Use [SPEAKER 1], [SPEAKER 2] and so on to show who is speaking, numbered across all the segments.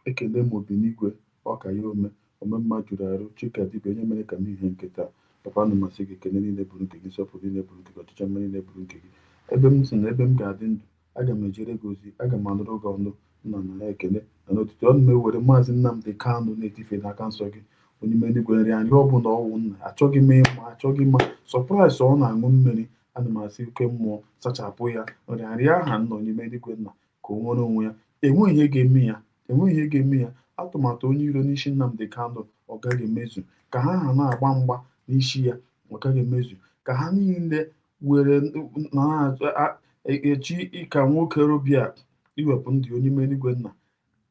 [SPEAKER 1] ekele m Obinigwe ọka ya ome mma jụrụ arụ Chika dibịa onye mere ka m ihe nketa papa na masị gị ekele niile bụrụ nke gị nsọpụrụ niile bụrụ nke gị ọchịchọ mma niile bụrụ nke gị ebe m si na ebe m ga-adị ndụ aga m ejere gị ozi aga m anụrụ gị ọnụ nna na ya ekele na n'otutu ọnụ m ewere maazị Nnamdị Kanụ na-etife n'aka nsọ gị onye ime eluigwe nri anyị ọ bụla ọwụ nna achọghị m ịma achọghị mma sọpraịs ọ na-aṅụ mmiri ana m asị oke mmụọ sachapụ ya nrịanrịa aha nna onye ime eluigwe nna ka o nwere onwe ya enweghị ihe ga-eme ya enweghị ihe ga-eme ya atụmatụ onye iro n'isi Nnamdị Kanụ ọ gaghị emezu ka ha na-agba mgba n'isi ya ọ gaghị emezu ka ha niile were na-echi ịka nwoke robia iwepụ ndị onye ime eluigwe nna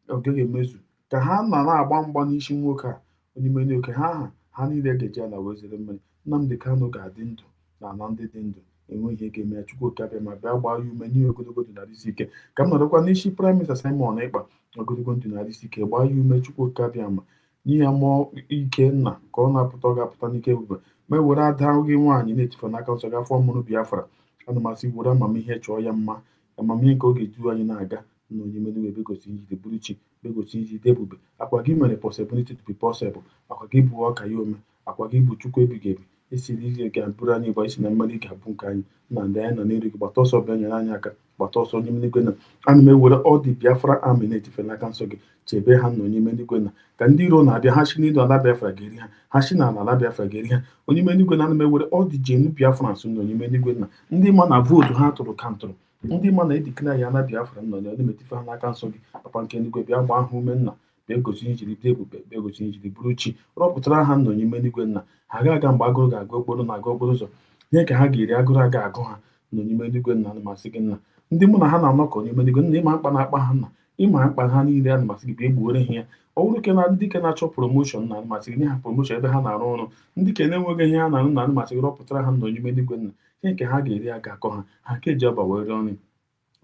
[SPEAKER 1] ọ gaghị emezu ka ha na-agba mgba n'isi nwoke a onye ime eluigwe ha niile ga-eji ala wee zere mmiri Nnamdị Kanụ ga-adị ndụ na ala ndị dị ndụ enweghị ihe ga-eme ya Chukwu okabịa ma bịa gbaa ya ume n'ihe ogologo ndụ narị isi ike ka m nọrọkwa n'isi Praịm Minista Simon Ekpa ogologo ndụ narị isi ike gbaa ya ume Chukwu okabịa ma nye ya mmụọ ike nna ka ọ na-apụta ọ ga-apụta n'ike ebube ma e were ada gị nwaanyị na-etife n'aka nsọ gafọ mụrụ Biafra ana masị were amamihe chọọ ya mma amamihe nke ọ ga-edu anyị na-aga na onye meluwe begosi njide bụrụ chi begosi njide ebube akwa gị mere possibility to be possible akwa gị bụ ọka ya ome akwa gị bụ Chukwu ebighị ebi esiri ihe ga-abụrụ anyị bụ isi na mmeri ga-abụ nke anyị na ndị anyị nọ n'elu gị gbata ọsọ bịa nyere anyị aka gbata ọsọ onye eluigwe na ana m ewere ọ dị Biafra amị na-etife n'aka nsọ gị chebe ha na onye eluigwe na ka ndị iro na-abịa ha si n'idu ala Biafra ga-eri ha ha si na ala Biafra ga-eri ha onye eluigwe na ana m ewere ọ dị jenu Biafra nso na onye eluigwe na ndị ma na vootu ha tụrụ kantụrụ ndị ma na-edikina ya na Biafra nọ na na-emetife ha n'aka nsọ gị papa nke eluigwe bịa gbaa ha ume nna bịa gosi njiri dị ebube bịa gosi njiri bụrụ chi rọpụtara ha na onye eluigwe nna ha ga-aga mgbe agụrụ ga-aga okporo na-aga okporo ụzọ ihe ka ha ga-eri agụrụ aga agụ ha na onye eluigwe nna na masị gị nna ndị mụ na ha na-anọkọ onye eluigwe nna ịma mkpa na-akpa ha nna ịma mkpa ha niile a masị gị bịa egbuore ha ya ọ bụrụ ke na ndị ke na-achọ promoshọn na masị gị nye ha promoshọn ebe ha na-arụ ọrụ ndị ke na-enweghị ihe ha na-arụ na masị gị rọpụtara ha na onye eluigwe nna ihe nke ha ga-eri aga akọ ha ha ka eji aba were ọnụ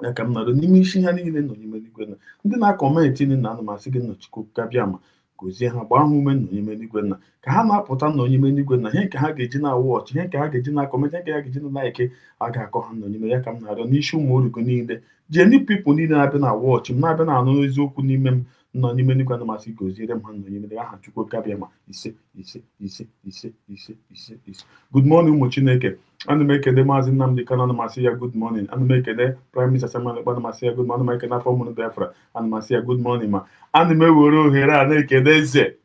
[SPEAKER 1] ya ka m nọrọ n'ime isi ha niile nọ n'ime eluigwe nna ndị na-akọmentị nna ana masị gị nna Chukwu gabịa ma gozie ha gbaa ha ume nna onye eluigwe nna ka ha na-apụta na onye eluigwe nna ihe nke ha ga-eji na-awụ ọchị ihe nke ha ga-eji na-akọmentị ihe nke ha ga-eji na eke a ga-akọ ha na onye ya ka m na-arịọ n'isi ụmụ origo niile jeni pipụl niile na-abịa na-awụ ọchị m na-abịa na-anụ eziokwu n'ime m nọ n'ime eluigwe na masị goziere m ha na onye eluigwe aha Chukwu gabịa ma ise ise ise ise ise ise ise good morning ụmụ Chineke ana m ekele maazị Nnamdị Kanụ ana masị ya good morning ana m ekele Praịm Minista Simon Ekpa ana masị ya good morning ana m ekele afọ mụrụ Biafra ana masị ya good morning ma ana m ewere ohere a na-ekele eze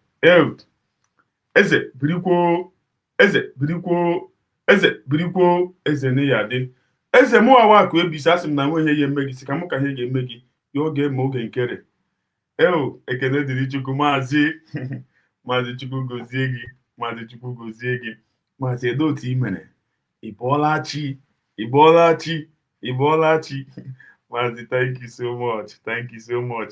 [SPEAKER 1] eze birikwuo eze birikwuo eze birikwuo eze na ya dị eze mụ awa akụ ebisi asị m na nwe ihe ya eme gị si ka mụ ka ihe ga-eme gị ya oge ma oge nkere ekele dịrị Chukwu maazị Chukwu gozie gị maazị Chukwu gozie gị maazị edo otu i mere ị bọọla chi maazị thank you so much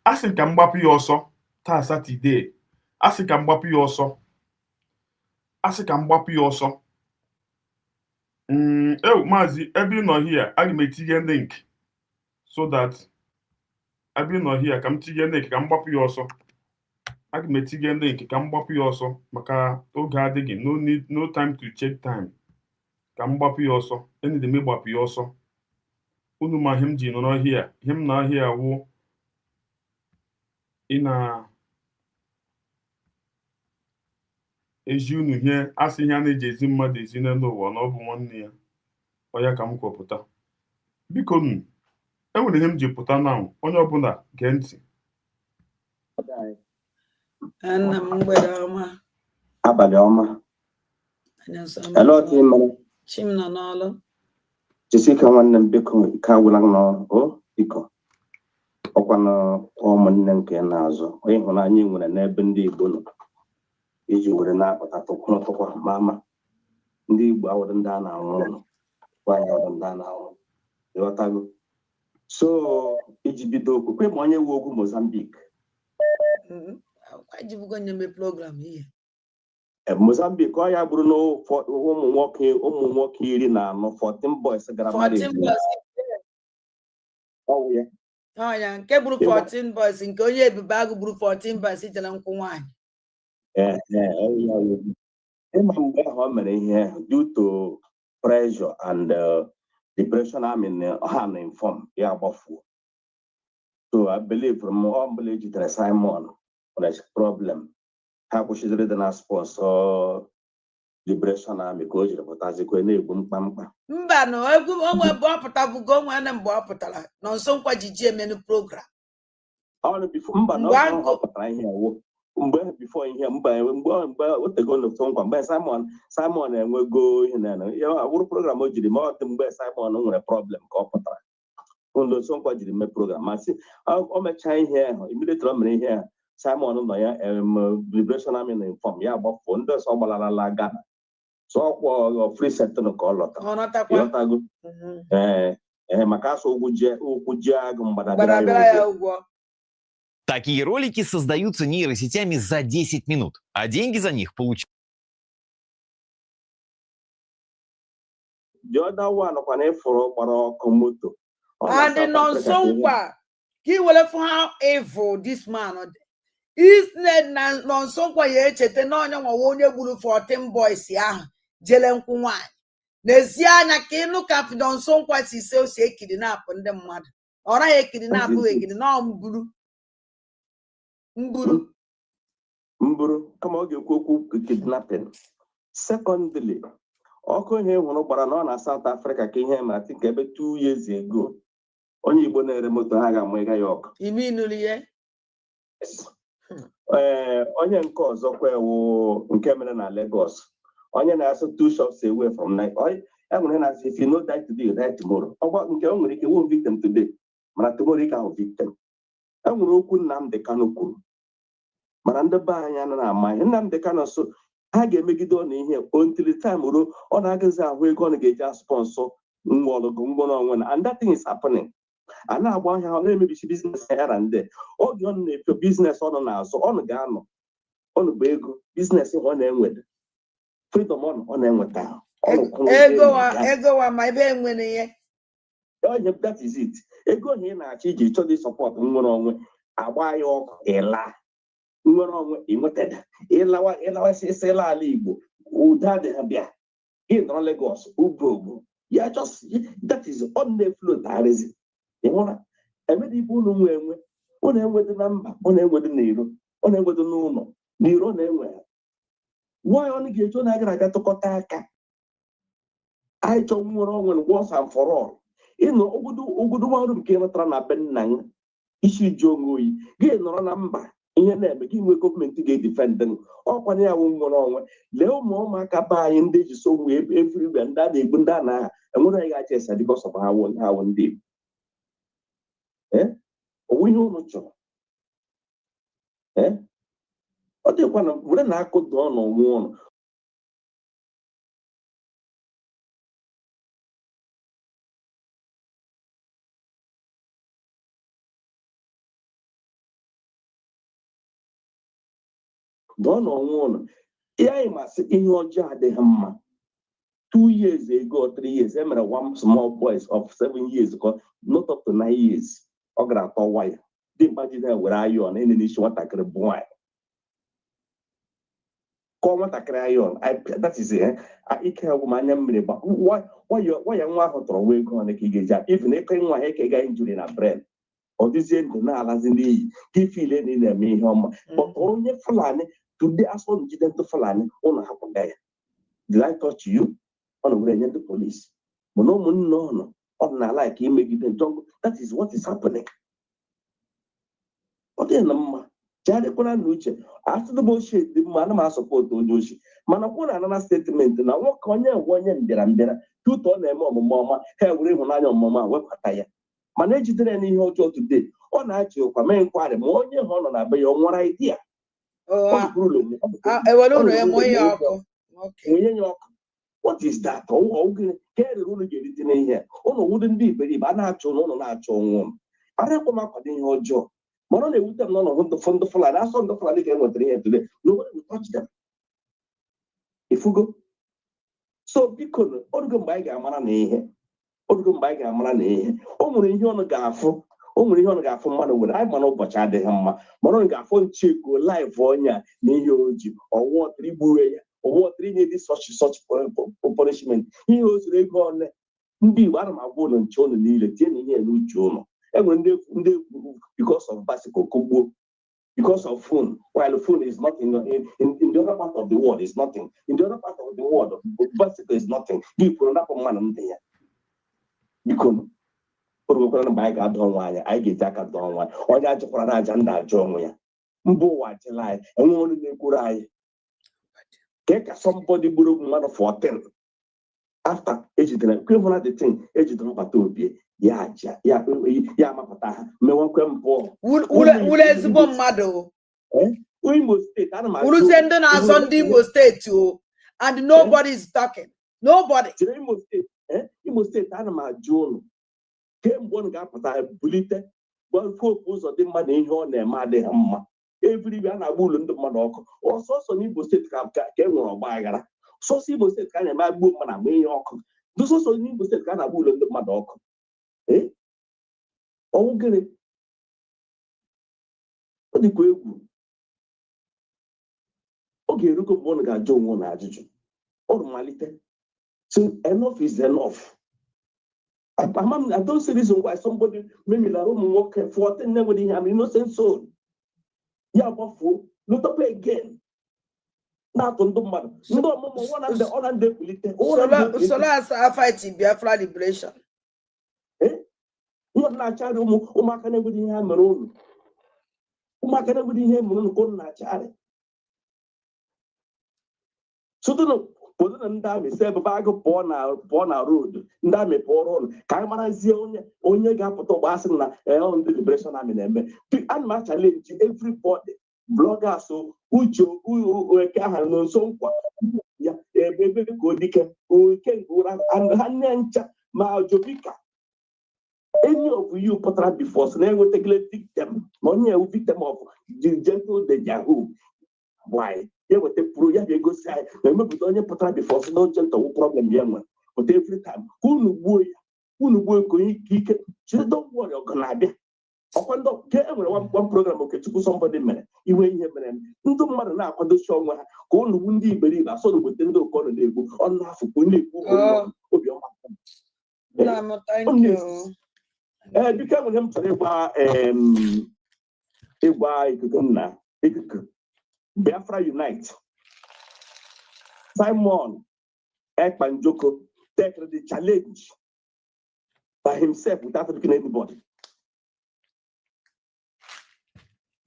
[SPEAKER 1] asị ka m gbapụ ya ọsọ taa Satọde asị ka m gbapụ ya ọsọ maazị ebe ị nọ hia aga m etinye link so that ebe ị nọ hia ka m tinye link ka m gbapụ ya ọsọ aga m etinye link ka m gbapụ ya ọsọ maka oge adịghị no time to check time ka m gbapụ ya ọsọ enede m ịgbapụ ya ọsọ unu ma ihe m ji nọrọ hia ihe m na ahịa wụ ị na-eji unu ihe asị ihe a na-eji ezi mmadụ ezi n'elu ụwa na ọ bụ nwanne ya ọ ya ka m kwupụta biko nu enwere ihe m ji pụta na onye ọbụla gee ntị
[SPEAKER 2] nna m mgbede ọma
[SPEAKER 3] abalị ọma
[SPEAKER 2] chim nọ n'ọlụ
[SPEAKER 3] Jessica nwanne m biko ike agwụla n'ọrụ biko ọkwa na ụmụnne nke na-azụ onye ịhụnanya nwere n'ebe ndị Igbo nọ iji were na-akpata tụkwụrụtụkwa ma ndị Igbo awụrụ ndị a na-anwụ nwaanyị awụrụ ndị a na-anwụ ịghọtago so iji bido okwukwe ma onye nwe ogwu Mozambique Mozambique ọ ya bụrụ na ụmụ nwoke 14 boys gara
[SPEAKER 2] ya nke bụrụ 14 boys nke onye ebube agụ bụrụ 14 boys jere nkwụ nwaanyị
[SPEAKER 3] ịma mgbe ahụ o mere ihe due to pressure and depression ha na inform ya gbafuo So I believe from all village to Simon, there's problem. How could she read the sponsor Liberation Army coach but as a queen mba
[SPEAKER 2] no egwu onwe bụ ọpụta bụ go nwe na mgbe ọ pụtara na nso nkwa jiji emenu program
[SPEAKER 3] all before mba no họpụtara ihe awo mgbe before ihe mgbe otego no so nkwa mgbe Simon enwego ihe na ya awụrụ program o jiri ma ọ dị mgbe Simon nwere problem ka ọ pụtara ndo so nkwa jiri mee program masị o mechaa ihe ahụ immediately o mere ihe ahụ Simon nọ ya Liberation Army na inform ya gbapụ ndị ọsọ gbalarala Ghana so ọkwa free sector ka ọ lọtago maka asụ ụkwụ ji agụ mgbadabịara ya ụgwọ.
[SPEAKER 4] Такие ролики создаются нейросетями за 10 минут, а деньги за них получают.
[SPEAKER 2] And on Songwa, he will have how evil this man. Is non Songwa yet no one bulu 14 boys ya jelen kuwan. Neziana kenu cap don Songwa si so say kidnap on them mad. Or I kidnap no Mburu.
[SPEAKER 3] Come on, you kidnapping. Secondly, Oko here when na South Africa came here, I think about 2 years ago. Only born a remote haga mega York.
[SPEAKER 2] Immediately,
[SPEAKER 3] yes. Onion cause in Cameroon and Lagos. Onion has 2 shops away from night. If you know that today, that tomorrow. About one victim today. Manatomorica victim. I'm broken nam the Kanukuru. Maranda Bayana, my Nam the Canoso. I get make it on in here until the time on Agaza, we're going to get a sponsor. And that thing is happening. And now, why how maybe business here and there. All your business on now, so on the Gano, on the Bego, business on them with freedom on them with town.
[SPEAKER 2] Ego, my ben winning.
[SPEAKER 3] That is it. Ego here now, Chiji, to the support. I buy your Ella. Imuted. Ella says, Ella Libo, Uda de Habia, in Lagos, Ubo. Yeah, just that is on the floor. That is it. You want every people know on them with the number, on them with the needle, on them with the normal, near anywhere. Why only get to Nagra to Kotaka? I told more on once and for all. You know, Ugudu came a trana benang, issue Jongui, get no number. In your name, begin with government to get defending. Or when I won't go on, Leo Momaka buy in this so we everywhere and that they bundana, and what I got yes, because of how one did. We know no job. What do you want to when I could do on one? Don't on one. Yeah, I must in your jar de hammer. 2 years ago, 3 years, I remember one small boys of 7 years ago, not up to 9 years. Ogra to wire. The imagine where are you on any nation what I could boy. Come what I cry on. That is it. I can't woman but why you want to away on the kigja? If they can my head injury in a brain. Or this end na as in the he feel in the me home. But only Fulani today as one didn't to Fulani on happen there. Did I touch you? On the way the police. But no. Not like he make it in jungle. That is what is happening. What in the after the bullshit, the man support to do shit. Man, I want another statement. And I walk on your 1 year and there. 2 ton and mama, hair with on your mama, what I manage it any hotel today. On I you come in quite a more year on by your one idea.
[SPEAKER 2] I will
[SPEAKER 3] okay. What is that? Oh, get the rule get it in here. Oh, no, wouldn't be very bad. No, I don't come up with your job. But only with them, none of the fund of fly. That's on the fly came with here today. Nobody will touch them. If we go. So, because Organ by Gamana, Organ by Gamana, only you on the gaffo, only you on the gaffo money with I man over Chad de Hamma, Moron Gaffon chick or live for ya, Neoji, or what 3 buoy. Or what 3 needed such punishment. He was going be one of my wooden children needed 10 years new journal. Because of bicycle, because of phone, while the phone is not in the other part of the world, is nothing. In the other part of the world, bicycle is nothing. You put up a man there. Because I got done one, I get Jack at done one, or that for an agenda, John. Mbo watch lie, and only the good eye. Take somebody broke man for 10. After age equivalent the thing, age to be. Yeah, Mapata, me one quempo.
[SPEAKER 2] Ule mado.
[SPEAKER 3] We must state,
[SPEAKER 2] Ulu send us on the state too, and nobody is talking. Nobody.
[SPEAKER 3] He must state animal John. Came one gap with a bullet, one focus of the money in your name, Madame. Everywhere I will in the Monoco, or so Nibo state came on Bagara. So Sibo state kind of my woman, I may york. This also Nibo state kind of will in the Monoco. Eh? Oh, get it. What the quick? Okay, look at one guy, John, one adjutant. Or Malite. So enough is enough. I don't see reason why somebody maybe la room work for 10 never have innocent soul. Yeah, but for not to play again. Not on the matter. No, one and the other day.
[SPEAKER 2] Sola fighting Biafra liberation.
[SPEAKER 3] Eh? Not not child who mark anybody have maroon. Who mark anybody have maroon go not child. So don't know. Put them down, say, bag of born road, Ndame Poron, Kamarazi only gap to Basana, on the liberation. I mean, and much challenge everybody, bloggers, so Ucho, who can no so yeah, baby go dick, who can go and Hanancha, Majopika. Any of you put up before, so they will take a victim, money a victim of the gentle the Yahoo. Why? Yeah, what the pro, yeah, they go say, remember, we don't put before, so no gentle problem, young one. But every time, who boy, don't worry, or Canada. Upon the one program, okay, to put somebody man, you ain't here, man. You don't matter now, on the show, go on the windy believer, so within the corner, they go on half of windy.
[SPEAKER 2] Thank you.
[SPEAKER 3] Become him to the Biafra Unite. Simon Ekpanjoko take the challenge by himself without looking at anybody.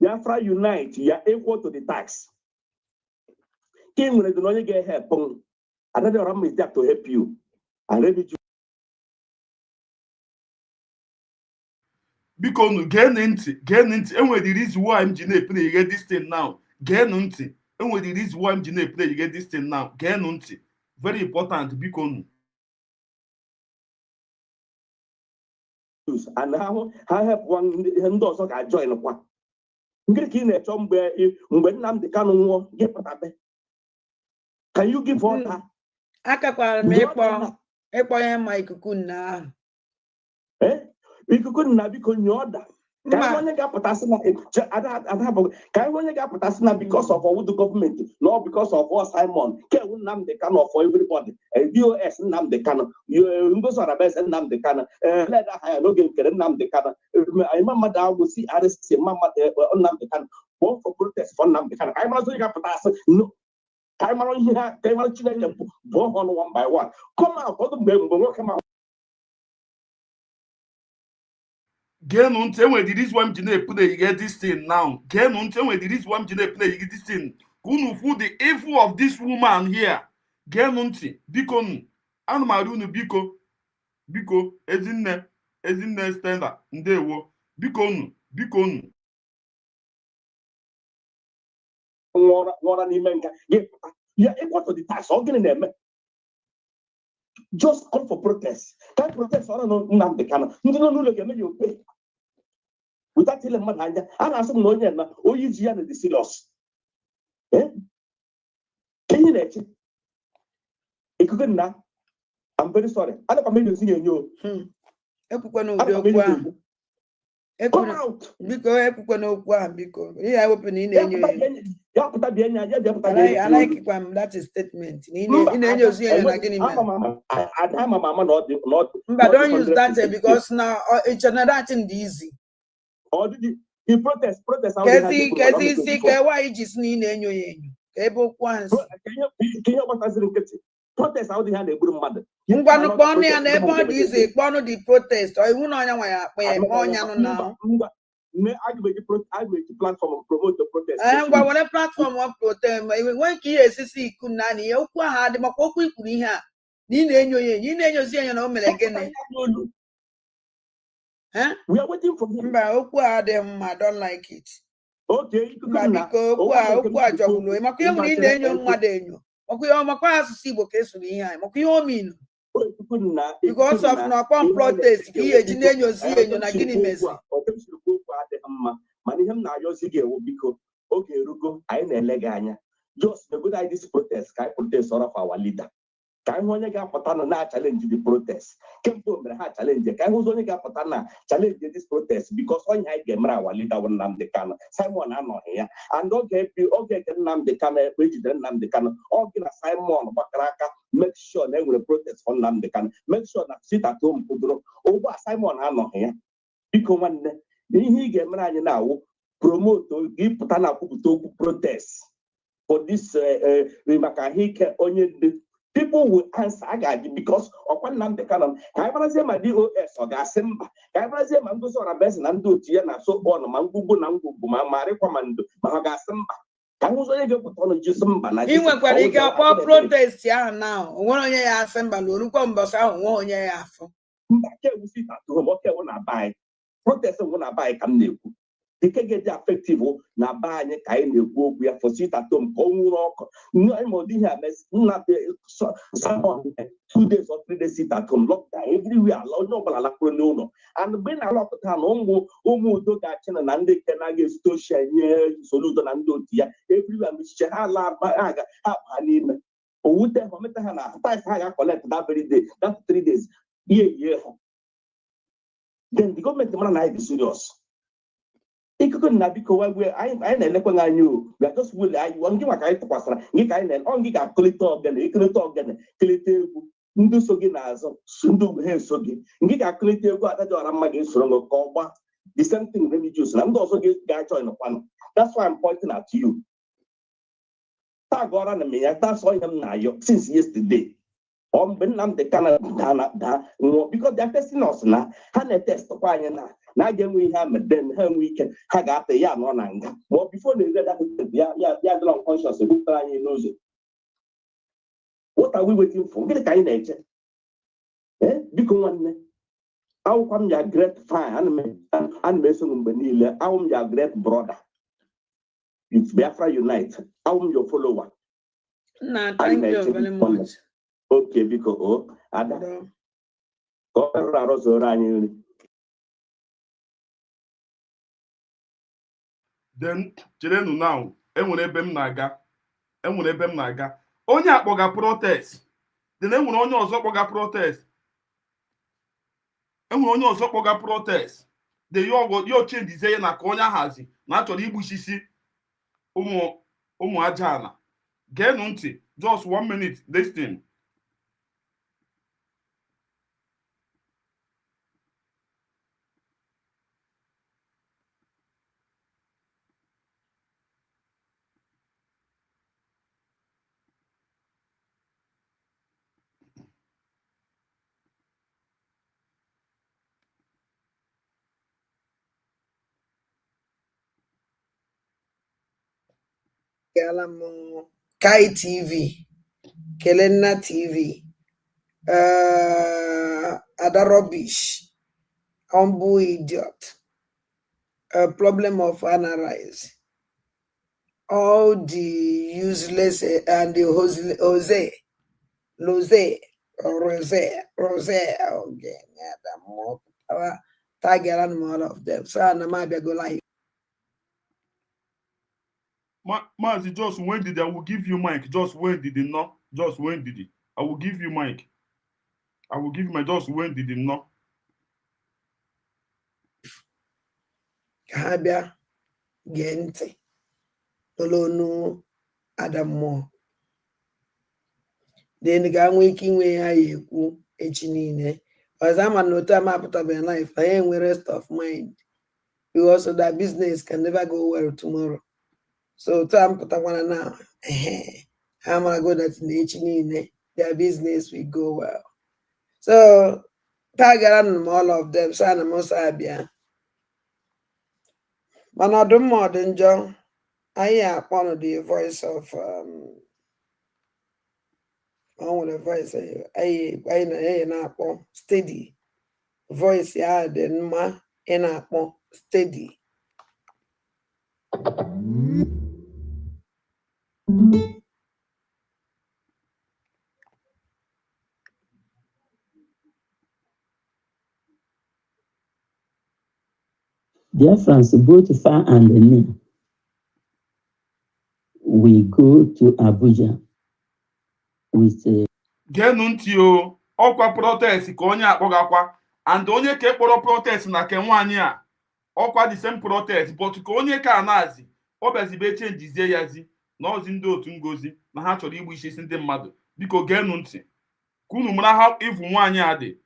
[SPEAKER 3] Biafra Unite, you are equal to the tax. King when you don't get help, another ram is there to help you. And let me
[SPEAKER 1] Because get into, and when the reason why I'm Gene play, you get this thing now. Get into, and when the reason why I'm Gene play, you get this thing now. Get into. Very important because.
[SPEAKER 3] And how I have one and also I join a one. Get in a tomb where when I'm the canon war, get what I bet. Can you give order?
[SPEAKER 2] Akakwa mepo Mike Kuna.
[SPEAKER 3] Eh? We couldn't have become your order. Can one get potassium? Can one get potassium because of all the government, not because of what Simon? Can one name the canon for everybody? DOS name the canon. You those are the best and name the canon. Let I no get name the canon. I remember that will see RSC, Mamma on name the canon. One for protest for name the canon. I must get potassium. No. I'm on here, they want to go on one by one. Come out, come out.
[SPEAKER 1] Get on tell when this one Gene play, you get this thing now. Get on tell when this one Gene play, you get this thing. Kunu fu the evil of this woman here. Get on to Bikon. Anmarunu Biko, ezinne standard. Ndewo. Bikonu.
[SPEAKER 3] Yeah, equal to the tax, all getting them. Just call for protest. Can't protest for no the canon. You don't know the you pay. Without telling my hand, and ask them no yen, or you see the serious. Eh? Can you let it? It couldn't now. I'm very sorry. I don't come in see you. Come out.
[SPEAKER 2] Because yeah, open in
[SPEAKER 3] Ya pụta bịa nya, ya bịa pụta
[SPEAKER 2] I like it when that is statement. But don't use that because now it's another thing easy.
[SPEAKER 3] Or did the protest?
[SPEAKER 2] See, why is need any able once?
[SPEAKER 3] Protest out the hand, a good mother.
[SPEAKER 2] And everybody is a one of the protest or even on your now.
[SPEAKER 3] I platform promote the protest.
[SPEAKER 2] And when a platform of protest, when KSC could nanny, you had the Makoku here. You know, again. Huh?
[SPEAKER 3] We are waiting for him.
[SPEAKER 2] I don't like it.
[SPEAKER 3] Okay,
[SPEAKER 2] because of no protest,
[SPEAKER 3] just the good idea protest, protest of our leader. Can only get Patana challenge the protest. Came to challenge the can only get Patana challenge this protest because on I get our leader when Nam the can. Simon I'm not here. And okay, Nam the can, President Nam the can, or get a Simon Bakaraka, make sure they will protest on Nam the can, make sure that sit at home over Simon I'm not here. Because when he get married now, promote give Patana to protest for this Rimakahike only. People will answer because of one name the canon. I want to say my DOS or Gasimba. I want to say Mangus or a best and do Tiana so on Mangubu Nangu, Mari Commando, Mahagasimba. I was only going to put on Jusumba.
[SPEAKER 2] You went when you got protest now. One of your assembly, Lucumbus out one year after.
[SPEAKER 3] We see that to what I want to buy. Protest when I buy can you. The can get effective na buy any kind of go we are for sit at home. No more not someone 2 days or 3 days sit at home lockdown everywhere. No. And when I lock down, do that and they can get social solution and do everywhere. Mr. Hala Baga, Hapanim. Would they have collect that very day? That's 3 days. Yeah. Then the government man is serious. It could not be where I knew. We are just will I want to give a to Pasra. You can only get Clito again, you can talk again, Clito, Ndusoginas, Sundu Hensogi. You got Clito, what I don't have against Rongo Coba. The same thing religious. And I'm also get guy join the one. That's why I'm pointing at you. Tagora and me, that's why I'm now since yesterday. Benam the Canada, because they're testing us now. And a test of now. Now again we have then we can hang up the young on anger. Well, before they get that, yeah, long conscious who knows it. What are we waiting for? Get a kind of because one how come your great fan and Mason Benila, how your great brother? It's Biafra Unite, how your follower.
[SPEAKER 2] No, thank you very much.
[SPEAKER 3] Okay, because Ada.
[SPEAKER 1] Then Chilenu now, enwere ebe m na-aga. Onye akpọga protest. Then enwere onye ọzọ kpọga protest. The yo change dize na ka onye ahazi na achọrọ igbuchisi ụmụ aja ala. Geenụ ntị, just 1 minute, listen.
[SPEAKER 2] Kai TV, Kelena TV, other rubbish, humble idiot, a problem of analyze, all the useless and the Jose, okay, tiger and all of them. So I might be go like.
[SPEAKER 1] Mazi, just when did I will give you mic? Just when did it not? Just when did it? I will give you mic. I will give you my just when did it not?
[SPEAKER 2] Habia gente. Olonu Adamo. Then ga waking way I echi niile. As I'm no time out of my life, I ain't with rest of mind. Because that business can never go well tomorrow. So time put one now. I'm gonna go that in the their business will go well. So target all of them, Sana Mosabia. Manadum modern John. I am one of the voice of the voice I steady voice ya then ma in a steady.
[SPEAKER 5] Dear friends, both far and near, we go to Abuja with
[SPEAKER 1] geenụ ntị o, ọkwa protest ka onye akpọgakwa and onye ka ekpọrọ protest na ke nwaanyị a ọkwa the same protest but ka onye ka anazi ọ bịazibe chenjizie yazi na ozi ndị otu Ngozi na ha chọrọ igbu isi ndị mmadụ. Biko geenụ ntị ka unu mara ha ivu nwaanyị a dị.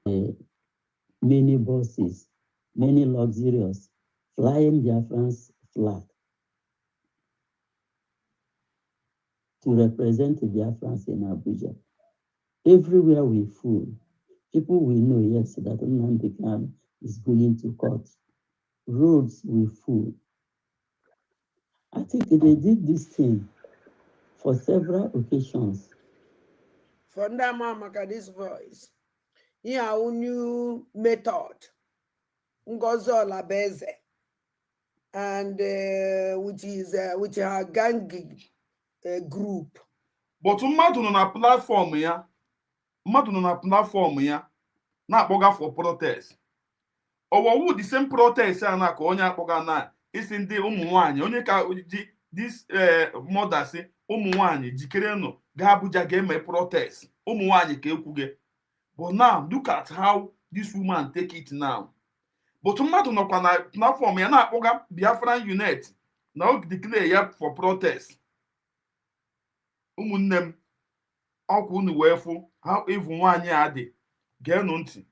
[SPEAKER 5] many buses, many luxurious, flying Biafran's flag to represent Biafrans in Abuja. Everywhere we full, people will know, yes, that Nnamdi Kanu is going to court. Roads will full. I think they did this thing for several occasions.
[SPEAKER 2] For Ndamamaka, this voice, here a new method, Ngozi Olabeze, and with her gang group.
[SPEAKER 1] But mmadụ nọ na platform ya na-akpọga for protest. Ọwọwụ the same protest a na ka onye akpọga na isi ndị ụmụ nwaanyị onye ka ji this mother si ụmụ nwaanyị jikere nọ ga Abuja ga-eme protest. Ụmụ nwaanyị ka ekwuge. But now look at how this woman take it now. But mmadụ nọkwa na platform ya na-akpọga Biafran Unite na o declare ya for protest. Ụmụnne m ọkwa unu wee fụ ha ivu nwaanyị a dị. Geenụ ntị.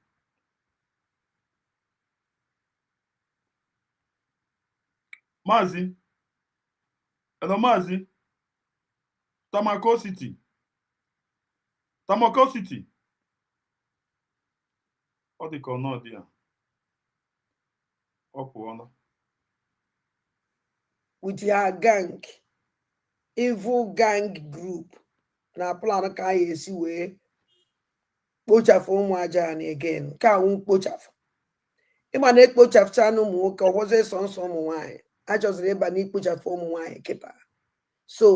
[SPEAKER 1] Maazị Tamako City ọ dị ka ọ nọ dị ya ọ pụọla.
[SPEAKER 2] With her gang, evil gang group, na plan ka esi wee kpochafu ụmụ aja again. Ka kpochafu. Ịma na ekpochafucha ụmụ nwoke ọhụzụ sọnsọ ụmụ nwaanyị. A chọziri ịba n'ikpochafu ụmụ nwaanyị kịta. So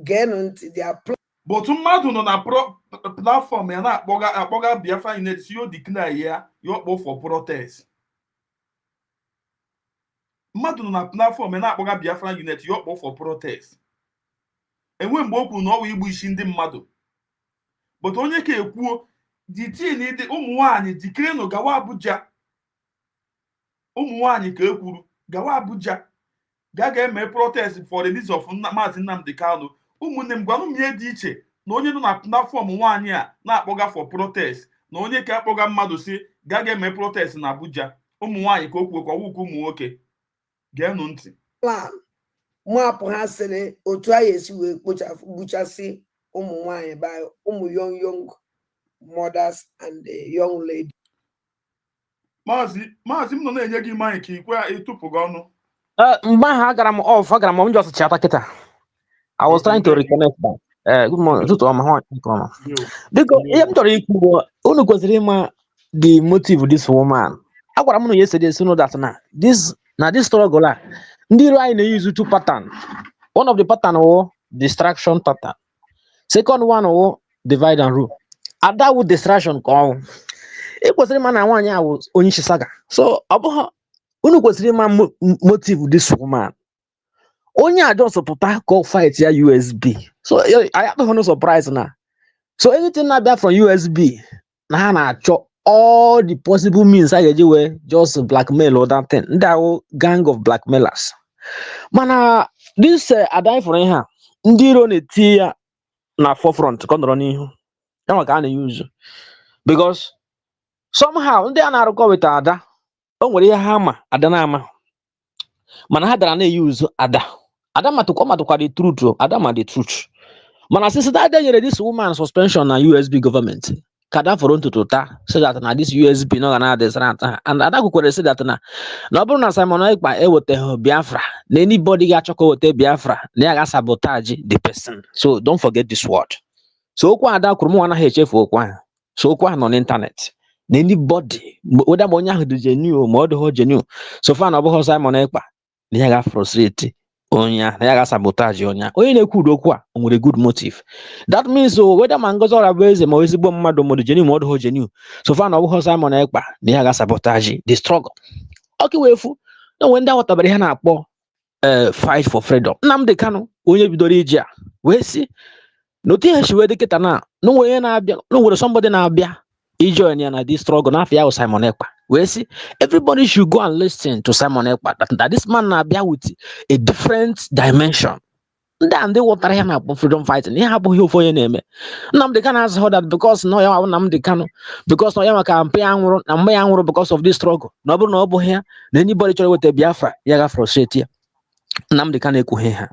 [SPEAKER 2] geenụ ntị their plan.
[SPEAKER 1] But mmadụ nọ na platform ya na-akpọga Biafra Unite si yo declare ya ọkpọ for protest. Mmadụ nọ na platform ya na-akpọga Biafra Unite ya ọkpọ for protest. Enwe mgbe o kwuru na ọ wụ igbu isi ndị mmadụ. But onye ka ekwuo the thing dị ụmụ nwaanyị jikere nọ gawa Abuja. Ụmụ nwaanyị ka ekwuru gawa Abuja ga-eme protest for the release of Maazị Nnamdi Kanu. Ụmụnne m gwanụ m ihe dị iche na onye nọ na platform nwaanyị a na-akpọga for protest na onye ka akpọga mmadụ si ga-eme protest na Abuja. Ụmụ nwaanyị ka o kwuo ka ọwụ ka ụmụ nwoke. Geenụ ntị.
[SPEAKER 2] Plan mapụ ha sịrị otu anyị esi wee gbuchasị ụmụ nwaanyị by ụmụ young mothers and young lady.
[SPEAKER 1] Maazị m nọ na-enye gị mmanya ka ikwe ịtụpụ gị ọnụ.
[SPEAKER 6] Mgbe ahụ agara m just chata kịta. I was trying to reconnect back. Good morning. Because I'm telling you, unu kwesịrị ịma the motive of this woman. Agwara m yesterday so know that this struggle ndị iro anyị na-use two pattern. One of the pattern distraction pattern. Second one divide and rule. Ada with distraction ka ọ. E kwesịrị ịma na nwaanyị a onye isi saga. So unu kwesịrị ịma motive this woman. Only I just pụta call fight ya USB. So I have no surprise now. So anything now back from USB, na na-achọ all the possible means I get just blackmail or that thing. That whole gang of blackmailers. Mana this Ada for ihe a ndị iro na-eti ya na forefront ka ọ nọrọ n'ihu ya maka a na-use because somehow ndị a na-arụkọ weta Ada o nwere ihe ha ma Ada na-ama mana ha dara na-use Ada matụkwa the truth Ada ma the truth mana since that day nyere this woman suspension na USB government ka Ada fọrọ ntutu taa so that na this USB no ga na-adịsara ata and Ada kwukwere say that na ọ bụrụ na Simon Ekpa eweteghị Biafra na anybody ga-achọkọ wete Biafra na ya ga-sabotage the person. So don't forget this word. So okwu Ada kwuru m anaghị echefu okwu ahụ. So okwu ahụ nọ n'internet na anybody whether ma onye ahụ dị genuine ma ọ dịghị genuine so far na ọ bụghị Simon Ekpa na ya ga-frustrate onye ahụ na ya ga-sabotage onye ahụ. Onye na-ekwu okwu a o nwere good motive. That means whether ma Ngozi Orabueze ma ezigbo mmadụ ma ọ dị genuine ma ọ dịghị genuine so far na ọ bụghị Simon Ekpa na ya ga-sabotage the struggle. Ọkiwefu na onwe ndị aghọtabara ihe na-akpọ fight for freedom. Nnamdi Kanu onye bidoro iji a wee si na otu ihe shiwe dịkịta na onwe na-abịa na nwere somebody na-abịa ijoin ya na this struggle n'afọ ya Simon Ekpa wee si everybody should go and listen to Simon Ekpa that this man na-abịa with a different dimension. Ndị ghọtara ya na-akpọ freedom fighting ihe abụghị ofe onye na-eme. Nnamdi Kanu has heard that because na ya Nnamdi Kanu because na ya maka mpe ya nwụrụ na mgbe ya nwụrụ because of this struggle na ọ bụrụ na ọ bụghị ya na anybody chọrọ weta Biafra ya ga frustrate ya. Nnamdi Kanu ekwughị ha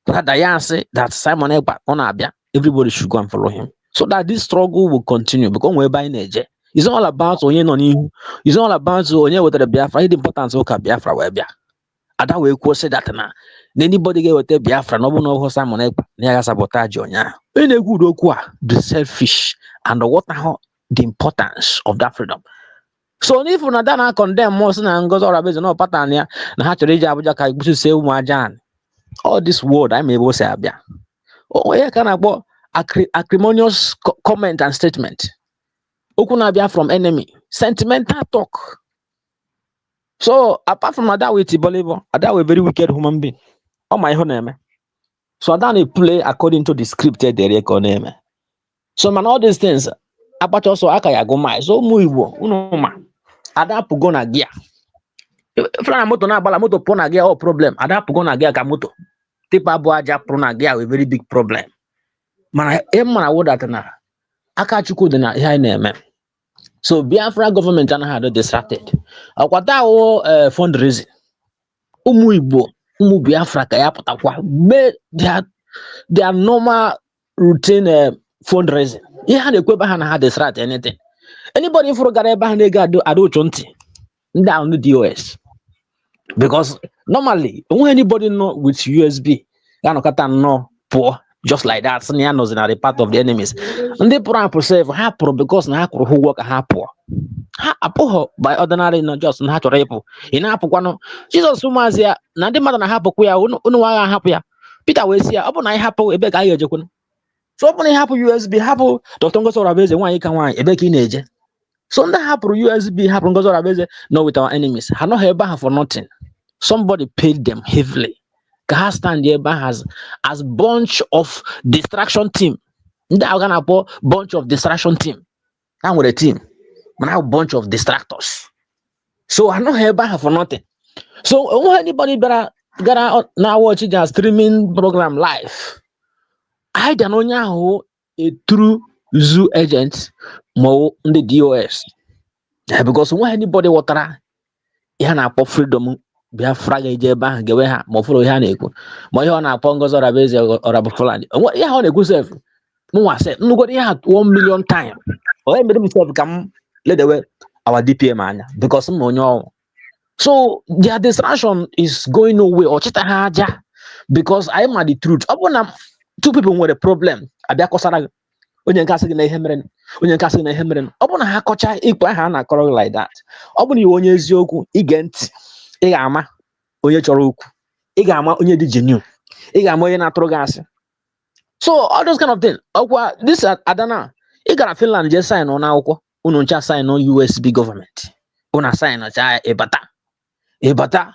[SPEAKER 6] rather ya sị that Simon Ekpa ọ na-abịa everybody should go and follow him so that this struggle will continue because onwe ebe anyị na-eje. It's all about onye nọ n'ihu. It's all about onye wetara Biafra. The importance ụka Biafra wee bịa. Ada wee kwuo sị that na anybody ga-eweta Biafra na ọ bụ na ọhụụ Simon Ekpa na ya ga-sabotage onye ahụ. Onye na-ekwu ụdị okwu a the selfish and what the importance of that freedom. So if na Ada na-condemn mos na Ngozi Orabueze na ọpatan ya na ha chọrọ iji Abuja ka igbusie ụmụ aja all this word anyị ma ebe o si abịa. Onye ka na-akpọ acrimonious comment and statement. Okwu na-abịa from enemy. Sentimental talk. So apart from Ada with Ibolibo, Ada a very wicked human being. Ọ ma ihe na-eme. So Ada na-play according to the script edere ka ọ na-eme. So man all these things akpacha ọsọ aka ya go my so ụmụ Igbo unu ma Ada pụgo na gia. Ifra na moto na-agbala moto pụ na gia all problem. Ada pụgo na gia ka moto. Tipa bụ aja pụrụ na gia a very big problem. Mana mara wodat na aka Chukwu dị na ihe anyị na-eme. So Biafra government anaghị adị distracted. Akwata ahụ fundraising. Ụmụ Igbo, ụmụ Biafra ka ya pụtakwa mee their normal routine fundraising. Ihe ha na-ekwebe ha na ha distract anything. Anybody fụrụ gara ebe ha na-ego ada ụchụ ntị ndị ahụ ndị DOS. Because normally onwe anybody know with USB ga-anọkọta nnọọ pụọ just like that. So ya nọzi na the part of the enemies. Ndị pụrụ apụ sef ha pụrụ because na ha kwụrụ ha ụgwọ ka ha pụọ. Ha apụghọ by ordinary na just na ha chọrọ ịpụ. Ị na-apụkwanụ Jizọs ụmụazị ya na ndị mmadụ na-ahapụkwa ya unu agha ahapụ ya. Peter wee sị ya ọ bụ na anyị hapụ ebe ka anyị ga-ejekwanụ. So ọ bụ na ị hapụ USB hapụ Dr. Ngozi Orabueze nwaanyị ka nwaanyị ebe ka ị na-eje. So ndị hapụrụ USB hapụrụ Ngozi Orabueze no with our enemies. Ha nọghị ebe ahụ for nothing. Somebody paid them heavily. Ka ha stand ebe ahụ as bunch of distraction team. Ndị ahụ ga na-akpọ bunch of distraction team. Ha nwere team. Mana a bunch of distractors. So I know here for nothing. So when anybody gara now watch their streaming program live, I don't know a true zoo agent more the DOS. Because when anybody watera, you na pop freedom Biafra ga gewe ha ma follow ha na-ekwu. Ma ihe ọ na-akpọ Ngozi Orabueze or Abufulani. Ihe ọ na-ekwu self. Mwa say no ihe 1 million time. O emere myself kam let the way our DPM anya because so their distraction is going nowhere or chita haja because I am the truth. Upon two people with a problem. Abia kosara onye nka sị na ihe mere onye nka sị na ihe mere ọ bụ na ha kọcha ikpe ha na akọrọ like that. Ọ bụ na iwe onye eziokwu ige ntị ị ga-ama onye chọrọ okwu ị ga-ama onye dị genuine ị ga-ama onye na-atụrụ gị asị. So all those kind of things. This Adana ị gara Finland je sign on akwụkwọ unu ncha sign on USB government una sign cha ịbata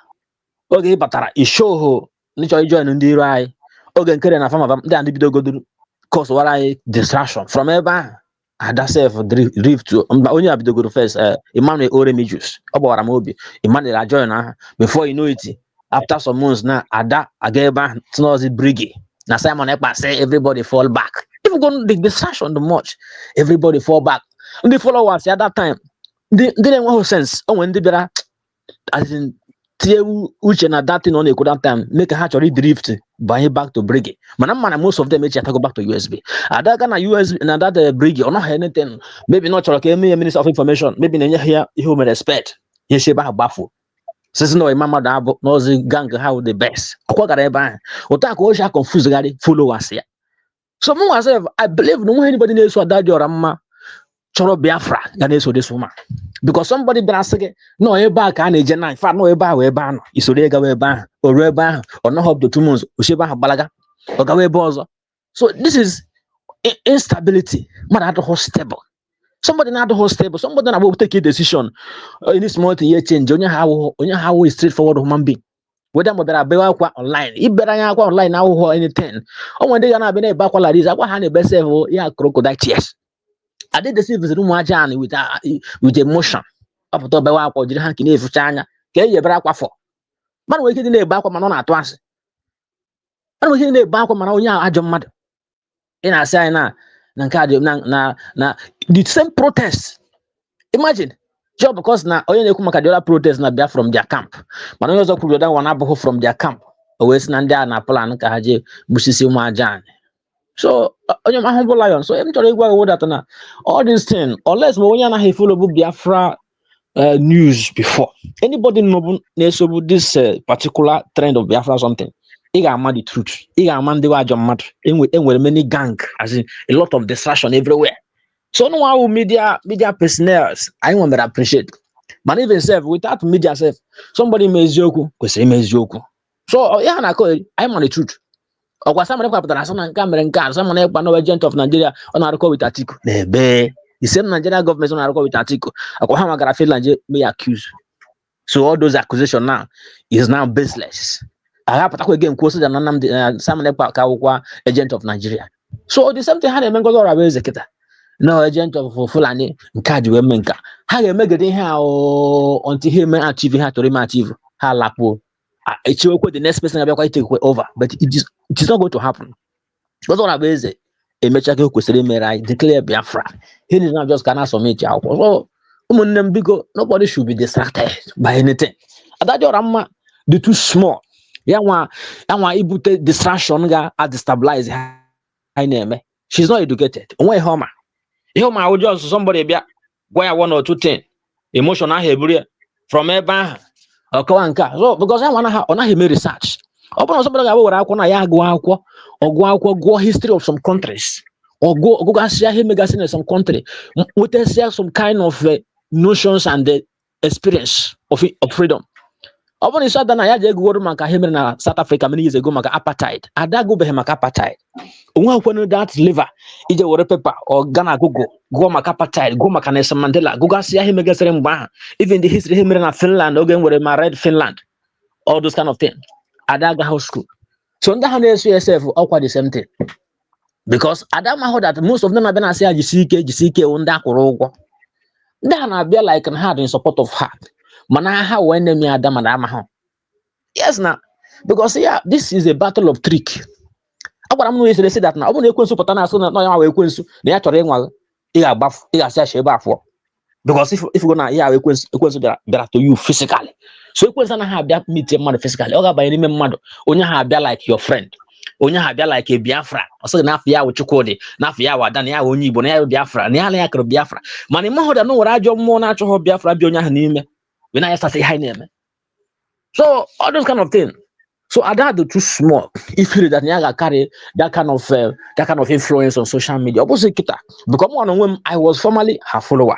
[SPEAKER 6] oge ịbatara ishoho n'ịchọ ijoin ndị iro anyị oge nkere na fama ndị ndị bidogoduru cause wara anyị distraction from ebe ahụ Ada self drift onye abidogoro first Emmanuel Oremijus ọ gbawara m obi Emmanuel ajoin aha before you know it After some months now, Ada Ageba Snozy Briggy. Now Simon Ekpa say everybody fall back. If we go the distraction the much, everybody fall back. And the followers at that time, they didn't want sense. Oh, when they better as in which and that thing on a good time make a hatchery drift buy back to Briggy. Man, most of them actually go back to USB. Ada gonna USB and that Briggy or not anything. Maybe not like a minister of information. Maybe here human respect. Yes, she baffle. Since no mama da no the gang how the best. Akwa gara ebe ahụ. Ụta ka o sha confuse gari followers ya. So me myself, I believe no anybody knows what that your mama choro Biafra ga na-eso this woman. Because somebody been asking no ebe a ka a na-eje na in fact no ebe a ebe ahụ isoro ega ebe ahụ o ruo ebe ahụ or no up to 2 months o shebe ahụ gbalaga o gawa ebe ọzọ. So this is instability. Mmadụ adịghị stable. Somebody not whole stable. Somebody that will take a decision in this month year change. Only how is straightforward human being. Whether I'm better online, if better online now or anything. Oh, one day I'm gonna be back like this. I want hand the best ever. Yeah, crocodile tears. I did the same with emotion. Up to be or did hanky if China. Okay, you better for. But we can back on man at once. But we can back on man on your ajum mad. In a say na the same protest. Imagine just because now onye na-ekwu maka the other protest na bịa from their camp mana onye ọzọ kwuru that one abụghị from their camp o wee sị na ndị a na plan ka ha jee gbusisi ụmụ aja anyị. So onye ma humble lion so em chọrọ ịgwa gị that na all this thing unless ma onye anaghị follow bụ Biafra news before anybody na-esobu this particular trend of Biafra something ị ga-ama the truth ị ga-ama ndị ajọ mmadụ enwere many gang as in a lot of distraction everywhere. So no one media personnel I want to appreciate. But even self without media self, somebody may joke, so yeah, I'm on the truth. Or was someone someone camera and car, someone no agent of Nigeria on article with article. The same Nigerian government on article with article. Akohama got feel like me accused. So all those accusations now is now baseless. I have to again quoted and someone agent of Nigeria. So the same thing had a man go to no agent of Fulani nkaji we menka ha ga-emegide ihe until he may achieve ha to achieve ha lakpo echiokwe the next person ga-abịakwa take over but it is not going to happen because ọ na-abụ eze emecha ka kwesịrị imere anyị declare Biafra he is not just kana submit akwụkwọ so ụmụnne m biko nobody should be distracted by anything adajọra mma the too small ya nwa ibute distraction ga destabilize ha na-eme she's not educated onwe ihe ọma ihe ma o just somebody bịa gwa ya one or two things emotion ahụ eburu from ebe ahụ ọkọwa nke so because ya ọ naghị eme research ọ bụrụ na somebody ga-abụ were akwụkwọ na ya agụọ akwụkwọ gụọ history of some countries ọgụgasịa ihe megasị na some country wetasịa some kind of notions and the experience of freedom. Ọ bụrụ na isi ada na ya ji egwuoro maka ihe mere na South Africa many years ago maka apartheid adagụbeghị maka apartheid onwe akwụkwọ that liver ije were paper or Ghana gụọ maka apartheid gụọ maka Nelson Mandela gụgasịa ihe megasịrị mgbe ahụ even the history ihe mere na Finland oge nwere ma red Finland all those kind of things adagaghị school so ndị ha na-eso SF ọkwa the same thing because adamahụ that most of them abịa na-asị ya jisi ike ndị akwụrụ ụgwọ ndị ha na-abịa like na ha in support of her mana ha wee na-eme Adam and Amahụ. Yes na because yeah this is a battle of trick. Agwara m na say that na ọ bụ na ekwensu pụta na asụ na ya wee ekwensu na ya chọrọ ịnwa ị ga-asị asị ebe afọ because if go na ya ekwensu bịara to you physically so ekwensu na ha abịa meet mmadụ physically ọ ga-abanye n'ime mmadụ onye ha abịa like your friend onye ha abịa like a Biafra ọ sị na afọ ya wụ Chukwudi na afọ ya wụ Ada na ya wụ onye Igbo na ya wụ Biafra na ya kụrụ Biafra mana ịma hụ da na nwere ajọ mmụọ na-achọghọ Biafra bịa onye ahụ n'ime when I start say hi name. So all those kind of things. So Ada do too small. If you that Nyaga carry that kind of influence on social media. Opposite kita. Because one of them I was formerly her follower.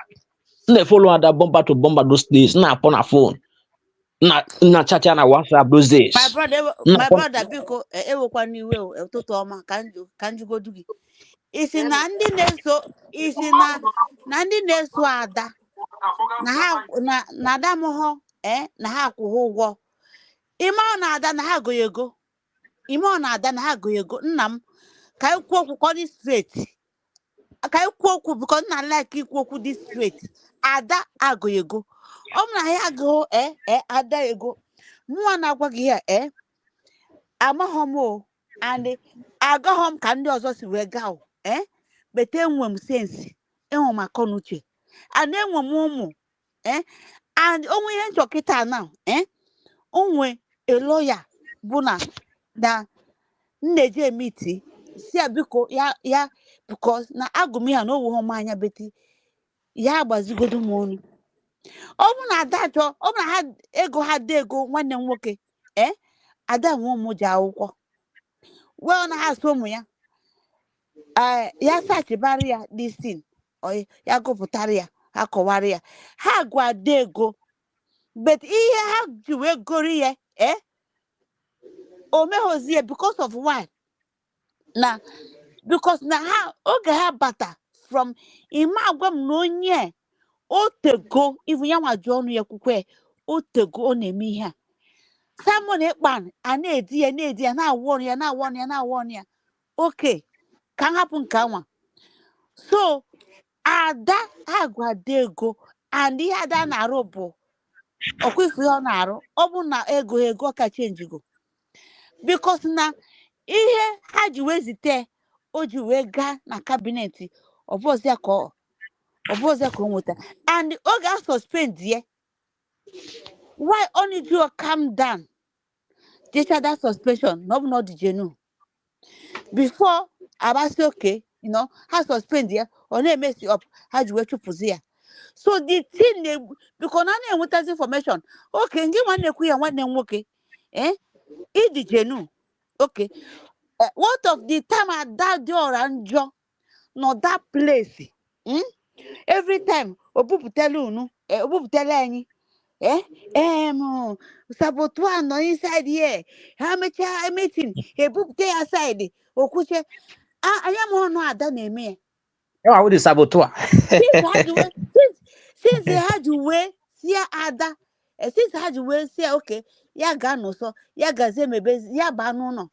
[SPEAKER 6] The follower that bomber to bomber those days. Na upon her phone. Na chat na WhatsApp those days.
[SPEAKER 7] My brother biko ewekwa niwe ụtụtụ ọma kanju godugi. Isi na ndị na-eso Ada na Ada mụhụ na ha akwụghị ụgwọ ime ọ na-ada na ha agụghị ego nna m ka ikwu okwu kọdị straight ka ikwu okwu biko nna like ikwu okwu dị straight Ada agụghị ego ọ bụ na ya agụghị Ada ego mụnwa na-agwa gị ya amaghọ m o and agaghọ m ka ndị ọzọ si wee gaa o bete enwe m sensi enwe m akọnuche and enwe m ụmụ and onwe ihe nchọkịta na onwe eloya bụ na nneje emiti si ya biko ya because na agụm ya na owu m anya beti ya agbazigodo m ọnụ ọ bụ na adajọ ọ bụ na ha ego ha dị ego nwanne m nwoke ada nwe ụmụ ji akwụkwọ wee na ha so ụmụ ya ya sachibara ya listin ya gụpụtara ya ha kọwara ya ha gwa dị ego but ihe ha ji wee gori ya o meghozie because of why na because na ha oge ha bata from ima agwa m na onye otego ivu ya nwa ji ọnụ ya kwukwe otego ọ na-eme ihe a Simon Ekpan a na-edi ya na-awọ ya oke ka m hapụ nke anwa so ada agwado ego and ihe ada na-arụ bụ ọkwifu ya ọ na-arụ ọ bụ na ego ka chenjigo because na ihe ha ji wee zite o ji wee gaa na kabinet ọbụzịa ka o nweta and oge a suspend ye why only do calm down jecha that suspension no bụ not the genuine before abasi okay ha suspend ya ọ na-emesi up ha ji wee chụpụzi ya so the thing because na na-enwetazi information okay ndị nwanne ekwu ya nwanne m nwoke ịdị genuine okay what of the time ada dị ọra njọ no that place every time obupụtala unu obupụtala anyị sabotua nọ inside here ha mechaa meeting ebupụta ya side okwuche anya m ọnụ ada na-eme
[SPEAKER 6] ya wụ dị sabotua
[SPEAKER 7] since ha ji wee sie ada since ha ji wee sie okay ya ga n'ụsọ ya gazie mebezi ya baa n'ụlọ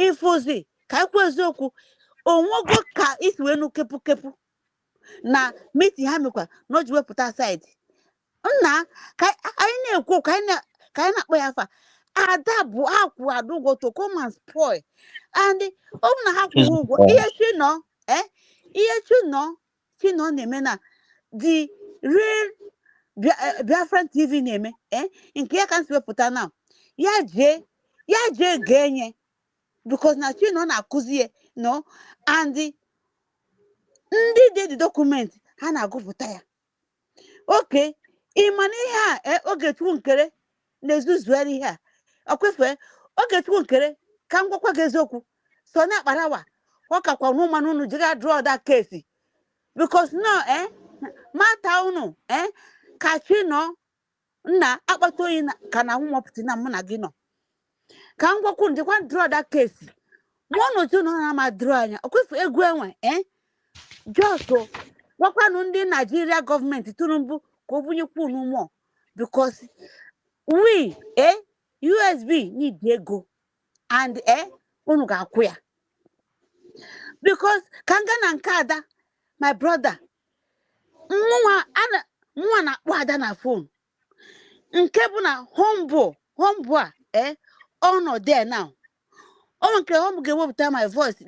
[SPEAKER 7] ifuzi ka ekwu eziokwu onwego ka isi wee nu kepu na meeting ha mekwa na o ji wepụta side nna ka anyị na-ekwu ka anyị na-akpọ ya afa ada bụ akwụ adụgwo to come and spoil and ọ bụ na ha kwụrụ ụgwọ ihe Chinọ na-eme na the real Biafran TV na-eme nke ya ka nsi wepụta na ya jee ga-enye because na Chinọ na-akụzi ya and ndị dị the document ha na-agụpụta ya okay ịma na ihe a Ogechukwu nkere na-ezuzuere ihe a ọkwefe Ogechukwu nkere ka m gwakwa gị eziokwu so na-akparawa ọ kakwa n'ụmanụ unu jiga draw that case because no mata unu ka Chinọ nna akpata oyi ka na nwụmọpụta na mụ na gị nọ ka m gwakwu njikwa draw that case mụọnụ Chinọ na ma draw anya ọkwefe egwu enwe just gwakwanụ ndị Nigeria gọọmenti Tinubu ka o bunyekwu unu mmụọ because we USB need ego and unu ga-akwụ ya because ka nga na nke ada my brother nwa na-akpọ ada na phone nke bụ na hombo a ọ there now ọ nke home ga-ewepụta my voice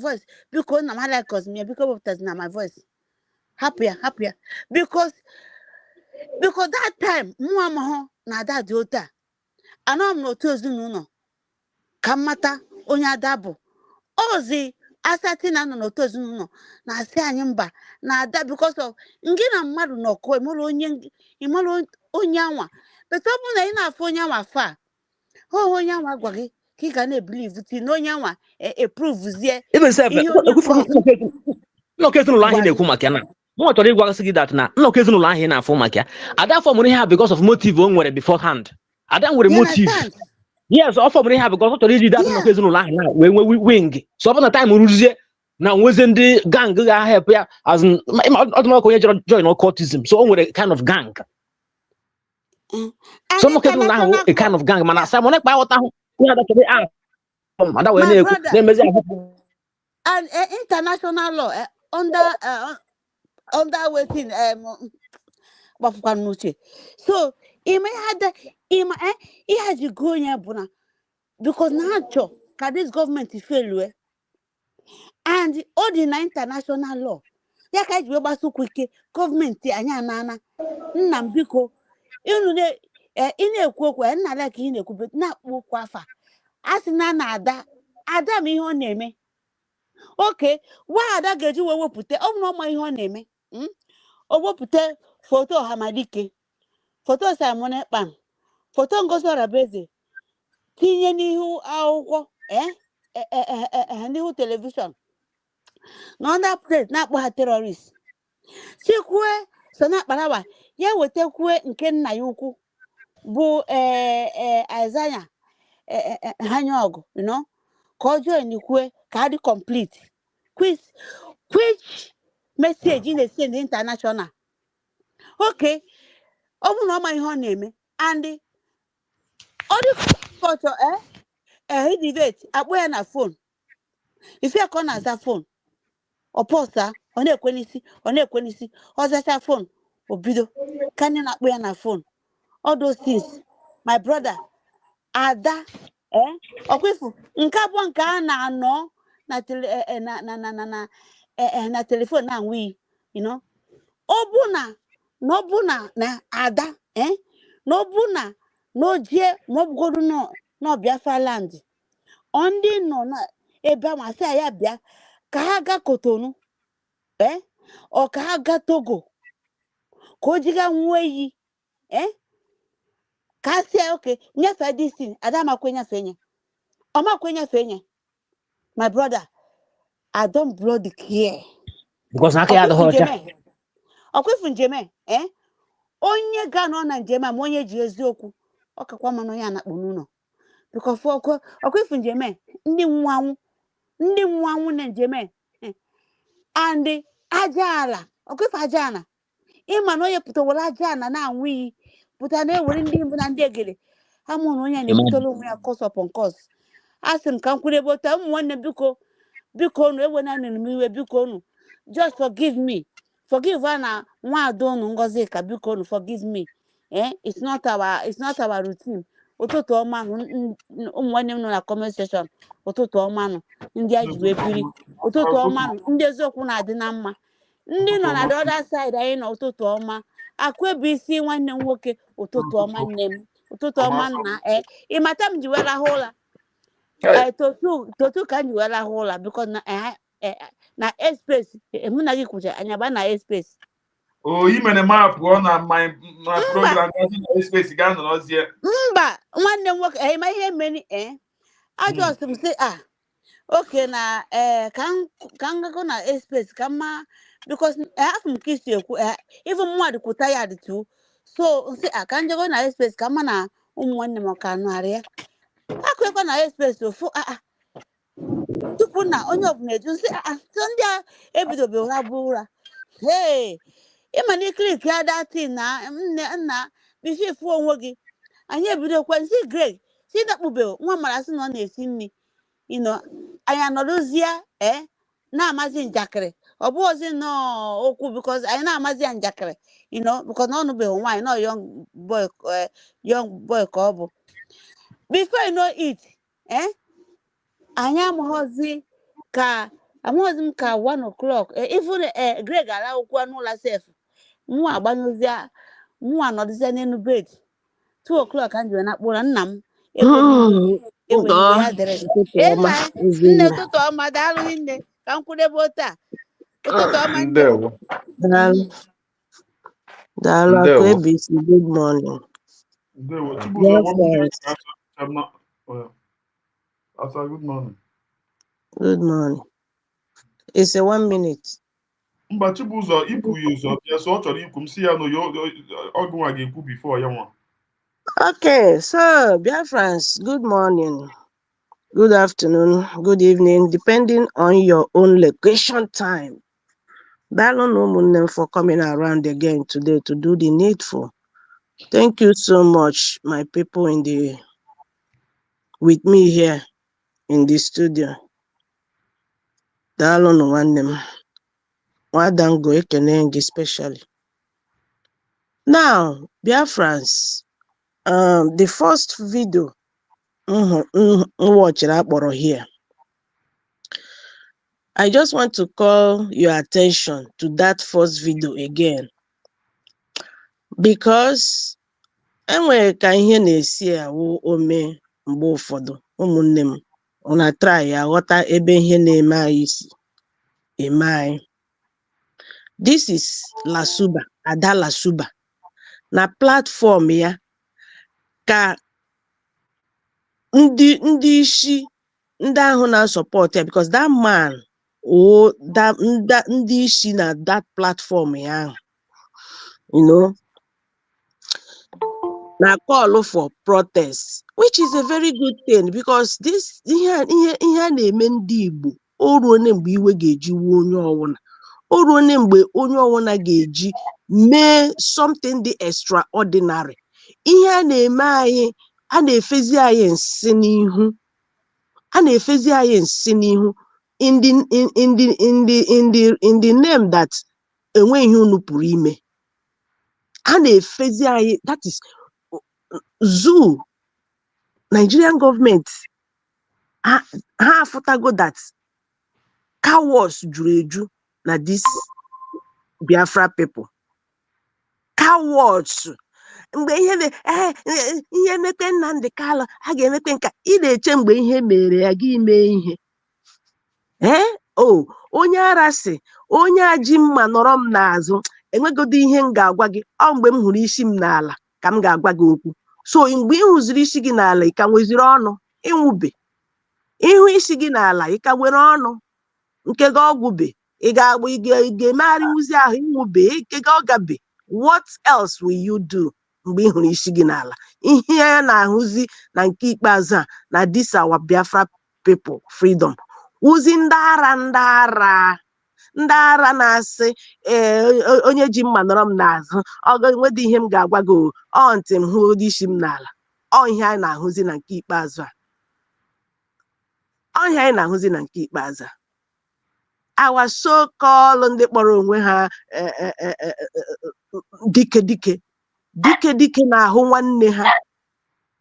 [SPEAKER 7] voice biko na m like us me biko wepụtazi na my voice happy because that time nwa amahụ na ada dị otu a anọ m n'otu ezinụlọ ka mmata onye ada bụ ozi asati na nọ n'otu ezinụlọ na-asị anyị mba na ada because of ngị na mmadụ nọkọ ịmara onye anwa but ọ bụ na ị na-afụ onye anwa fa onye anwa gwa gị ka ị ga na-ebilivu ti na onye anwa eprovuzie
[SPEAKER 6] nnọkọ ezinụlọ ahụ na-ekwu maka ya na mụ chọrọ ịgwagasị gị that na nnọkọ ezinụlọ ahụ ị na-afụ maka ya ada fọmụrụ ihe ha because of motive o nwere beforehand ada nwere motive yes ọ fọmụrụ ihe ha because ọ chọrọ iji dat nnọkọ ezinụlọ ahụ na wee nwee wing so ọ bụ na time ruzie na nweze ndị gang ga-ahep ya as ọdụmọkụ onye jọrọ join occultism so o nwere kind of gang so nnọkọ ezinụlọ ahụ a kind of gang mana Simon Ekpa aghọta ahụ ihe ada chọrọ ada wee na-ekwu na-emezi ahụ
[SPEAKER 7] and international law under waiting gbafukwa n'uche so Ima had ima he has you go nya buna because now can this government fail and all the international law. Ya ka ji gba so quick government anya nana nna mbiko inu ne ị na-ekwu okwu nna like ị na-ekwu na-akpọ okwu afa asị na ada m ihe ọ na-eme oke gwa ada ga-eji wee wepụta ọ bụrụ ọma ihe ọ na-eme o wepụta foto Ọhamadike foto Simon Ekpan foto Ngozi Orabeeze tinye n'ihu akwụkwọ n'ihu telivishọn na under plate na-akpọ ha terrorist chikwue so na akparawa ya wetakwue nke nna ya ukwu bụ Aịzaya hanya ọgụ ka ọ join kwue ka ha dị complete which message na-esend international okay ọ bụrụ na ọ ma ihe ọ na-eme and ọ dị kọchọ debate akpọ ya na phone ife ka ọ na-aza phone ọ pọsa ọ na-ekwe n'isi ọ zacha phone o bido ka ndị na-akpọ ya na phone all those things my brother ada ọkwefu nke abụọ nke a na-anọ na telefon na-anwụ iyi ọ bụ na ada na ọ bụ na ojie ma ọ bụgodu na Biafra land ndị nọ na ebe a masị ya bịa ka ha ga Kotonu ọ ka ha ga Togo ka o jiga nwụọ iyi ka a sị ya oke nyefe disi ada makwe nyefe nye ọ makwe nyefe nye my brother I don't blow the care
[SPEAKER 6] because aka ya adịghị ọcha
[SPEAKER 7] ọkwefu njem onye ga nọ na njem ma onye ji eziokwu ọ kakwa mana onye anakpụ n'ụlọ because ọkwefu njem ndị nwanwụ na njem and aja ala ọkwefu aja ala ịma na onye pụtawara aja ala na-anwụ iyi pụta na-ewere ndị mbụ na ndị egere ha mụ na onye na-ebutere onwe ya cause upon cause asị m ka m kwuru ebe ota ụmụ nwanne biko unu ewena m iwe biko unu just forgive me forgive her na nwa ada unu Ngozi ka biko unu forgive me it's not our routine ụtụtụ ọma ụmụ nwanne m nọ na comment section ụtụtụ ọma nụ ndị a ji wee biri ụtụtụ ọma nụ ndị eziokwu na-adị na mma ndị nọ na the other side anyị nọ ụtụtụ ọma akụ ebe isi nwanne m nwoke ụtụtụ ọma nne m ụtụtụ ọma na ịmata m ji wee rahụ ụra totu ka m ji wee rahụ ụra biko na space mụ na gị kwucha anya ba na space
[SPEAKER 1] imere ma pụọ na program na space ga nọ n'ozie
[SPEAKER 7] mba nwanne m nwoke ma ihe meni ajọs m sị oke na ka m gago na space ka mma because afọ m ka isi ekwu even mmadụ kwuta ya dị tu so nsị ka m jego na space ka mma na ụmụ nwanne m ka nụgharị ya akụkọ na space ofu tupu na onye ọbụla eju nsị so ndị a ebidobe ụra bụ ụra ịma na iklik ya datin na nna bififu onwe gị anyị ebidokwa nsị Greg si dakpube nwa mara sị na ọ na-esi nri anyị anọrọzie na-amazi njakịrị ọ bụ ozi okwu because anyị na-amazi ya njakịrị because na ọnụbeghị nwaanyị na young boy ka ọ bụ before you know it anyị amaghịzi m ka 1 o'clock even Greg ala okwu n'ụlọ sef mụ agbanyụzie mụ anọdụzie n'elu bed 2 o'clock anyị wee na-akpụra nna m enwere ya dịrị nne ụtụtụ ọma daalụ nne ka m kwudebe taa ụtụtụ ọma
[SPEAKER 8] daalụ akụ ebisi good morning good morning it's a 1 minute
[SPEAKER 1] mba Chibụzọ ikwughị ụzọ bịa so ọ chọrọ ikwu m si ya na ọgụ nwa ga-ekwu before ya nwa
[SPEAKER 8] okay so Biafrans, good morning, good afternoon, good evening, depending on your own location time. Dalon for coming around again today to do the needful. Thank you so much, my people with me here in the studio. Dalon one Wadango Ekenengi especially. Now, Biafrans, The first video watch here. I just want to call your attention to that first video again, because enwere ka ihe na-esi awụ ome mgbe ụfọdụ ụmụnne m una try ya ghọta ebe ihe na-eme anyị si eme anyị. This is LASUBA, Ada LASUBA. Na platform ya ka ndị isi ndị ahụ na-support ya, because that man ndị isi na that platform ya, na call for protest, which is a very good thing, because this ihe a na-eme ndị Igbo o ruo mgbe iwe ga-eji wuo onye ọwụna, o ruo mgbe onye ọwụna ga-eji mee something dị extraordinary. Ihe a na-eme anyị, a na-efezi anyị nsị n'ihu, in the name that enweghị unu pụrụ ime. A na-efezi anyị, that is zoo. Nigerian government ha afụtago that cowards juru eju na this Biafra people. Cowards. Mgbe ihe mete Nnamdi Kanu, a ga-emete nka, ị na-eche mgbe ihe mere ya gị mee ihe. Onye ara si, onye aji mma nọrọ m n'azụ, enwegodo ihe m ga-agwa gị, ọ mgbe m hụrụ isi m n'ala ka m ga-agwa gị okwu. So mgbe ị hụziri isi gị n'ala, ị ka nweziri ọnụ ịnwụbe. Ịhụ isi gị n'ala, ị ka nwere ọnụ nke gị ọgwụbe. Ị ga-emegharị nwụzi ahụ ịnwụbe, nke gị ọgabe. What else will you do mgbe ị hụrụ isi gị n'ala? Ihe ya na-ahụzi na nke ikpeazụ a na this our Biafra people freedom. Uzi ndị ara na-asị onye ji mma nọrọ m n'azụ, ọ ga-enwedị ihe m ga-agwa gị, ọ ntị m hụ isi m n'ala. Ọ ihe anyị na-ahụzi na nke ikpeazụ a. Our so-called ndị kpọrọ onwe ha dike na-ahụ nwanne ha.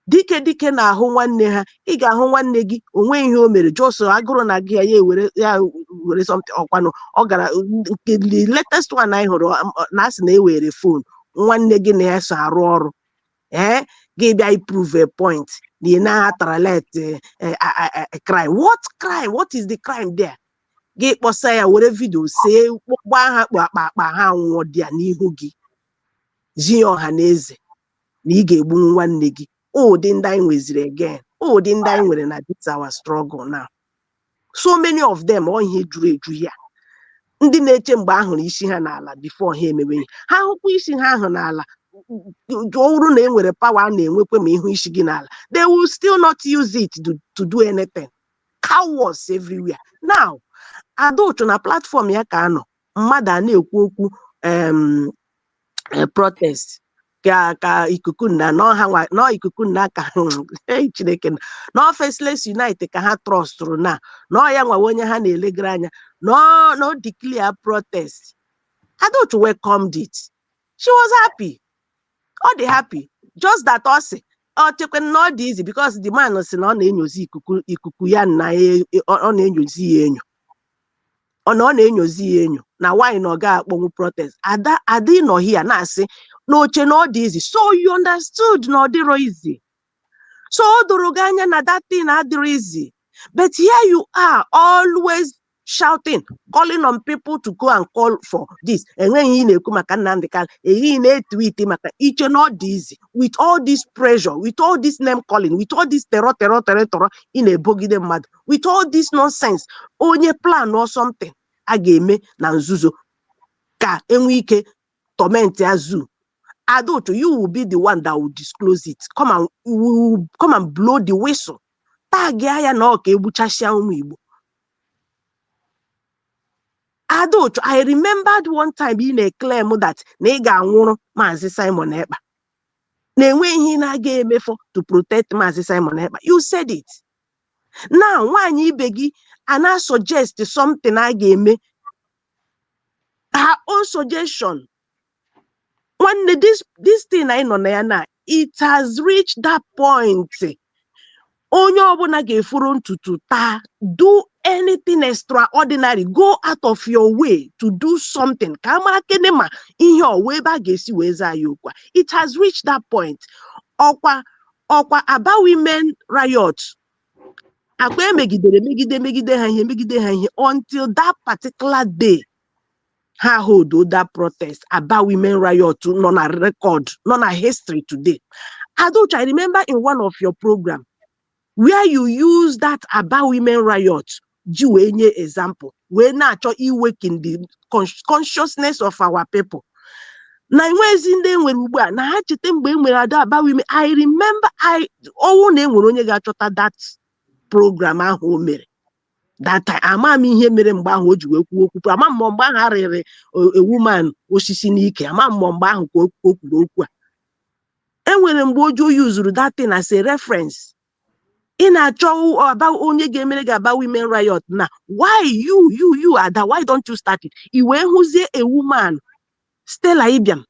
[SPEAKER 8] Dike na-ahụ nwanne ha. Ị ga-ahụ nwanne gị, onwe ihe o mere, jọsọ agụrụ na gị ya were something ọkwanụ. Ọ gara nke the latest one anyị hụrụ na asị na ewere phone nwanne gị na ya so arụ ọrụ. Gị bịa prove a point na ị na-atara let crime. What crime? What is the crime there? Gị kpọsa ya, were video see gbaa ha akpa ha nwụọ dị ya n'ihu gị, zi ọha na eze na ị ga-egbu nwanne gị. Ụdị ndị anyị nweziri again, ụdị ndị anyị nwere na this our struggle now. So many of them ọ ihe juru eju ya. Ndị na-eche mgbe ahụrụ isi ha n'ala before ha emewe ihe. Ha hụkwa isi ha ahụ n'ala, ọ bụrụ na enwere power a na-enwekwe ma ịhụ isi gị n'ala, they will still not use it to do anything. Cowards everywhere. Now, Adauchu na platform ya ka anọ, mmadụ a na-ekwu okwu protest ka ikuku nna nọ ikuku nna ka Chineke na Faceless Unite ka ha trustụrụ na ya nwawe onye ha na-elegara anya no declare protest. Adauchu welcomed it. She was happy. Ọ dị happy. Just that ọ sị ọ chekwe na ọ dị easy because the man sị na ọ na-enyozi ikuku ya na ọ na-enyozi ya enyo. Ọ na-enyozi ya enyo na why na ọ ga-akpọnwụ protest. Ada nọ here na-asị n'oche na ọ dị easy. So you understood na ọ dịrọ easy. So o doro gị anya na that thing adịrọ easy. But here you are always shouting, calling on people to go and call for this. Enweghị ihe na-ekwu maka Nnamdi Kanu, ehihie na-etweet maka iche na ọ dị easy. With all this pressure, with all this name calling, with all this terror ị na-ebogide mmadụ, with all this nonsense, onye plan or something a ga-eme na nzuzo ka enwe ike torment azụ. Adauchu, you will be the one that will disclose it. Come and blow the whistle. Tag ya na ọ ka egbuchasịa ụmụ Igbo. Adauchu, I remembered one time ị na-claim that na ị ga-anwụrụ Maazị Simon Ekpa. Na-enwe ihe na-aga emefọ to protect Maazị Simon Ekpa. You said it. Now, nwaanyị ibe gị ana suggest something a ga-eme. Her own suggestion. Nwanne, this thing anyị nọ na ya na it has reached that point. Onye ọbụla ga-efuru ntutu taa, do anything extraordinary, go out of your way to do something. Ka amara kene ma ihe ọwa ebe a ga-esi wee zaa ya okwu. It has reached that point. Ọkwa Aba women riot. Akwa megide ha ihe until that particular day. Ha hold that protest about women riot nọ na record, nọ na history today. Adocha, I remember in one of your program where you use that about women riot, ji wee nye example, wee na-achọ iwekin the consciousness of our people. Na enwezi ndị enwere ugbu a na ha chete mgbe enwere ada about women. I remember ọnwụ na enwere onye ga-achọta that program ahụ o mere. That time, ama m ihe mere mgbe ahụ o ji wee kwuo okwu, ama m mgbe ahụ arịrị a woman osisi n'ike, ama m mgbe ahụ ka o kwuru okwu a. Enwere mgbe ojo yuzuru that thing as a reference. In a show about onye ga-emere gị about women riot. Now, why you Ada, why don't you start it? Iwe hụzie a woman, Stella Ibiam,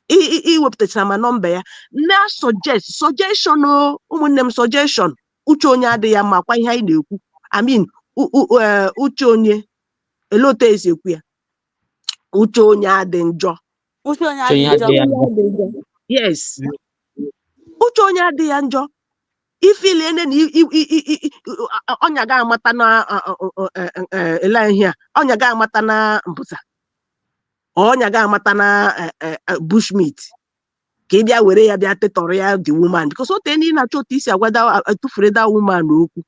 [SPEAKER 8] iwepụtachara ma nọmba ya, na suggestion o ụmụnne m suggestion, uche onye adịghị ya ma kwa ihe anyị na-ekwu. I mean, uche onye, elote esi ekwu ya, uche onye adị njọ.
[SPEAKER 7] Uche onye adị njọ.
[SPEAKER 8] Yes. Uche onye adị ya njọ. Ifili ene ni onya ga amata na ele ihe a, onya ga amata na mpusa. Onya ga amata na bushmeat. Ka bịa were ya bịa tetọrọ ya the woman, because o te ni na chọta isi agwada tufure that woman okwu.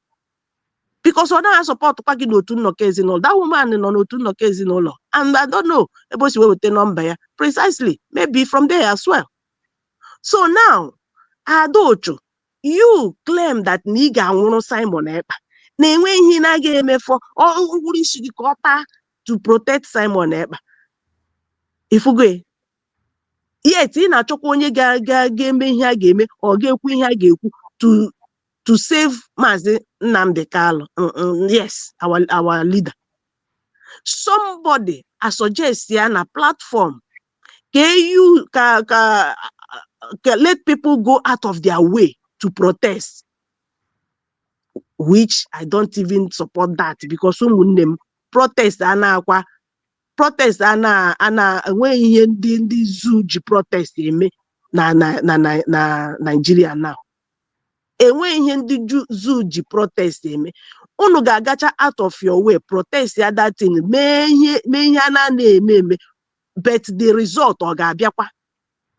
[SPEAKER 8] Because ọ na support kwa gị n'otu nnọkọ ezinụlọ. That woman nọ n'otu nnọkọ ezinụlọ. And I don't know ebe o si wee wete nọmba ya. Precisely, maybe from there as well. So now, Adocho, you claim that Niga nwụrụ Simon Ekpa. Na enwe ihe na ga-emefọ ọgwụrụ isi gị ka ọ taa to protect Simon Ekpa. Ifugo. Yet ị na-achọkwa onye ga-eme ihe a ga-eme, ọ ga-ekwu ihe a ga-ekwu to save Maazị Nnamdi Kanu. Yes, our leader. Somebody I suggest ya na platform let people go out of their way to protest, which I don't even support that, because ụmụnne protest ana enwe ihe ndị zoo ji protest eme na Nigeria now. Enwe ihe ndị zoo ji protest eme. Unu ga-agacha out of your way protest ya that thing, mee ihe a na-eme, but the result ọ ga-abịakwa.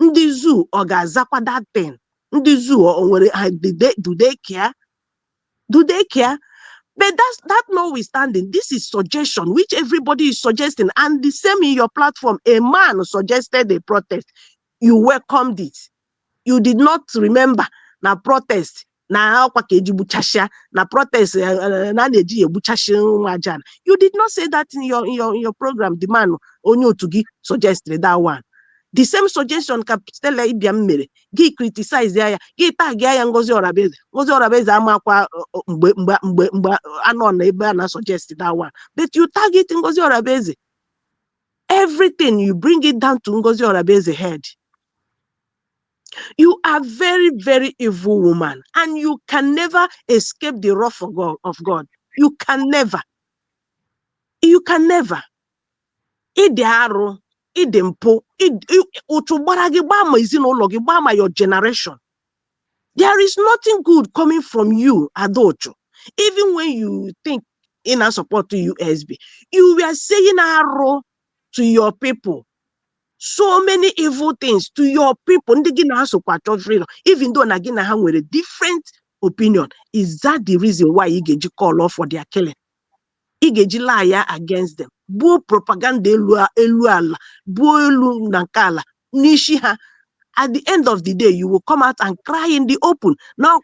[SPEAKER 8] Ndị zoo ọ ga-azakwa that thing. Ndị zoo nwere do they care? Do they care? But that notwithstanding, this is suggestion which everybody is suggesting, and the same in your platform. A man suggested a protest. You welcomed it. You did not remember na protest na akwa ka eji gbuchasịa na protest na na-eji egbuchasị nwajan. You did not say that in your program. The man onye otu gị suggested that one. The same suggestion ka Stella Ibiam mere, gị criticize ya, gị tag ya Ngozi Orabeze. Ngozi Orabeze amakwa mgbe anọ na ebe a na suggest that one. But you target Ngozi Orabeze. Everything you bring it down to Ngozi Orabeze head. You are very, very evil woman, and you can never escape the wrath of God. You can never. You can never. Ịdị arụ, ịdị mpụ, otu gbara gị gbaa ma ezinụlọ gị, gbaa ma your generation. There is nothing good coming from you, Adocho. Even when you think in a support to USB, you were saying arụ to your people. So many evil things to your people. Even though Nagina ha nwere different opinion, is that the reason why you get call off for their killing? You get lie against them. Bo propaganda elu bo elu nankala nishi ha. At the end of the day, you will come out and cry in the open. Now,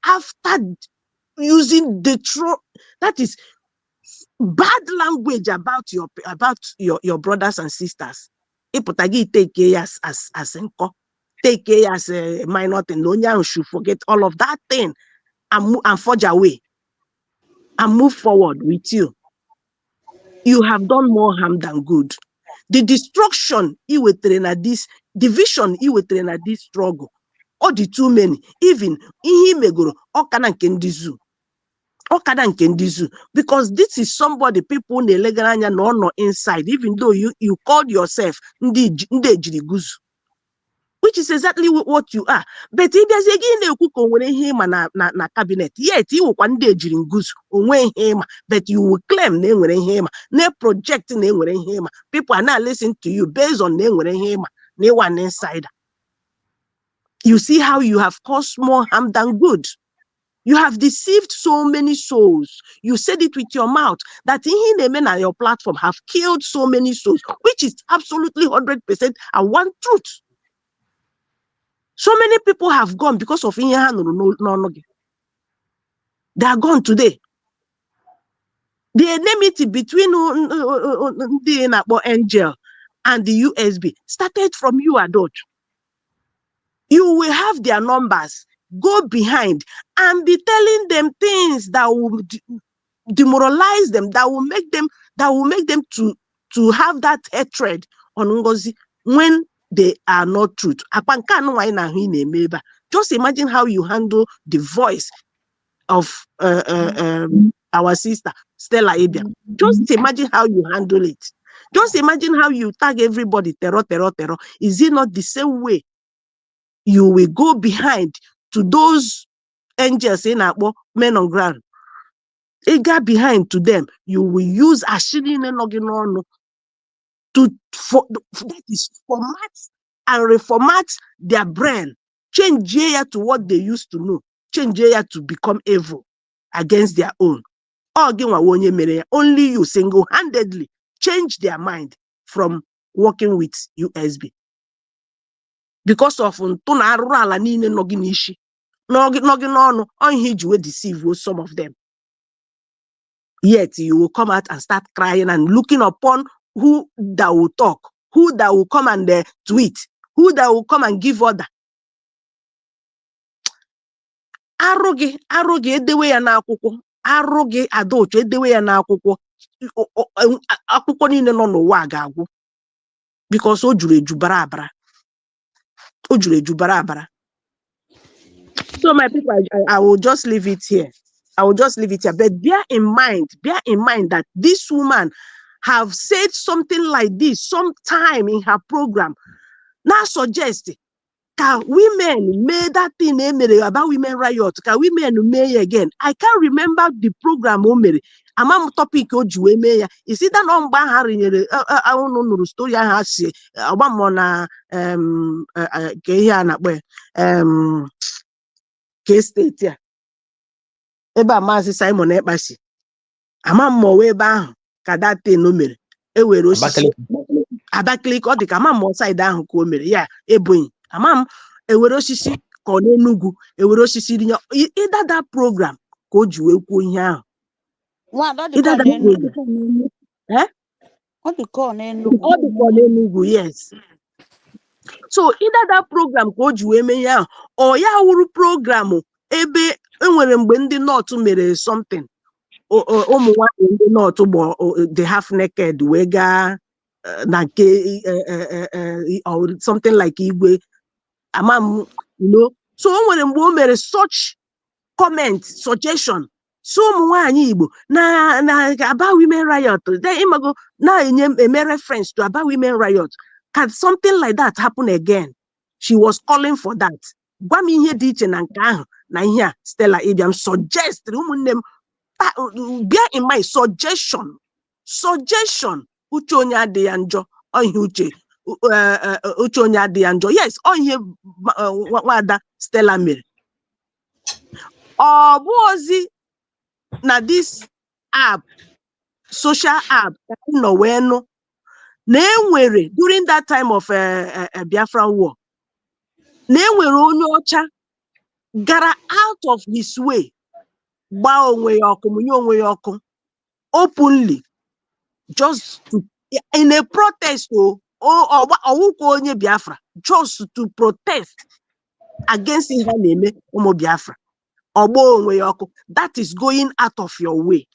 [SPEAKER 8] after using the true, that is bad language about your brothers and sisters. Ipotagi take care as enko, take care as a minor thing. No should forget all of that thing and forge away and move forward with you. You have done more harm than good. the destruction iwetere na this division iwetere na this struggle ọ dị too many. Even ihe imegoro ọkana nke ndị zoo ọkada nke ndị zoo, because this is somebody people na-elegara anya na ọ nọ inside, even though you called yourself ndị ejiri guzu, which is exactly what you are. But ị bịazie gị na-ekwu ka o nwere ihe ịma na cabinet, yet iwekwa ndị ejiri nguzu onwe ihe ịma, but you will claim na enwere ihe ịma, na project na enwere ihe ịma. People are not listening to you based on na enwere ihe ịma na ịwa an insider. You see how you have caused more harm than good. You have deceived so many souls. You said it with your mouth that in men on your platform have killed so many souls, which is absolutely 100% and one truth. So many people have gone because of They are gone today. The enmity between the angel and the USB started from you, adult. You will have their numbers. Go behind and be telling them things that will demoralize them, that will make them to have that hatred on Ngozi when they are not truth. Just imagine how you handle the voice of our sister Stella Abia. Just imagine how you handle it. Just imagine how you tag everybody terror. Is it not the same way you will go behind to those angels in our men on ground? Eager behind to them, you will use ashini to that is format and reformat their brain, change to what they used to know, change to become evil against their own. Only you single-handedly change their mind from working with USB. Because of deceive some of them. Yet you will come out and start crying and looking upon who that will talk, who that will come and tweet, who that will come and give order. Arroge edewe ya na akwụkwọ, arroge adult edewe ya na akwụkwọ, akwụkwọ niile nọ n'ụwa ga-agwụ, because o juru eju bara abara. O juru eju bara abara. So my people, I will just leave it here. But bear in mind that this woman have said something like this sometime in her program. Now suggest, can women make that thing about women riot? Can women may again? I can't remember the program. Among topic ojuwe is it an on bahari? I don't know the story I have say about mona K-State here. Eba Mazi Simon Ekpasi. Ama mmowe ebe ahụ ka that thing o mere. Ewere osisi Abakaliki ọ dị ka ama mmụọ side ahụ ka o mere. Ya Ebonyi. Ama m ewere osisi ka ọ n'Enugu, ewere osisi dị ịda that program ka o ji wee kwuo ihe ahụ. Ọ dị ka n'Enugu, yes. So either that program ka o ji wee mee ihe ahụ, ọ ya wuru program ebe enwere mgbe ndị North mere something. Ụmụ nwanyị ndị North bụ the half naked wee gaa na nke or something like Igwe. Amam, you know. So nwere mgbe o mere such comment, suggestion. So ụmụ nwanyị Igbo na about women riot. Then imago na enye reference to about women riot. Can something like that happen again? She was calling for that. Gwa m ihe dị iche na nke ahụ na ihe a Stella Ibiam suggest ụmụnne m. Bear in mind, suggestion. Uche onye adịghị njọ, ihe uche onye adịghị njọ. Yes, ihe nwada Stella mere. Ọ bụ ozi na this app, social app, no wee nụ na enwere during that time of Biafran war, na enwere onye ọcha gara out of his way gbaa onwe ya ọkụ, munye onwe ya ọkụ openly, just to, in a protest ọwụkwa onye Biafra, just to protest against ihe na-eme ụmụ Biafra. Ọgbọ onwe ya ọkụ. That is going out of your way.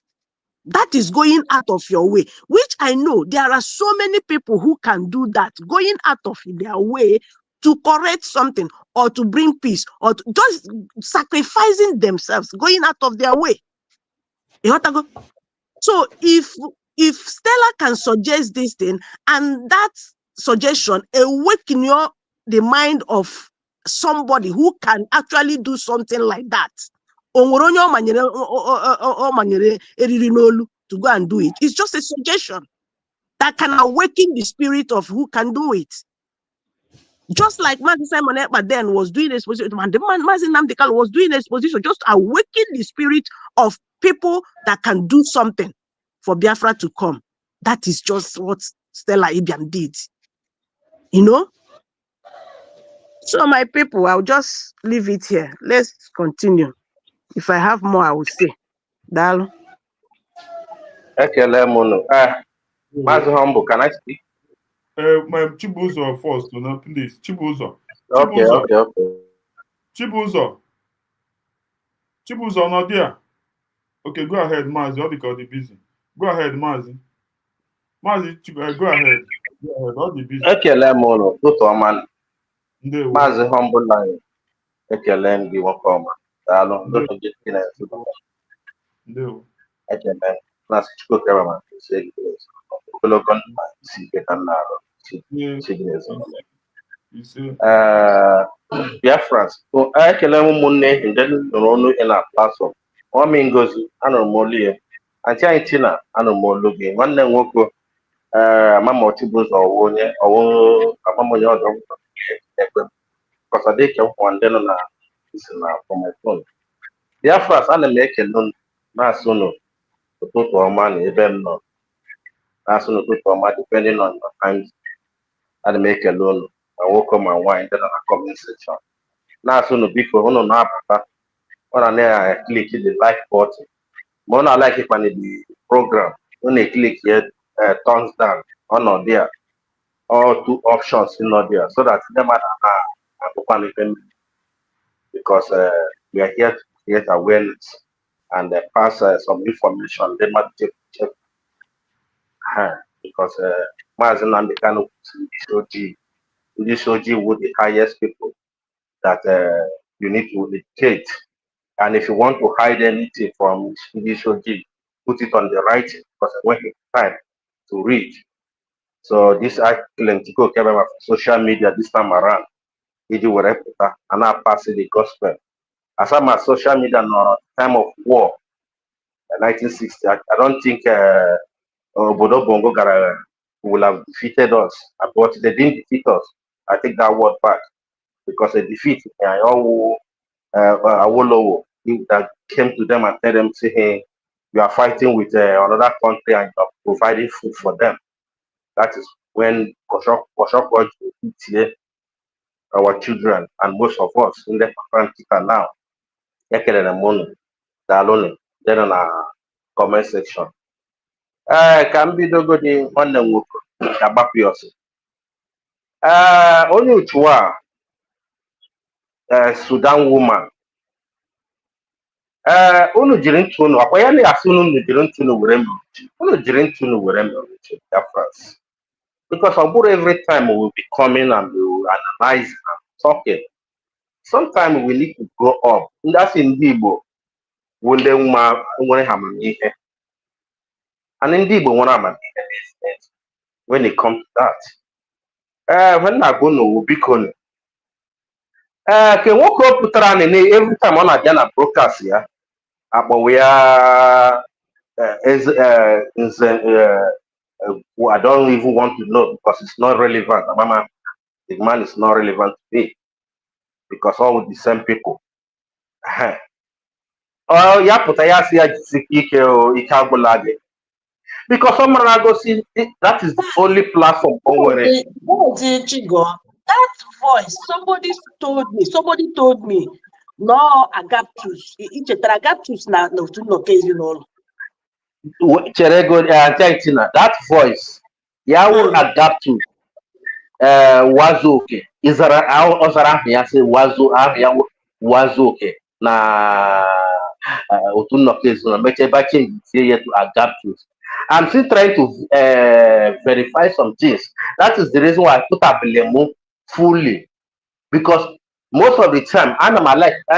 [SPEAKER 8] That is going out of your way, which I know there are so many people who can do that, going out of their way to correct something or to bring peace or to just sacrificing themselves, going out of their way. You want to go? So if Stella can suggest this thing and that suggestion awaken the mind of somebody who can actually do something like that, to go and do it. It's just a suggestion that can awaken the spirit of who can do it. Just like Mazi Simon Ekpa then was doing exposition, and the man Mazi Nnamdi Kanu was doing exposition, just awaken the spirit of people that can do something for Biafra to come. That is just what Stella Ibiam did. You know? So my people, I'll just leave it here. Let's continue. If I have more, I will say. Dalo.
[SPEAKER 3] Ekele munu. Mazi Humble, can I speak?
[SPEAKER 1] My Chibuzo first, please. Chibuzo.
[SPEAKER 3] Okay.
[SPEAKER 1] Chibuzo, not there. Okay, go ahead, Mazi. All because they're busy. Go ahead, Mazi. Mazi, go ahead. Go ahead. All the busy.
[SPEAKER 3] Ekele munu. Tutoman.
[SPEAKER 1] Ndewo.
[SPEAKER 3] Mazi Humble line. Ekele ndi wakoma. Dalo. Ndoto jitkine.
[SPEAKER 1] Ndewo.
[SPEAKER 3] Ekele. Nasi chiko kera man. Segi. Ogologo ndụ si ike ka nna arụ Biafrans ekele m ụmụnne ndị nụrụ ọnụ ị na platfọm ọmị Ngozi anụrụ m olu ya antị anyị Tina anụrụ m olu gị nwanne m nwoke Chibuzo onye amamonye ọdọ ekpe kọsadike nkwa ndị nọ na isi na fọmefon Biafrans ana m ekele unu na-asị unu ụtụtụ ọma na ebe m nọ na-asụ n'ụtụtụ ọma depending on your time. Ana m ekele unu ma nwoke ma nwaanyị ndị nọ na comment section na-asụ unu biko unu na-apụta ọ na click the like button ma ọ na-like ịkpanye the program unu click thumbs down ọnọdụ ya all two options nọ there so that ndị mmadụ na-akụkwa n'ife because we are here to create awareness and pass some information ndị mmadụ check because Mazi Nnamdi Kanu this OG would the highest people that you need to educate. And if you want to hide anything from this OG, put it on the writing because when it's time to read. So this article to go cover social media this time around, it will report and I pass the gospel. As I'm at social media now, time of war, 1960, I don't think Obodo Bongo Gara will have defeated us, but they didn't defeat us. I take that word back because a defeat Awolowo that came to them and tell them, say, hey, you are fighting with another country and you are providing food for them. That is when Koshok here our children and most of us in the practical now. Then on our comment section. Can be the good in on the work about yours. Only to Sudan woman. Unu jiri ntụ unu akwa ya na-asị unu jiri ntụ unu were mmiri France because ọ bụrụ every time we will be coming and we will analyze and talking. Sometimes we need to grow up. That's ndị Igbo bụ ndị nwere amamihe and ndị Igbo nwere amamihe when it comes to that. When I go no biko ke nwoke o pụtara na every time ọ na-abịa na broadcast ya akpọwe ya I don't even want to know because it's not relevant. Mama, the man is not relevant to me because all with the same people. Oh, yeah, but I see ike agwụla because someone I go see that is the only platform over it.
[SPEAKER 8] That voice, somebody told me, no, Agaptus. Agaptus na no to occasional.
[SPEAKER 3] That voice, will adapt to Wazuke. Is there say Wazuke na
[SPEAKER 9] to adapt to it. I'm still trying to verify some things. That is the reason why I put up Belemo fully, because most of the time I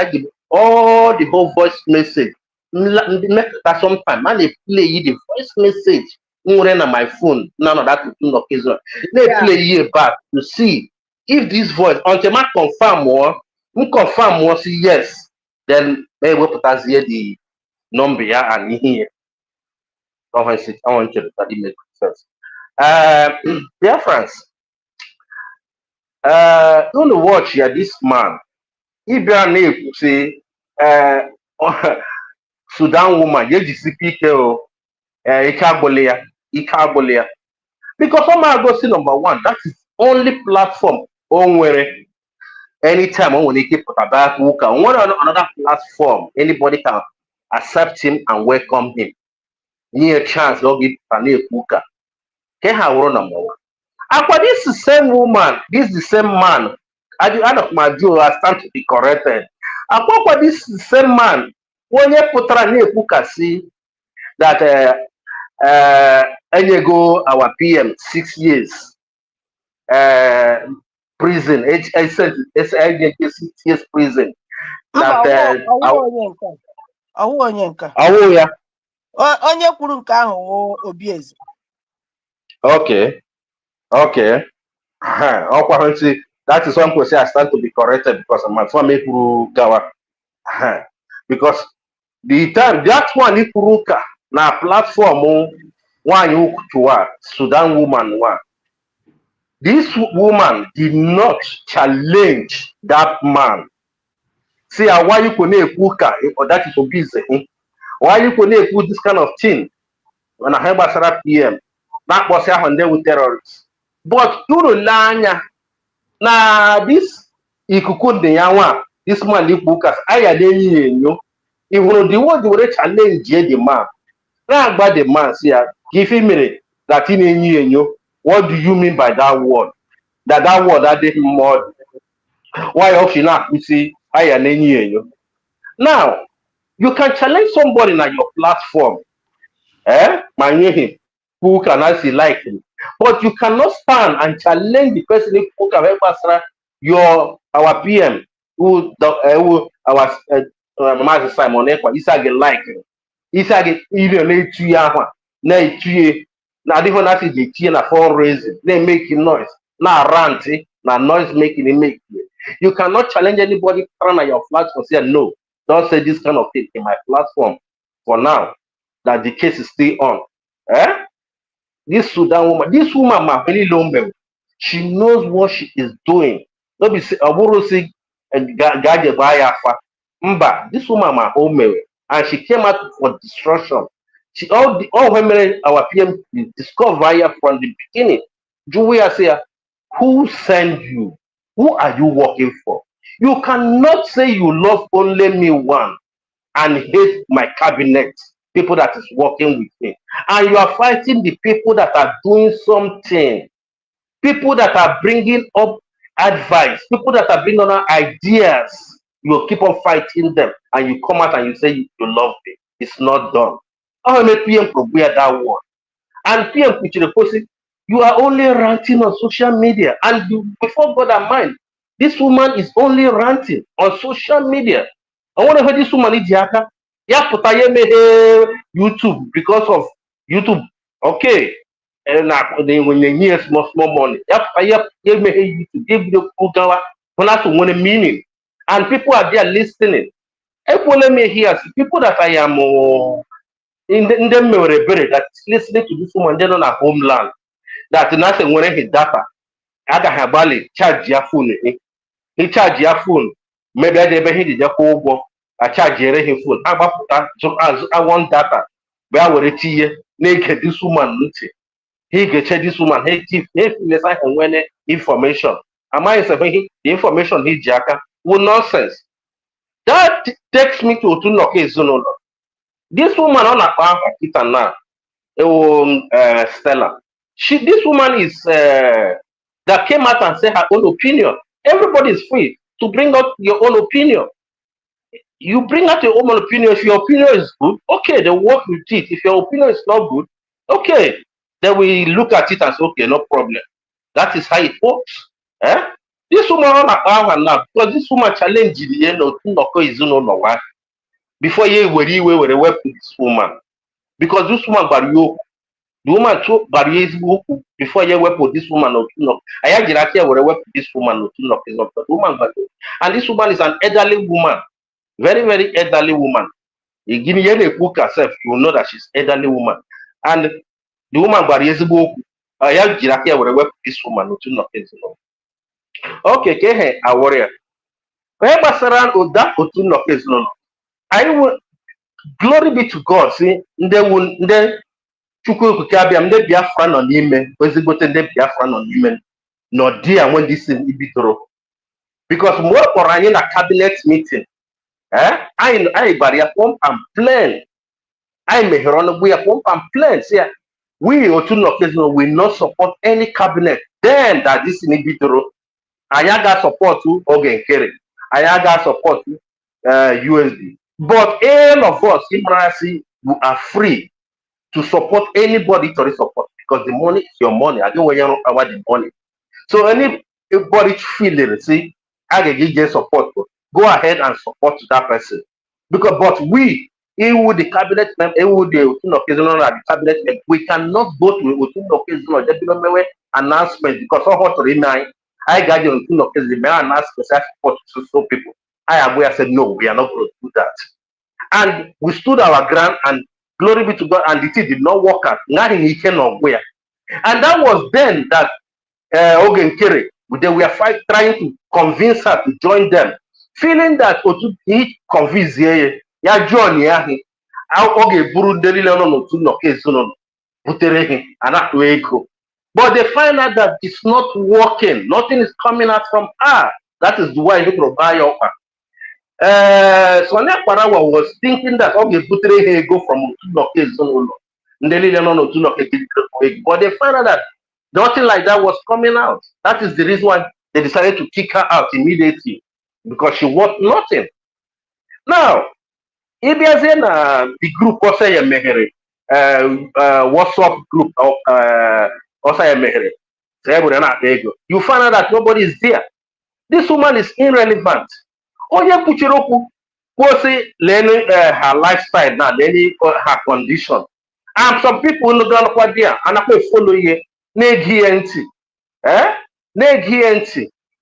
[SPEAKER 9] give all the whole voice message. Sometimes I play the voice message on my phone. None of that occasion. They
[SPEAKER 2] Yeah.
[SPEAKER 9] play here back to see if this voice until I confirm see yes, then they will put us here the number and here. I want you to study make sense. Dear friends, don't watch here this man. If you are name say Sudan woman, you just speak Ikabolia. Because some go see number one, that is only platform on where anytime when he keep back work on one or another platform, anybody can accept him and welcome him. Near chance don't give Pane Kuka. Can have number one. And for this same woman, this is the same man. At the end of my view, I stand to be corrected. And for this same man, when you put Kuka see that go our PM 6 years prison, it's 6 years prison. That
[SPEAKER 8] Onye kwuru nke ahụ wụ Obieze.
[SPEAKER 9] Okay. That is one question I stand to be corrected because my family Gawa. Because the time that one Ipuruka na platform one Sudan woman one. This woman did not challenge that man. See why you couldn't Puka or that is obese. Why you couldn't put this kind of thing when I have a PM? That was happened with terrorists. But to the na this ikuku de yawa, this man Ipuka, I had you. Even the one who challenge the man. Now about the man, see, give him a minute that in you. What do you mean by that word? That word that did more. Why else you not see I and you? Now you can challenge somebody on your platform, who can actually like him, but you cannot stand and challenge the person who can help your our PM who our Master Simon Ekwa Isage like him. Isage even na different that is the na fundraising, they making noise, na rant, na noise making it make. You cannot challenge anybody on your platform say no, don't say this kind of thing in my platform for now that the case is still on. This Sudan woman ma really long, she knows what she is doing. Don't be say Mba, this woman ma home and she came out for destruction. She all women our PM discover here from the beginning. Julia say, who sent you? Who are you working for? You cannot say you love only me one and hate my cabinet, people that is working with me. And you are fighting the people that are doing something, people that are bringing up advice, people that are bringing on ideas. You keep on fighting them and you come out and you say you love me. It's not done. How many PM wear that word? And PM Kuchile, you are only ranting on social media. And before God and mind, this woman is only ranting on social media. I want to hear this woman in Jaka. Yeah, put YouTube because of YouTube. Okay. And when you hear small money, yeah, give me YouTube, give me the when that's one meaning. And people are there listening. Let me hear people that I am in the memory that listening to this woman, they're on a homeland. That nothing when his data. I got her bally, charge your phone. He charge your phone. Maybe I never hit the whole I charge your phone. I want data. But I will tell naked this woman. He get this woman. He give when information. Am I saying the information he jacka? Well, nonsense. That takes me to Tunoke. This woman on a now. Stella. This woman is that came out and said her own opinion. Everybody is free to bring out your own opinion. you bring out your own opinion. If your opinion is good, okay, they work with it. If your opinion is not good, okay, then we look at it as okay, no problem. That is how it works. Eh? This woman on our now, because this woman challenged the end of no before you were work with this woman. Because this woman barrio, the woman took barriers before you work with this woman or two. I had here where work with this woman or two. The woman barrio. And this woman is an elderly woman, very, very elderly woman. You give me any book herself, you will know that she's elderly woman. And the woman barriers I have here where work with this woman or two. Okay, okay, I warrior. Where Basaran or that or two no. I will glory be to God. See, they will then Chukwu Kabia, they Biafra no nime, ezigbote ndị Biafra no nime, no dear when this in Ibitoro. Because more for anyị na cabinet meeting, I barrier pump and plan. I may hear on we are pump and plan. See, we Otuno will not support any cabinet. Then that this in Ibitoro, Ayaga support to Ogen Kere, Ayaga support to USD. But all of us in Brazil, we are free to support anybody to support because the money is your money. I don't want the money. So anybody feeling, see, I can get support. Go ahead and support that person. Because but we, even with the cabinet member, even with the cabinet member, we cannot go to announcement because of what to remind. I got the announcement support to people. I am where I said no, we are not going to do that. And we stood our ground and glory be to God, and the thing did not work out. Nothing he came nowhere. And that was then that Ogen Kere, they were trying to convince her to join them, feeling that he convinced ya join ya Oge Buru no but they find out that it's not working. Nothing is coming out from her. That is why you provide your Sonia Parawa was thinking that okay, Putre go from but they found out that nothing like that was coming out. That is the reason why they decided to kick her out immediately because she was nothing. Now, if there's the group also a mehere, WhatsApp group of also a mehere, you find out that nobody is there. This woman is irrelevant. Onye kpuchiri okwu kwụsị learning her lifestyle now, learning her condition. And some people no gonna there and I follow you ntị.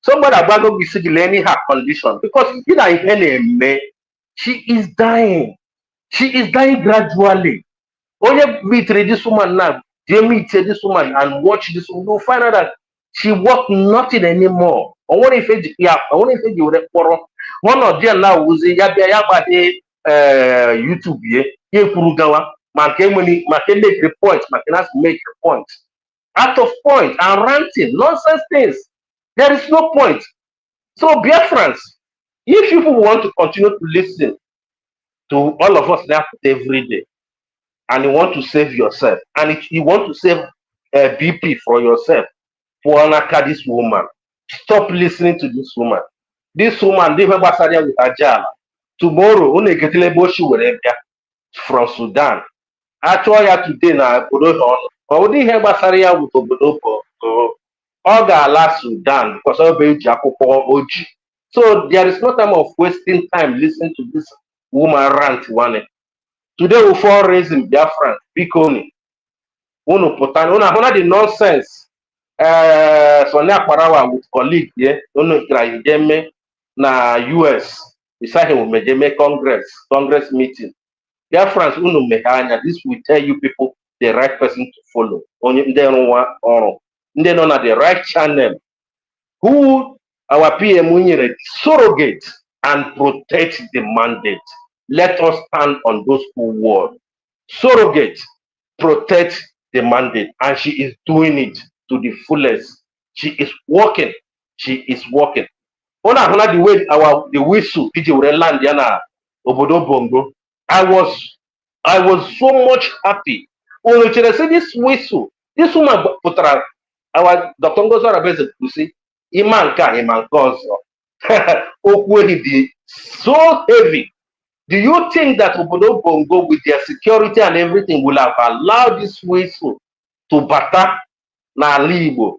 [SPEAKER 9] Somebody about to be learning her condition because she is dying. She is dying gradually. Onye meet this woman now, they meet this woman and watch this woman, you'll find out that she work nothing anymore. I want if you would one of them now was YouTube ye Kurugawa man make the point, man can make the point. Out of point and ranting, nonsense things. There is no point. So dear friends, if people want to continue to listen to all of us now every day, and you want to save yourself, and if you want to save BP for yourself, for this woman, stop listening to this woman. This woman, they have with Ajala. Tomorrow, when they get from Sudan. Actually, today now, already have Basaria with Obodopo. All last Sudan because of Oji. So there is no time of wasting time listening to this woman rant one. Today we fall raising Biafran, Bikoni. Uno Potan, una the nonsense. Sonia Parawa with colleague, yeah, uno Jeme na US. Beside him, Mejeme Congress meeting. Biafrans, uno mehanya. This will tell you people the right person to follow. Only they don't want or they don't have the right channel. Who our PM surrogate and protect the mandate. Let us stand on those two words. Surrogate, protect the mandate, and she is doing it to the fullest. She is working. She is working. Ona the way the whistle land yana obodo bongo. I was so much happy. When you say this whistle, this woman putra our Dr. Ngozo Rabeze to see iman gozo. Okwe so heavy. Do you think that Obodo Bongo, with their security and everything, will have allowed this whistle to bata n'ala Igbo,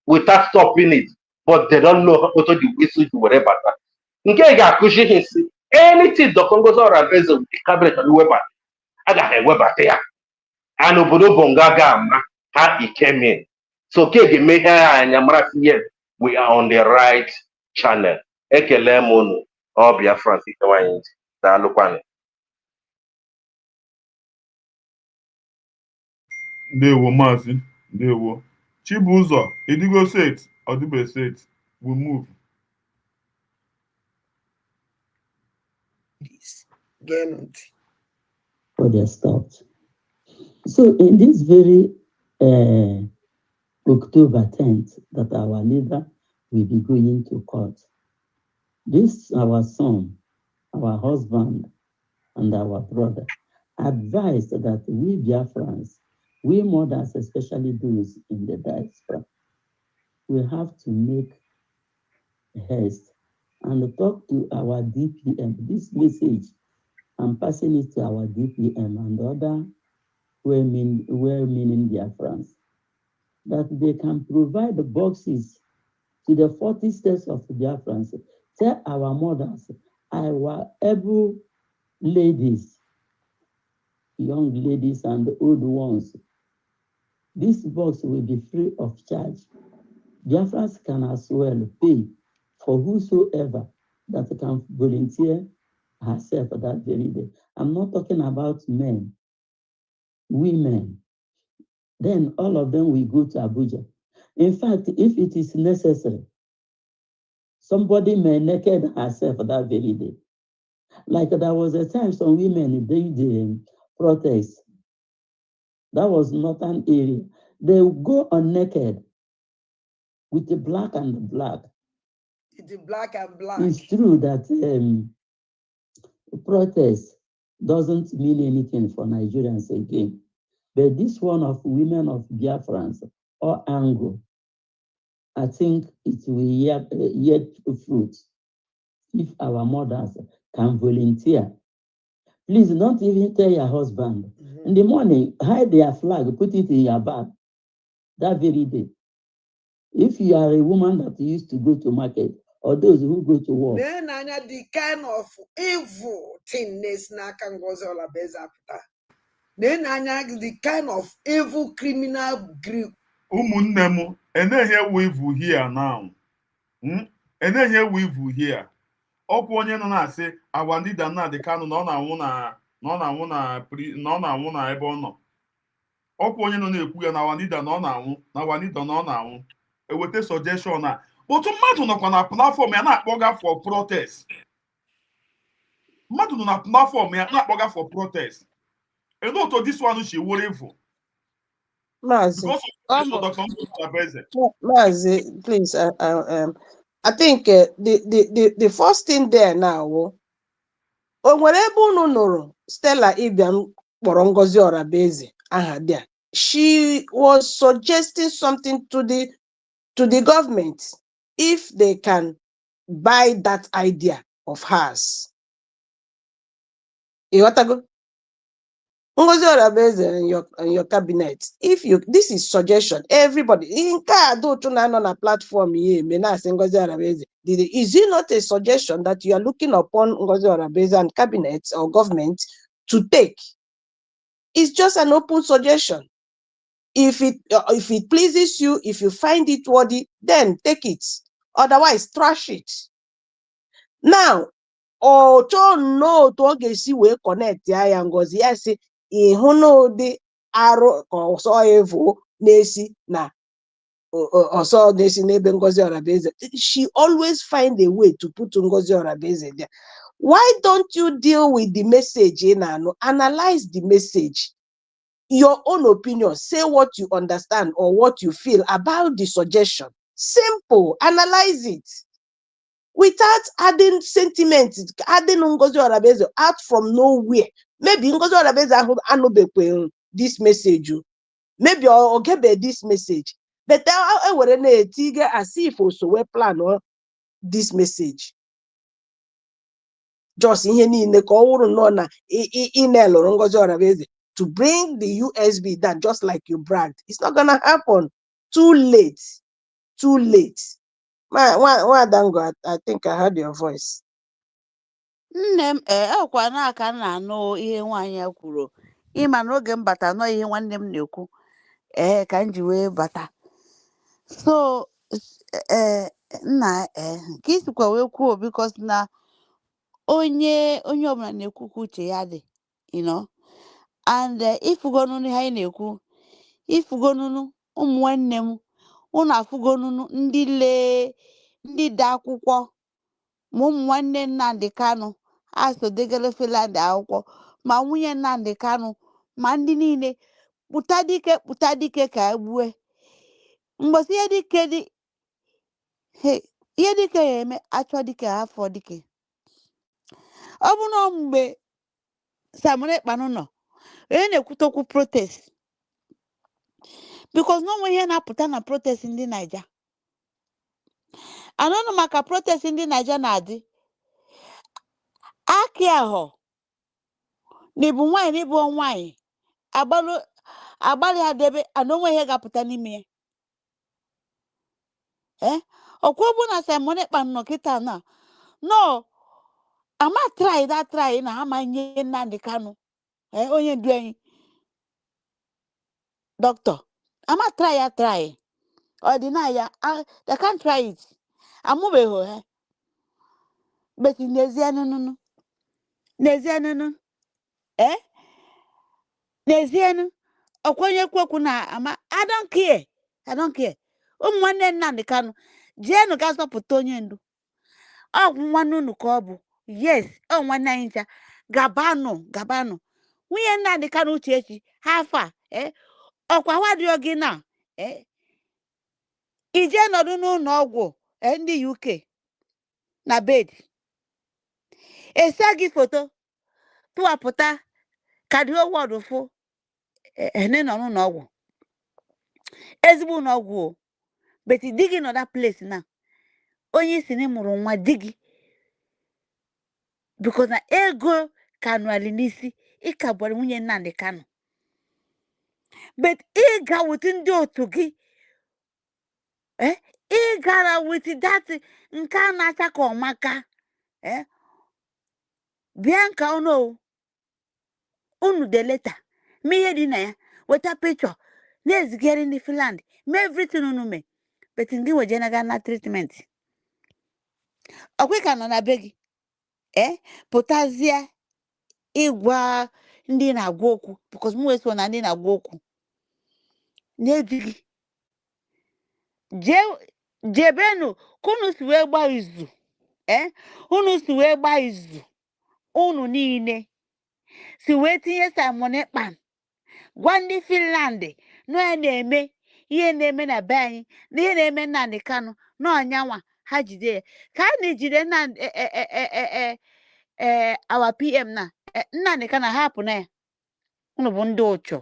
[SPEAKER 9] without stopping it? But they don't know what the whistle to whatever bata. Nke ga-akụzi ha isi, anything Dr. Ngozi Orabezo with the cabinet and webata, agaghị ewebata ya. And Obodo Bongo ga-ama how it came in. So ke ga-eme ihe anya mara yes, we are on the right channel. Ekele m unu, ọ Biafra Ikewanyị ntị. Daalụkwanụ.
[SPEAKER 1] Ndewo Maazị, ndewo. Chibuzor, Idigo State, Odube State, will move.
[SPEAKER 2] Please, get on.
[SPEAKER 5] For their stopped. So in this very October 10th, that our leader will be going to court. This, our son, our husband, and our brother advised that we Biafrans, we mothers, especially those in the diaspora, we have to make haste and talk to our DPM. This message, I'm passing it to our DPM and other well-meaning Biafrans, that they can provide the boxes to the 40 states of Biafrans. Tell our mothers, our able ladies, young ladies and old ones, this box will be free of charge. Biafrans can as well pay for whosoever that can volunteer herself that very day. I'm not talking about men, women. Then all of them will go to Abuja. In fact, if it is necessary, somebody may naked herself that very day. Like there was a time some women did the protest. That was not an area. They go on naked with the black and the black.
[SPEAKER 2] The black and black.
[SPEAKER 5] It's true that protest doesn't mean anything for Nigerians again. But this one of women of Biafrans or Anglo, I think it will yet fruit if our mothers can volunteer. Please don't even tell your husband. In the morning, hide their flag, put it in your bag that very day. If you are a woman that used to go to market or those who go to work.
[SPEAKER 2] The kind of evil thingness n'aka Ngozi Olabezo apụta. The kind of evil criminal group.
[SPEAKER 1] Ụmụnne m, eneghe evil here now. Eneghe evil here. Ọkwa onye nọ na-asị our leader Nnamdi Kanu na ọ na-anwụ na ebe ọ nọ. Ọkwa onye nọ na-ekwu ya na our leader na ọ na-anwụ. Eweta suggestion na otu mmadụ nọkwa na platform ya na-akpọga for protest. Mmadụ nọ na platform ya na-akpọga for protest. And also this one she worry evil.
[SPEAKER 8] Mazi, please. I think the first thing there now. Stella Ibiam Ngozi Orabezo aha there. She was suggesting something to the government if they can buy that idea of hers. You want to go? Ngozi Orabezo in your cabinet. This is suggestion. Everybody in on a platform here, Ngozi Orabezo. Is it not a suggestion that you are looking upon Ngozi Orabezo and cabinet or government to take? It's just an open suggestion. If it pleases you, if you find it worthy, then take it. Otherwise, trash it. Now, no to see we connect ya Ngozi. Yes, the arrow or so evo nesi na or so nesi nebe Ngozi Orabezo. She always find a way to put Ngozi Orabezo there. Why don't you deal with the message in analyze the message? Your own opinion, say what you understand or what you feel about the suggestion. Simple, analyze it. Without adding sentiment, adding Ngozi Orabezo out from nowhere. Maybe Ngozi Orabezo anobekwe this message. Maybe or get this message. But I would as if also we plan this message. just ihe niile ka ọ wụrụ nọ na email Ngozi Orabeeze to bring the USB down just like you bragged. It's not gonna happen. Too late. Too late. Nwadango, I think I heard your voice.
[SPEAKER 7] Nne m ọkwa n'aka m na-anụ ihe nwaanyị a kwuru. Ịma n'oge m bata nọ ihe nwanne m na-ekwu ka m ji wee bata. So nna ka isikwa wee kwuo because na onye ọbụla na-ekwukwu uche ya dị, and ifugonunu ha anyị na-ekwu, ifugonunu ụmụ nwanne m, unu afụgonunu ndị dị akwụkwọ ma ụmụ nwanne Nnamdi Kanu asodegele Finland akwụkwọ ma nwunye Nnamdi Kanu ma ndị niile kpụta dike ka egbue mgbọsị ihe dike ya eme achọ dike afọ dike. Ọ bụ na mgbe Samụrụ Ekpanụ nọ onye na-ekwute okwu protest because n'onwe ihe na-apụta na protest ndị Naija. Anụnụ maka protest ndị Naija na-adị akị ahụ na ịbụ nwaanyị na ịbụ nwaanyị agbalị adebe anonwe ihe ga-apụta n'ime ya. Ọkwa ọ bụ na Simon Ekpan nọ kịta na no ama try na ha ma nye Nnamdi Kanu onye ndu anyị doctor ama try or deny ya they can't try it amụbeghị ha but n'ezienụ ọkwa onye kwekwu na ama I don't care ụmụ nwanne Nnamdi Kanu jeenu ga zọpụta onye ndu. Ọ nwanne unu ka ọ bụ, yes, ọ nwanne anyị ncha, gabanụ nwunye Nnamdi Kanu Uchechi ha afa ọkwa wadio gị na ije nọdụ n'ụlọ ọgwụ ndị UK na bed ese gị foto tụwapụta kadio wọdụ fụ nọ n'ụlọ ọgwụ ezigbo ụlọ ọgwụ beti di gị nọ that place na onye isi na mụrụ nwa di gị because na ego Kanu ali n'isi ịkagbara nwunye Nnamdi Kanu but ịga with ndị otu gị ịgara with that nke a na-acha ka ọmaka bịa nka unu de leta ma ihe dị na ya weta picture na-ezigara ndị Finland ma everything unu mee but ndị weje na treatment ọkwa ka nọ na be gị pụtazie ịgwa ndị na-agwa okwu because m wee so na ndị na-agwa okwu na-ejighị jebenu ka unu si wee gbaa izu unu niile si wee tinye Simon Ekpan gwa ndị Finland na na-eme ihe na-eme na be anyị na ihe na-eme Nnamdi Kanu na ọnyanwa ha jide ya ka a na-ejide our PM na Nnamdi Kanu hapụ na ya. Unu bụ ndị ụchọ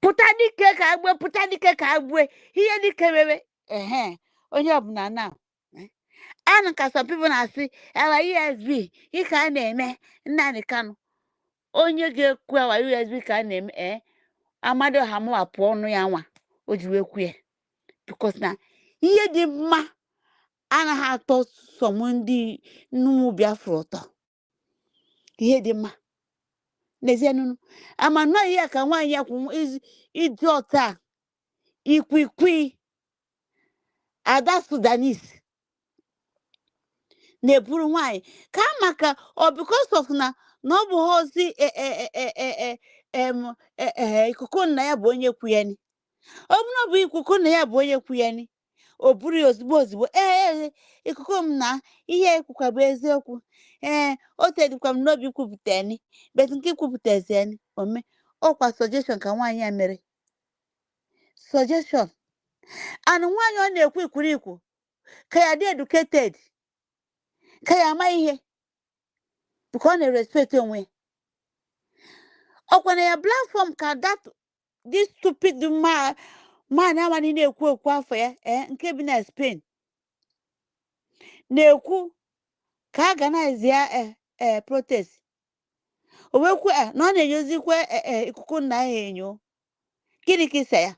[SPEAKER 7] pụta dike ka agbue ihe dike mere onye ọbụla na anụ ka some people na-asị awa USB ike a na-eme Nnamdi Kanu onye ga-ekwu awa USB ka a na-eme amadi ọha mụwapụ ọnụ ya nwa o ji wee kwu ya because na ihe dị mma anaghị atọ sọmụ ndị nnumu Biafra ụtọ. Ihe dị mma n'ezienụ ama nọ ihe ka nwaanyị ya kwụ ịdị ọta ikwikwi ada Sudanese na-eburu nwaanyị ka maka ọ because of na ọ bụ ozi ikuku nna ya bụ onye kwu ya ni ọ bụ na ọ bụ ikuku nna ya bụ onye kwu ya ni o buru ya ozugbo ikuku m na ihe ekwukwa bụ eziokwu o tedikwa m n'obi kwupụta ni bet nke kwupụtazi ni ome ọkwa suggestion ka nwaanyị ya mere suggestion and nwaanyị ọ na-ekwu ikwurikwu ka ya dị educated ka ya ama ihe because ọ na-respect onwe ọkwa na ya platform ka this stupid man amani na-ekwu afọ ya nke bi na Spain na-ekwu ka a ga na-ezi protest o wekwe na ọ na-enyozikwe ikuku nna ya enyo gịnị ka ịsa ya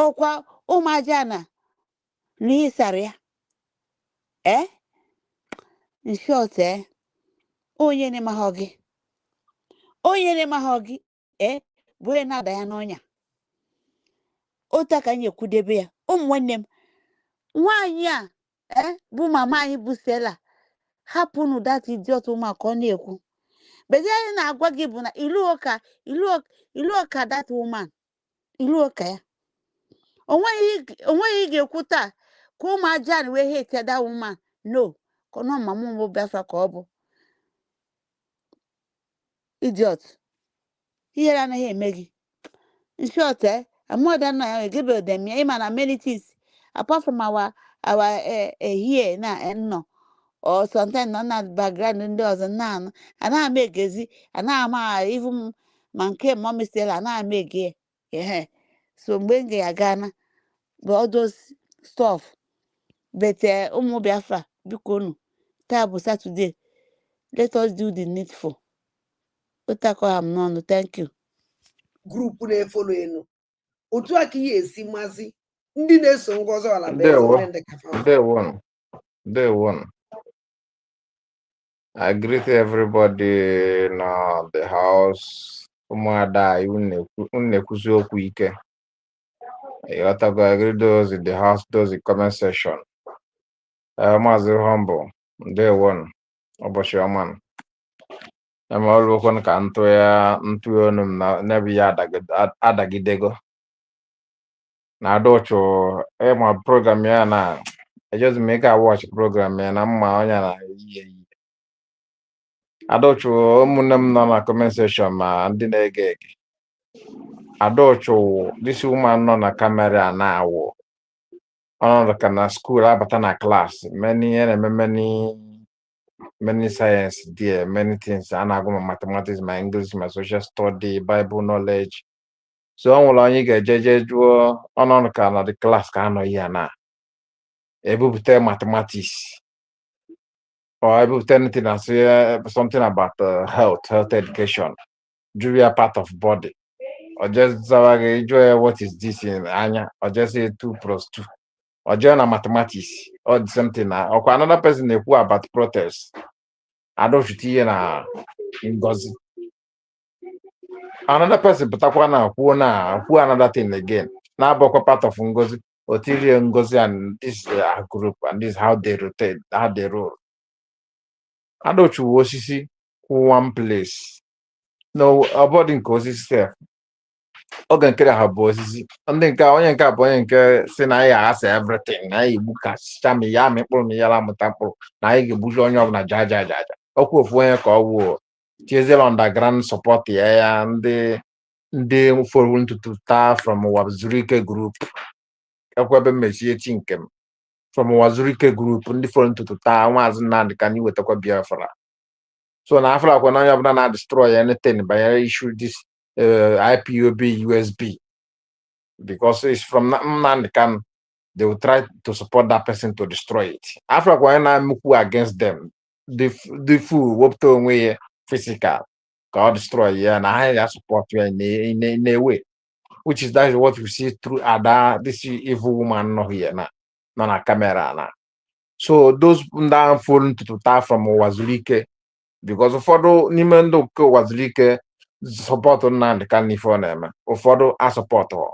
[SPEAKER 7] ọkwa ụmụaja na n'ihe sara ya in short onye na-emahọ gị bụ onye na-ada ya n'ọnya otu aka anyị ekwudebe ya ụmụ nwanne m nwaanyị a bụ mama anyị bụ Stella hapụnụ dat idiot ụmụaka ọ na-ekwu bezi anyị na-agwa gị bụ na ilu ọka that woman ilu ọka ya onweghị ị ga-ekwu taa ka ụmụaja wee hate that woman no kọnọ mama mbụ Biafra ka ọ bụ idiot ihere anaghị eme gị in short more na ya give them ịma na many things apart from our here na no or sometimes nọ na background ndị ọzọ na-anụ anaghị m egezi anaghị m even ma nke Mama Stella anaghị m ege so mgbe m ga-aga na all those stuff but ụmụ Biafra biko unu taa bụ Saturday let us do the needful ụtakọ m n'ọnụ thank you
[SPEAKER 2] grupu na-efolo enu otu aka ihe esi mazi ndị na-eso Ngozi Ọlabeze
[SPEAKER 10] Day one. I greet everybody in the house. Umuada, unekuzi okwu ike. I greet those in the house, those in comment section. Mazi humble. Day one. Oboshi Oman. I'm all working ka ntụ ọnụ na nebi ya adagidego. Na adocho my program ya na I just make a watch program and I'm my own. Adocho ụmụnne nọ na comment section ma ndị na-ege ege. Adocho this woman nọ na camera na awụ. Ọ nọ na school abata na class many science there, many things. I go my mathematics, my English, my social study, Bible knowledge. So I'm only get judge on the class can no here now. Able to tell mathematics or able to tell anything and say something about health education. Do we are part of body? Or just enjoy what is this in Anya, or just say 2 + 2. Or join mathematics or something or another person who about protest. I don't see na Ngozi. Another person but who another thing again. Now part of Ngozi. Otilia Ngozi and this group and this how they rotate, how they roll. I don't you see one place. No about in Ngozi self. Ogan kere ha bozi. And then onye nka boy nke say na ya asa everything. Na ibuka chami ya mekporo mi yala mutapo. Na ige bujo onye na jaja. Okwu ofu onye ka owo. Tiezela underground support ya ndị for to ta from Wabzurike group. Ekwebe mechie chinkem from Wazurike group ndị fọrọ ntutu taa nwaazị Nnamdi ka anyị wetakwa Biafra. So na Afra kwa na onye ọbụla na destroy anything by issue this IPOB USB because it's from Nnamdi Kanu. They will try to support that person to destroy it. Afra kwa na mukwu against them. The fool wopto onwe physical ka ọ destroy ya na ha ya support ya in a way. Which is that is what you see through Ada, this evil woman no here now, na camera now. So those down falling to tap from Wazulike because ụfọdụ n'ime ndị nke Wazulike support Nnamdi Kanu for them. Ụfọdụ a support her.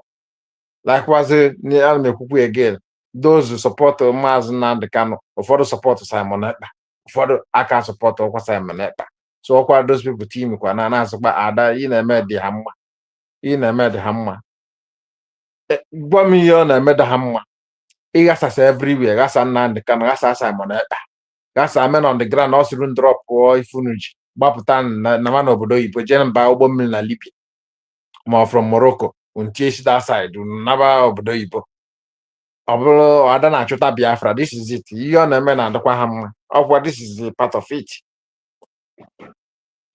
[SPEAKER 10] Likewise, Niamekuku again. Those who support Maazị Nnamdi Kanu, ụfọdụ support Simon Ekpa. Ụfọdụ aka support ọkwa Simon Ekpa. So ọkwa those people team kwa na asụkpa Ada ị na-eme dị ha mma. Ị na-eme dị ha mma. Gwa m ihe ọ na-eme dị ha mma. Ị gasasa everywhere. Gasa Nnamdi Kanu, gasa Simon Ekpa. Gasa men on the ground also run drop or ifunuji. Gbapụta na mana obodo oyibo jee mba ụgbọ mmiri na Libya. Ma from Morocco. Untie that side. Naba obodo oyibo. Ọ bụrụ Ada na-achụta Biafra. This is it. Ihe ọ na-eme na-adịkwa ha mma. Ọkwa this is a part of it.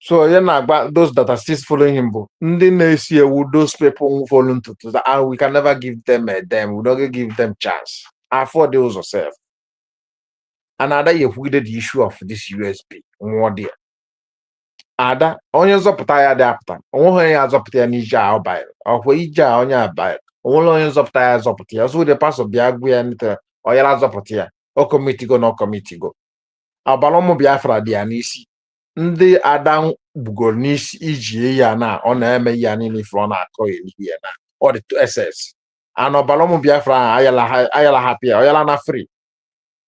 [SPEAKER 10] So those that are still following him, ndị na-esi ewu those people who follow to that, and we can never give them we don't give them chance. Afford those yourself. and Ada yekwugide the issue of this USB nwa there. Ada onye nzọpụta ya dị apụta onweghị onye azọpụta ya n'ije a ọ banyere ọkwa ije a onye abanyere onwere onye nzọpụta ya azọpụta ya so the pastor bịa gwu ya nite onye azọpụta ya o komitigo na ọkomitigo agbara ụmụ Biafra dị ya n'isi ndị Ada bugoro n'isi iji ya na ọ na-eme ya niile ife ọ na-akọ ya na ọ dị ss anọ ọbara ụmụ Biafra ahụ ayala hapụ ya ọyala na free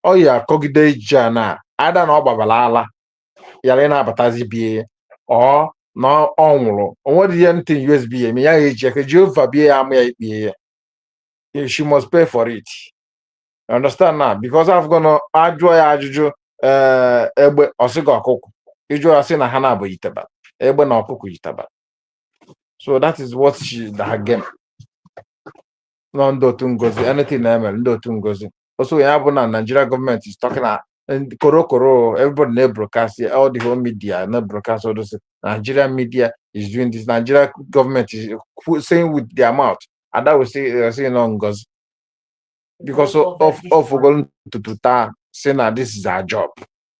[SPEAKER 10] ọ ya akọgide ije na Ada na ọ gbabara ala yara ị na-abatazi bie ọ na ọ nwụrụ onwere ihe ntị USB ya eme ya ga-eji aka Jehova bie ya ama ya ikpe ya she must pay for it. You understand now? Because I've gonna ajụọ ya ajụjụ egbe ọsịga ọkụkọ ịjụ ya sị na ha na-abụ yiteba egbe na ọkụkọ yiteba. So that is what her game no ndị otu Ngozi anything na-emere ndị otu Ngozi also ya bụ na Nigeria government is talking and koro everybody na broadcast all the whole media na broadcast all those Nigeria media is doing this. Nigeria government is saying with their mouth and that will say no Ngozi because of going to saying that this is our job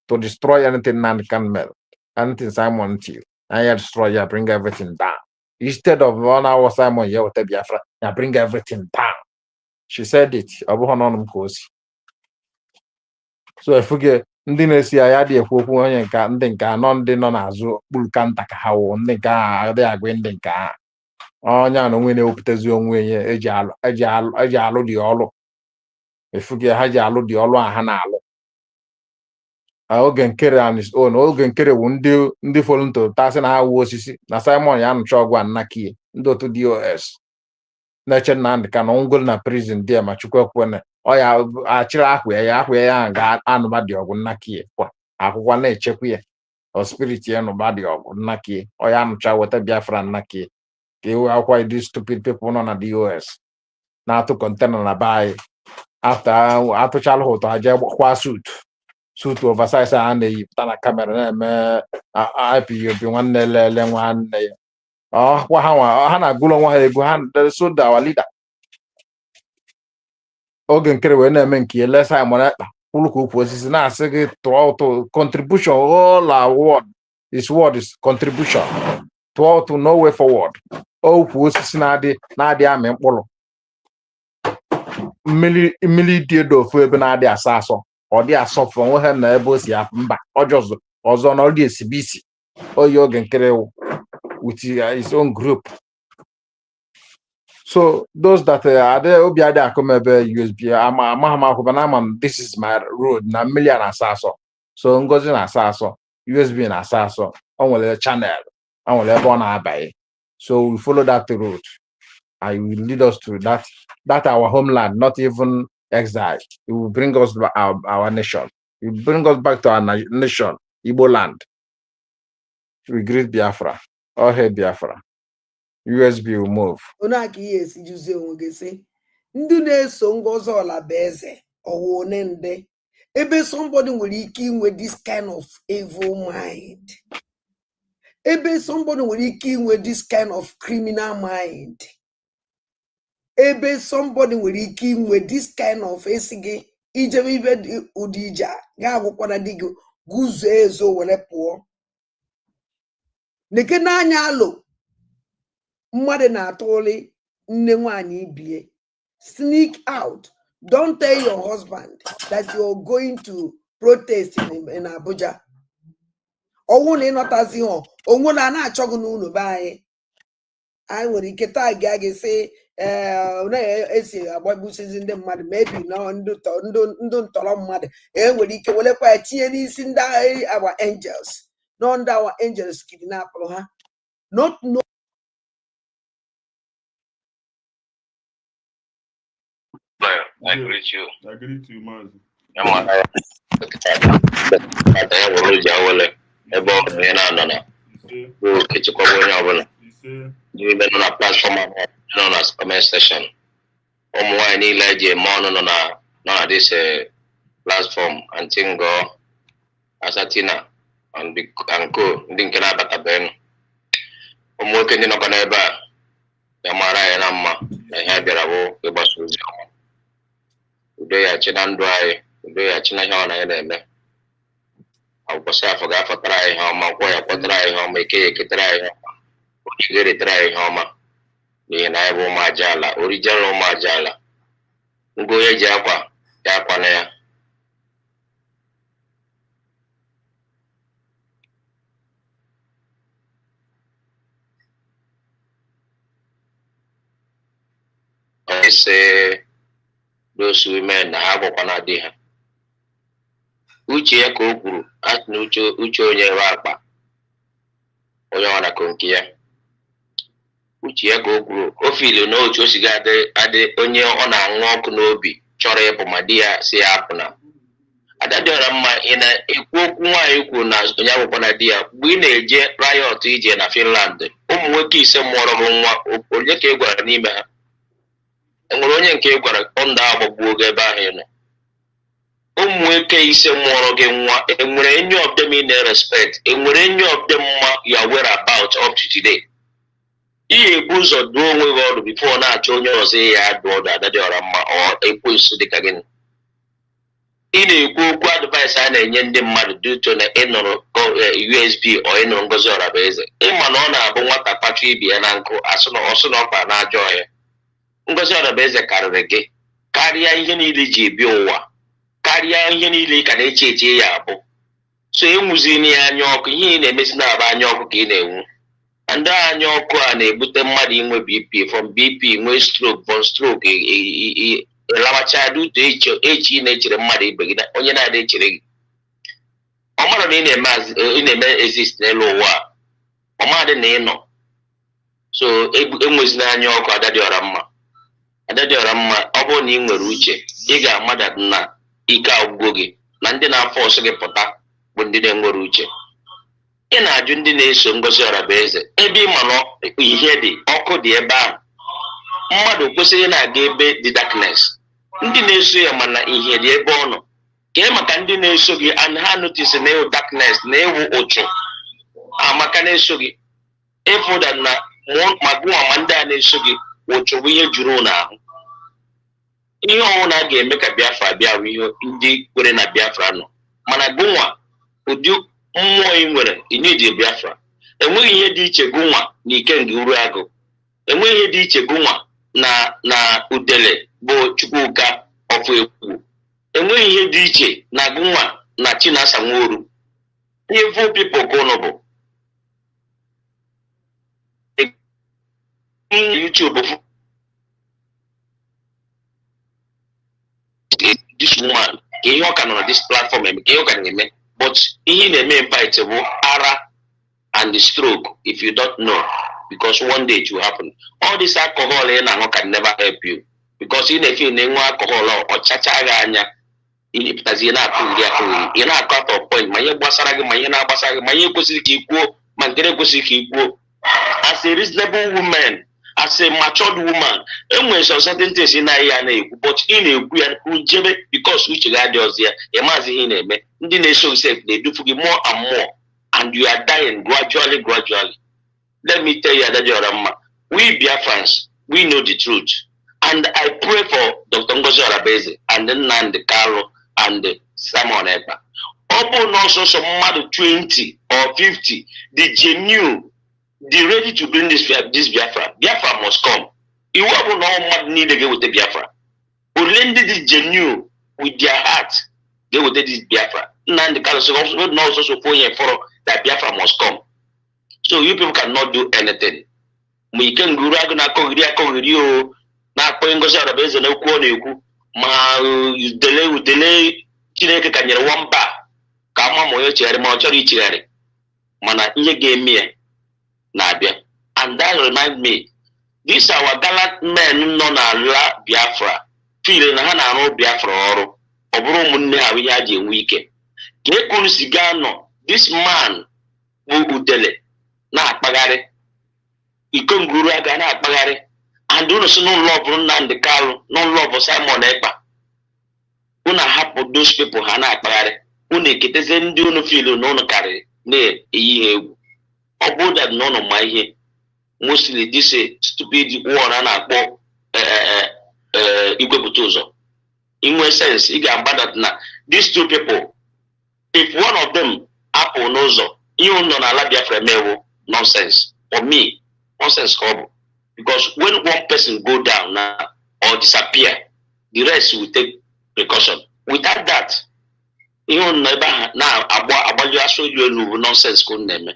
[SPEAKER 10] to destroy anything Nandi can melt anything Simon Till and you destroy you bring everything down instead of 1 hour Simon you with Biafra you bring everything down. She said it so efuge ndị na-esi ya dị ekwu okwu onye nka ndị nke anọ ndị nọ n'azụ kpuru ka nta ka ha wụ ndị nke ahụ adịghị agwa ndị nke ahụ onye a na onwe na-ewepụtazi onwe ya eji alụ dị ọlụ efuge ha ji alụ dị ọlụ a ha na-alụ oge nkere on his own oge nkere wu ndị fọrọ nto tasị na ha wuo osisi na Simon ya anụcha ọgwụ annakie ndị otu DOS na-eche Nnamdị Kanụ ngol na prison dị ma Chukwuekwene ọ ya achịrị ahụ ya ga-anụba dị ọgwụ nnakie kwa akwụkwọ na-echekwa ya o spirit ya nụba dị ọgwụ nnakie ọ ya anụcha weta Biafra nnakie ka ewe akwụkwọ these stupid people nọ na DOS na-atụ kọntena na be anyị after atụchala ha ụtọ ha jee kwa suit oversize a na-eyipụta na kamera na-eme IPOB nwanne lele nwanne ya ọkwa ha na-agụlọ nwa ha ego ha soda our leader oge nkere wee na-eme nke ya lesa ya mara ekpa kwụrụ ka ukwu osisi na-asị gị tụọ ụtụ contribution all our word is contribution tụọ ụtụ no way forward okwu osisi na-adị amị mkpụrụ mmiri dị edo ofu ebe na-adị asa asọ ọ dị asọfụ onwe ha na ebe o si apụ mba ọzọ na ọ dị esibe isi oyi oge nkere with his own group. So those that are there obi ade akomebe USB ama this is my road na million asaso so Ngozi na asaso USB na asaso on nwere channel on nwere ebe ọ na-abaghị so we follow that road and it will lead us to that our homeland, not even exile. It will bring us to our nation. It will bring us back to our nation, Igbo land. We greet Biafra. All hail Biafra. USB will move.
[SPEAKER 2] Yes, ndị na-eso Ngozi Olabeze ọwụnende ebe somebody nwere ike inwe this kind of evil mind, ebe somebody nwere ike inwe this kind of criminal mind, ebe somebody nwere ike inwe this kind of esighị ijebe ibe ụdị ije ga-agwụkwara di gị guzo ezo were pụọ neke n'anya alụ mmadụ na-atụli nne nwanyị ibie. Sneak out. Don't tell your husband that you're going to protest in Abuja. Onwere ịnọtazi hụ onwere a na-achọgụ n'ụlọ be anyị nwere ike taa gị sị na-esi agbagbusizi ndị mmadụ mebi na ndụ ntọrọ mmadụ nwere ike welekwa ya tinye n'isi ndị agha our angels no ndị our angels kidnapụrụ ha not no.
[SPEAKER 11] I greet you.
[SPEAKER 1] I greet you, man.
[SPEAKER 11] Na platform na comment section. Why niile ji eme ọnụ nọ na this platform and Tingo Asatina and Co ndị nke na-abatabeghị ụmụ nwoke ndị nọkọ n'ebe a ya mara ya na mma na ihe bịara bụ ịgbasa ozi ọma udo ya chi na ndụ anyị udo ya Chineke ọ na ya na-eme akwụkwọsị afọ ga-afọtara anyị ihe ọma nkwọ ya kpọtara anyị ihe ọma eke ya eketara anyị ihe ọma onye ga-eretara anyị ihe ọma n'ihi na anyị bụ ụmụ aja ala original ụmụ aja ala ngo onye ji akwa ya akwa na ya onye si those women na ha gwakwana di ha uche ya ka o kwuru asị na uche onye ebe akpa onye ọ na-akọ nke ya uche ya ka o kwuru o filu na otu o si adị onye ọ na-aṅụ ọkụ n'obi chọrọ ịpụ ma di ya si ya apụna ada dịọra mma ị na-ekwu okwu nwaanyị kwuru na onye akwụkwọ na di ya mgbe ị na-eje riot ije na Finland ụmụ nwoke ise mụọrọ gị nwa onye ka ị gwara n'ime ha enwere onye nke ị gwara ndụ agbagbuo oge ebe ahụ ị nọ ụmụ nwoke ise mụọrọ gị nwa enwere any of them in respect enwere any of them you are aware about up to today ihe ebu ụzọ duo onwe gị ọdụ before na-achọ onye ọzọ ya adụ ọdụ adadịọra mma ọ ekwensu dịka gịnị ị na-ekwu okwu advice a na-enye ndị mmadụ duto na ịnụrụ USB ọ ịnụrụ Ngozi Orabaeze ịma na ọ na-abụ nwata kpachu ibi ya na nkụ ọsụ na ọkpa na-ajọ ọhịa Ngozi Orabaeze karịrị gị karịa ihe niile ji ebi ụwa karịa ihe niile ka na-eche eche ya abụ so enwuzina ya anya ọkụ ihe ị na-emesi na-aba anya ọkụ ka ị na-enwu ndị anya ọkụ a na-ebute mmadụ inwe BP from BP nwee stroke from stroke ịlawacha duto echi ị na-echere mmadụ ibe gị onye na-adị echere gị ọ mara na ị na-eme exist n'elu ụwa ọmadị na ị nọ so enwezina anya ọkụ adadịọra mma ọ bụrụ na ị nwere uche ị ga-amada na ike agwụgwọ gị na ndị na-afọ ọsọ gị pụta bụ ndị na-enwere uche ị na-ajụ ndị na-eso Ngozi Orabaeze ebe ị ma na ihe dị ọkụ dị ebe ahụ mmadụ kwesịrị na-aga ebe dị darkness ndị na-eso ya mana ihe dị ebe ọ nọ kee maka ndị na-eso gị and ha notice na ewu darkness na ewu ụchụ amaka na-eso gị ịfụda na ma gụnwa ma ndị a na-eso gị ụchụ bụ ihe juru n'ahụ ihe ọnwụ na ga-eme ka Biafra bịa bụ ihe ndị kwere na Biafra nọ mana gụnwa ụdị mmụọ ị nwere inidi Biafra enweghị ihe dị iche gụnwa na Ikenga Uruagụ enweghị ihe dị iche gụnwa na Udele bụ Chukwuka ọfụ ekwu enweghị ihe dị iche na gụnwa na Chinasa Nworu evil people ka ụnụ bụ YouTube this woman ka ihe ọ ka nọ na this platform eme ka ihe ọ ka na-eme but ihe na-eme invite bụ ara and the stroke if you don't know because one day it will happen all this alcohol ị na-aṅụ can never help you because ị na-efe na-enwe alcohol ọchacha gị anya ịpụtazi na-akụghị ị na-akụ at a point ma ihe gbasara gị ma ihe na-agbasa gị ma ihe kwesịrị ka ị kwuo ma nke na-ekwesịrị ka ị kwuo as a reasonable woman as a matured woman enwere some certain things ị naghị ya na-ekwu but ị na-ekwu ya ujebe because uche gị adị ọzọ ya ịmazi ihe ị na-eme ndị na-eso gị sef na-edufu gị more and more and you are dying gradually let me tell you adadịọra mma we Biafrans we know the truth and I pray for Dr. Ngozi Orabaeze and Nnamdi Kanu and Simon Ekpa ọ bụ na ọsọsọ mmadụ 20 or 50 the genuine they ready to bring this Biafra must come iwu ọ bụ na mmadụ niile ga-eweta Biafra ole ndị dị genuine with their heart ga-eweta this Biafra Nnamdi Kanu ọsọsọ onye fọrọ that Biafra must come so you people cannot do anything ma Ikenga Uruagụ na-akọghịrị o na-akpọ Ngozi Orabaeze na okwu ọ na-ekwu ma udele Chineke ka nyere nwamba ka ama ma onye chegharị ma ọ chọrọ ichegharị mana ihe ga-eme ya na-abịa and that remind me these our gallant men nọ n'ala Biafra feel na ha na-arụ Biafra ọrụ ọ bụrụ ụmụnne ha ihe ha ji enwe ike ka ekwuru si gaa nọ this man bụ udele na-akpagharị Ikenga Uruagụ na-akpagharị and unu si n'ụlọ ọbụrụ Nnamdi Kanu n'ụlọ ọbụ Simon Ekpa unu hapụ those people ha na-akpagharị unu eketeze ndị unu feel na unu karịrị na-eyi ihe egwu ọ bụrụ that na unu ma ihe mostly this stupid war a na-akpọ igwepụta ụzọ in one sense, you get bad at now. These two people, if one of them apple knows you don't allow Biafra nonsense. For me, nonsense horrible. Because when one person go down now or disappear, the rest will take precaution. Without that, you don't never now about you show you nonsense couldn't name.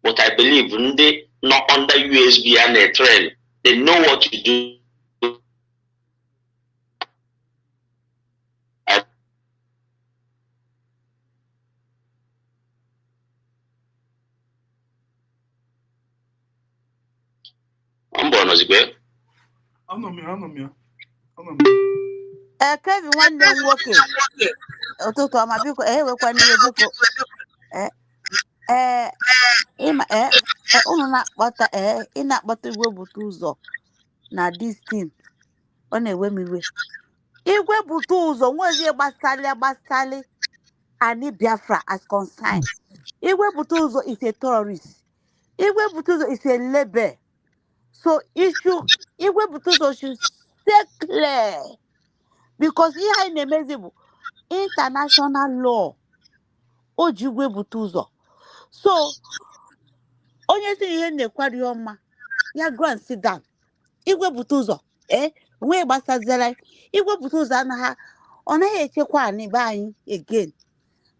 [SPEAKER 11] But I believe they not under USB and a trail. They know what to do. I'm born as well.
[SPEAKER 7] Kevin nwanne m nwoke ụtụtụ ọma biko ewekwa n'iwe biko ịma unu na-akpọta ị na-akpọta igwe bute ụzọ na distin ọ na-ewe m iwe. Igwe bute ụzọ nwezi gbasali ani Biafra as concern. Igwe bute ụzọ is a terrorist. Igwe bute ụzọ is a label. So issue igwe bute ụzọ should stay clear because ihe anyị na-emezi bụ international law o ji igwe bute ụzọ. So onye si ihe na-ekwari ọma ya go and sit down. Igwe bute ụzọ nwee gbasazara igwe bute ụzọ ọ naghị echekwa anyị be anyị again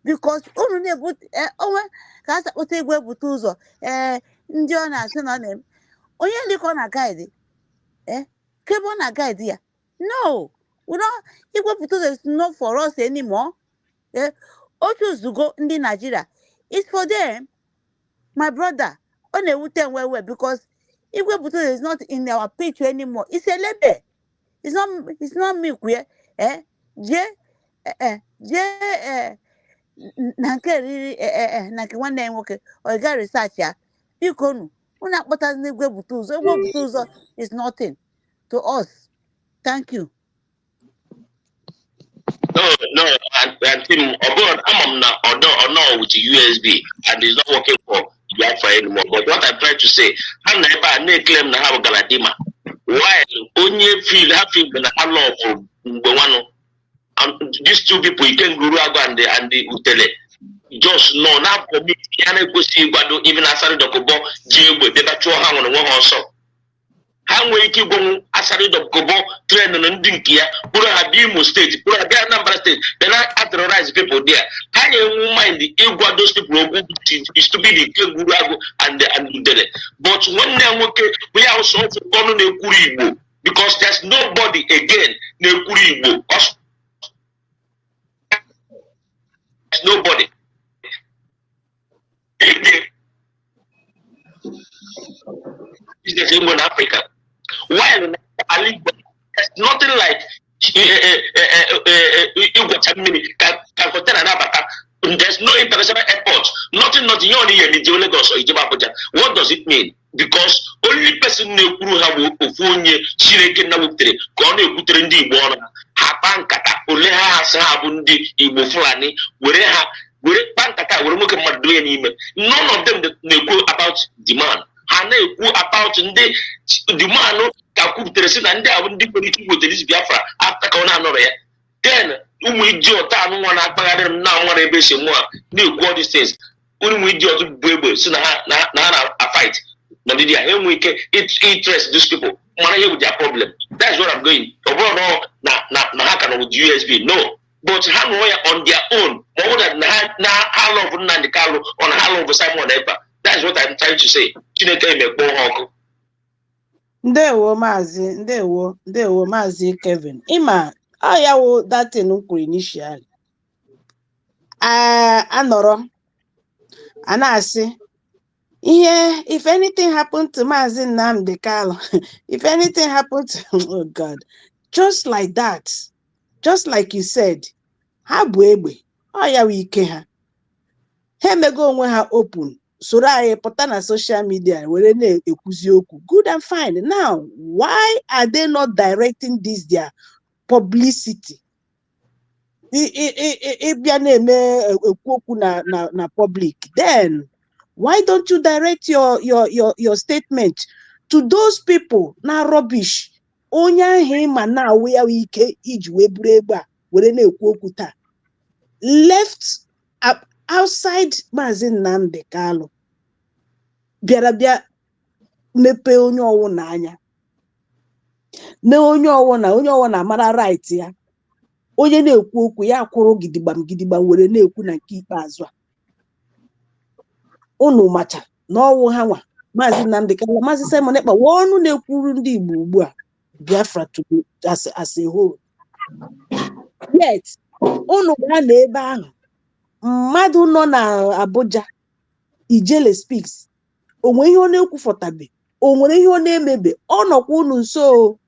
[SPEAKER 7] because unu na-ebute onwe ka a sakpụta igwe bute ụzọ ndị ọ na-asị na ọ na-eme onye dịka ọ na guide kebe ọ na guide ya no igwe bute ụzọ is not for us anymore. Otu zugo ndị Nigeria is for them. My brother ọ na-ewute nwewe because igwe bute ụzọ is not in our picture anymore. It's a label. It's not me queer. Na nke riri na nke nwanne ya nwoke ọ ga research ya biko nu unu akpọta n'igwe bute ụzọ. Igwe bute ụzọ is nothing to us. Thank you.
[SPEAKER 11] No, and Tim, I'm not with USB and it's not working for Biafra anymore. But what I'm trying to say, I never claim to have Galadima. Why only feel happy when I love for and these two people, you can Guru and the Utele. Just no, now for me, I go see Bado even aside the Kobo, Jibu, they got 2 hang on one also. How will you keep going aside the Kobo, train and Dinkia, Pura Habimu state, Pura number state, then I authorize people there. How you mind the Igwa those people is to be the Guru and the Utele. But when they work, we are also going to Kuribu because there's nobody again, Nekuribu. Nobody. It's the same in Africa. While there's nothing like there's no international airport. Nothing only here in Lagos or Ijebu. What does it mean? Because only person who have a phone Chireke Nabutre, Gone Kutrendi Bona, Hapankata, Oleha Sabundi, Ibo Fulani, Wereha, Pankata, we look at email. None of them they go about demand. And they go about the demand of Teresin and they haven't different with this Biafra after Kona. Then we do a town one at Pagadam now one a base more new quality states. We do to Bebo, so now a fight. No, it interests these people. Money with their problem. That's what I'm going. Overall, na with USB. No. But on their own, more than how long Nandi Carlo on how long Simon Epa. That's what I'm trying to say.
[SPEAKER 8] Ndewo Mazi Kevin. Ima ayawo that in initially. Anoro. Anasi. Yeah, if anything happened to Mazi Nnamdi Kanu, if anything happened to oh God, just like that, just like you said, ha bụ egbe, ọ ya wụ ike ha. Ha emego onwe ha open, soro anyị pụta na social media were na-ekwuzi okwu. Good and fine. Now, why are they not directing this their publicity? Ịbịa na-eme ekwu okwu na public, then why don't you direct your statement to those people na rubbish? Onye ahụ ma na-awụ ya ike iji wee buru egbe a. were na-ekwu okwu taa left outside Maazị Nnamdi Kalu bịa mepee onye ọwụna anya na onye ọwụna mara right ya, onye na-ekwu okwu ya kwụrụ gidigbam were na-ekwu na nke ikpeazụ a unu macha na ọwụ ha nwa Maazị Nnamdi Kalu, Maazị Simon Ekpa wee ọnụ na-ekwuru ndị Igbo ugbu a Biafra to be as a whole. Yet unu gaa n'ebe ahụ mmadụ nọ na Abuja Ijele speaks, o nwere ihe ọ na-ekwufọtabe, o nwere ihe ọ na-emebe, ọ nọkwa unu nso.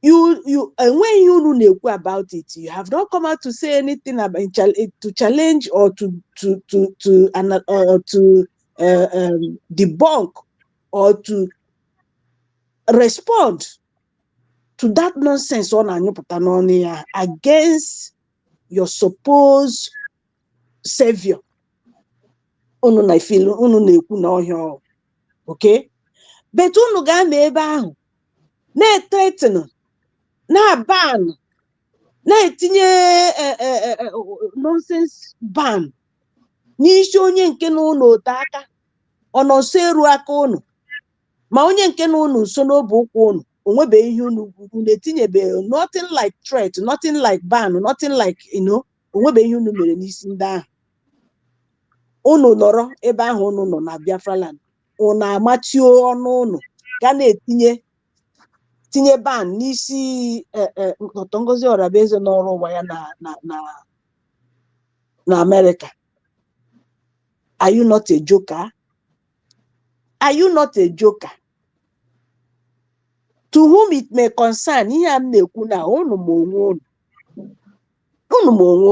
[SPEAKER 8] You enweghị ihe unu na-ekwu about it. You have not come out to say anything about to challenge or to debunk or to respond to that nonsense ọ na-anyụpụta n'ọnụ ya against your supposed savior. Unu na-ekwu na ọhịa, okay? But unu gaa n'ebe ahụ na-etretinu, na-ban, na-etinye nonsense ban n'isi onye nke na unu ote aka ọ nọ nso eru aka unu, ma onye nke na unu nso n'obe ụkwụ unu onwebe ihe unu etinyebe, nothing like threat, nothing like ban, nothing like onwebe ihe unu mere n'isi ndị ahụ. Unu nọrọ ebe ahụ unu nọ na Biafra land, unu amachio ọnụ unu ga na-etinye ban n'isi Dr. Ngozi Orabezo n'ọrụ ụwa ya na America. Are you not a joker? Are you not a joker? To whom it may concern, ihe a m na-ekwu na unu ma onwe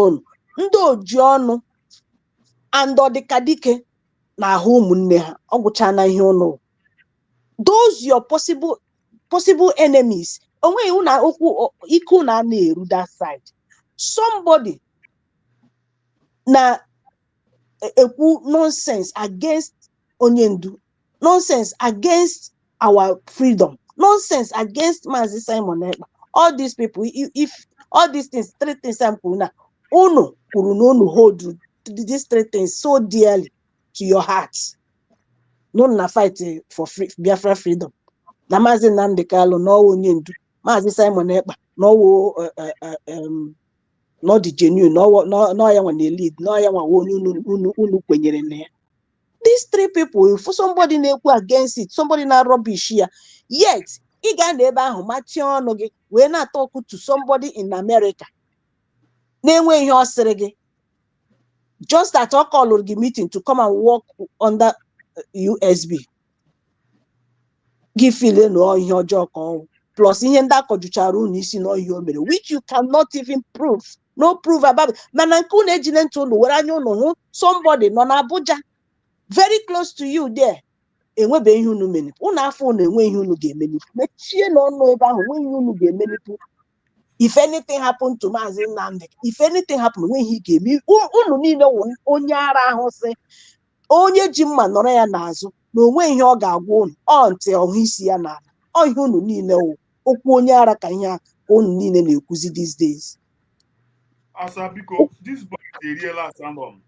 [SPEAKER 8] unu ndị oji ọnụ and ọdịkadike na-ahụ ụmụnne ha ọgwụcha na ihe unu. Those your possible enemies, onweghị una okwu ike una na-eru that side. Somebody na-ekwu nonsense against onye ndu, nonsense against our freedom, nonsense against Maazị Simon Ekpa. All these people, if all these things, three things I'm kwuru na unu kwuru na unu hold these three things so dearly to your hearts. No na fight for Biafra freedom. Na Maazị Nnamdi Kalu na ọwụ onye ndu, Maazị Simon Ekpa na ọwụ not the genuine, no ya nwa na lead, no ya nwa onye unu kwenyere na ya. These three people, for somebody na-ekwu against it, somebody na rubbish ya, yet ị ga na ebe ahụ machie ọnụ gị wee na-talk to somebody in America na-enwe ihe ọ sịrị gị, just that ọ called gị meeting to come and work under USB. Gị feel na ihe ọjọọ ka ọnwụ, plus ihe ndị akọjuchara unu isi na ihe o mere, which you cannot even prove. No proof about it. Mana nke unu ejile ntị unu were anya unu hụ somebody nọ na Abuja very close to you there enwebe ihe unu mere. Unu afọ unu enwe ihe unu ga-emenipu, mechie n'ọnụ ebe ahụ nwe ihe unu ga-emenipu. If anything happened to Maazị Nnamdi, if anything happened, nwe ihe ga-eme. Unu niile onye ara ahụ sị onye ji mma nọrọ ya n'azụ na onwe ihe ọ ga-agwa unu ntị ọhụ isi ya n'ala. Ọ ihe unu niile okwu onye ara ka ihe unu niile na-ekwuzi these days.
[SPEAKER 1] Asabiko, this boy is a real asylum.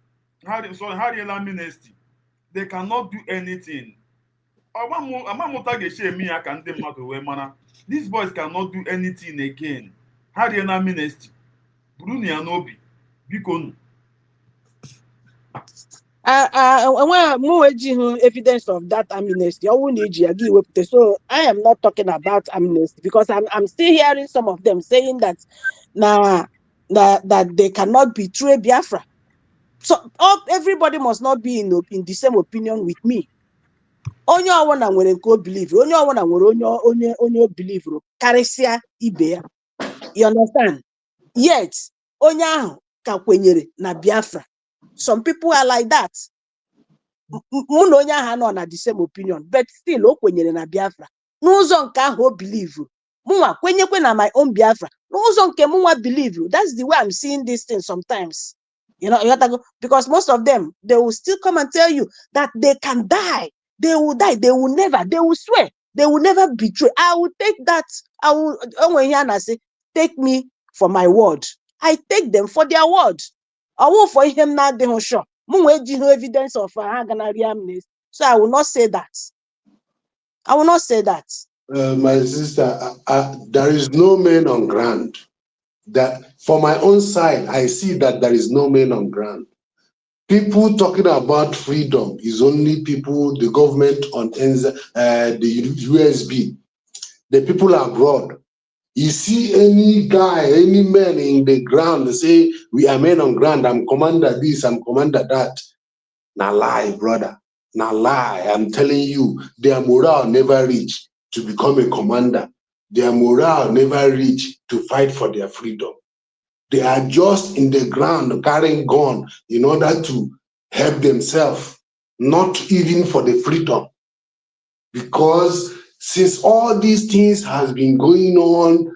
[SPEAKER 1] How amnesty? They cannot do anything. These boys cannot do anything again. How amnesty? Bruni Anobi, Bikon.
[SPEAKER 8] Evidence of that amnesty. So I am not talking about amnesty because I'm still hearing some of them saying that that they cannot betray Biafra. So everybody must not be in the same opinion with me. Onye ọwụna nwere nke o believe, onye ọwụna nwere onye o believe karịsịa ibe ya. You understand? Yet onye ahụ ka kwenyere na Biafra. Some people are like that. Mụ na onye ahụ nọ na the same opinion, but still o kwenyere na Biafra. N'ụzọ nke ahụ o believe, mụnwa kwenyekwe na my own Biafra. N'ụzọ nke mụnwa believe. That's the way I'm seeing these things sometimes. You have to go, because most of them, they will still come and tell you that they can die. They will die. They will never, they will swear. They will never betray. I will take that. I will, when Yana say, take me for my word. I take them for their word. I won't for him now, they won't show. No evidence of amnesty. So I will not say that. I will not say that.
[SPEAKER 12] My sister, there is no man on ground. That for my own side, I see that there is no man on ground. People talking about freedom is only people, the government on the USB, the people abroad. You see any guy, any man in the ground say, we are men on ground, I'm commander this, I'm commander that. Now lie, brother. Now lie. I'm telling you, their morale never reach to become a commander. Their morale never reach to fight for their freedom. They are just in the ground carrying gun in order to help themselves, not even for the freedom. Because since all these things has been going on,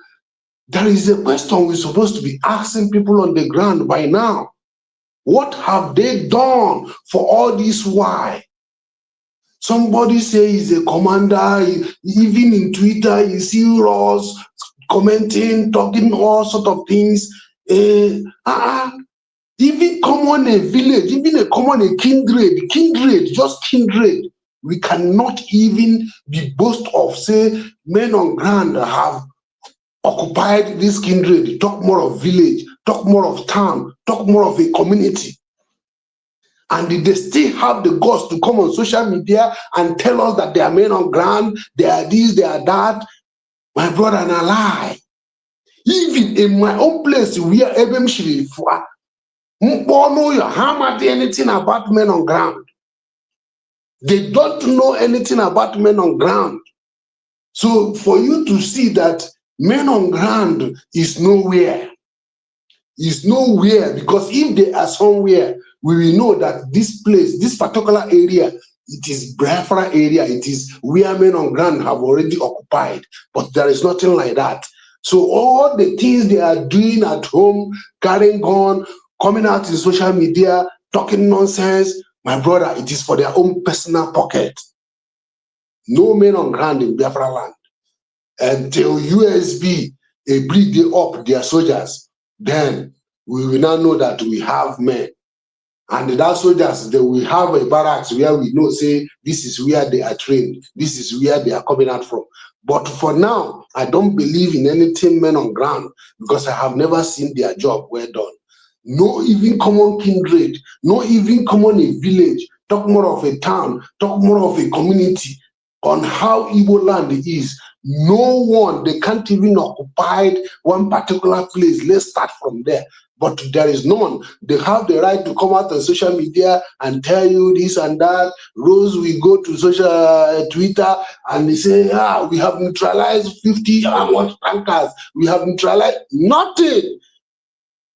[SPEAKER 12] there is a question we're supposed to be asking people on the ground by now. What have they done for all this? Why? Somebody say he's a commander, even in Twitter, you see Ross commenting, talking all sort of things. Even common a village, even a common a kindred, just kindred. We cannot even be boast of, say, men on ground have occupied this kindred, talk more of village, talk more of town, talk more of a community. And they still have the guts to come on social media and tell us that they are men on ground, they are this, they are that. My brother, and a lie. Even in my own place, we are Ebem Shirifua. How much anything about men on ground? They don't know anything about men on ground. So for you to see that men on ground is nowhere, because if they are somewhere, we will know that this place, this particular area, it is Biafra area, it is where men on ground have already occupied, but there is nothing like that. So all the things they are doing at home, carrying on, coming out in social media, talking nonsense, my brother, it is for their own personal pocket. No men on ground in Biafra land. Until USB breed up their soldiers, then we will now know that we have men. And that soldiers, they will have a barracks where we know, say, this is where they are trained, this is where they are coming out from. But for now, I don't believe in anything men on ground, because I have never seen their job well done. No even common kindred, no even common a village, talk more of a town, talk more of a community on how Igbo land is. No one, they can't even occupy one particular place. Let's start from there. But there is none. They have the right to come out on social media and tell you this and that. Rose, we go to social Twitter and they say, we have neutralized 50 tankers. We have neutralized nothing.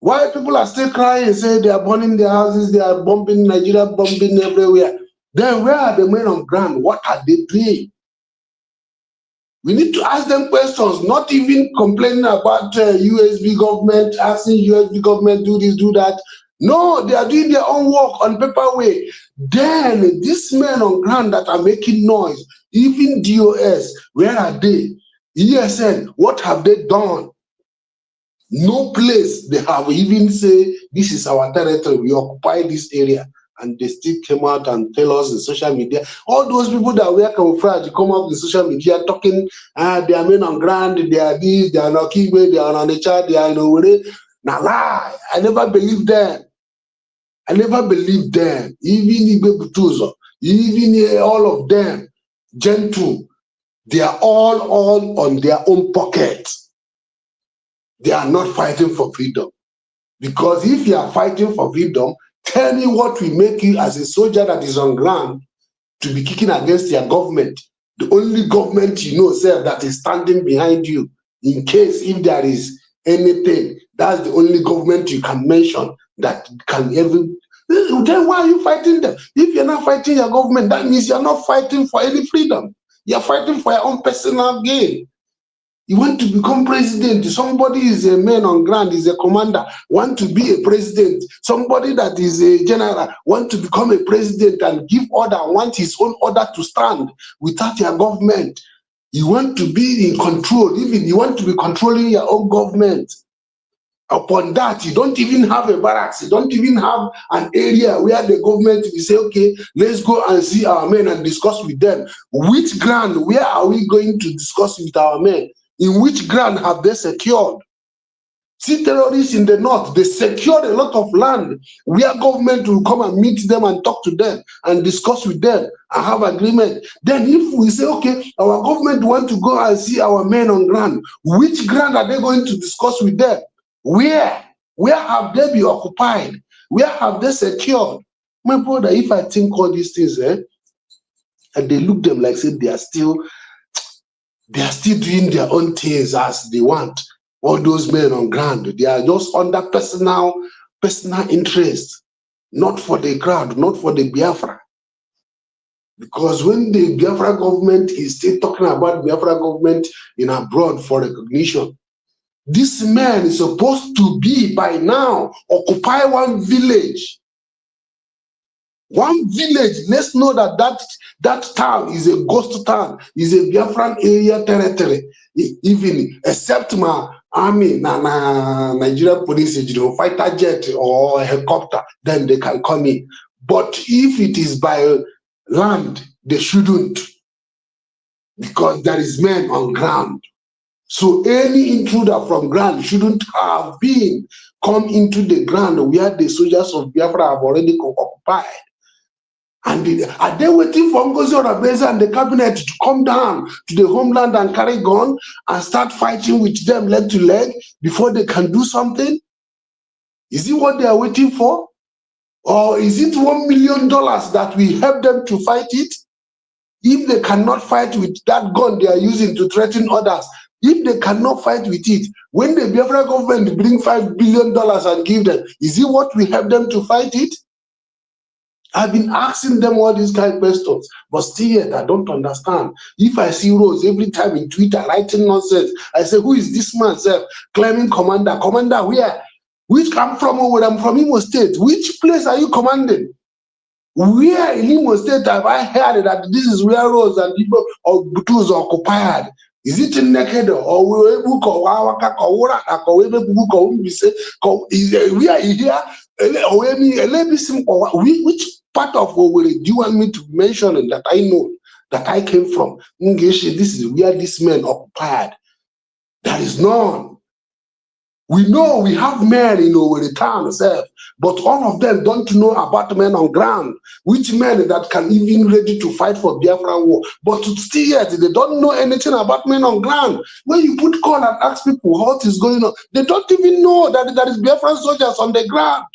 [SPEAKER 12] Why people are still crying, say they are burning their houses, they are bombing Nigeria, bombing everywhere. Then where are the men on ground? What are they doing? We need to ask them questions, not even complaining about USB government, asking USB government do this, do that. No, they are doing their own work on paper way. Then these men on ground that are making noise, even DOS, where are they? ESN, what have they done? No place they have even say, this is our territory, we occupy this area. And they still came out and tell us in social media. All those people that wear camouflage come out in social media talking, they are men on ground, they are this, they are not Kigwe, they are on the chat, they are in Owere. Now lie, I never believed them. I never believed them. Even Igwe Butuzo, even all of them, gentle, they are all on their own pocket. They are not fighting for freedom. Because if you are fighting for freedom, tell me what will make you as a soldier that is on ground to be kicking against your government. The only government you know, sir, that is standing behind you in case if there is anything, that's the only government you can mention that can ever. Then why are you fighting them? If you're not fighting your government, that means you're not fighting for any freedom. You're fighting for your own personal gain. You want to become president. Somebody is a man on ground, is a commander, want to be a president. Somebody that is a general, want to become a president and give order, want his own order to stand without your government. You want to be in control, even you want to be controlling your own government. Upon that, you don't even have a barracks. You don't even have an area where the government will say, okay, let's go and see our men and discuss with them. Which ground, where are we going to discuss with our men? In which ground have they secured? See, terrorists in the north, they secured a lot of land where government will come and meet them and talk to them and discuss with them and have agreement. Then if we say, okay, our government want to go and see our men on ground, which ground are they going to discuss with them? Where? Where have they been occupied? Where have they secured? My brother, if I think all these things, and they look them like say they are still doing their own things as they want. All those men on ground, they are just under personal interest, not for the crowd, not for the Biafra. Because when the Biafra government is still talking about Biafra government in abroad for recognition, this man is supposed to be by now occupy one village. One village. Let's know that town is a ghost town, is a Biafran area territory. Even except my army, Nigerian police, fighter jet or helicopter, then they can come in. But if it is by land, they shouldn't, because there is men on ground. So any intruder from ground shouldn't have been come into the ground where the soldiers of Biafra have already occupied. And are they waiting for Ngozi Oronobese and the cabinet to come down to the homeland and carry gun and start fighting with them leg to leg before they can do something? Is it what they are waiting for? Or is it $1 million that will help them to fight it? If they cannot fight with that gun they are using to threaten others, if they cannot fight with it, when the Biafra government bring $5 billion and give them, is it what will help them to fight it? I've been asking them all these kind of questions, but still yet I don't understand. If I see Rose every time in Twitter writing nonsense, I say, who is this man, sir, claiming commander? Commander where? Which I'm from? Where I'm from Imo State. Which place are you commanding? Where in Imo State have I heard that this is where Rose and people of Butus are occupied? Is it in Nekedo or where which part of Owerri do you want me to mention that I know that I came from? This is where this men occupied. There is none. We know we have men in Owerri town itself, but all of them don't know about men on ground, which men that can even ready to fight for Biafra war. But still yet, they don't know anything about men on ground. When you put call and ask people what is going on, they don't even know that there is Biafra soldiers on the ground.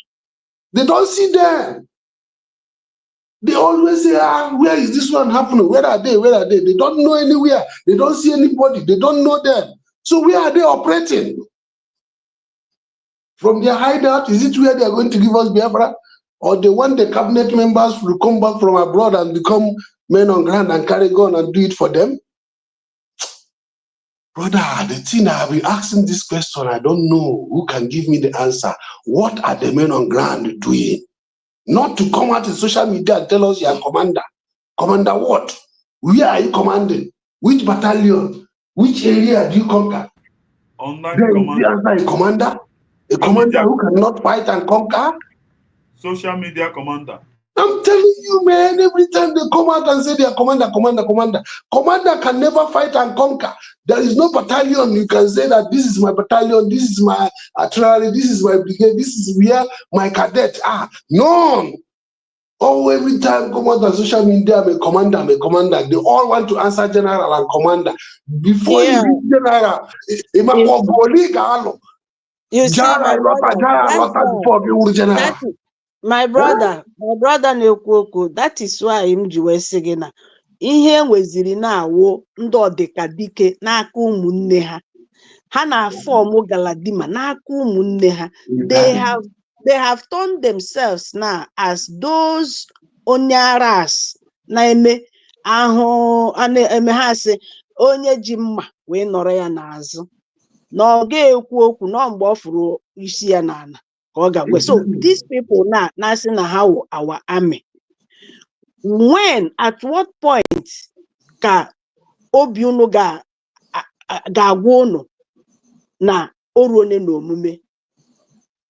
[SPEAKER 12] They don't see them. They always say, where is this one happening? Where are they? Where are they? They don't know anywhere. They don't see anybody. They don't know them. So where are they operating? From their hideout, is it where they are going to give us Biafra? Or they want the cabinet members to come back from abroad and become men on ground and carry gun and do it for them? Brother, the thing I've been asking this question, I don't know who can give me the answer. What are the men on ground doing? Not to come out in social media and tell us you're a commander. Commander what? Where are you commanding? Which battalion? Which area do you conquer?
[SPEAKER 1] Online
[SPEAKER 12] Then
[SPEAKER 1] commander.
[SPEAKER 12] you answer a commander? A commander who cannot fight and conquer?
[SPEAKER 1] Social media commander.
[SPEAKER 12] I'm telling you, man, every time they come out and say they are commander can never fight and conquer. There is no battalion you can say that this is my battalion, this is my artillery, this is my brigade, this is where my cadet are. None. Oh, every time come out on social media, I'm a commander. They all want to answer general and commander. Before you reach general,
[SPEAKER 8] you see, my brother na-ekwu okwu, that is why m ji wee sị gị na ihe nweziri na-awụ ndị ọdịkadike n'aka ụmụnne ha. Ha na-afọm galadima n'aka ụmụnne ha. They have turned themselves now as those onyaras na-eme ahụ eme ha sị onye ji mma wee nọrọ ya n'azụ. Na ọ ga-ekwu okwu nọ mgbe ọ fụrụ isi ya n'ala ka ọ ga-agwe. So these people now na-asị na ha wụ our army. When, at what point ka obi unu ga-agwa unu na oruone na omume?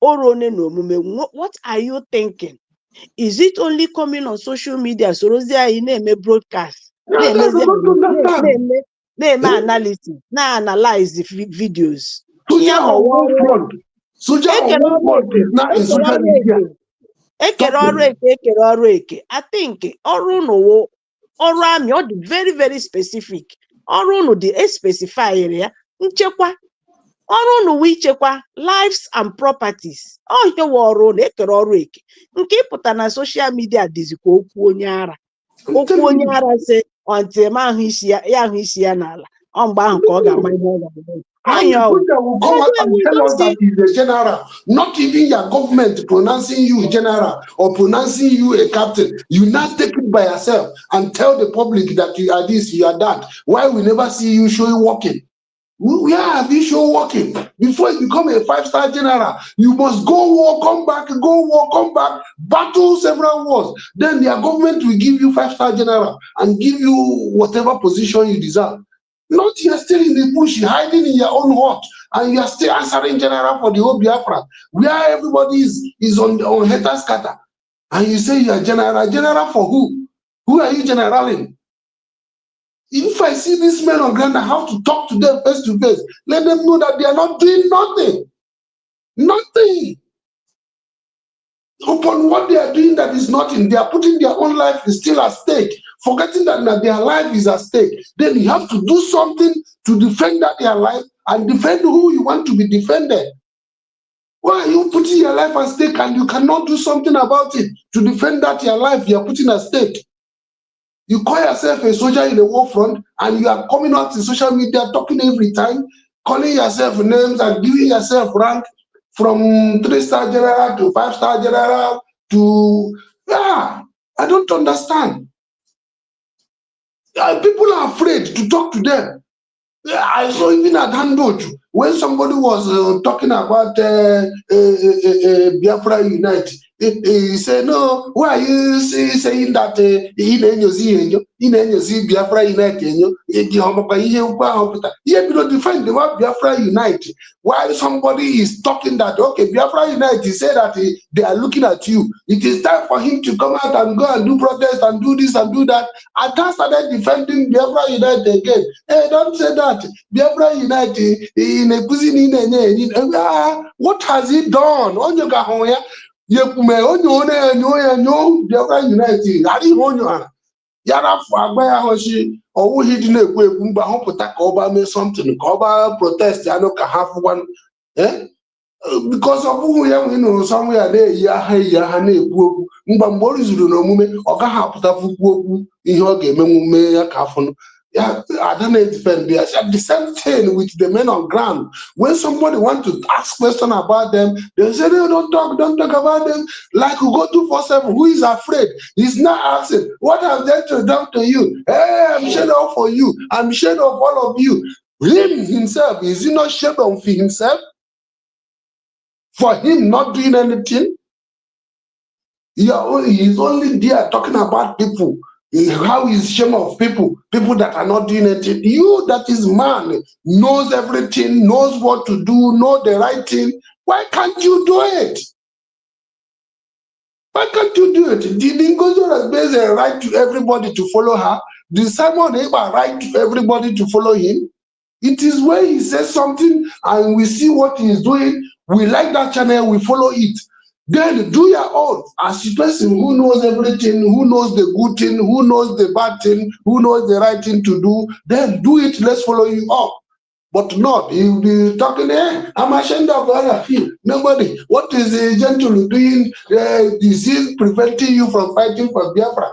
[SPEAKER 8] What are you thinking? Is it only coming on social media? So Rosia in broadcast.
[SPEAKER 12] Yeah, that's what I don't understand.
[SPEAKER 8] Analysis. Now analyze the videos.
[SPEAKER 12] Soldier on one front. Soldier on one front is not in social media.
[SPEAKER 8] I think Oruno Army very, very specific. Oruno the specify area. Nchekwa. Ọrụ n'ụwa ichekwa lives and properties. Ihe ọrụ na-ekere ọrụ eke nke ịpụta na social media dịzikwa okwu onye ara. Okwu onye ara sị ọntị ma ahụ isi ya n'ala. Ọ mgbe ahụ ka ọ ga-ama ihe ọ ga-eme.
[SPEAKER 12] And the soldier will come out and tell us that he's a general, not even your government pronouncing you general or pronouncing you a captain. You now take it by yourself and tell the public that you are this, you are that. Why we never see you show you walking? Where have you shown working? Before you become a 5-star general, you must go war, come back, go war, come back, battle several wars. Then their government will give you 5-star general and give you whatever position you deserve. Not you're still in the bush, hiding in your own hut, and you're still answering general for the whole Biafra, where everybody is on haters scatter. And you say you're general. General for who? Who are you generaling? If I see these men on ground, I have to talk to them face to face. Let them know that they are not doing nothing. Nothing. Upon what they are doing that is nothing. They are putting their own life is still at stake, forgetting that their life is at stake. Then you have to do something to defend their life and defend who you want to be defended. Why are you putting your life at stake and you cannot do something about it to defend your life you are putting at stake? You call yourself a soldier in the war front and you are coming out in social media talking every time, calling yourself names and giving yourself rank from 3-star general to 5-star general to, I don't understand. People are afraid to talk to them. I saw even at Handoju, when somebody was talking about Biafra Unite, he said, no, why are you saying that Biafra Unite? You defend the word Biafra Unite. While somebody is talking that, okay, Biafra Unite, he said that they are looking at you. It is time for him to come out and go and do protest and do this and do that. I just started defending Biafra Unite again. Hey, don't say that. Biafra Unite in a what has he done? Biafra Unite. Yara for Agbaya Hoshi, or he didn't ekwu ekwu mgbe ahụ pụta ka ọba mee something, ka ọba protest ya no ka have one. Because of who ya nwere somewhere na-eyi aha na-ekwu okwu mgbe o rizuru n'omume ọ gaghị apụtafu okwu ihe ọ ga-emenwu mee ya ka afọ. Yeah, I don't defend the same thing with the men on ground. When somebody wants to ask question about them, they say, no, don't talk about them. Like we go 247, who is afraid? He's not asking, what have they done to you? Hey, I'm shed off for you. I'm shed of all of you. Him himself, is he not shed of himself? For him not doing anything? He's only there talking about people. How is shame of people that are not doing it? You that is man, knows everything, knows what to do, know the right thing. Why can't you do it? Why can't you do it? Did Ngozi has a right to everybody to follow her? Did Simon have a right to everybody to follow him? It is when he says something and we see what he is doing, we like that channel, we follow it. Then do your own as a person who knows everything, who knows the good thing, who knows the bad thing, who knows the right thing to do. Then do it. Let's follow you up. But not you'll be talking. I'm ashamed of what I feel. Nobody. What is the gentle doing? Is he preventing you from fighting for Biafra?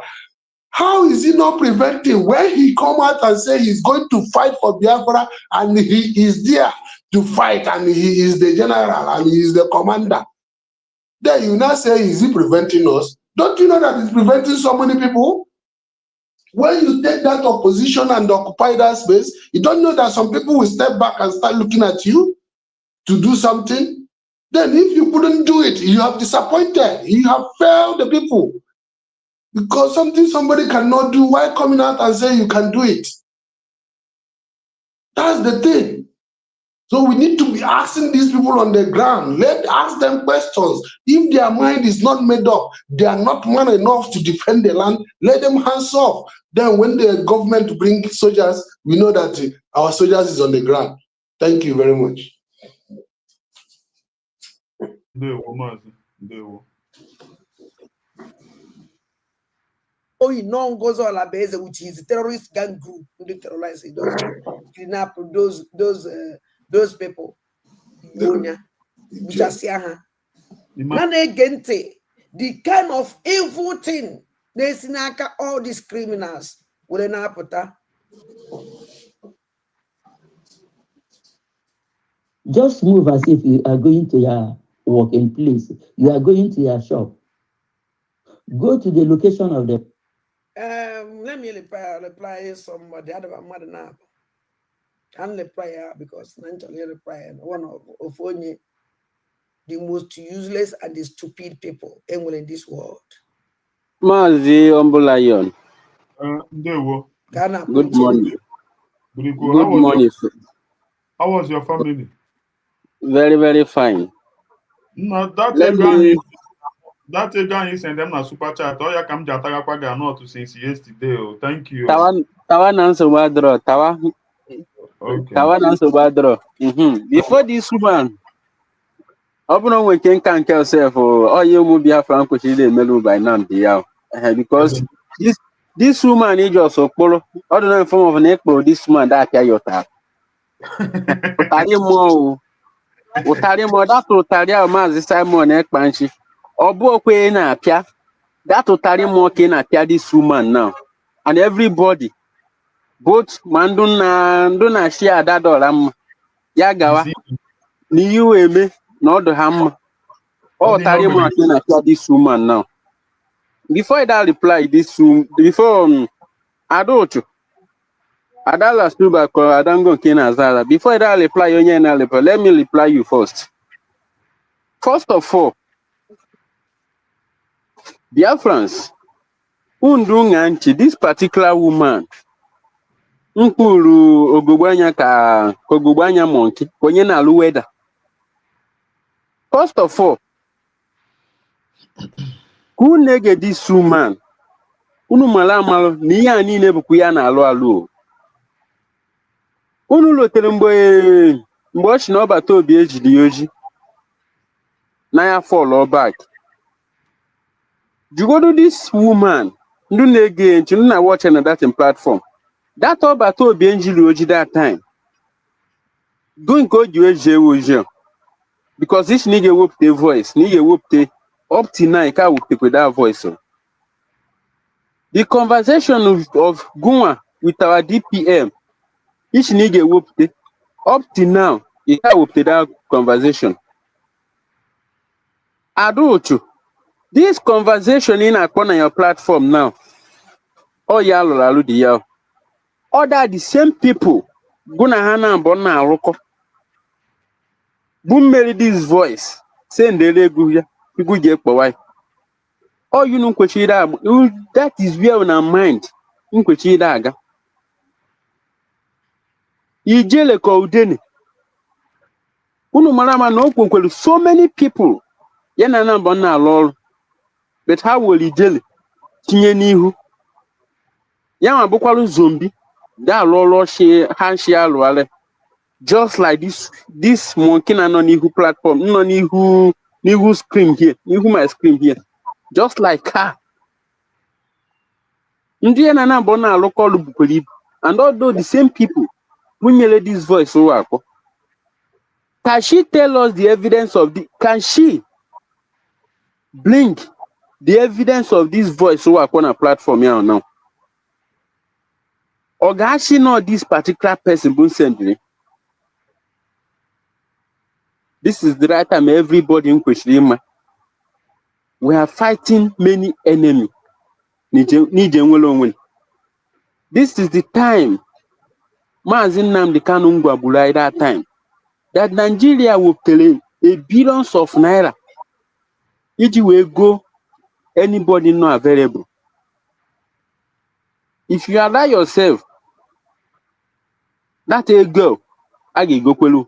[SPEAKER 12] How is he not preventing? When he come out and say he's going to fight for Biafra and he is there to fight and he is the general and he is the commander. Then you now say, is he preventing us? Don't you know that it's preventing so many people? When you take that opposition and occupy that space, you don't know that some people will step back and start looking at you to do something? Then if you couldn't do it, you have disappointed. You have failed the people. Because something somebody cannot do, why coming out and say you can do it? That's the thing. So we need to be asking these people on the ground. Ask them questions. If their mind is not made up, they are not man enough to defend the land, let them hands off. Then when the government bring soldiers, we know that our soldiers is on the ground. Thank you very much.
[SPEAKER 2] Oyi non goes all abeze, which is a terrorist gang group who terrorize those people, kidnap those people. Bonya, which are siaha. Nane gente, the kind of evil thing they sinaka all these criminals will not put.
[SPEAKER 5] Just move as if you are going to your working place. You are going to your shop. Go to the location of the.
[SPEAKER 2] Let me reply somebody. I don't know now. Can reply because mentally reply one of only the most useless and the stupid people in this world.
[SPEAKER 13] Mazi Ombulayon.
[SPEAKER 2] Good
[SPEAKER 13] morning.
[SPEAKER 1] Good
[SPEAKER 13] morning.
[SPEAKER 1] How was your family?
[SPEAKER 13] Very, very fine.
[SPEAKER 1] No, that guy you sent them a super chat. Oh, yeah, come Jatagakwaga not since yesterday. Oh, thank you.
[SPEAKER 13] Tawan answer badro. Tawan answer badro. Before this woman, open we can yourself. Oh, you move your friend because she didn't melu by now. Because this woman is just so polo. I don't know form of an echo. This woman that Yota. Utari mo that utari Mazi Simon Ekpanchi. Obu okwe na apia. That utari mo ke na apia this woman now. And everybody, both Manduna share that dolam. Yagawa. Ni you eme no do ham. Oh utari mo ke na apia this woman now. Before that reply this before Adocho. Adala Stuba ko Adango Kena Zara. Before that reply let me reply you first. First of all, dear friends, Undunganchi, this particular woman, Nkuru Ogubanya ka Ogubanya monkey, onye na alu weather. First of all, who nege this woman? Unu malo ni ya niile bukwu ya na alu. Unu lotere mgbe o si na ọbata obi ejiri oji na ya fall back. You go to this woman, ndu na-ege ntị na watch na that platform. That ọbata obi ejiri oji that time. Do nke o ji eji oji. Because this nigga whoop the voice, nigga whoop the up to now, I can't whoop with that voice. The conversation of Guma with our DPM, each nigga whoop the up to now, you can't whoop that conversation. Aduchu, this conversation in on your platform now. Oh yeah, lolalu di yao. Other the same people, Guna Hana and Bona Roko. Boom made this voice, saying the Leguya, you could get why. Oh, you know, that is where on our mind. Daga. Ijele ko udeni. Unu marama no kwelu so many people. Yana na mbona lol. But how will ijele tinye n'ihu? Ya mabukwalu zombie. Da lolo she hanshi alwale. Just like this monkey na no n'ihu platform. No n'ihu screen here. N'ihu my screen here. Just like her. Ndị ya na mbona alokolu bukwelu ibu. And although the same people who made this voice so can she tell us the evidence of can she bring the evidence of this voice so on a platform here now? Or does she know this particular person who sent me? This is the right time everybody in question. We are fighting many enemies. This is the time Mazin Nnamdi Kanu Ngwabulai that time that Nigeria will pay a billions of naira. If you will go, anybody not available. If you allow yourself, that a girl, I go kwelu.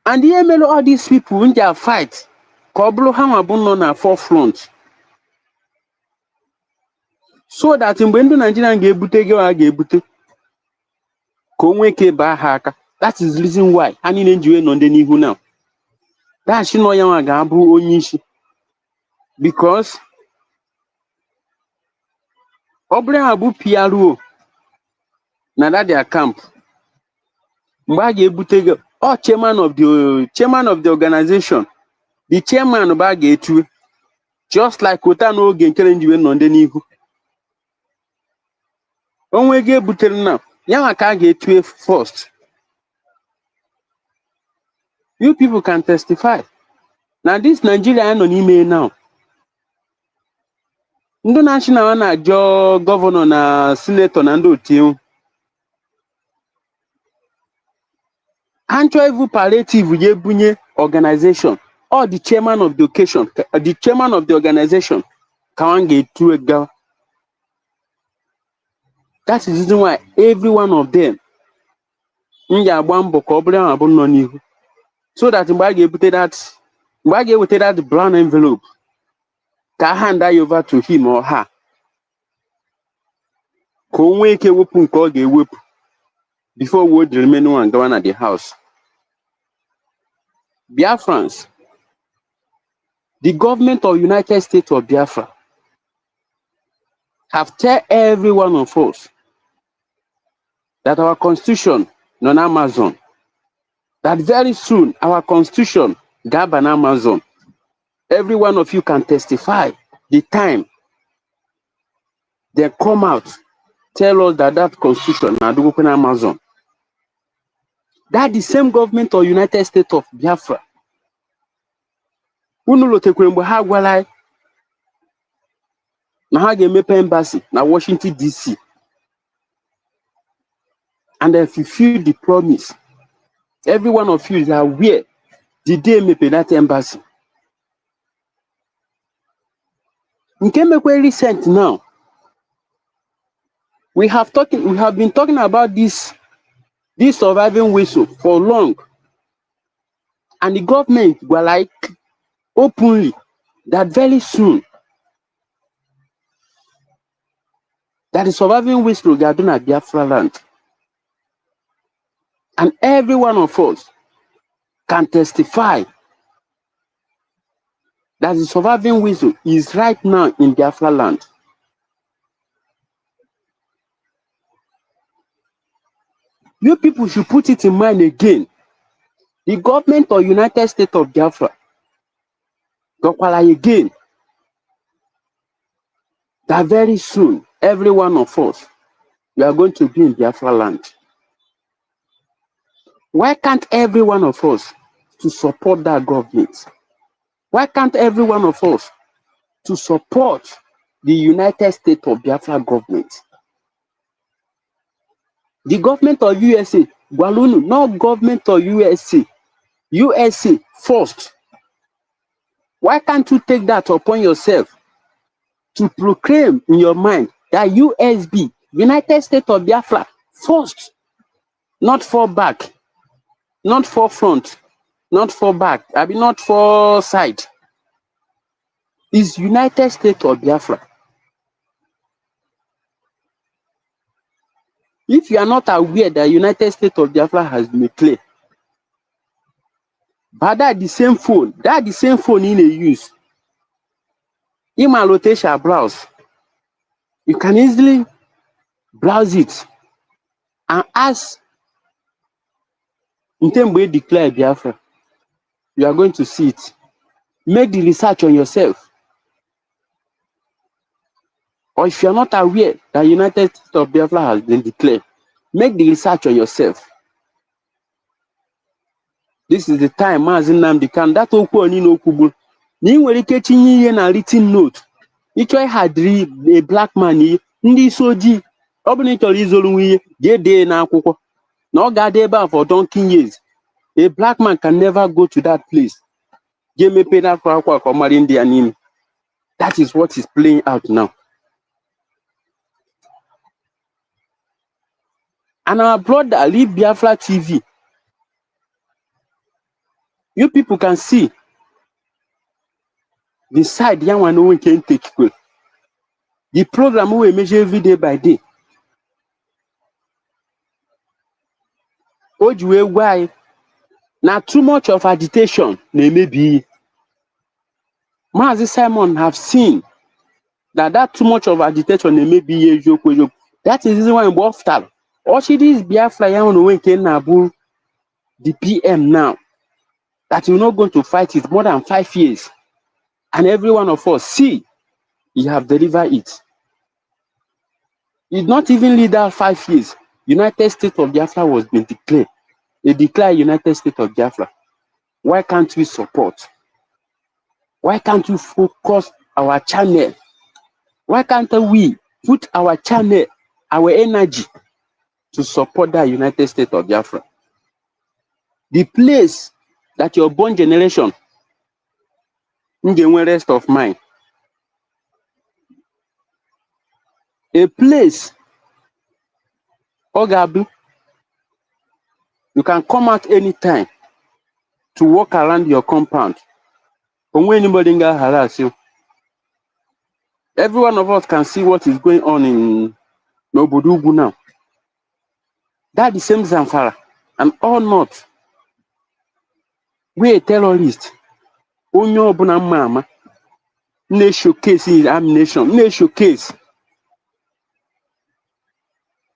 [SPEAKER 13] And ihe mere all these people in their fight ka ọ bụrụ ha nwa bụ nọ na forefront so that mgbe ndị Naijiria ga-ebute gị ha ga-ebute ka o nwee ike baa ha aka. That is the reason why ha niile ji wee nọ ndị n'ihu now. Dashi nọ ya nwa ga-abụ onye isi because ọ bụrụ ha bụ PRO na that their camp mgbe a ga-ebute gị chairman of the organization, the chairman bụ a ga-etu just like ota n'oge nkere njiwe nọ ndị n'ihu. Onwe ego ebutere na ya nwa ka a ga-etu first. You people can testify. Now this Nigeria nọ n'ime now. Ndị na-achị na ha na-ajọ gọvanọ na senator na ndị otu Ancho even palliative ye bunye organization or the chairman of the occasion, the chairman of the organization can get to a girl. That is the reason why every one of them so that mgbe get with that brown envelope can hand that over to him or her. Before we the remaining one going at the house. Biafrans, the government of United States of Biafra have tell every one of us that our constitution on Amazon, that very soon our constitution gab on Amazon. Every one of you can testify the time they come out, tell us that that constitution na do open Amazon. That the same government of United States of Biafra. Unu lotekwe mgbe ha gwala na ha ga-emepe embassy na Washington DC. And they fulfill the promise. Every one of you is aware the day mepe that embassy. Nke mekwe recent now. We have been talking about this surviving whistle for long. And the government were like openly that very soon that the surviving whistle they are doing at Biafra land. And every one of us can testify that the surviving whistle is right now in Biafra land. You people should put it in mind again. The government of United States of Biafra again that very soon every one of us we are going to be in Biafra land. Why can't every one of us to support that government? Why can't every one of us to support the United States of Biafra government? The government of USA, Walunu, not government of USA, USA first. Why can't you take that upon yourself to proclaim in your mind that USB, United States of Biafra, first, not for back, not for front, not for back, I mean not for side, is United States of Biafra. If you are not aware that United States of Biafra has been clear, but that the same phone in a use, Imalotation browse, you can easily browse it and ask in terms where declare Biafra, you are going to see it. Make the research on yourself. Or if you are not aware that United States of Biafra has been declared, make the research on yourself. This is the time, Mazin Nnamdi Kanu, that okwu oni n'okwu na ị nwere ike tinye ihe na written note. Ịchọ ịhadiri a black man ihe, ndị isi ojii, ọ bụ na ị chọrọ izolu nwe ihe, jee dee n'akwụkwọ. Na ọ ga-adị ebe a for donkey years. A black man can never go to that place. Jee mepee n'akwụkwọ ka ọ mara ndị ya n'ime. That is what is playing out now. And our brother, Leave Biafra TV, You people can see the side young one no one can take. The program we measure every day by day. Why? Now too much of agitation may be. Mazi Simon have seen that too much of agitation may be a joke. That is the reason why in Boftal. All she is Biafra young no one can nabu the PM now. That you're not going to fight it more than 5 years. And every one of us see you have delivered it. It's not even lead that 5 years. United States of Biafra was being declared. They declare United States of Biafra. Why can't we support? Why can't we focus our channel? Why can't we put our channel, our energy to support that United States of Biafra? The place that your born generation in rest of mind. A place, Ogabu, you can come out anytime to walk around your compound. From when anybody can harass you. Every one of us can see what is going on in Nobudugu now. That the same Zamfara and all not. We a terrorist. Onyo Obuna Mama. Ne showcase his ammunition. Ne showcase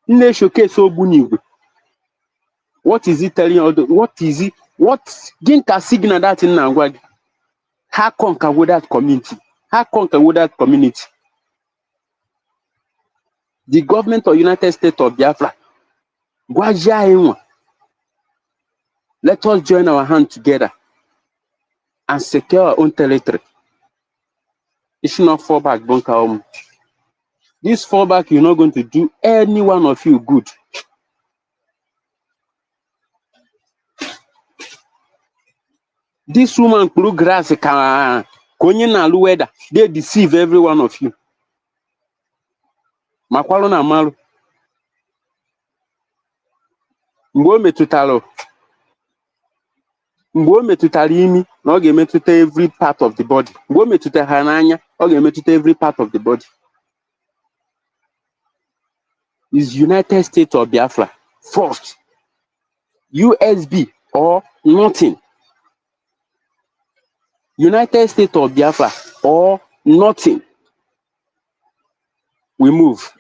[SPEAKER 13] Obunigu. What is he telling you? What is he? What Ginka signal that in Nangwag? How conquer with that community? How conquer with that community? The government of United States of Biafra. Let us join our hands together and secure our own territory. It should not fall back, Bonka. This fallback, you're not going to do any one of you good. This woman grew grass, they deceive every one of you. Makwalo na malu. Mgbe metutara imi, na ọ ga-emetụta every part of the body. Mgbe o metụtara ha n'anya, ọ ga-emetụta every part of the body. Is United States of Biafra first? USB or nothing. United States of Biafra or nothing. We move.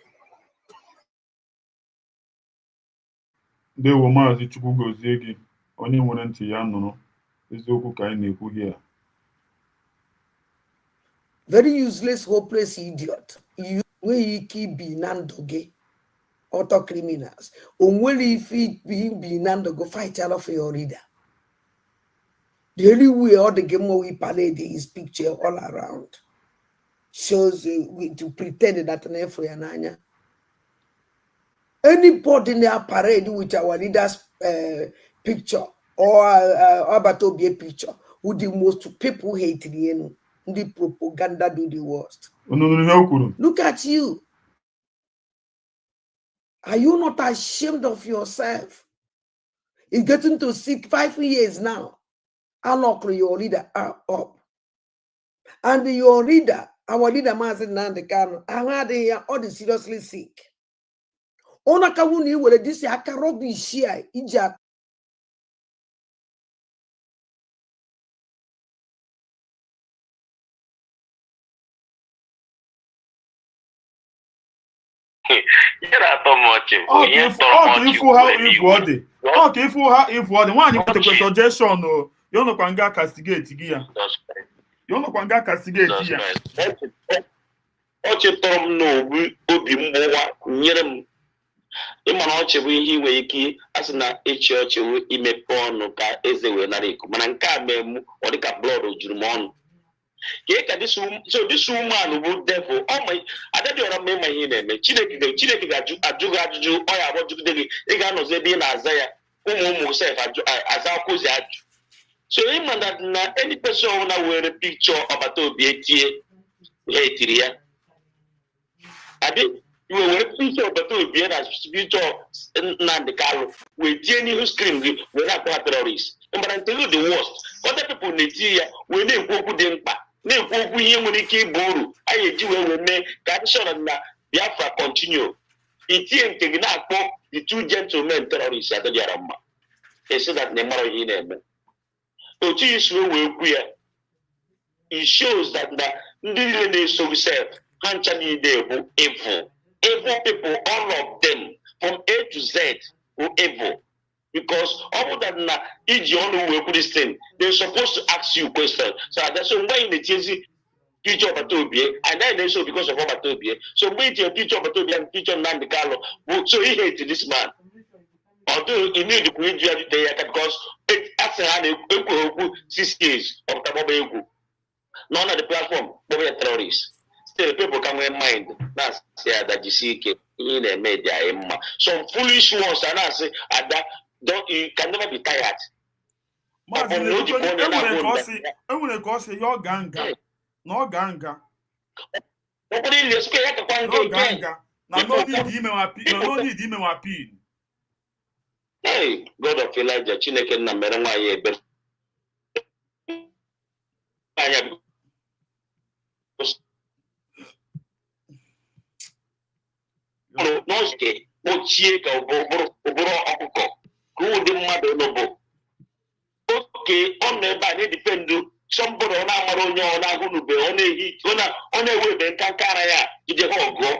[SPEAKER 1] Ndewo Maazị Chukwu gozie gị, onye nwere ntị ya nụrụ eziokwu ka anyị na-ekwu here.
[SPEAKER 2] Very useless, hopeless idiot. You will keep be nandoge, auto criminals. Only if it be nandogo fight all of your reader. The only way all the game we parade is picture all around. Shows to pretend that an for Nanya. Anybody in their parade with our leader's picture or Abatobie picture would the most people hate the end. The propaganda do the worst. Look at you. Are you not ashamed of yourself? It's getting to 5 years now. I'll lock your leader up. And your leader, our leader, Mazen Nandekano, I had all the seriously sick. Ona kawuni wele disi akarobi shia ija.
[SPEAKER 1] Nwaanyị kwetekwe suggestion o. Ya ọnọkwa nga castigate gị ya. Ya ọnọkwa nga castigate ya.
[SPEAKER 11] Ọ chetọrọ m n'obi mgbawa nyere m. Ịma na ọchị bụ ihe inwe ike asị na echi ọchị wụ imepe ọnụ ka eze wee nara iko. Mana nke a mee mụ ọ dị ka blood juru m ọnụ. So this woman bụ devil. Adabịara m ịma ihe na-eme. Chineke ga-ajụ gị ajụjụ ọ ya agbọjugide gị. Ị ga-anọzi ebe ị na-aza ya. Ụmụ sef aza akụzi ajụ. So ịma na any person na were picture ọbata obi etie ha etiri ya. Abi You will picture but to be as picture Nandekalo. We any who scream we're not terrorists. But I tell you the worst. Other people in Nigeria when they go to them ne go here when they keep boru. I do when me capture and Biafra continue. It taking out the two gentlemen terrorists at the Yarama. They said that Nemaro in them. So this way it shows that the so self actually they were evil. Evil people, all of them, from A to Z, were evil. Because other than that, if you only will put this thing, they're supposed to ask you questions. So that's why in the TZ teacher of Atobia, and then they so because of Atobia. So wait your teacher of Atobia and teacher Nandekalo. So he hated this man. Although he knew the Queen because it has 6 years of Taboba. None of the platform, but we are terrorists. Still, people can wear mind. That's that you see in the media. Some foolish ones, and I say, don't you can never be tired.
[SPEAKER 1] Mazi enwere ka ọ sị ya ọ ga nga na ọ ga nga na no need ime wa pin.
[SPEAKER 11] Hey, God of Elijah, Chineke na mere nwa ya ebere. N'oge ochie ka ụbụrụ ọkụkọ ka ụdị mmadụ n'obo oke ọ nọ ebe a na-edipendụ sọmbụrụ ọ na-amara onye ọ na-ahụ n'ube ọ na-ewe ebe nka nka ara ya ije ha ọgụọ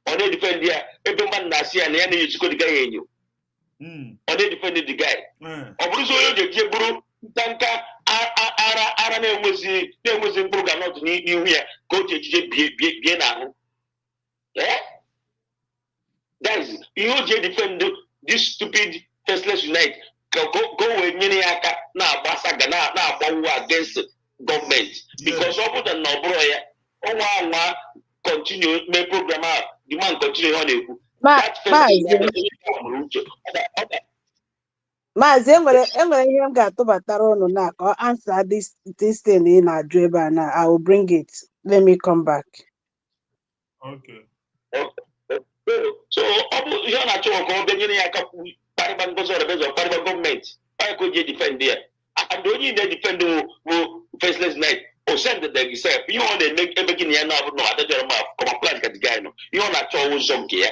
[SPEAKER 11] ọ na-edipendụ ya ebe mmadụ na-asị ya na ya na-ejikọ dịga ya enyo ọ na-edipendụ dị gai ọ bụrụzi onye oge ji bụrụ nka ara na-enwezi mkpụrụ ganọtụ n'ihu ya ka o ji ejije bie n'ahụ. Guys, you just defend this stupid faceless unite. Go with Miniaka now, Basaga now against government because of the Nobroya. Oh, continue make program out. The man continue on it.
[SPEAKER 8] Mazi, got to Batarono now or answer this thing in our driver now. I will bring it. Let me come back.
[SPEAKER 1] Okay.
[SPEAKER 11] So, you are not sure about the Pariban government. I could defend there. And don't you defend the faceless night or send the day yourself? You want to make a beginning now, no other mouth, come a plant at the guy. You are not sure who's on here.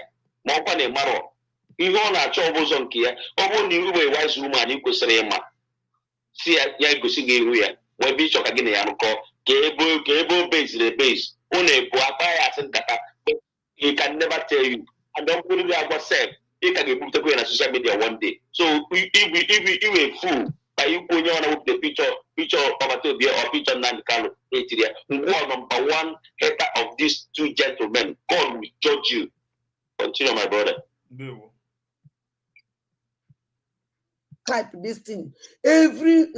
[SPEAKER 11] Mopane Maro. You are not sure who's on here. Or when you were a wise woman, you could say, Ma. See, I go sing here. When be shock again, Yanko, Gable base the base. Only Boapaya and Kata. He can never tell you. And don't put it out yourself. He can be put away on social media one day. So if you a fool, by you going on with the picture of Atobia or picture Nandekalo, number one hater of these two gentlemen, God will judge you. Continue, my brother.
[SPEAKER 2] Type this thing. Every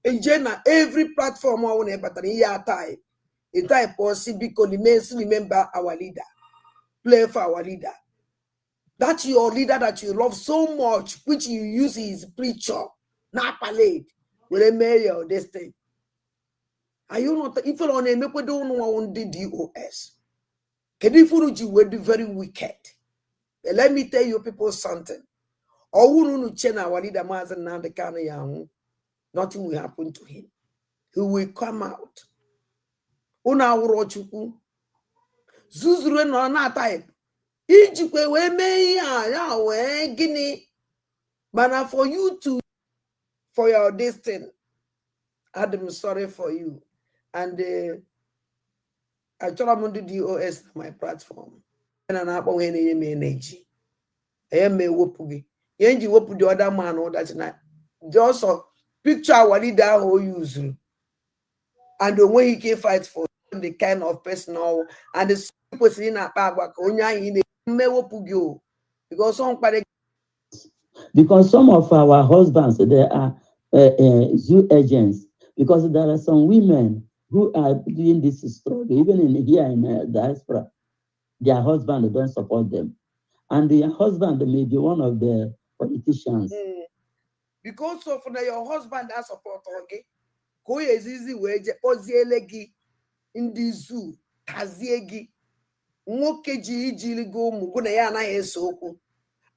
[SPEAKER 2] in general, every platform I want to type. A type or because remember our leader. Play for our leader. That's your leader that you love so much, which you use his preacher, not palate, with a mayor or this thing. Are you not? If you don't know, we don't know on the DOS. Kedifuruji will be very wicked. But let me tell you people something. Nothing will happen to him. He will come out. Zuzure no na type. Ijikwe we me ya we gini. But for you to for your destiny. Adam, sorry for you. And I told him to DOS my platform. And I'm not going to energy. I am a whoopie. Yenji whoop the other man or that's not. Just a picture what he down who use. And the way he can fight for the kind of personal and the people in a bag in the
[SPEAKER 5] because some of our husbands they are zoo agents because there are some women who are doing this struggle even in here in diaspora. Their husband don't support them, and their husband may be one of the politicians.
[SPEAKER 2] Because of your husband that support okay. Go is easy way ozielegi in the zoo taziegi nwoke ji ijiligo ụmụ gụ na ya anaghị ese okwu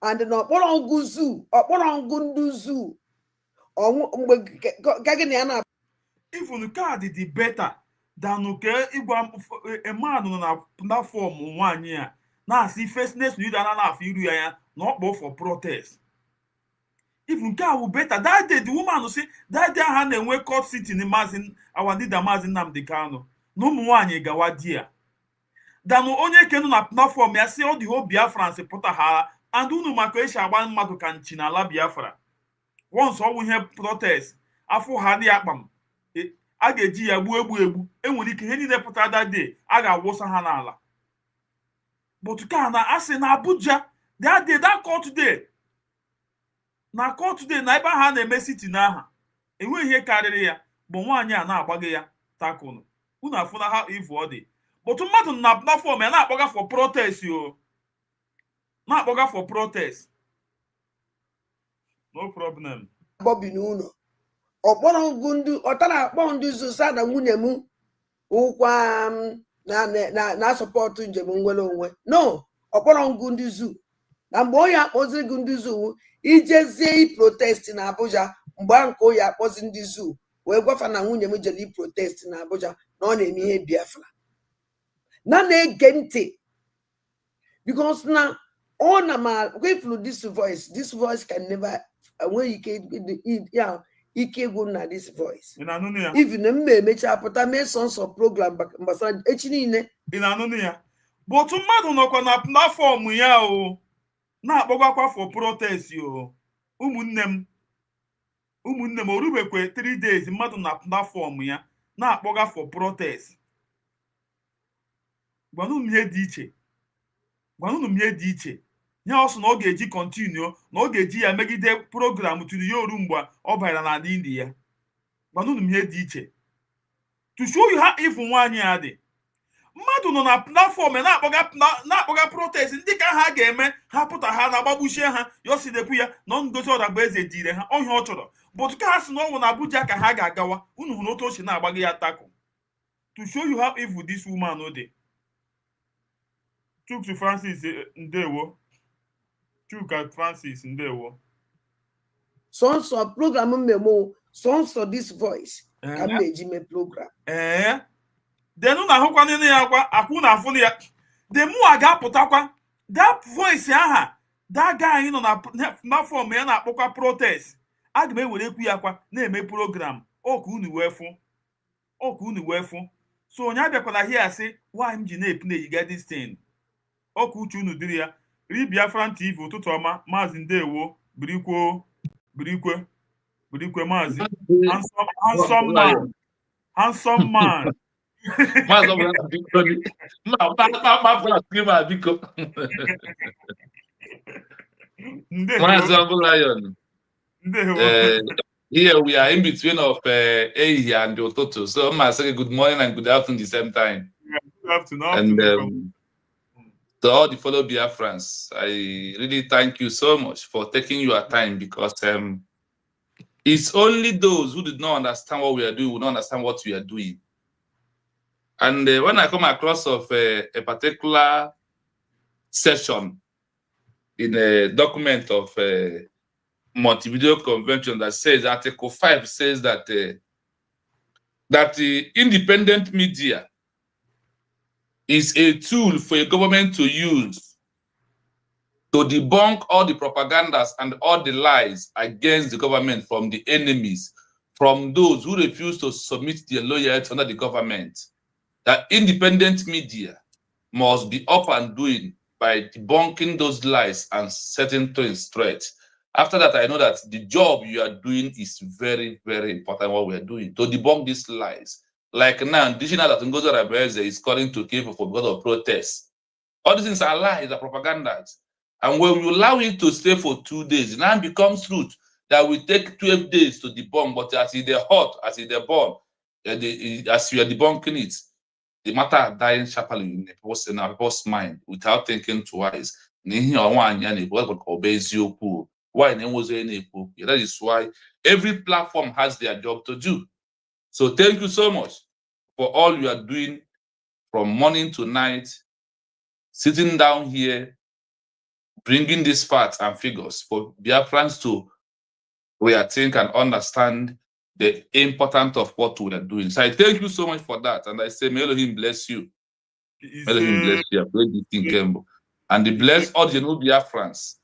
[SPEAKER 2] and na ọkpọrọ ngụ ndị zuu mgbe gagị na ya na
[SPEAKER 1] Even kaadị dị beta than ke ịgwa emanụ nọ na platform nwaanyị a na-asị Firstness New Dana na-afọ iru ya na ọkpọ for protest. Even nke a wụ beta that day the woman si that day ha na-enwe court sitting Maazị our leader Maazị Nnamdi Kanu na ụmụ nwaanyị gawa di ya danụ onye kenu na platform ya si ọ dị ho Biafra pụta ha and unu maka esi agba mmadụ ka nchi na ala Biafra once ọwụ ihe protest afọ ha dị akpam a ga-eji ya egbu enwere ike ihe niile pụtara that day a ga-awụsa ha n'ala but ka na asị na Abuja that day that court day na court day na ebe ha na-eme siti n'aha enweghị ihe karịrị ya bụ nwaanyị a na-agbaghị ya takụnụ unu afụna ha ivu ọ dị but mmadụ na platform ya na-akpọga for protest na-akpọga for protest no problem
[SPEAKER 2] Bobby n'ụlọ ọkpọrọ ngụ ndị ọtara akpọ ndị zosa na nwunye m ụkwa na sọpọtụ njem nwere onwe no ọkpọrọ ngụ ndị zuu na mgbe onye akpọziri gị ndị zuu ijezie iprotest na Abuja mgbe ahụ ka onye akpọzi ndị zuu wee gwafa na nwunye m jere iprotest na Abuja na ọ na-eme ihe Biafra na-ege ntị because na ọ na ma gwefulu this voice can never enweghị ike egwu na this voice even m emecha pụta mee sọnsọ program gbasara echi niile
[SPEAKER 1] ị na-anụnụ ya but mmadụ nọkwa na platform ya na-akpọgakwa for protest ụmụnne m orubekwe 3 days mmadụ na platform ya na-akpọga for protest gwanụnụ m ihe dị iche ya ọsọ na ọ ga-eji continue na ọ ga-eji ya megide program tụrụ ya oru mgbe ọ banyere n'ala India gwanụnụ m ihe dị iche to show you how evil nwaanyị a dị mmadụ nọ na platform na-akpọga protest ndị ka ha ga-eme ha pụta ha na-agbagbuchie ha yosidekwu ya na ngozi ọdagba eze dire ha ọhịa ọ chọrọ but ka ha si na ọnwụ na Abuja ka ha ga-agawa unu hụrụ otu o si na-agbaghị ya takụ to show you how evil this woman dị. Chuka Francis ndewo Chuka Francis ndewo
[SPEAKER 2] sọnsọ program mmemme sọnsọ this voice ka m na-eji mee program
[SPEAKER 1] denu na ahụkwa nne ya akwa akwụ na afụ ya demu a ga-apụtakwa that voice aha that guy nọ na platform ya na-akpọkwa protest aga m ewere ekwu ya kwa na-eme program oku unu wee fụ so onye abịakwala hia asị why m ji na-eyiga this thing ọkụ uche unu dịrị ya ri Biafra TV ụtụtụ ọma Maazị ndewo birikwe Maazị handsome man
[SPEAKER 14] here we are in between of Ehi and Ototo, so I'm gonna say good morning and good afternoon the same time.
[SPEAKER 1] Good afternoon.
[SPEAKER 14] And to all the fellow Biafrans, I really thank you so much for taking your time, because it's only those who did not understand what we are doing will not understand what we are doing. And when I come across of a particular session in a document of Montevideo Convention that says, Article 5 says that that the independent media is a tool for a government to use to debunk all the propagandas and all the lies against the government from the enemies, from those who refuse to submit their loyalty under the government. That independent media must be up and doing by debunking those lies and setting things straight. After that, I know that the job you are doing is very, very important, what we are doing, to debunk these lies. Like now, additional that Ngozi Rabeze is calling to kill for because of protests. All these things are lies, are propaganda. And when we allow it to stay for 2 days, it now becomes truth that will take 12 days to debunk, but as it is hot, as it is born, as you are debunking it, the matter are dying sharply in our people's mind without thinking twice. Why? That is why every platform has their job to do. So thank you so much for all you are doing from morning to night sitting down here, bringing these facts and figures for Biafrans to rethink and understand the importance of what we are doing. So I thank you so much for that. And I say, may Elohim bless you. May Elohim bless you. I pray this thing, Kembo. And the bless all the new Biafrans.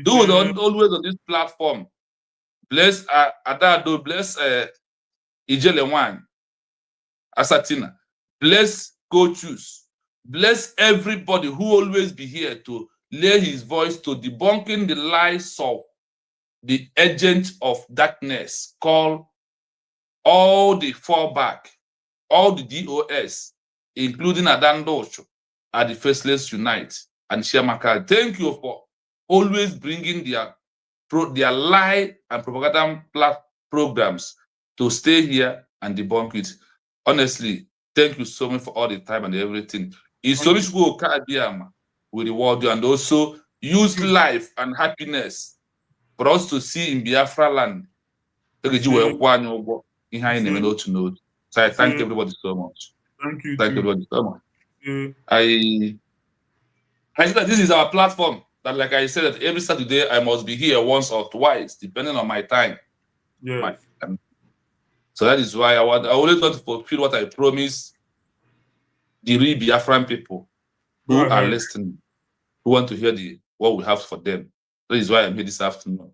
[SPEAKER 14] Do it always on this platform. Bless Adado, bless Ijelewan, Asatina, bless coaches, bless everybody who always be here to lay his voice to debunking the lies of the agent of darkness, called all the fallback, all the DOS, including Adandosho, at the Faceless Unite and Shiamaka. Thank you for always bringing their lie and propaganda programs to stay here and debunk it. Honestly, thank you so much for all the time and everything. It's so much with reward you, and also use life and happiness for us to see in Biafra land. So I thank everybody so much.
[SPEAKER 1] Thank you.
[SPEAKER 14] Thank everybody so much. I see that this is our platform. That, like I said, that every Saturday I must be here once or twice, depending on my time.
[SPEAKER 1] Yes.
[SPEAKER 14] So that is why I always want to fulfill what I promised the real Biafran people who are listening, who want to hear what we have for them. That is why I'm here this afternoon.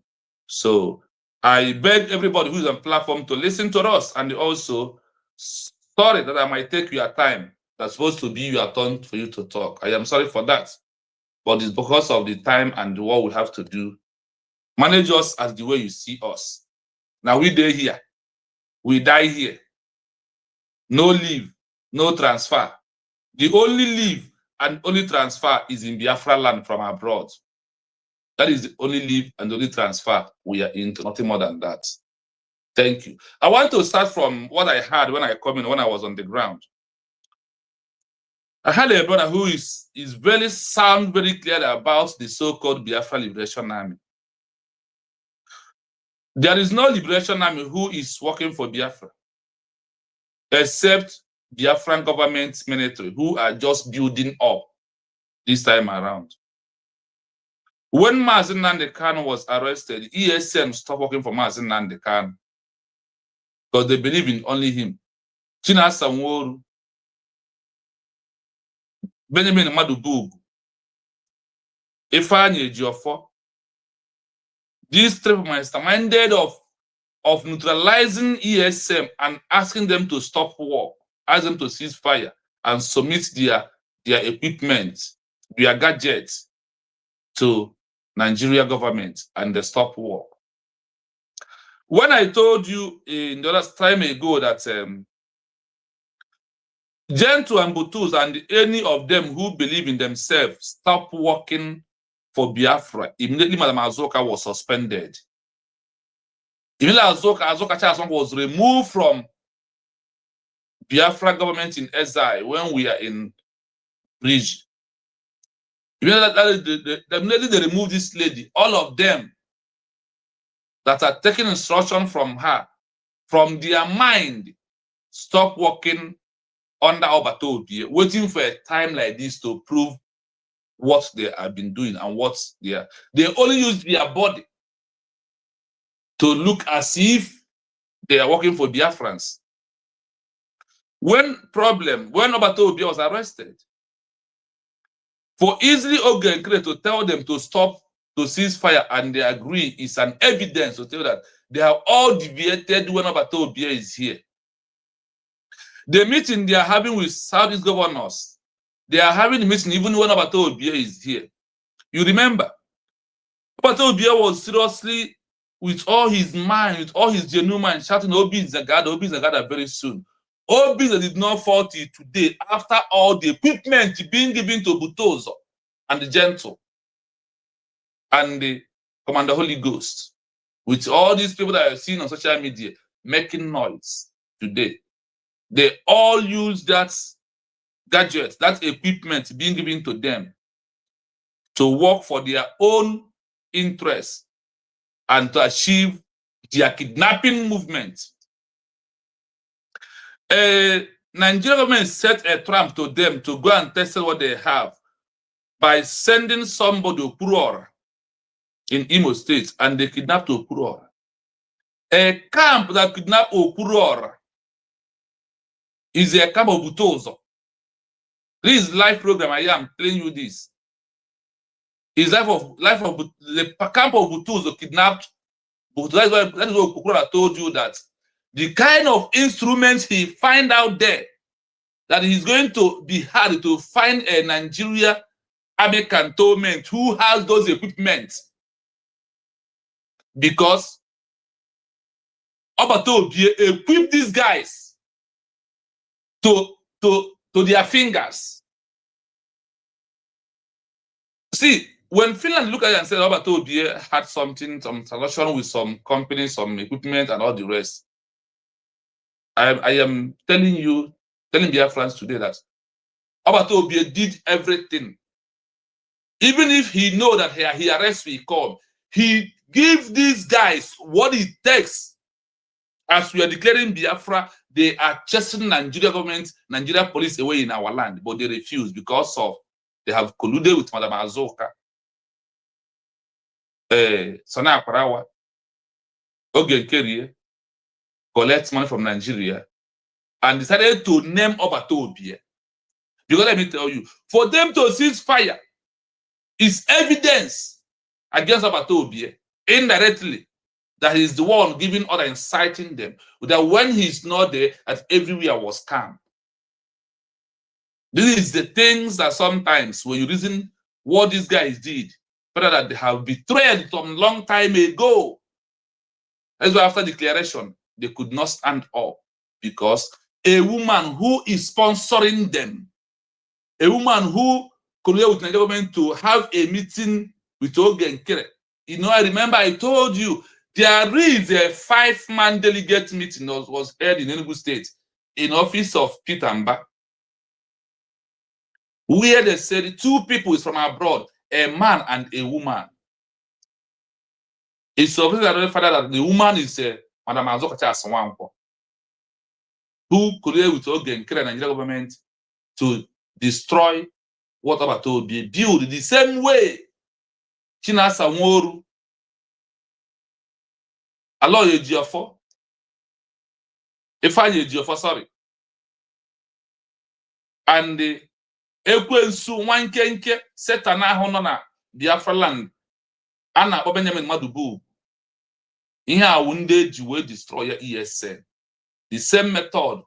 [SPEAKER 14] So I beg everybody who is on platform to listen to us, and also sorry that I might take your time. That's supposed to be your turn for you to talk. I am sorry for that. But it's because of the time and what we have to do. Manage us as the way you see us. Now we die here. We die here. No leave, no transfer. The only leave and only transfer is in Biafra land from abroad. That is the only leave and the only transfer we are into, nothing more than that. Thank you. I want to start from what I had when I come in, when I was on the ground. I had a brother who is very sound, very clear about the so-called Biafra Liberation Army. There is no Liberation Army who is working for Biafra, except Biafran government military, who are just building up this time around. When Mazi Nnamdi Kanu was arrested, ESM stopped working for Mazi Nnamdi Kanu because they believe in only him. Chinasa Nworu, Benjamin Madubugu, Ifeanyi Ejiofor, these three minded of neutralizing ESM and asking them to stop war, ask them to cease fire and submit their equipment, their gadgets to Nigeria government, and they stop war. When I told you in the last time ago that Gentle and Butus and any of them who believe in themselves stop working for Biafra, immediately Madam Azoka was suspended. Immediately Azoka Chasong was removed from Biafra government in exile when we are in bridge. Immediately they removed this lady, all of them that are taking instruction from her, from their mind, stop working under Obato, waiting for a time like this to prove what they have been doing and what they are. They only use their body to look as if they are working for Biafrans. When Obato was arrested, for easily Oge and Kre to tell them to stop, to cease fire, and they agree, is an evidence to tell that they have all deviated when Obato is here. The meeting they are having with Southeast governors, they are having a meeting even when Obato is here. You remember, Obato was seriously, with all his mind, with all his genuine mind, shouting, Obi Zagada very soon. Obi did not fall till today after all the equipment being given to Butozo and the Gentle and the Commander Holy Ghost, with all these people that I've seen on social media making noise today. They all use that gadget, that equipment being given to them to work for their own interests and to achieve their kidnapping movement. Nigeria government set a trap to them to go and test what they have. by sending somebody to Okurora in Imo State, and they kidnapped Okurora. A camp that kidnapped Okurora is a camp of Butozo. This is live program. I am telling you this. Is life of the camp of Butozo kidnapped. But that is why Okurora told you that the kind of instruments he find out there, that he's going to be hard to find a Nigeria Army cantonment who has those equipment, because Obatobie equip these guys to their fingers. See, when Finland looked at it and said Obatobie had something, some solution with some company, some equipment, and all the rest, I am telling Biafrans today that Obatobie did everything. Even if he know that he arrests will come, he gives these guys what it takes. As we are declaring Biafra, they are chasing Nigeria government, Nigeria police away in our land, but they refuse because of they have colluded with Madam Azoka, Sana Akarawa, Ogen Kerie, collect money from Nigeria, and decided to name Obatobie. Because let me tell you, for them to cease fire is evidence against Obatobie indirectly, that he's the one giving order, inciting them, that when he's not there, that everywhere was calm. This is the things that sometimes when you reason what these guys did, better that they have betrayed from long time ago. That's why after declaration, they could not stand up, because a woman who is sponsoring them, a woman who colluded with the government to have a meeting with Ogen Kere. You know, I remember I told you, there is a 5-man delegate meeting that was held in Enugu State in office of Peter Mba, where they said 2 people is from abroad, a man and a woman. It's obvious that the woman is Madam Azokacha Aswanko, who colluded with Ogen Kere and Nigeria government to destroy what Obatobie built the same way. Chinasa Nworu, Aloy Ejiofor, Ifeanyi Ejiofor, sorry, and Ekwensu Nwankenke, Satan ahụ nọ na Biafra land, a na-akpọ Benjamin Madubu. Ihe awụ ndị eji wee destroy ESN. The same method,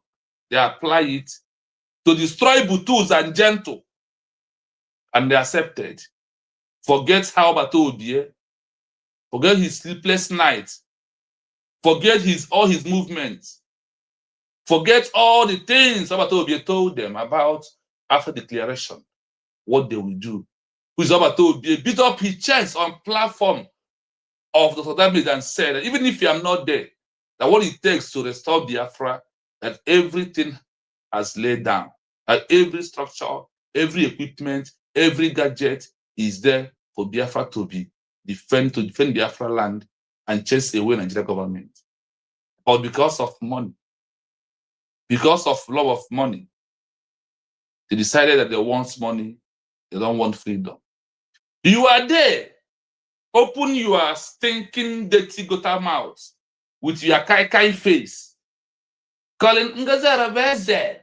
[SPEAKER 14] they apply it to destroy Butus and Gentle, and they accepted. Forget how Obatobie, forget his sleepless nights, forget all his movements, forget all the things Obatobie told them about after declaration, what they will do. Who's Obatobie beat up his chest on platform of the Southern and said that even if you are not there, that what it takes to restore Biafra, that everything has laid down, that every structure, every equipment, every gadget is there for Biafra to defend Biafra land and chase away Nigeria government. But because of money, because of love of money, they decided that they want money, they don't want freedom. You are there. Open your stinking, dirty gutter mouth with your kai face, calling Ngazara Veze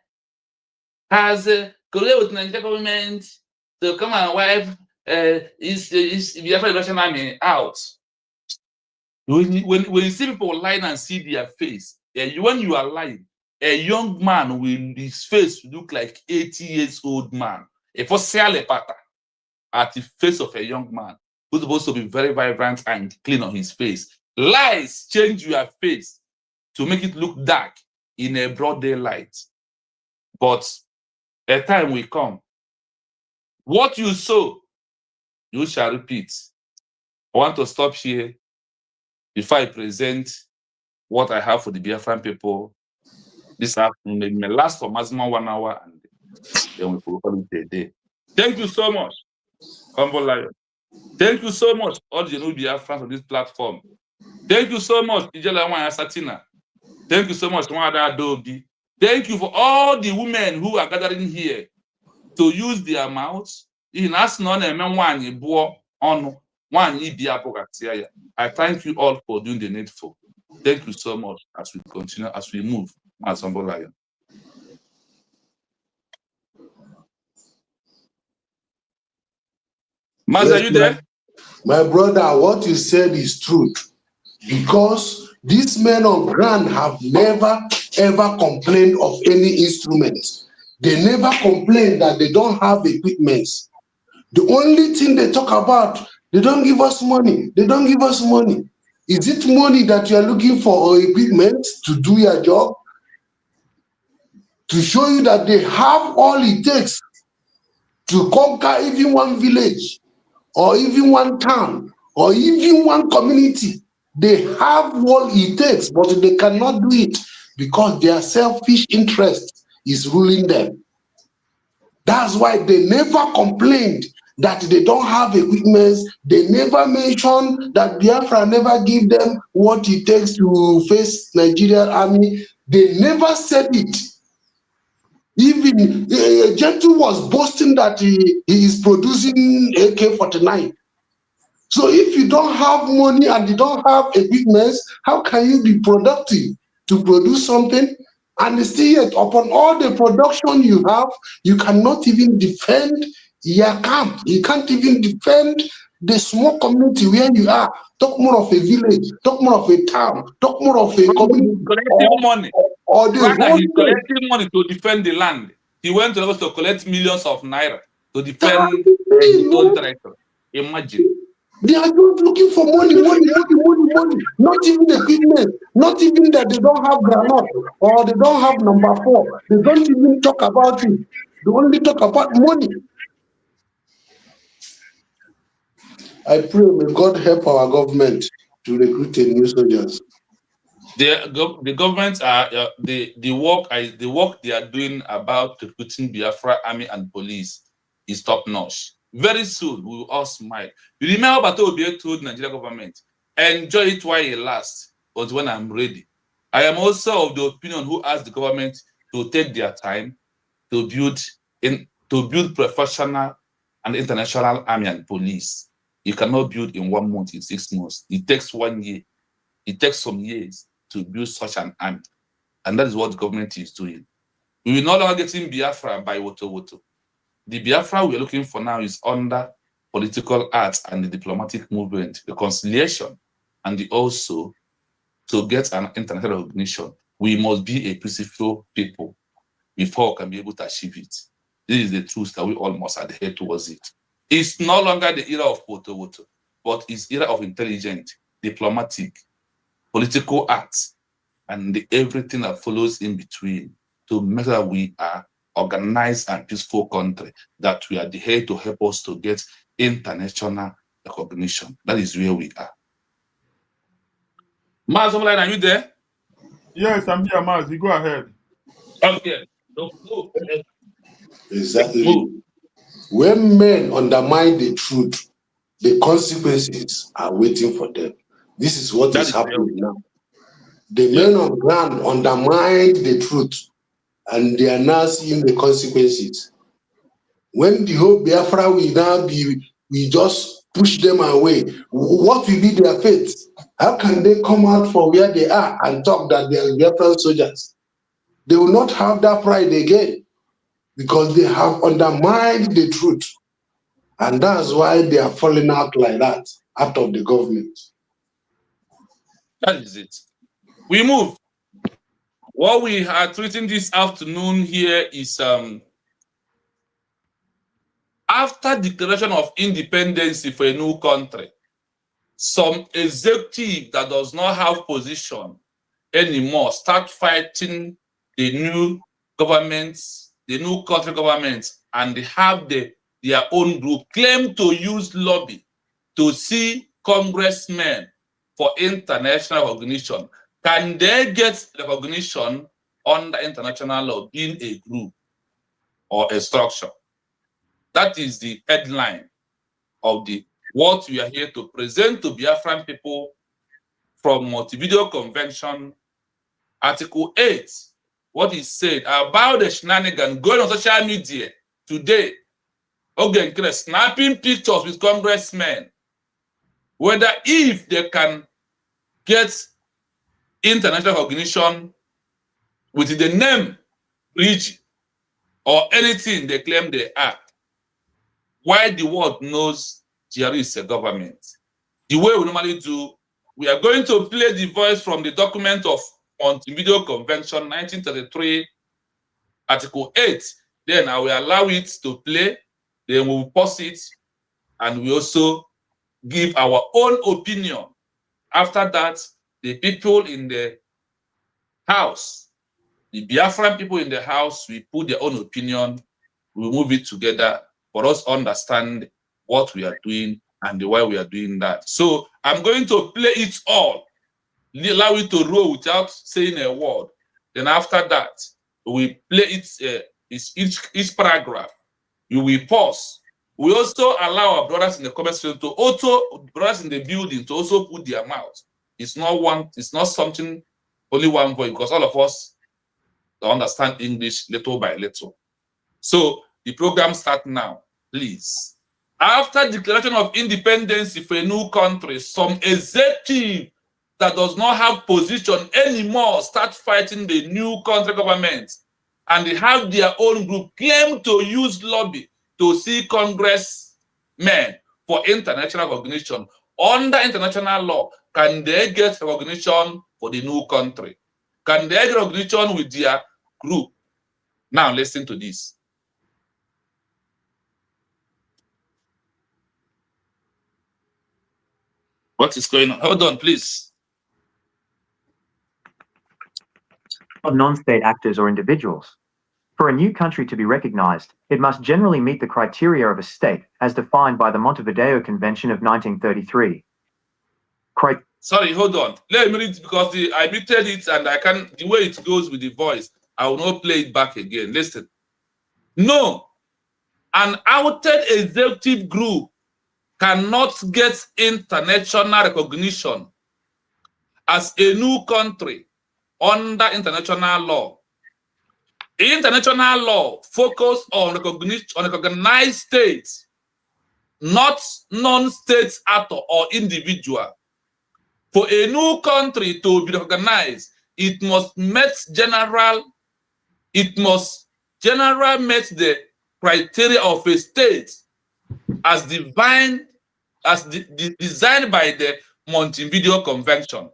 [SPEAKER 14] has colluded with Nigeria government to come and wipe Biafra Liberation Army out. When you see people lying and see their face, when you are lying, a young man with his face look like 80 years old man. If you see at the face of a young man who's supposed to be very vibrant and clean on his face, lies change your face to make it look dark in a broad daylight. But a time will come. What you sow, you shall repeat. I want to stop here before I present what I have for the Biafran people this afternoon. It may last for maximum 1 hour, and then we will call it a day. Thank you so much, Humble Lion. Thank you so much, all the new Biafrans on this platform. Thank you so much, Ijela Wanya Satina. Thank you so much, Mwada Adobe. Thank you for all the women who are gathering here to use their mouths, In us non one boy on one ya. I thank you all for doing the needful. Thank you so much as we continue, as we move. Master
[SPEAKER 12] Yes,
[SPEAKER 14] are you there?
[SPEAKER 12] my brother, what you said is truth. Because these men on ground have never ever complained of any instruments. They never complain that they don't have equipment. The only thing they talk about, they don't give us money. They don't give us money. Is it money that you are looking for or equipment to do your job? To show you that they have all it takes to conquer even one village or even one town or even one community. They have all it takes, but they cannot do it because their selfish interest is ruling them. That's why they never complained that they don't have equipment. They never mentioned that Biafra never give them what it takes to face Nigerian army. They never said it. Even Gentle was boasting that he is producing AK-49. So if you don't have money and you don't have equipment, how can you be productive to produce something? And still yet, upon all the production you have, you cannot even defend your camp. You can't even defend the small community where you are. Talk more of a village, talk more of a town, talk more of a community.
[SPEAKER 14] Collecting money.
[SPEAKER 12] Or the
[SPEAKER 14] Rather,
[SPEAKER 12] whole
[SPEAKER 14] he's
[SPEAKER 12] thing.
[SPEAKER 14] collecting money to defend the land. He went to Lagos to collect millions of naira to defend his own territory. Imagine.
[SPEAKER 12] They are just looking for money, money, money, money, money. Not even equipment. Not even that they don't have granite or they don't have number 4. They don't even talk about it. They only talk about money. I pray may God help our government to recruit a new soldiers.
[SPEAKER 14] The government are the work they are doing about recruiting Biafra army and police is top notch. Very soon we will all smile. You remember Bato Obiek told Nigerian government, enjoy it while it lasts, but when I'm ready. I am also of the opinion who asked the government to take their time to build professional and international army and police. You cannot build in 1 month, in 6 months. It takes 1 year. It takes some years to build such an army. And that is what the government is doing. We will no longer get in Biafra by Woto. The Biafra we are looking for now is under political arts and the diplomatic movement, reconciliation, and also to get an international recognition. We must be a peaceful people before we can be able to achieve it. This is the truth that we all must adhere towards it. It's no longer the era of Woto, but it's era of intelligent, diplomatic, political arts, and everything that follows in between to make sure we are organized and peaceful country, that we are here to help us to get international recognition. That is where we are. Maz, are you there?
[SPEAKER 1] Yes, I'm here, Mazi. Go ahead.
[SPEAKER 14] Okay.
[SPEAKER 12] Exactly. When men undermine the truth, the consequences are waiting for them. This is what is happening now. The men on ground undermine the truth, and they are now seeing the consequences. When the whole Biafra will now be, we just push them away. What will be their fate? How can they come out from where they are and talk that they are Biafran soldiers? They will not have that pride again because they have undermined the truth. And that's why they are falling out like that, out of the government.
[SPEAKER 14] That is it. We move. What we are treating this afternoon here is after declaration of independence for a new country, some executive that does not have position anymore start fighting the new governments, the new country governments, and they have their own group claim to use lobby to see congressmen for international recognition. Can they get recognition under international law being a group or a structure? That is the headline of what we are here to present to Biafran people from Multi-Video Convention, Article 8. What is said about the shenanigans going on social media today Okay, snapping pictures with congressmen, whether if they can get international recognition with the name bridge or anything they claim they are, why the world knows GRE is a government. The way we normally do, we are going to play the voice from the document of Montevideo Convention 1933, Article 8. Then I will allow it to play, then we will pause it, and we also give our own opinion. After that, the people in the house, the Biafran people in the house, we put their own opinion, we move it together for us to understand what we are doing and why we are doing that. So I'm going to play it all, allow it to roll without saying a word. Then after that, we play it, each paragraph. You will pause. We also allow our brothers in the comment section to also, brothers in the building, to also put their mouth. It's not something, only one voice, because all of us understand English little by little. So the program starts now, please. After declaration of independence for a new country, some executive that does not have position anymore start fighting the new country government, and they have their own group claim to use lobby to see congressmen for international recognition. Under international law, can they get recognition for the new country? Can they get recognition with their group? Now listen to this. What is going on? Hold on, please.
[SPEAKER 15] Of non-state actors or individuals. For a new country to be recognized, it must generally meet the criteria of a state as defined by the Montevideo Convention of 1933.
[SPEAKER 14] Sorry, hold on. Let me read, because I muted it and I can, the way it goes with the voice, I will not play it back again. Listen. No, an outed executive group cannot get international recognition as a new country under international law. International law focuses on recognized states, not non-state actor or individual. For a new country to be recognized, it must meet the criteria of a state as designed by the Montevideo Convention.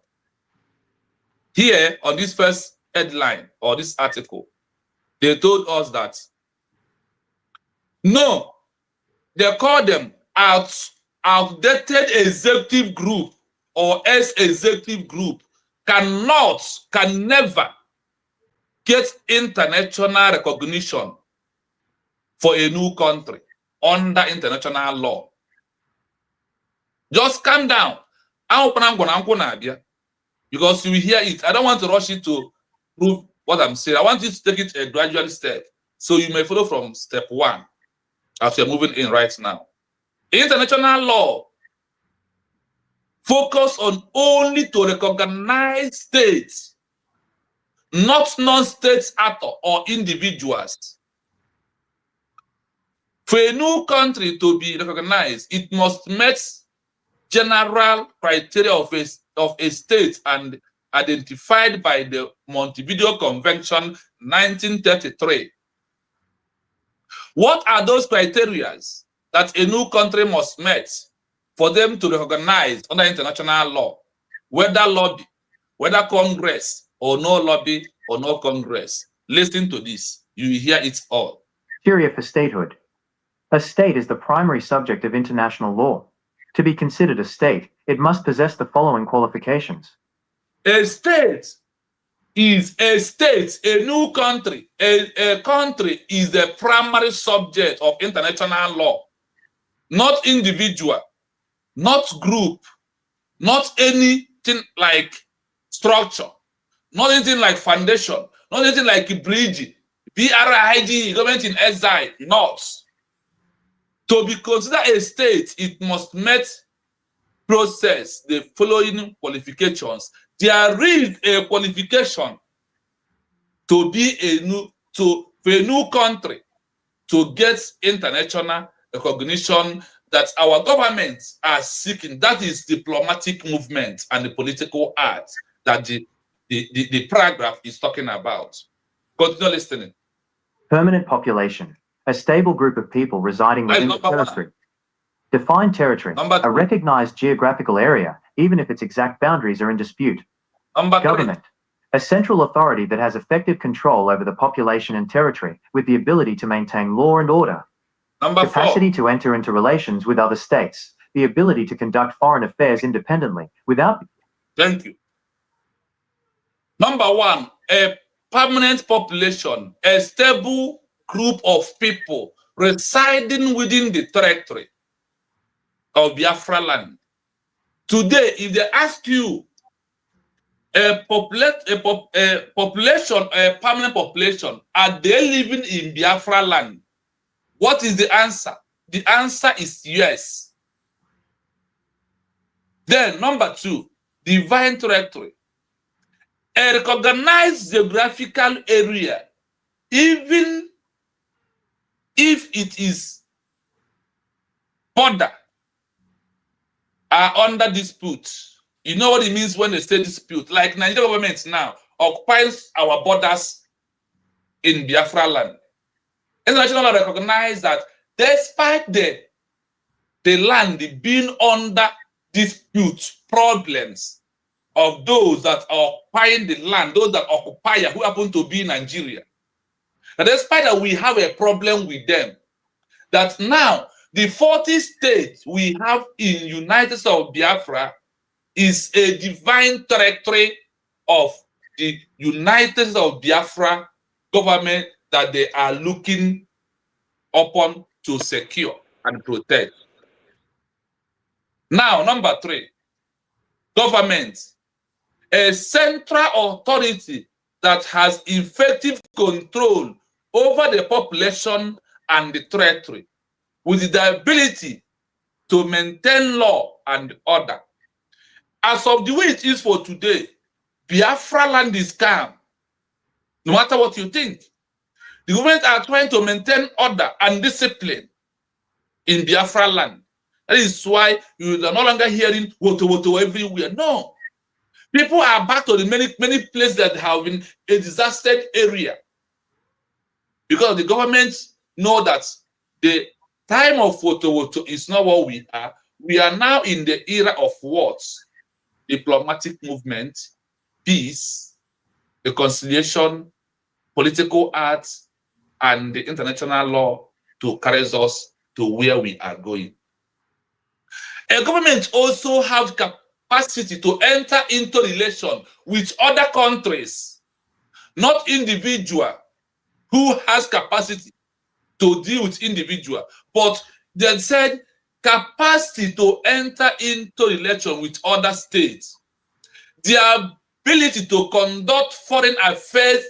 [SPEAKER 14] Here on this first headline or this article, they told us that no, they call them outdated executive group or ex-executive group can never get international recognition for a new country under international law. Just calm down. Because you will hear it. I don't want to rush it to prove what I'm saying. I want you to take it a gradual step. So you may follow from step 1 as you're moving in right now. International law focus on only to recognize states, not non-state actors or individuals. For a new country to be recognized, it must meet general criteria of a state and identified by the Montevideo Convention 1933. What are those criteria that a new country must meet for them to recognize under international law? Whether lobby, whether Congress, or no lobby, or no Congress. Listen to this. You will hear it all.
[SPEAKER 15] Criteria for statehood. A state is the primary subject of international law. To be considered a state, it must possess the following qualifications.
[SPEAKER 14] A state is a state, a new country. A country is the primary subject of international law, not individual, not group, not anything like structure, not anything like foundation, not anything like bridge, BRIG, government in exile, not. To be considered a state, it must meet process the following qualifications. There is a qualification to be for a new country to get international recognition that our governments are seeking. That is diplomatic movement and the political art that the paragraph is talking about. Continue listening.
[SPEAKER 15] Permanent population, a stable group of people residing
[SPEAKER 14] That is
[SPEAKER 15] within the
[SPEAKER 14] number one.
[SPEAKER 15] territory. Defined territory,
[SPEAKER 14] Number
[SPEAKER 15] a
[SPEAKER 14] two.
[SPEAKER 15] recognized geographical area, even if its exact boundaries are in dispute.
[SPEAKER 14] Number three.
[SPEAKER 15] Government, a central authority that has effective control over the population and territory with the ability to maintain law and order.
[SPEAKER 14] Number
[SPEAKER 15] Capacity
[SPEAKER 14] four.
[SPEAKER 15] to enter into relations with other states, the ability to conduct foreign affairs independently without...
[SPEAKER 14] Thank you. Number one, a permanent population, a stable group of people residing within the territory of Biafra land. Today, if they ask you a population, a permanent population, are they living in Biafra land? What is the answer? The answer is yes. Then number two, divine territory. A recognized geographical area, even if it is border, are under dispute. You know what it means when they say dispute? Like Nigeria government now occupies our borders in Biafra land. International law recognize that despite the land being under dispute, problems of those that are occupying the land, those that occupy who happen to be in Nigeria, and despite that we have a problem with them, that now the 40 states we have in United States of Biafra is a divine territory of the United States of Biafra government that they are looking upon to secure and protect. Now, number three, government, a central authority that has effective control over the population and the territory with the ability to maintain law and order. As of the way it is for today, Biafra land is calm. No matter what you think, the government are trying to maintain order and discipline in Biafra land. That is why you are no longer hearing woto everywhere. No. People are back to the many places that have been a disaster area. Because the government know that the time of woto is not what we are. We are now in the era of what? Diplomatic movement, peace, reconciliation, political arts, and the international law to carry us to where we are going. A government also have capacity to enter into relation with other countries, not individual who has capacity to deal with individual, but they said capacity to enter into relation with other states. Their ability to conduct foreign affairs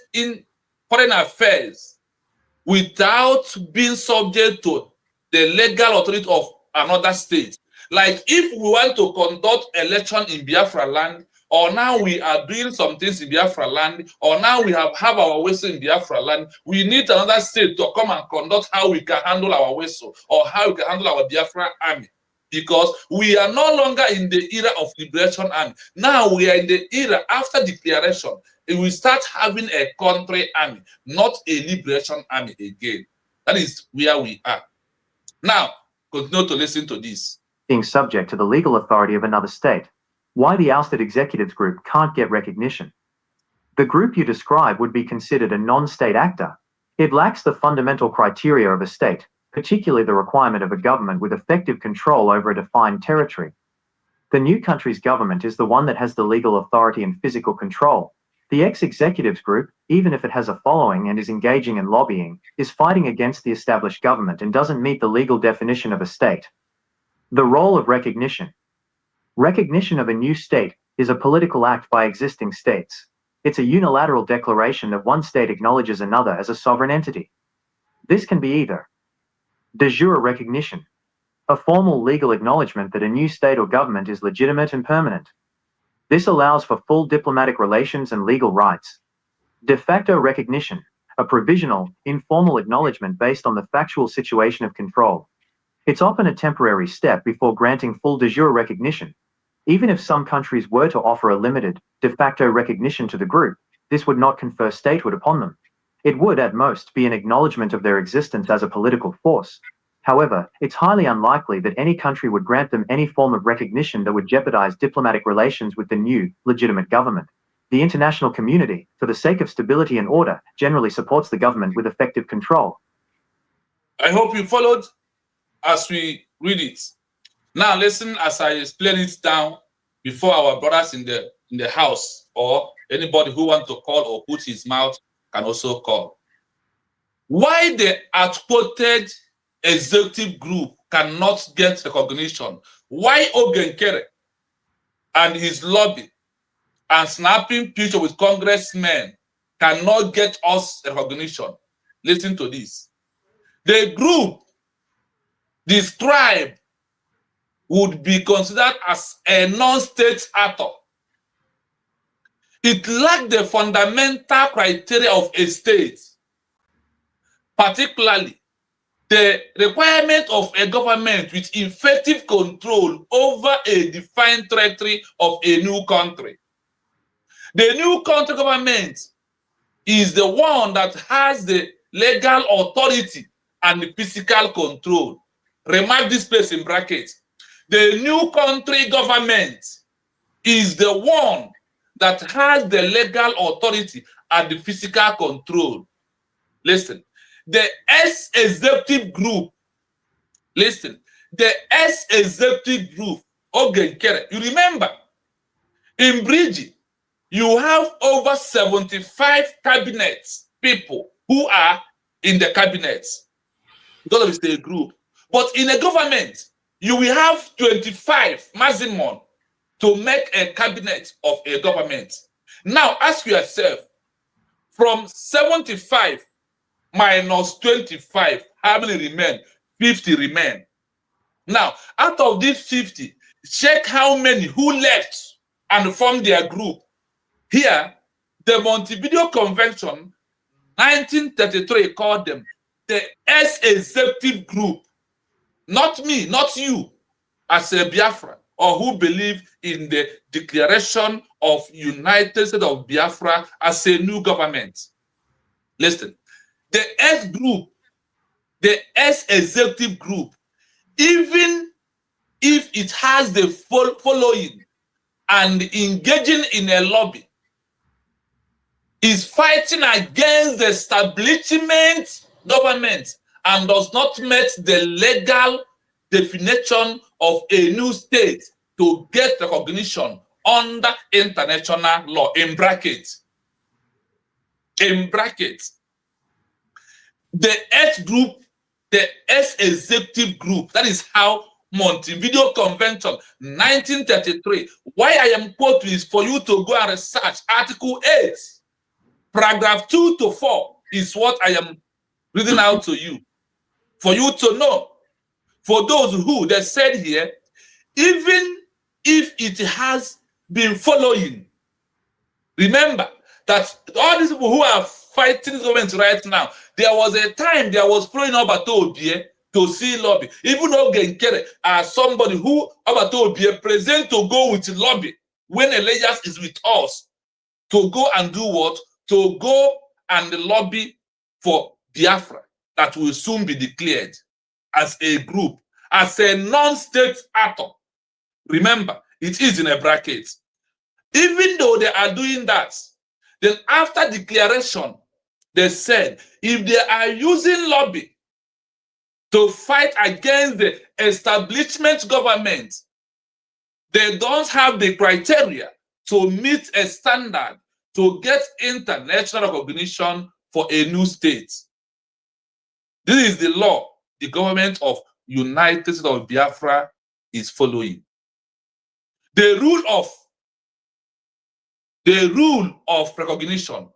[SPEAKER 14] without being subject to the legal authority of another state. Like if we want to conduct election in Biafra land, or now we are doing some things in Biafra land, or now we have our whistle in Biafra land, we need another state to come and conduct how we can handle our whistle or how we can handle our Biafra army. Because we are no longer in the era of liberation army. Now we are in the era after declaration. We start having a country army, not a liberation army again. That is where we are. Now, continue to listen to this.
[SPEAKER 15] Being subject to the legal authority of another state. Why the ousted executives group can't get recognition. The group you describe would be considered a non-state actor. It lacks the fundamental criteria of a state, particularly the requirement of a government with effective control over a defined territory. The new country's government is the one that has the legal authority and physical control. The ex-executives group, even if it has a following and is engaging in lobbying, is fighting against the established government and doesn't meet the legal definition of a state. The role of recognition. Recognition of a new state is a political act by existing states. It's a unilateral declaration that one state acknowledges another as a sovereign entity. This can be either de jure recognition, a formal legal acknowledgement that a new state or government is legitimate and permanent. This allows for full diplomatic relations and legal rights. De facto recognition, a provisional, informal acknowledgement based on the factual situation of control. It's often a temporary step before granting full de jure recognition. Even if some countries were to offer a limited, de facto recognition to the group, this would not confer statehood upon them. It would, at most, be an acknowledgement of their existence as a political force. However, it's highly unlikely that any country would grant them any form of recognition that would jeopardize diplomatic relations with the new, legitimate government. The international community, for the sake of stability and order, generally supports the government with effective control.
[SPEAKER 14] I hope you followed as we read it. Now listen as I explain it down before our brothers in the house, or anybody who wants to call or put his mouth can also call. Why the outquoted executive group cannot get recognition? Why Ogenkere and his lobby and snapping picture with congressmen cannot get us recognition? Listen to this. The group described would be considered as a non-state actor. It lacked the fundamental criteria of a state, particularly the requirement of a government with effective control over a defined territory of a new country. The new country government is the one that has the legal authority and the physical control. Remark this place in brackets. The new country government is the one that has the legal authority and the physical control. Listen, the S-executive group, listen, the S-executive group, Ogenkere, you remember, in Bridge, you have over 75 cabinet people who are in the cabinet because of the group. But in a government, you will have 25 maximum to make a cabinet of a government. Now ask yourself, from 75 minus 25, how many remain? 50 remain. Now, out of these 50, check how many who left and formed their group. Here, the Montevideo Convention, 1933, called them the S-executive group. Not me, not you, as a Biafra, or who believe in the declaration of United States of Biafra as a new government. Listen, the S group, the S-executive group, even if it has the following and engaging in a lobby, is fighting against the establishment government and does not meet the legal definition of a new state to get recognition under international law, in brackets. In brackets. The S group, the S-executive group, that is how Montevideo Convention, 1933. Why I am quoting is for you to go and research Article 8. Paragraph 2 to 4 is what I am reading out to you, for you to know. For those who, they said here, even if it has been following, remember that all these people who are fighting this government right now, there was a time there was following Obato Obie to see lobby. Even though Genkere as somebody who Obato Obie present to go with lobby when Elias is with us, to go and do what? To go and lobby for Biafra that will soon be declared as a group, as a non-state actor. Remember, it is in a bracket. Even though they are doing that, then after declaration, they said, if they are using lobby to fight against the establishment government, they don't have the criteria to meet a standard to get international recognition for a new state. This is the law the government of United States of Biafra is following. The rule of recognition.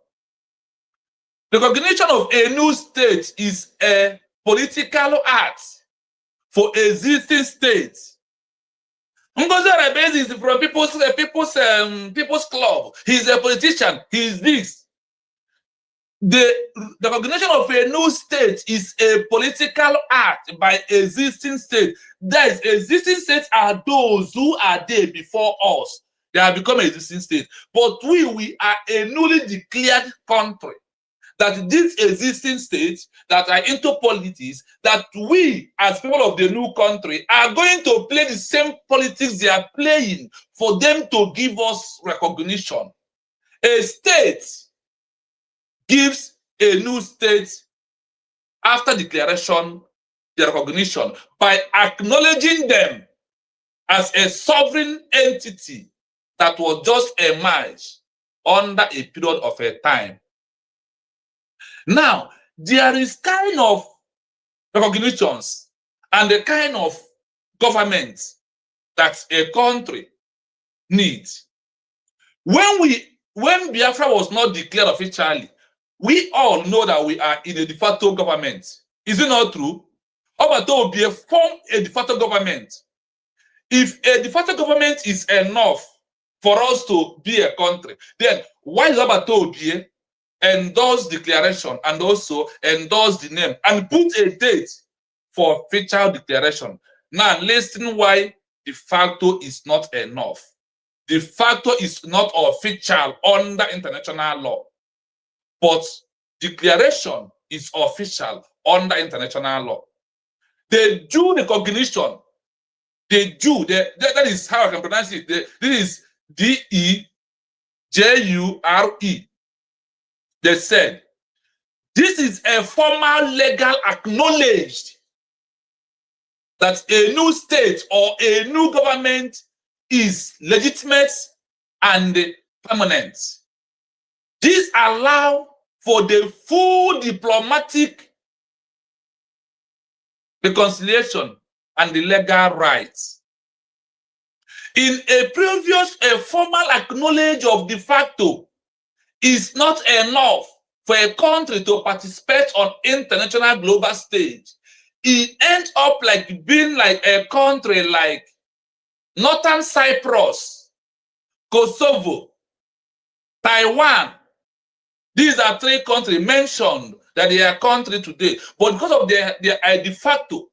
[SPEAKER 14] Recognition of a new state is a political act for existing states. Ngozi Arabezi is from people's club. He's a politician. He's this. the recognition of a new state is a political act by existing state. That is, existing states are those who are there before us. They have become existing states. But we are a newly declared country. That these existing states that are into politics, that we as people of the new country are going to play the same politics they are playing for them to give us recognition. A state gives a new state after declaration the recognition by acknowledging them as a sovereign entity that was just emerged under a period of a time. Now, there is kind of recognitions and the kind of government that a country needs. When Biafra was not declared officially, we all know that we are in a de facto government. Is it not true? Obato Obie formed a de facto government. If a de facto government is enough for us to be a country, then why is Obato Obie endorse declaration and also endorse the name and put a date for official declaration? Now, listen why de facto is not enough. De facto is not official under international law, but declaration is official under international law. The due recognition, that is how I can pronounce it. This is DEJURE. They said, this is a formal legal acknowledged that a new state or a new government is legitimate and permanent. This allows for the full diplomatic reconciliation and the legal rights. In a previous, a formal acknowledge of de facto is not enough for a country to participate on international global stage. It ends up like being like a country like Northern Cyprus, Kosovo, Taiwan. These are three countries mentioned that they are country today, but because of their de facto,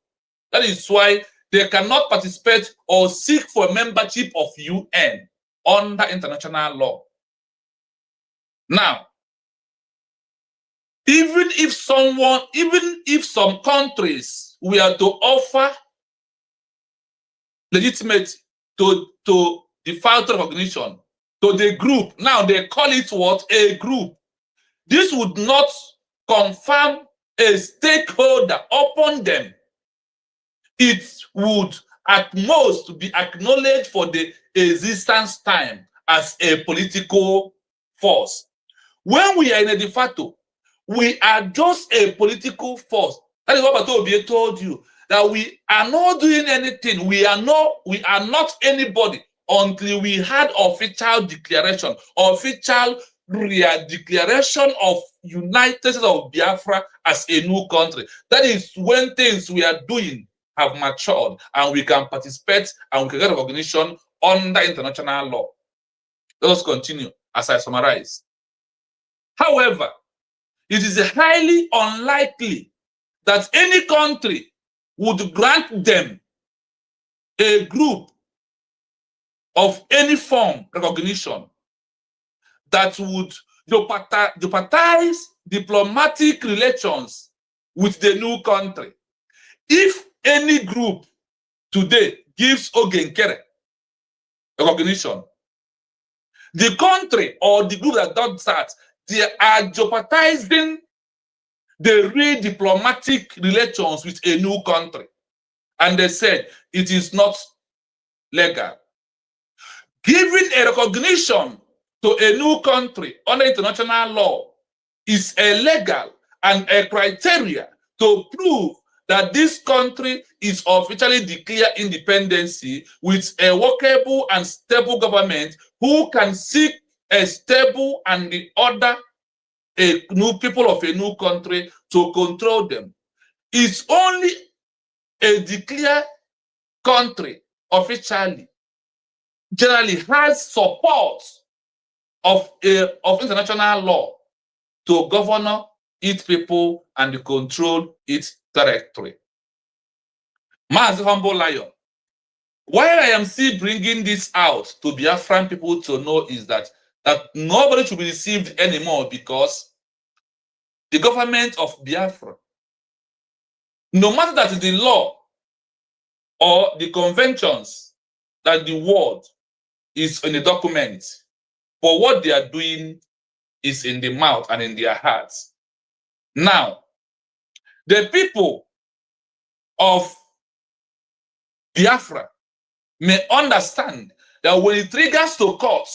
[SPEAKER 14] that is why they cannot participate or seek for membership of UN under international law. Now, even if some countries were to offer legitimate to de facto recognition to the group, now they call it what? A group. This would not confirm a stakeholder upon them. It would at most be acknowledged for the existence time as a political force. When we are in a de facto, we are just a political force. That is what Bato Obie told you, that we are not doing anything. We are not anybody until we had official declaration, official declaration of United States of Biafra as a new country. That is when things we are doing have matured and we can participate and we can get recognition under international law. Let us continue as I summarize. However, it is highly unlikely that any country would grant them a group of any form recognition that would jeopardize diplomatic relations with the new country. If any group today gives Ogenkere recognition, the country or the group that does that, they are jeopardizing the real diplomatic relations with a new country. And they said it is not legal. Giving a recognition to a new country under international law is a legal and a criteria to prove that this country is officially declared independency with a workable and stable government who can seek a stable and the order a new people of a new country to control them. It's only a declared country officially generally has support of international law to govern its people and control its territory. Mazi Humble Lion, why I am still bringing this out to Biafran people to know is that nobody should be deceived anymore, because the government of Biafra, no matter that the law or the conventions that the world is in the document, but what they are doing is in the mouth and in their hearts. Now, the people of Biafra may understand that when it triggers to court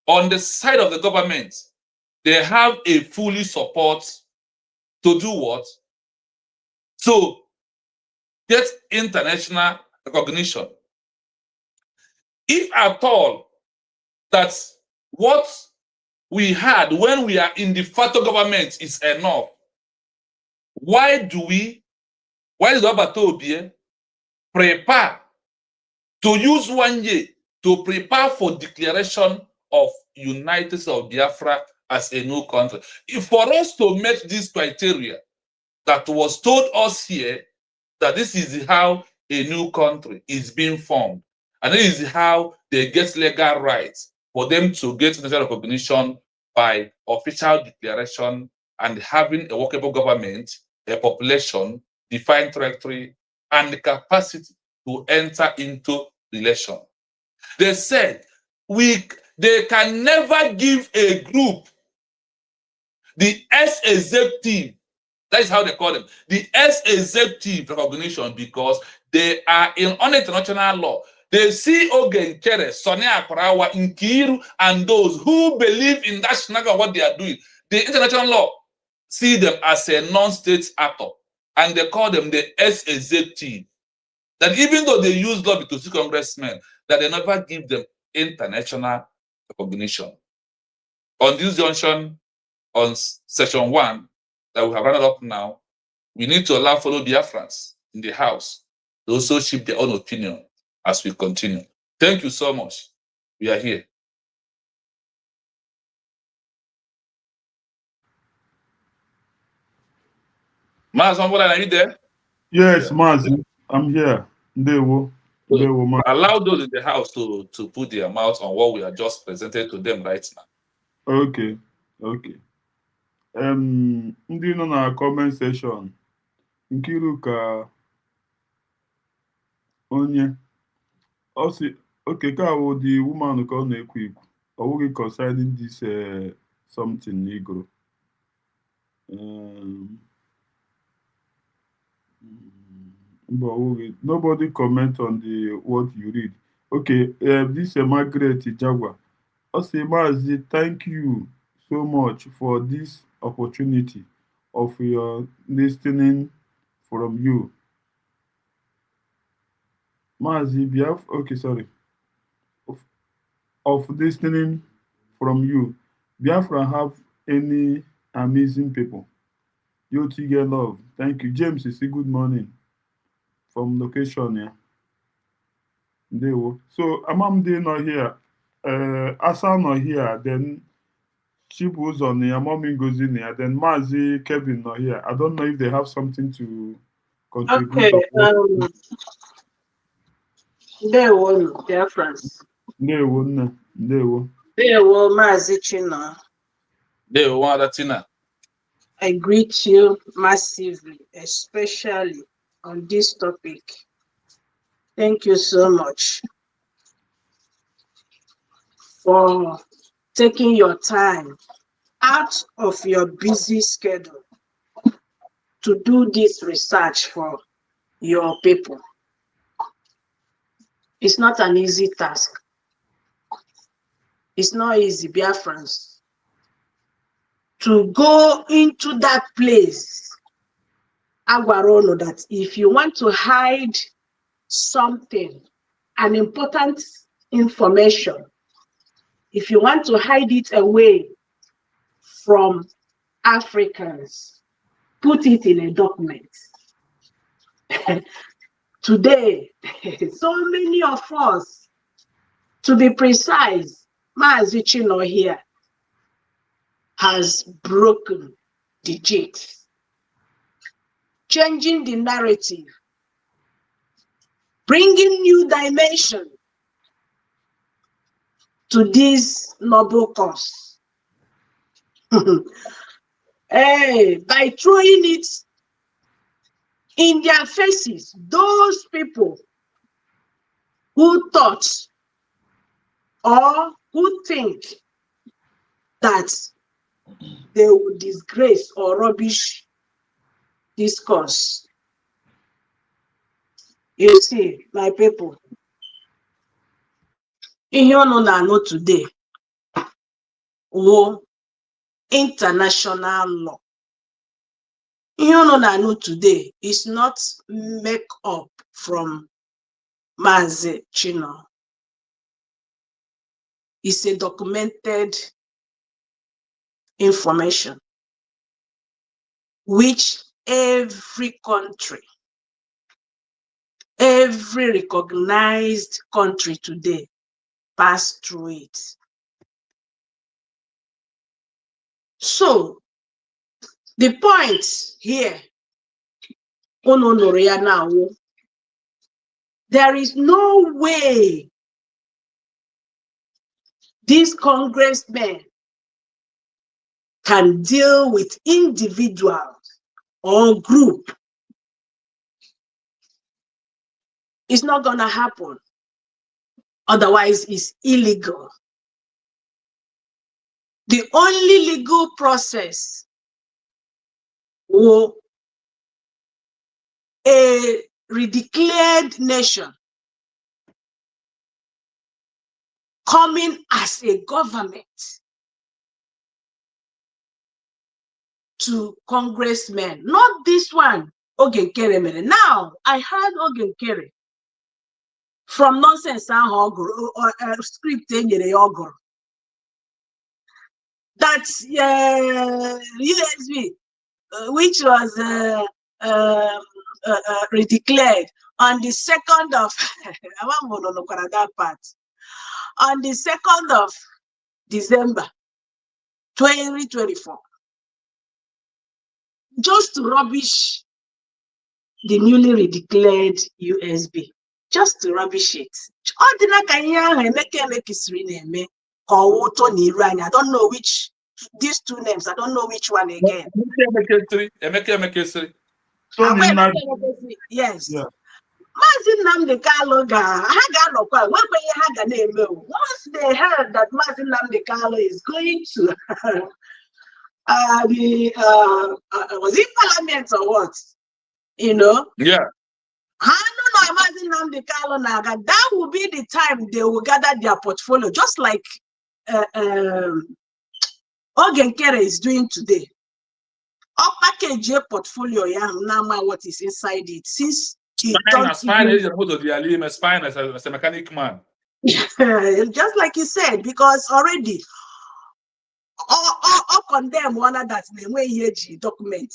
[SPEAKER 14] on the side of the government, they have a fully support to do what? To get international recognition. If at all that what we had when we are in de facto government is enough, why does Obatobie prepare to use 1 year to prepare for declaration of United States of Biafra as a new country? If for us to meet this criteria that was told us here, that this is how a new country is being formed, and this is how they get legal rights for them to get international recognition by official declaration and having a workable government, a population, defined territory, and the capacity to enter into relation. They said they can never give a group the executive, that is how they call them, the executive recognition, because they are on international law. They see Ogen Kere, Sonny Akarawa, Nkiru, and those who believe in that shnaga, what they are doing. The international law see them as a non-state actor, and they call them the executive. That even though they use lobby to see congressmen, that they never give them international recognition. On this junction, on session 1, that we have run up now, we need to allow fellow Biafrans in the house to also shape their own opinion as we continue. Thank you so much. We are here. Maz, are you there?
[SPEAKER 1] Yes, Mazi, I'm here. Ndewo. Ndewo,
[SPEAKER 14] allow those in the house to put their mouth on what we are just presented to them right now.
[SPEAKER 1] Okay. Ndị nọ na comment section, Nkiru ka onye ọ sị okay, ka wo the woman ka ọ na-ekwu ikwu, ọ wụghị concerning this something n'igro. Nobody comment on the what you read. Okay, this Margaret Jagwa. I say, Mazi, thank you so much for this opportunity of your listening from you. Mazi, okay, sorry. Of listening from you. Biafra have any amazing people. You get love. Thank you. James, you say good morning from location, yeah. So Amamde not here. Asa not here. Then Chibu's on here. Mommy goes in here. Then Mazi, Kevin not here. I don't know if they have something to contribute.
[SPEAKER 8] Okay. There were dear friends.
[SPEAKER 1] There were.
[SPEAKER 8] Mazi China.
[SPEAKER 14] There were Latina.
[SPEAKER 8] I greet you massively, especially on this topic. Thank you so much for taking your time out of your busy schedule to do this research for your people. It's not an easy task. It's not easy, Biafrans, to go into that place. Aguarono, that if you want to hide something, an important information, if you want to hide it away from Africans, put it in a document. Today, so many of us, to be precise, Maazi Chino here, has broken the jinx, changing the narrative, bringing new dimension to this noble cause. Hey, by throwing it in their faces, those people who thought or who think that they will disgrace or rubbish this cause. You see, my people, in your no today, war, international law. In your no today is not make up from Mazi Chino. It's a documented information which every country, every recognized country today pass through it. So the point here, now, there is no way these congressmen can deal with individuals or group. It's not gonna happen. Otherwise, it's illegal. The only legal process will a redeclared nation coming as a government to congressmen, not this one, Ogenkere. Now, I heard Ogenkere from nonsense or script that's USB, which was redeclared on the 2nd of that part, on the 2nd of December 2024, just to rubbish the newly redeclared USB, just to rubbish it. I don't know which, these two names, I don't know which one again. Yes. Yeah. Mazin Nnamdi Kanu once they heard that Mazin Nnamdi Kanu is going to was it parliament or what? You know? Yeah. Mazin Nnamdi Kanu that will be the time they will gather their portfolio, just like Ogenkere is doing today. Or package your portfolio, yeah, now what is inside it. Since
[SPEAKER 14] Spine is a mechanic man.
[SPEAKER 8] Just like you said, because already all condemn one of that way document.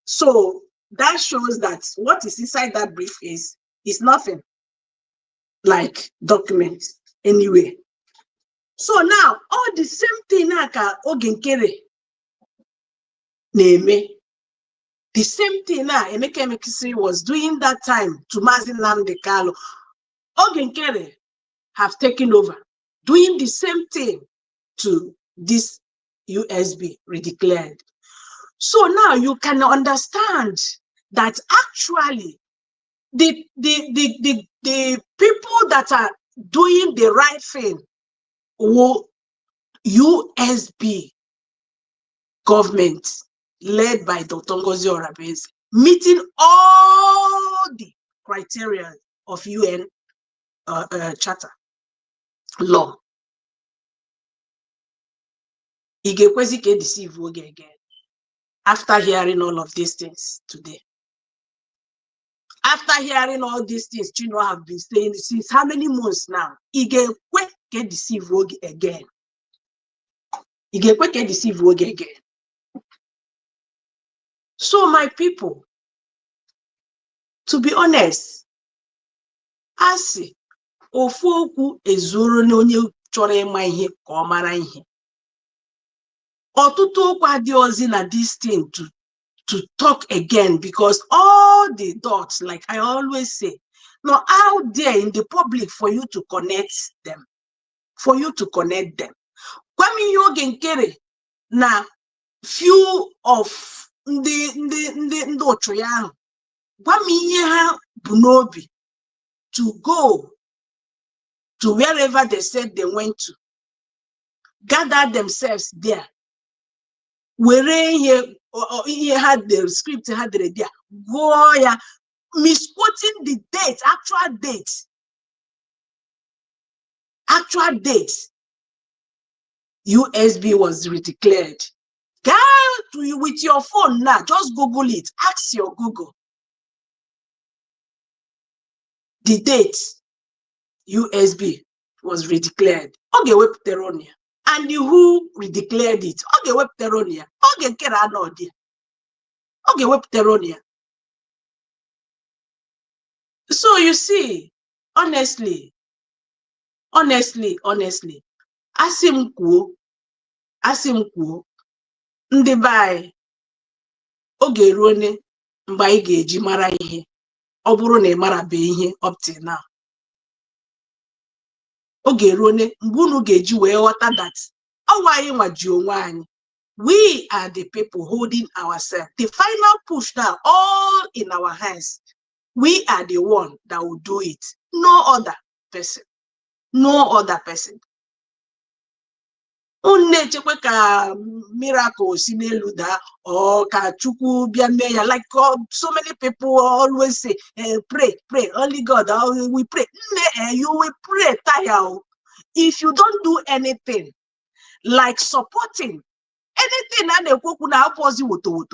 [SPEAKER 8] So that shows that what is inside that brief is nothing like document anyway. So now all the same thing naka Ogenkere name. The same thing now Emeka Emekisi was doing that time to Mazin Nnamdi Kanu. Ogenkere have taken over, doing the same thing to this USB redeclared. So now you can understand that actually the people that are doing the right thing will USB government led by Dr. Ngozi Orabeze, meeting all the criteria of UN charter law. He get deceive again after hearing all of these things today. After hearing all these things, Chino have been saying since how many months now? He get deceive again. He get deceive again. So my people, to be honest, I see ofu okwu ezuru n'onye chọrọ ịma ihe ka ọ mara ihe. Ọtụtụ okwu adịghịzi na this thing to talk again, because all the dots, like I always say, now out there in the public for you to connect them. Kwame yoge nkere na few of ndị otu ya ahụ, gwa m ihe ha bụ n'obi to go to wherever they said they went to, gather themselves there, were ihe had the script had the idea, go ya, misquoting the date, actual date, USB was redeclared. Go to with your phone now, just Google it, ask your Google the date USB was redeclared. Okay, web teronia. And who redeclared it? Okay, web teronia. Okay, Keranodia. Okay, web teronia. So you see, honestly, asimkwo, ndị bai, oge ruone mgbe anyị ga-eji mara ihe, ọ bụrụ na ị marabe ihe up till now. Oge ruone mgbe unu ga-eji wee ghọta that ọwa anyị nwaji onwe anyị. We are the people holding ourselves. The final push now, all in our hands. We are the one that will do it. No other person. No other person. Unechekwe ka miracle si n'elu daa, or ka Chukwu bịa mee ya, like so many people always say, pray, only God, we pray. You will pray, tire. If you don't do anything, like supporting anything and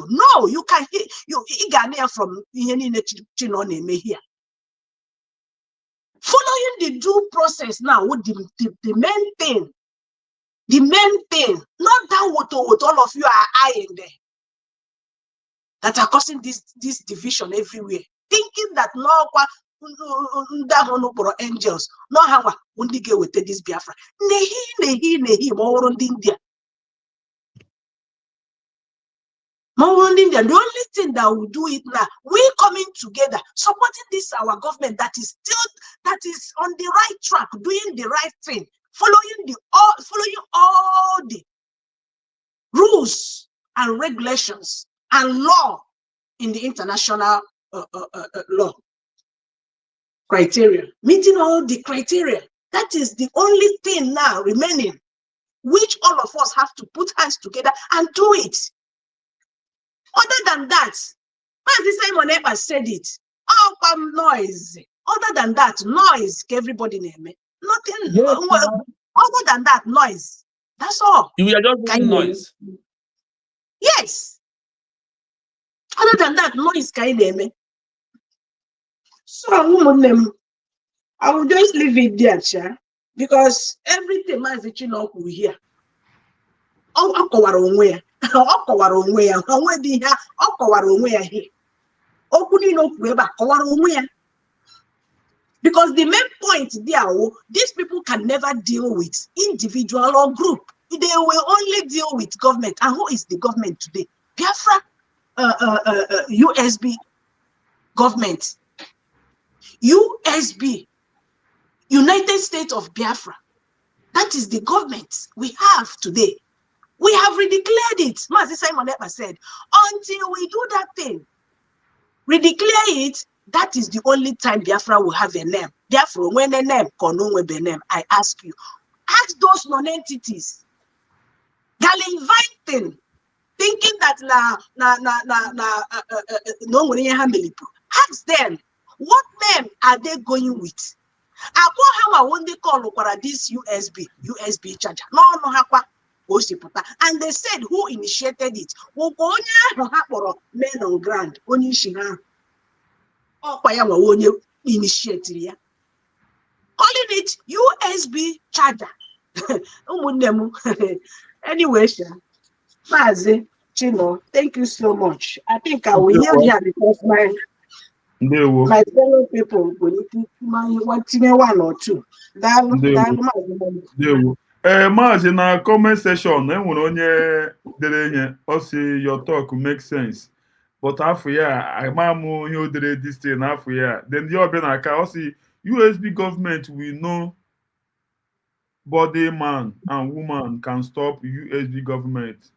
[SPEAKER 8] no, you can hear you from here. Following the due process now, the main thing, not that what all of you are eyeing there, that are causing this division everywhere, thinking that no angels, no how only get with this Biafra. Nehi, more on India. The only thing that will do it now, we coming together, supporting this our government that is on the right track, doing the right thing, following all the rules and regulations and law in the international law criteria, meeting all the criteria. That is the only thing now remaining, which all of us have to put hands together and do it. Other than that, as Simon Epa said it, noise. Other than that, noise, everybody name it. Nothing.
[SPEAKER 14] Yes,
[SPEAKER 8] other than that, noise. That's all.
[SPEAKER 14] you are just making noise.
[SPEAKER 8] Yes. Other than that, noise kind of. So I will just leave it there, Cha, because everything man is we hear. Ọkọwara onwe ya onwe dị ihe ọkọwara onwe ya here. Okwu niile okwu ebe a kọwara onwe ya. Because the main point there, these people can never deal with individual or group. They will only deal with government. And who is the government today? Biafra, USB government. USB, United States of Biafra. That is the government we have today. We have redeclared it. Mazi Simon Epa said, until we do that thing, redeclare it, that is the only time Biafra will have a name. Therefore, when a name, I ask you, ask those non-entities, inviting, thinking that ask them, what name are they going with? When they call this USB charger. No, and they said who initiated it. Men on ground. Initiated. Calling it USB charger. Anyway, Mazi Chino, thank you so much. I think I will hear here because my fellow people will need one or two.
[SPEAKER 1] Maazị na comment section enwere onye dere ihe ọ sị your talk make sense but afọ ya ama m ihe o dere this thing afọ ya then the ọbịa na-aka ọ sị USB government we know body man and woman can stop USB government.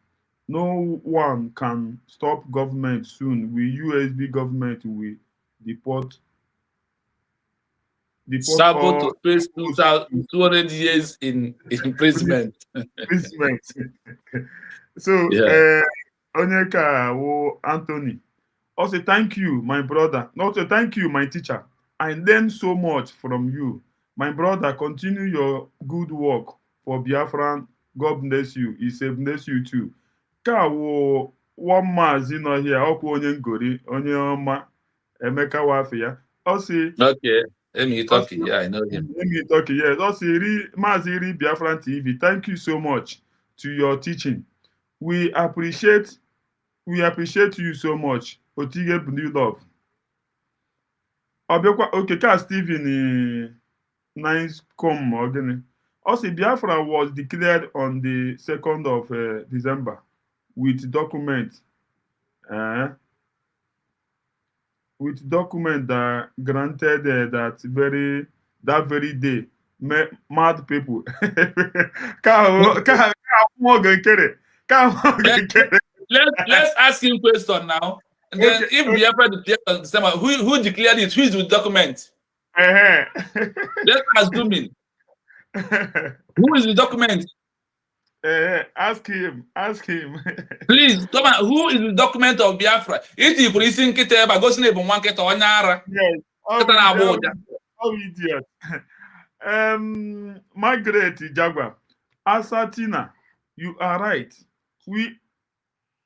[SPEAKER 1] No one can stop government soon. We USB government will deport
[SPEAKER 14] Sabo to
[SPEAKER 1] all
[SPEAKER 14] face 200 years in imprisonment.
[SPEAKER 1] imprisonment. So
[SPEAKER 14] Yeah.
[SPEAKER 1] Onyeka Anthony. Also, thank you, my brother. Also, thank you, my teacher. I learned so much from you. My brother, continue your good work for Biafran. God bless you. He said, bless you too. Ka wo one mazi no here. Ọkwa onye ngori, onye ọma, Emeka Wafia. Also,
[SPEAKER 14] Okay. Emi talking. Yeah, I know him.
[SPEAKER 1] let me talk. Yes. Also, Mazi Iri Biafran TV. Thank you so much to your teaching. We appreciate you so much. Otige Blue Love. Ọbịakwa Okeka Stephen Nice come again. Also, Biafra was declared on the 2nd of December with document that granted that very day mad people.
[SPEAKER 14] Let's ask him question now. And then
[SPEAKER 1] Okay,
[SPEAKER 14] if Biafra declared on December, who declared it? Who is the document? Let's assume it. Who is the document?
[SPEAKER 1] Ask him.
[SPEAKER 14] Please, come on. Who is the document of Biafra? It is policing kete ba go snake one kete onyara.
[SPEAKER 1] Yes. Oh, idiot. Margaret Jagwa. Asatina, you are right. We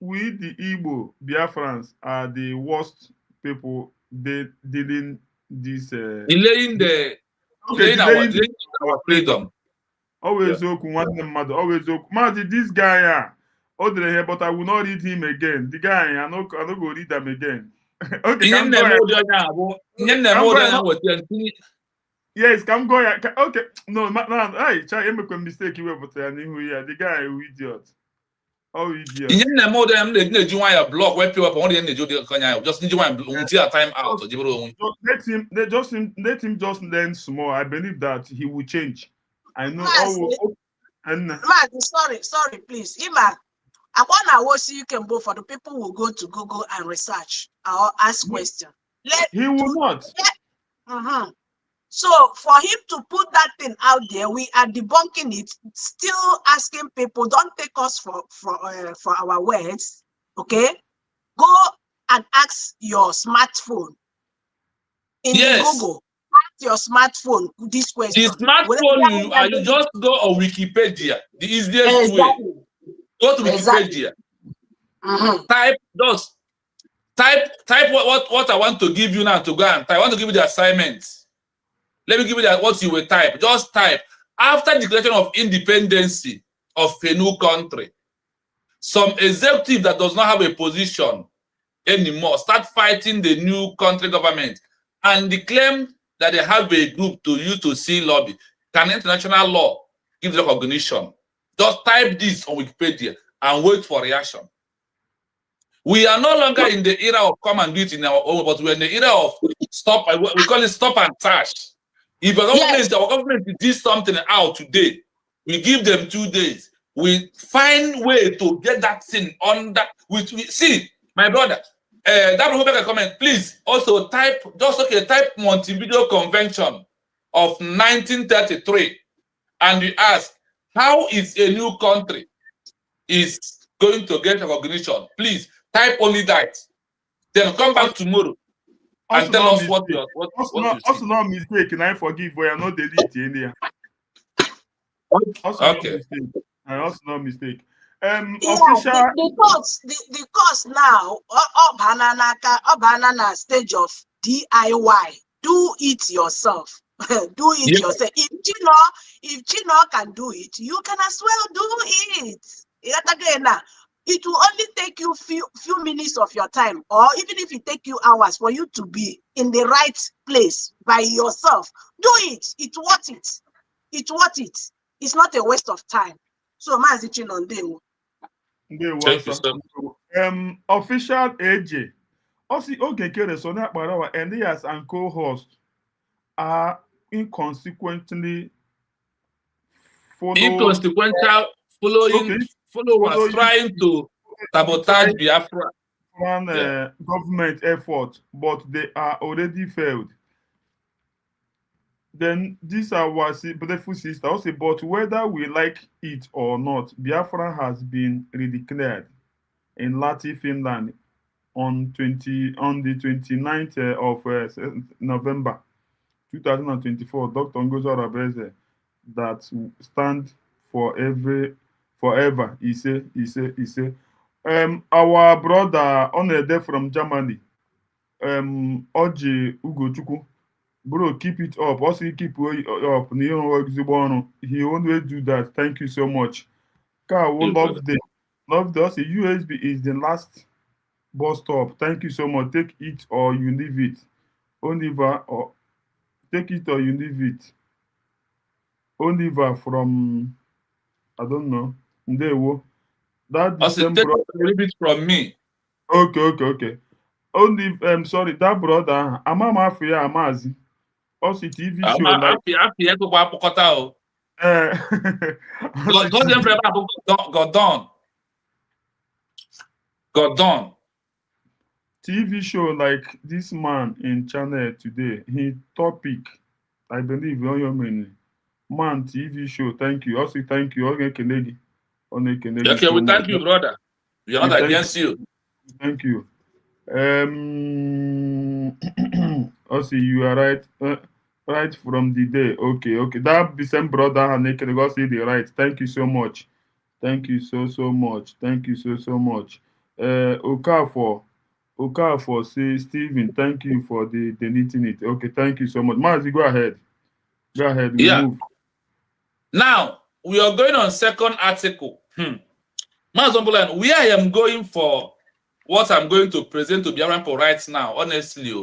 [SPEAKER 1] the Igbo Biafrans are the worst people dealing this
[SPEAKER 14] delaying our freedom.
[SPEAKER 1] Always okwu nwanne mmadụ, always okwu. Maazị, this guy o dere here, but I will not read him again. The guy, I no go read them again. Okay, come go. Yes, come go. Okay, no, hey, try make a mistake you but the guy who idiot. Oh, idiot.
[SPEAKER 14] Block where people just need until time out.
[SPEAKER 1] Let him just learn small. I believe that he will change. I know.
[SPEAKER 8] Sorry, please. Ima, I want to watch you can go for the people who go to Google and research or ask questions.
[SPEAKER 1] He will not.
[SPEAKER 8] So for him to put that thing out there, we are debunking it, still asking people, don't take us for our words, okay? Go and ask your smartphone in Google. Ask your smartphone this question.
[SPEAKER 14] The smartphone, you just go on Wikipedia. The easiest way. Go to Wikipedia. Type what I want to give you now to go and type. I want to give you the assignment. Let me give you what you will type. Just type. After declaration of independence of a new country, some executive that does not have a position anymore start fighting the new country government and they claim that they have a group to use to see lobby. Can international law give recognition? Just type this on Wikipedia and wait for reaction. We are no longer in the era of come and do it in our own, but we're in the era of stop. We call it stop and trash. If our government did something out today, we give them 2 days. We find way to get that thing on that. See, my brother, that will make a comment. Please also type Montevideo Convention of 1933, and you ask how is a new country is going to get recognition. Please type only that. Then come back tomorrow and tell us what you see.
[SPEAKER 1] Also not mistake, and I forgive, but I not delete in there.
[SPEAKER 14] Okay.
[SPEAKER 1] Also not mistake.
[SPEAKER 8] Official. The course now, banana stage of DIY. Do it yourself. Do it yourself. If Chino can do it, you can as well do it. It will only take you few minutes of your time, or even if it take you hours for you to be in the right place by yourself. Do it. It's worth it. It's worth it. it's not a waste of time. So Mazi Chinondewo.
[SPEAKER 14] Thank you, sir.
[SPEAKER 1] Official AJ. Also, okay, so that our Elias and co-host are inconsequently
[SPEAKER 14] Inconsequential followers trying to sabotage Biafra.
[SPEAKER 1] Government effort, but they are already failed. Then these are our beautiful sister also, but whether we like it or not, Biafra has been redeclared in Lati, Finland on the 29th of November 2024. Dr. Ngozo Rabeze that stand for forever. He say. Our brother Onede from Germany, Oji Ugochukwu, bro, keep it up. Also, keep up. He always do that. Thank you so much. Love the USB is the last bus stop. Thank you so much. Take it or you leave it. Oliver, or take it or you leave it. Oliver from, I don't know. Ndewo. That the same
[SPEAKER 14] brother. Leave it from me.
[SPEAKER 1] Okay. Only sorry, that brother, Amama Afia Amazi. Also TV show like
[SPEAKER 14] got done.
[SPEAKER 1] TV show like this man in channel today. He topic, I believe, on your menu. Man, TV show. Thank you. Also, thank you. Okay, Kenegi.
[SPEAKER 14] Okay, we thank you, brother. We are not against you.
[SPEAKER 1] Thank you. Also, you are right. Right from the day. Okay. That the same brother Haneke go say the right. Thank you so much. Thank you so much. Thank you so much. Okafor say Stephen, thank you for the deleting it. Okay, thank you so much. Mazi, go ahead. We move.
[SPEAKER 14] Now we are going on second article. Mazombolan, where I am going for what I'm going to present to Biafra right now, honestly,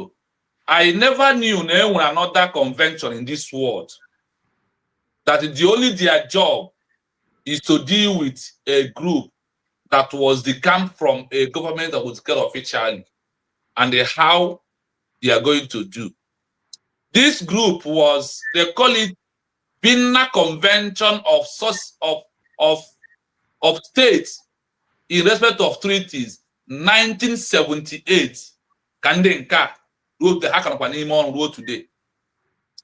[SPEAKER 14] I never knew another convention in this world that their job is to deal with a group that was decammed from a government that was declared officially, and how they are going to do. This group was, they call it Vienna Convention of States in respect of treaties, 1978. Kandenka wrote the Hakanopaniimon wrote today.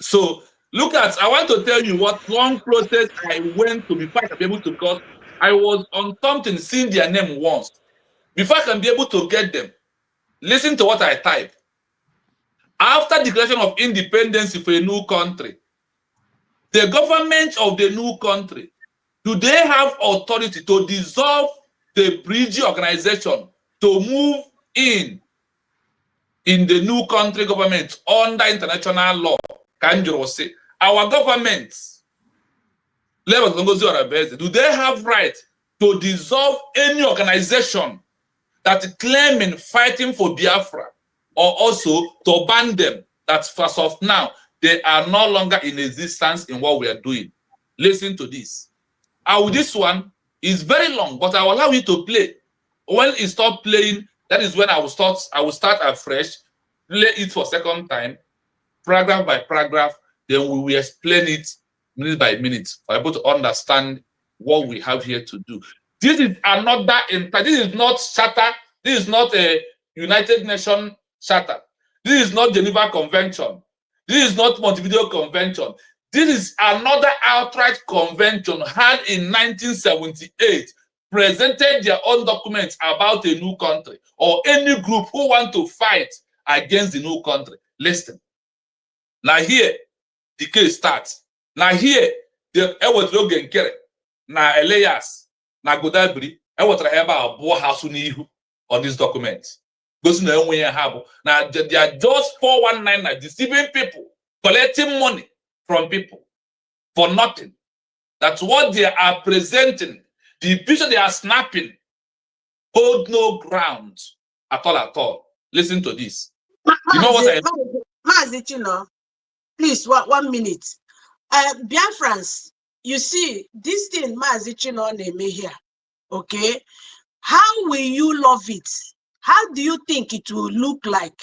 [SPEAKER 14] So look at, I want to tell you what long process I went to before I can be able to, because I was on something, seeing their name once. Before I can be able to get them, listen to what I type. After declaration of independence for a new country, the government of the new country, do they have authority to dissolve the bridge organization to move in the new country government under international law? Kanjuro say, our government, do they have right to dissolve any organization that claiming fighting for Biafra, or also to ban them, that as of now, they are no longer in existence in what we are doing? Listen to this. This one is very long, but I will allow you to play. When it stops playing, that is when I will start afresh, play it for second time, paragraph by paragraph, then we will explain it minute by minute for able to understand what we have here to do. This is another, this is not charter, this is not a United Nations charter, this is not Geneva Convention, this is not Montevideo Convention. This is another outright convention had in 1978, presented their own documents about a new country or any group who want to fight against the new country. Listen. Now here, the case starts. Now here, the Ewotrogen Kere, na Elias, na Godabri, Ewotraheba Abo Hasunihu on this document. Goes no way have. Now they are just 419 deceiving people, collecting money from people for nothing. That's what they are presenting. The picture they are snapping hold no ground at all. Listen to this. You know what I
[SPEAKER 8] mean? Please, 1 minute. Biafrans, you see, this thing Mazi Chinoneme here, okay? How will you love it? How do you think it will look like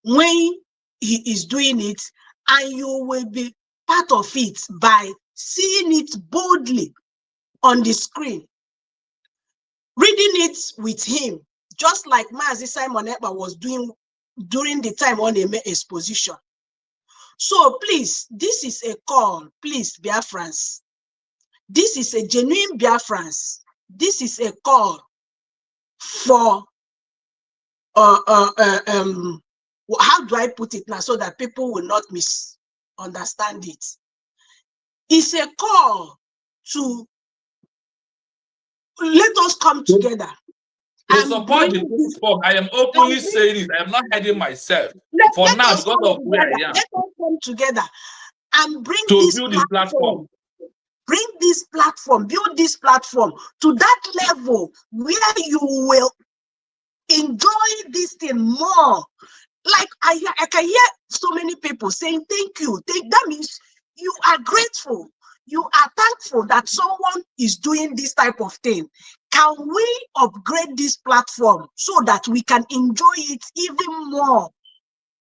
[SPEAKER 8] when he is doing it, and you will be part of it by seeing it boldly on the screen, reading it with him, just like Mazi Simon Ekpa was doing during the time on the exposition. So please, this is a call, please, Biafrans. This is a genuine Biafrans. This is a call for how do I put it now so that people will not misunderstand it? It's a call to let us come together.
[SPEAKER 14] To support the platform, I am openly saying it. I am not hiding myself. For now, because of where I am.
[SPEAKER 8] Let us come together and bring
[SPEAKER 14] to
[SPEAKER 8] this
[SPEAKER 14] build this platform.
[SPEAKER 8] Bring this platform, build this platform to that level where you will enjoy this thing more. Like I can hear so many people saying thank you. That means you are grateful. You are thankful that someone is doing this type of thing. Can we upgrade this platform so that we can enjoy it even more?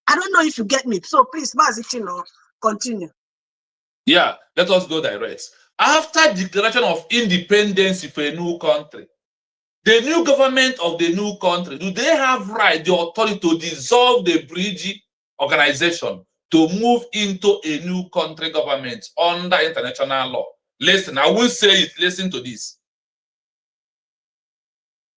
[SPEAKER 8] I don't know if you get me. So please, Mazichino, continue.
[SPEAKER 14] Yeah, let us go direct. After declaration of independence for a new country, the new government of the new country, do they have right, the authority to dissolve the bridge organization to move into a new country government under international law? Listen, I will say it. Listen to this.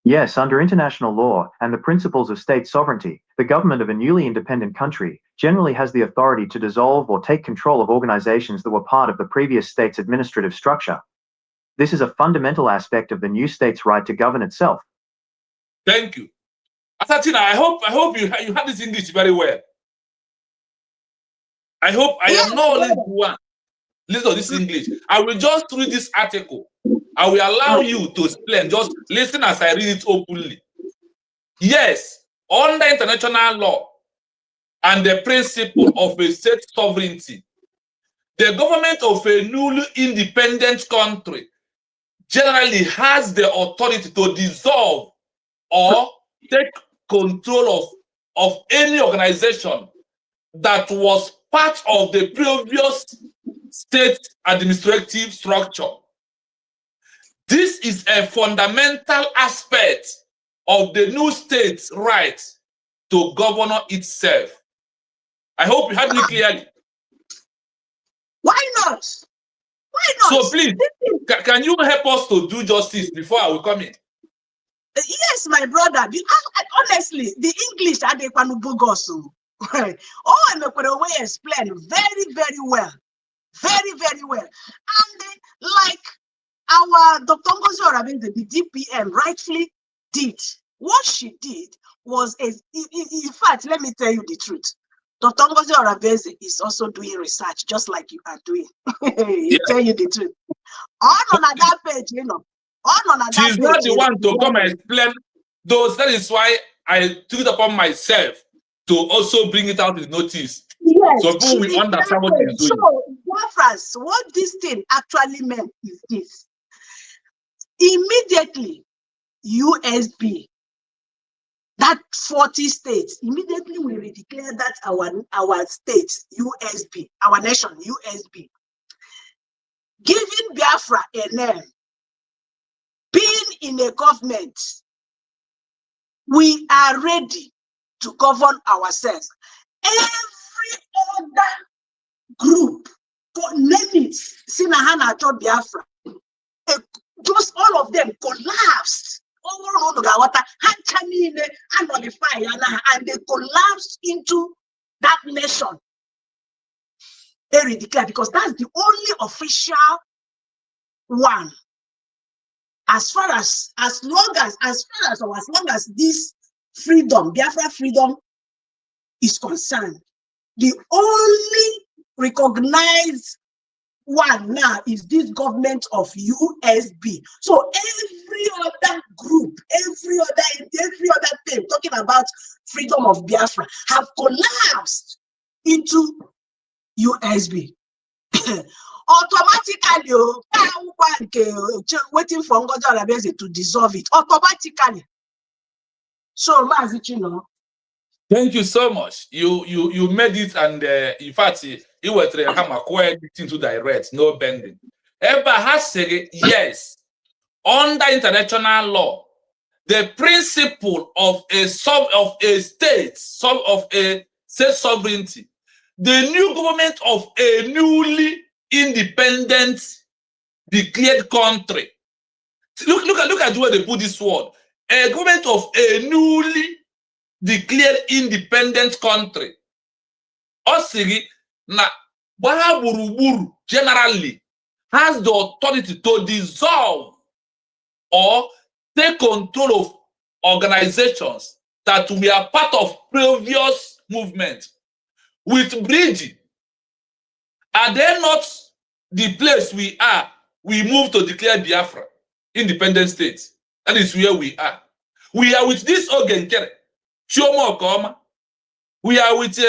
[SPEAKER 15] Yes, under international law and the principles of state sovereignty, the government of a newly independent country generally has the authority to dissolve or take control of organizations that were part of the previous state's administrative structure. This is a fundamental aspect of the new state's right to govern itself.
[SPEAKER 14] Thank you. Asatina, I hope you had this English very well. I hope I am not only the one. Listen to this English. I will just read this article. I will allow you to explain. Just listen as I read it openly. Yes, under international law and the principle of a state sovereignty, the government of a newly independent country generally has the authority to dissolve or take control of any organization that was part of the previous state administrative structure. This is a fundamental aspect of the new state's right to govern itself. I hope you heard me clearly.
[SPEAKER 8] Why not? Why not?
[SPEAKER 14] So please, can you help us to do justice before I will come in?
[SPEAKER 8] Yes, my brother. Honestly, the English are the Panubugosu. Oh, I'm going to explain very, very well. Very, very well. And like our Dr. Ngozi Orabenze, the DPM, rightfully did. What she did was, in fact, let me tell you the truth. Dr. Ngozi Orabenze is also doing research, just like you are doing. He tell you the truth. On that page, you know.
[SPEAKER 14] She's not the one to come and explain those. That is why I took it upon myself to also bring it out in notice.
[SPEAKER 8] Yes,
[SPEAKER 14] so people will understand what she's doing.
[SPEAKER 8] So, what this thing actually meant is this. Immediately, USB, that 40 states, immediately we declare that our states, USB, our nation, USB, giving Biafra a name, being in a government, we are ready to govern ourselves. Every other group, name it, Sinahana to Biafra, just all of them collapsed. And they collapsed into that nation. Very declared, because that's the only official one. As long as this freedom, Biafra freedom, is concerned, the only recognized one now is this government of USB. So every other group, every other thing talking about freedom of Biafra have collapsed into USB. automatically waiting for Ngozi Arabeze to dissolve it automatically. So
[SPEAKER 14] Thank you so much. You made it, and in fact, you were trying to acquire everything to direct, no bending. Eba has said yes. Under international law, the principle of a state sovereignty, the new government of a newly independent declared country. Look at where they put this word. A government of a newly declared independent country. Osiri na Baha Buruburu generally has the authority to dissolve or take control of organizations that were part of previous movement. With Bridge, are they not the place we are? We move to declare Biafra, independent state. That is where we are. We are with this Ogenkere, Shomo Okoma. We are with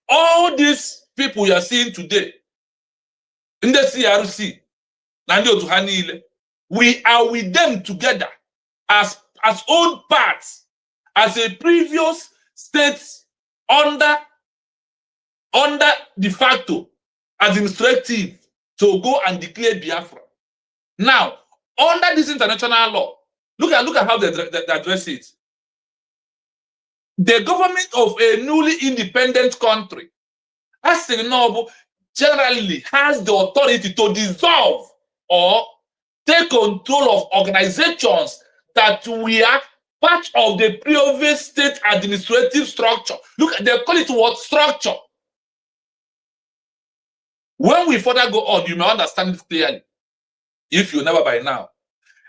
[SPEAKER 14] all these people you are seeing today in the CRC. We are with them together as own parts, as a previous state under de facto administrative to go and declare Biafra. Now, under this international law, look at how they address it. The government of a newly independent country, as generally has the authority to dissolve or take control of organizations that were part of the previous state administrative structure. Look, they call it what? Structure. When we further go on, you may understand it clearly, if you never by now.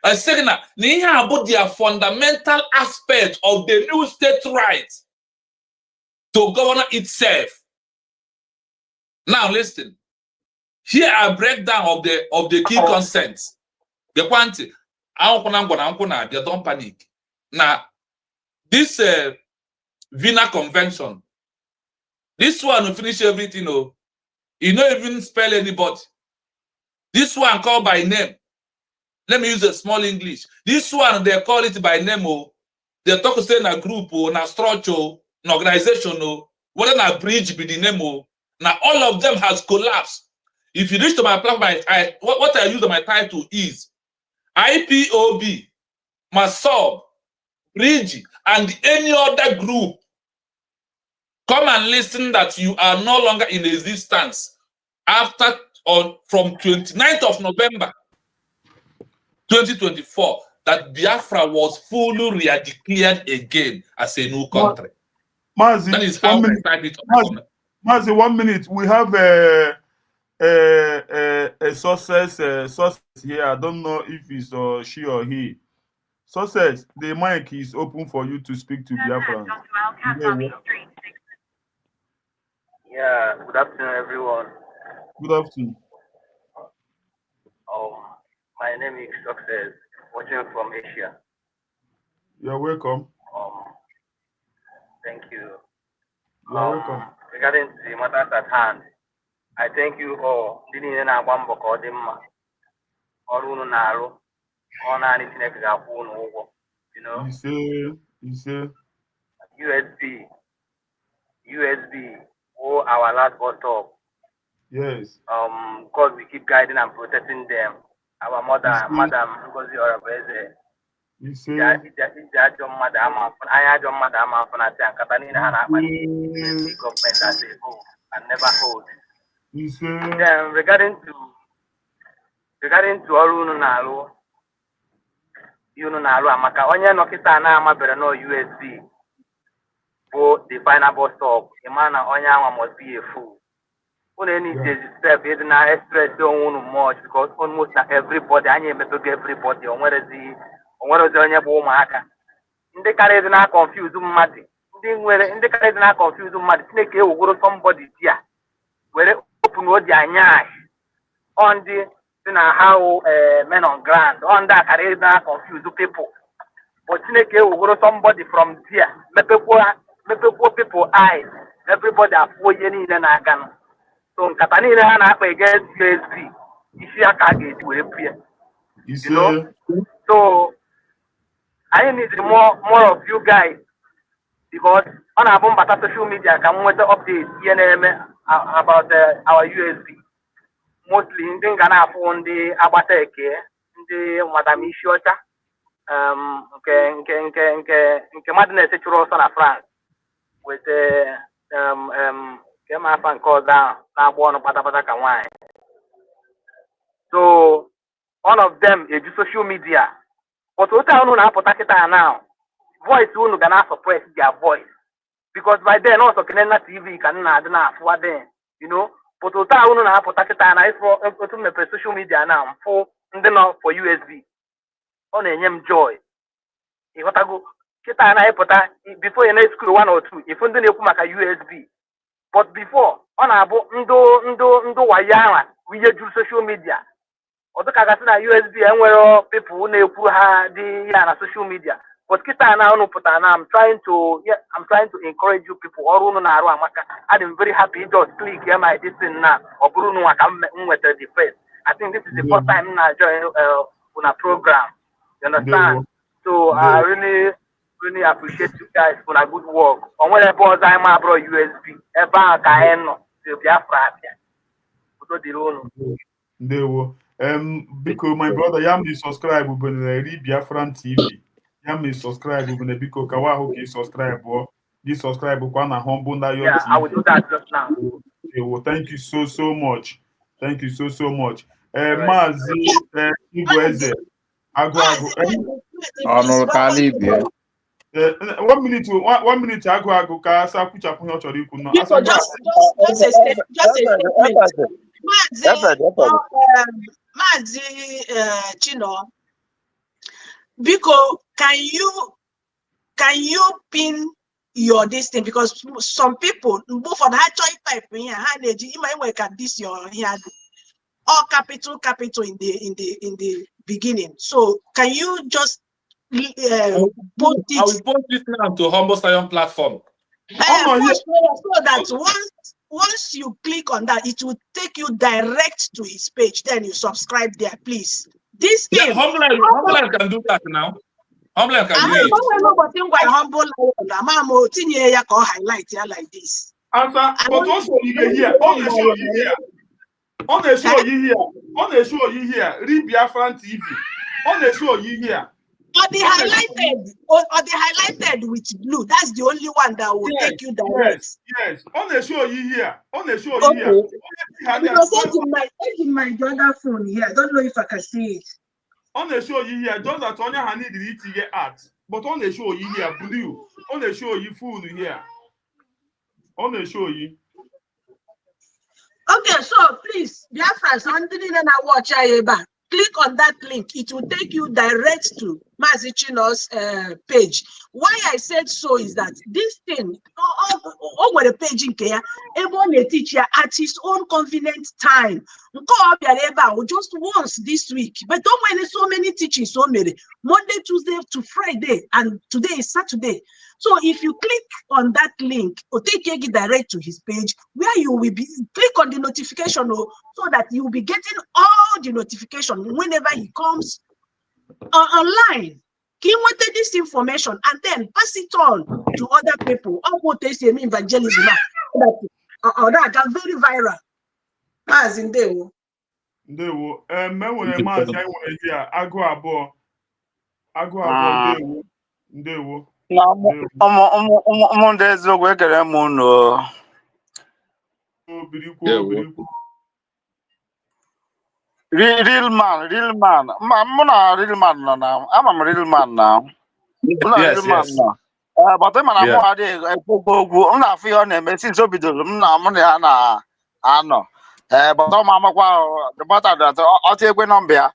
[SPEAKER 14] And second, about their fundamental aspect of the new state right to govern itself. Now listen. Here a breakdown of the key consents. The quantity. Don't panic. Now, this Vienna Convention, this one will finish everything. You don't even spell anybody. This one called by name. Let me use a small English. This one, they call it by name. They talk say na group, na structure, na organization, whether na bridge be the name. Now all of them has collapsed. If you reach to my platform, what I use on my title is IPOB, MASOB, Bridge, and any other group. Come and listen that you are no longer in existence from 29th of November 2024, that Biafra was fully re-declared again as a new country.
[SPEAKER 1] Mazi,
[SPEAKER 14] that is how I type it.
[SPEAKER 1] Mazi, 1 minute. We have a success here. I don't know if it's she or he. Success, the mic is open for you to speak to Biafra.
[SPEAKER 16] Yeah, good afternoon, everyone.
[SPEAKER 1] Good afternoon.
[SPEAKER 16] My name is Success, watching from Asia.
[SPEAKER 1] You're welcome.
[SPEAKER 16] Thank you.
[SPEAKER 1] You're welcome.
[SPEAKER 16] Regarding the matters at hand, I thank you all. You know,
[SPEAKER 1] you say
[SPEAKER 16] USB, our last bus stop.
[SPEAKER 1] Yes.
[SPEAKER 16] Because we keep guiding and protecting them. Our mother, Madam Ngozi Arabeze.
[SPEAKER 1] You say
[SPEAKER 16] government as a whole and never hold.
[SPEAKER 1] You say
[SPEAKER 16] Then regarding to Orunu Nalu, Amaka, onye nokita na amabere no USB for the final bus stop. Imana onye must be a fool. Only need step is not express don't much because almost everybody, I need to get everybody on where is the onye bụ ụmụaka. Ndị karịrị na confuse mmadụ. Ndị karịrị na confuse mmadụ. Chineke ewugoro somebody there. Where open what their anya on the how men on ground. On that karịrị na confuse people. But Chineke ewugoro somebody from there. Mepekwa people eyes. Everybody are following in the nagan. So nkata niile ha na-akpa against USD isi aka a ga-eji wee pụọ. You know? So I need more of you guys because on our mbata social media ka m nweta update ihe na-eme about our USD. Mostly ndị nga na-afụ ndị agbata eke ndị madam isi ọcha nke mmadụ na-esechụrụ ọsọ na France weta nke ma afa nke ọzọ ahụ na-agba ọnụ kpatakpata ka nwaanyị. So one of them eju social media but otu unu na-apụta kịta now voice unu ga na-suppress their voice because by then also Kenena TV ka nna adị na-afụwa then you know but otu unu na-apụta kịta na ifo otu mepere social media now mfụ ndị nọ for USB ọ na-enye m joy ịghọtago kịta na-ịpụta before na school 1 or 2 ifu ndị na-ekwu maka USB but before ọ na-abụ ndụ wayo ahụ ihe juru social media ọdụka gasị na USB enwere people na-ekwu ha dị ya na social media but kịta na unu pụtara na I'm trying to encourage you people ọrụ unu na-arụ amaka I'm very happy just click here my this thing na ọ bụrụ unu maka m nwetara the first I think this is the first time na join una program you understand so I really appreciate you guys for a good work o nwere ebe ọzọ anyị ma bụrụ USB ebe ahụ ka anyị nọ to Biafra abịa udo dịrị unu.
[SPEAKER 1] Ndewo. Biko my brother ya me subscribe ubene ri Biafran TV. Ya me subscribe ubene biko kawa ho ke subscribe o. Di subscribe kwa na Humble Lion TV.
[SPEAKER 16] Yeah, I will do that just now.
[SPEAKER 1] Okay, well, thank you so much. Thank you so much. Mazi Igweze Agụ.
[SPEAKER 10] Ọnụ Kalibia.
[SPEAKER 1] 1 minute Agụ ka asa kwuchapụ ihe ọ chọrọ ikwu nọ.
[SPEAKER 8] Just a statement. Mazi Chino, Biko, can you pin your this thing because some people both for the high type here you might work at this your here all capital in the beginning. So can you just put it?
[SPEAKER 14] I will post it now to Humble Lion platform.
[SPEAKER 8] So that once you click on that, it will take you direct to his page. Then you subscribe there, please. This thing.
[SPEAKER 14] Humble Lion can do that now. Humble Lion can do it.
[SPEAKER 8] Humble Lion, highlight here like this.
[SPEAKER 1] But also here. On the show you here. Read Biafran TV. On the show you here.
[SPEAKER 8] Or the highlighted with blue. That's the only one that will take you direct.
[SPEAKER 1] Yes. On the show you here. Here.
[SPEAKER 8] It's in my other phone here. I don't know if I can see it.
[SPEAKER 1] On the show you here. Just that Tonya Hani did it art. But on the show you here blue. On the show you full here. On the show you.
[SPEAKER 8] Okay, so please, Biafra, something that I watch back. Click on that link. It will take you direct to Mazi Chino's page. Why I said so is that this thing, over the page in here, everyone a teacher at his own convenient time. Just once this week. But don't mind so many teachings, so many. Monday, Tuesday to Friday, and today is Saturday. So if you click on that link, or take you direct to his page, where you will be click on the notification, so that you will be getting all the notification whenever he comes online. He wanted this information and then pass it on to other people. Evangelism that got very viral. As in Dewo.
[SPEAKER 1] Ndewo.
[SPEAKER 17] ụmụndị eziokwu ekere m unu real man mụ na real man nọ na ama m real man na bọtụ mana mụ adịghị ekwukwu okwu m na-afụ ihe ọ na-eme since o bidoro mụ na ya na-anọ bọtụ ọma amakwa ọtụ ekwe nọmba ya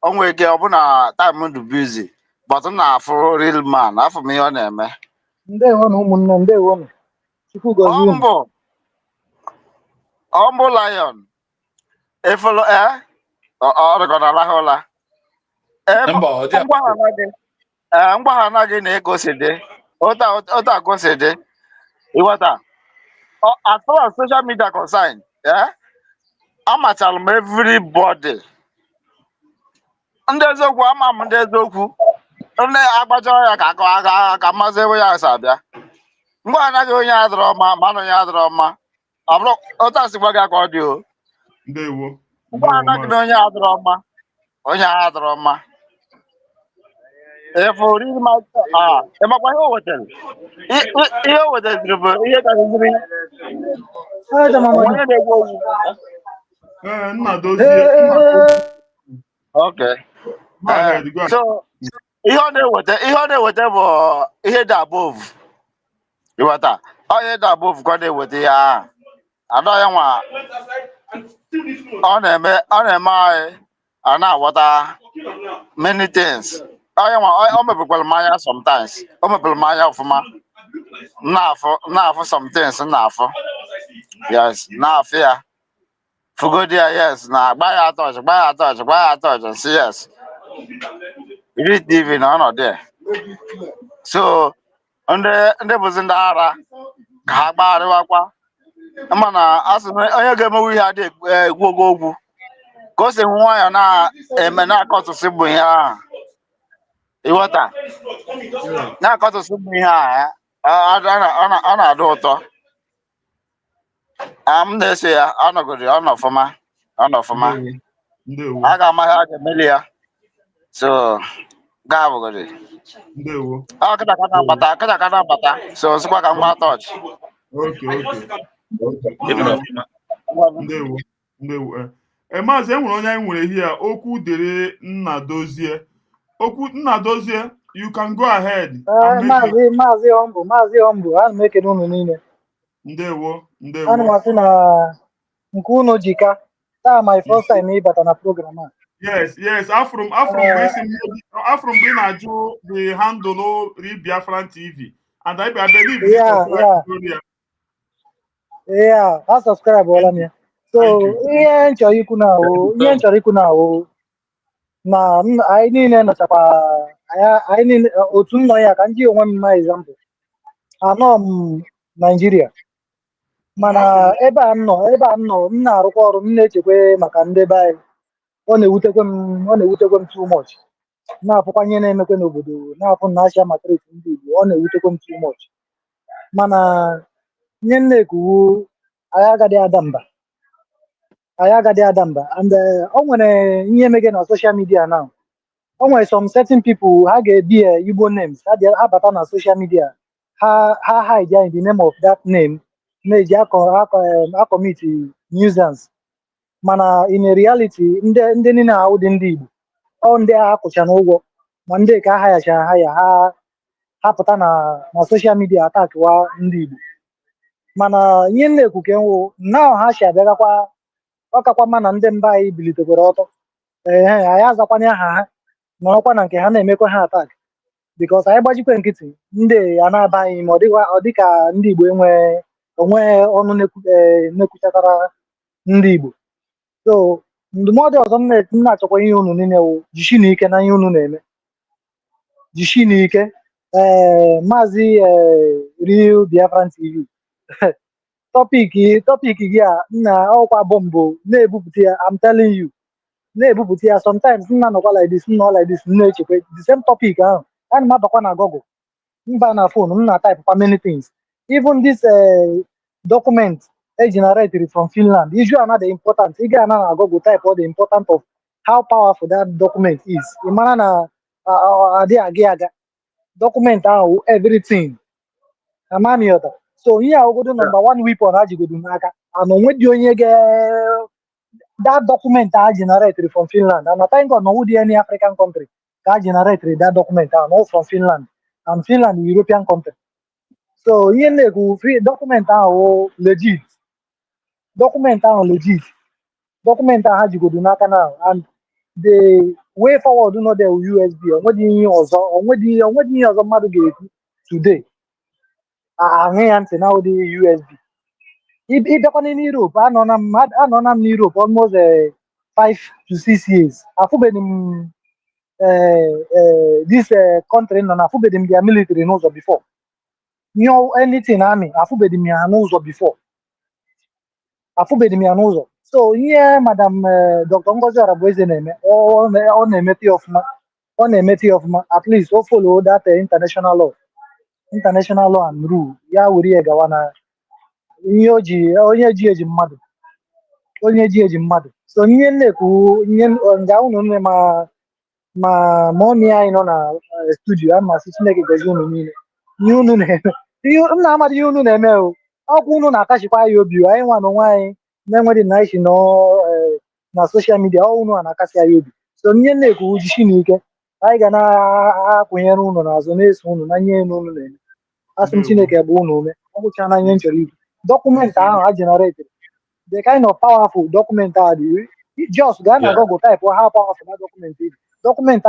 [SPEAKER 17] o nwere ike ọ bụ na time ndụ busy but na-afụ real man afọ m ihe ọ na-eme Humble Lion efolo ọrịkọnalahụla mgbaghana gị na-egosi dị otu agosi dị ịghọta as far as social media concern amachara m everybody. Ndị eziokwu ama m ndị eziokwu. Ndị agbachara ya ka mmazi ebe ya si abịa. Mgbe anaghị onye adịrọ mma ma onye adịrọ mma. Ọ bụrụ otu a sikwa gị ka ọ dị o.
[SPEAKER 1] Ndewo.
[SPEAKER 17] Mgbe anaghị na onye adịrọ mma onye adịrọ mma. Efu riri ma ịmakwa ihe o wetara. Ihe o wetaziri bụ ihe karịrị onye na-egwu ogwu.
[SPEAKER 1] Nna dozie.
[SPEAKER 17] Okay. So ihe ọ na-eweta bụ ihe dị above. Ịghọta? Ihe dị above ka ọ na-eweta ya. Ada ya nwa ọ na-eme anyị a na-aghọta many things. Onye nwa o mepekwara m anya sometimes. O mepere m anya ọfụma. Na-afụ some things na-afụ. Yes, na-afụ ya. Fugodi ya yes na agba ya atọch si yes. Read TV na ọnọdụ ya. So ndị bụzi ndị ara ka ha gbagharịwakwa. Mana asị na onye ga-emewu ihe adị egwu ogwu ka o si nwa ya na-eme na-akọtụsị bụ ihe ahụ. Ịghọta? Na-akọtụsị bụ ihe ahụ ọ na-adị ụtọ. M na-eso ya ọnọfụma. A ga-ama ha ga-emeli ya. So gaa bụgodi. Ọ kịta ka na-abata. So sikwa ka m gbaa tọch.
[SPEAKER 1] Ndewo. Maazị enwere onye anyị nwere here okwu dere Nnadozie. Okwu Nnadozie, you can go ahead.
[SPEAKER 18] Maazị Humble, ana m ekele unu niile.
[SPEAKER 1] Ndewo.
[SPEAKER 18] Ana m asị na nke unu jika. Taa my first time ịbata na program a.
[SPEAKER 1] Yes. Afro mgbe ị na-ajụ the handle Real Biafran TV. And I believe
[SPEAKER 18] Yeah, I subscribe all of you. So ihe nchọrọ ikwu na na anyị niile nọchakwa anyị niile otu m nọ ya ka m ji onwe m ma example. Anọ m Nigeria. Mana ebe a m nọ m na-arụkwa ọrụ m na-echekwa maka ndị be anyị. Ọ na-ewutekwe m too much. Na-afụkwa ihe na-emekwe n'obodo na-afụ na Asia matrix ndị Igbo ọ na-ewutekwe m too much. Mana ihe m na-ekwu anyị agadi ada mba and o nwere ihe mege na social media now. O nwere some certain people ha ga-ebi Igbo names ha bata na social media ha hide in the name of that name na-eji commit nuisance. Mana in reality ndị niile ahụ dị ndị Igbo ọ ndị a kwụcha n'ụgwọ ma ndị ka ha ya ha pụta na social media atakwa ndị Igbo. Mana ihe na-ekwu ka nwụ na ha si abịagakwa ọkakwa mma na ndị mba anyị bilitekwara ọtọ anyị azakwanye aha ha nọrọkwa na nke ha na-emekwa ha atak bikos anyị gbajikwe nkịtị ndị ya na-aba anyị ma ọ dịka ndị Igbo onwe ọnụ na-ekwuchakara ndị Igbo. So ndụmọdụ ọzọ m na-achọkwa ihe unu niile wụ jishi n'ike na ihe unu na-eme jishi n'ike maazị Real Biafran TV topic gị a nna ọkwa bọmbụ na-ebupụta ya I'm telling you na-ebupụta ya sometimes nna nọkwa like this na-echekwa the same topic ahụ ana m abakwa na Google mba na phone m na-type many things even this document generated from Finland issue another important ị ga na Google type all the important of how powerful that document is ị mara na adị aga document ahụ everything amamiota. So here I go to number one weapon ha jigodo n'aka and onwedi onye that document generated from Finland and I thank God no would any African country generated that document not from Finland and Finland European country. So here document legit document ha jigodo n'aka now and the way forward no there USB onwedi ihe ọzọ mmadụ ga-ekwu today ahụ ya ntị na ụdị USB ịbịakwana n'Europe anọ na m n'Europe almost 5 to 6 years afụbeghị m this country nọ na afụbeghị m their military n'ụzọ before anything army afụbeghị m ya n'ụzọ before afụbeghị m ya n'ụzọ So here, Madam Dr. Ngozi Arabueze name, on a meti of at least follow that international law and rule. Ya wuri gawana onye ji eji mmadụ. So ihe nneku ihe nga unu nne ma mommy anyị nọ na studio a masị Chineke gozie unu niile. Ihe unu na-eme. Nna amadị ihe unu na-eme o. Ọkwa unu na-akachikwa ya obi anyị nwa na onwe anyị na-enweghị na isi nọ na social media ọ unu na-akasị ya obi. So ihe nneku jisi n'ike anyị ga na-akwụnyere unu n'azụ na-eso unu na ihe unu na-eme. Asị m Chineke bụ unu ume ọ bụcha na ihe m chọrọ ikwu. Dọkụmentị ahụ ha generate the kind of powerful document just Ghana Google type how powerful that document is. Document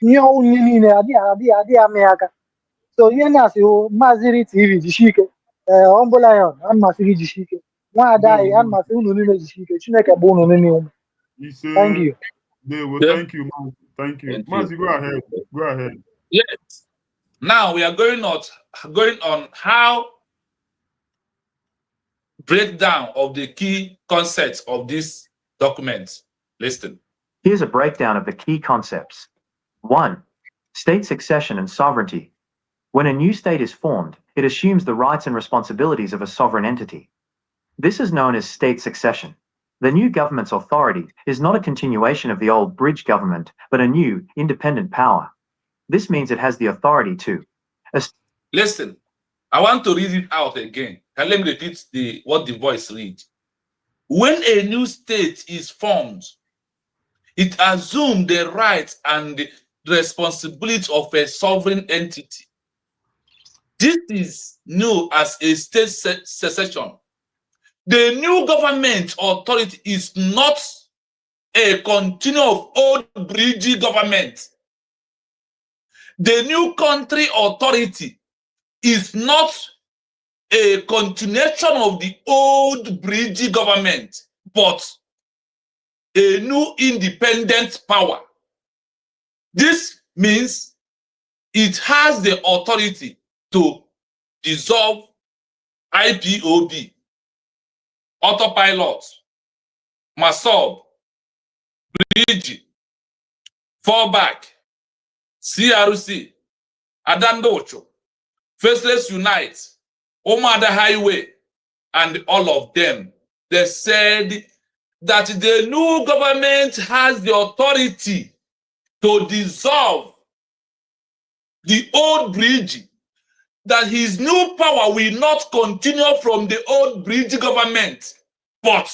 [SPEAKER 18] ihe niile adịghị amị aka. So ihe na-asị Maziri TV jishike Humble Lion amasị gị jishike nwaada anyị amasị unu niile jishike Chineke bụ unu niile ume. Thank you.
[SPEAKER 1] Thank you, man. Thank you. Mazi, go ahead. Go ahead.
[SPEAKER 14] Yes. Now we are going on how breakdown of the key concepts of this document. Listen.
[SPEAKER 15] Here's a breakdown of the key concepts. 1. State succession and sovereignty. When a new state is formed, it assumes the rights and responsibilities of a sovereign entity. This is known as state succession. The new government's authority is not a continuation of the old bridge government, but a new, independent power. This means it has the authority to...
[SPEAKER 14] Listen, I want to read it out again. And let me repeat what the voice reads. When a new state is formed, it assumes the rights and the responsibility of a sovereign entity. This is known as a state succession. The new government authority is not a continuum of old bridge government. The new country authority is not a continuation of the old bridge government, but a new independent power. This means it has the authority to dissolve IPOB, autopilot, MASOB, bridge, fallback, CRC, Adandocho, Faceless Unite, Omada Highway, and all of them. They said that the new government has the authority to dissolve the old bridge, that his new power will not continue from the old bridge government, but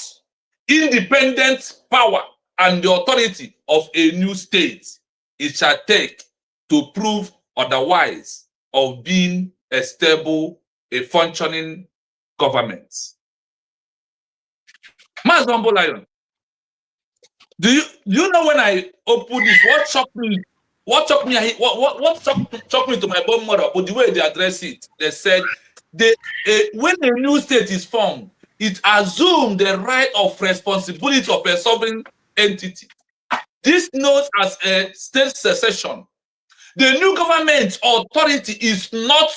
[SPEAKER 14] independent power and the authority of a new state it shall take to prove otherwise of being a stable, a functioning government. Mas Humble Lion, do you know when I opened this, what shocked me? What shocked me to my bone marrow? But the way they address it, they said when a new state is formed, it assumes the right of responsibility of a sovereign entity. This known as a state secession. The new government authority is not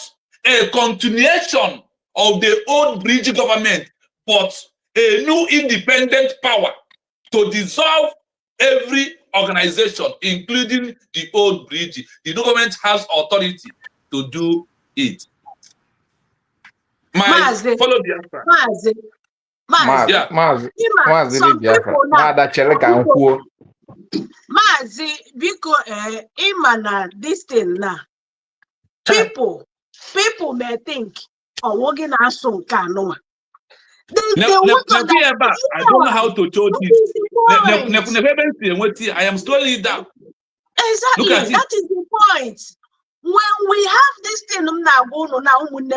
[SPEAKER 14] a continuation of the old bridge government, but a new independent power to dissolve every organization, including the old bridge. The new government has authority to do it. Follow the answer.
[SPEAKER 8] Mazi, because imana this thing now. People may think, oh, we're gonna ask some canoa.
[SPEAKER 14] I don't know how to show this. I am slowing it down.
[SPEAKER 8] Exactly, that is the point. When we have this thing now,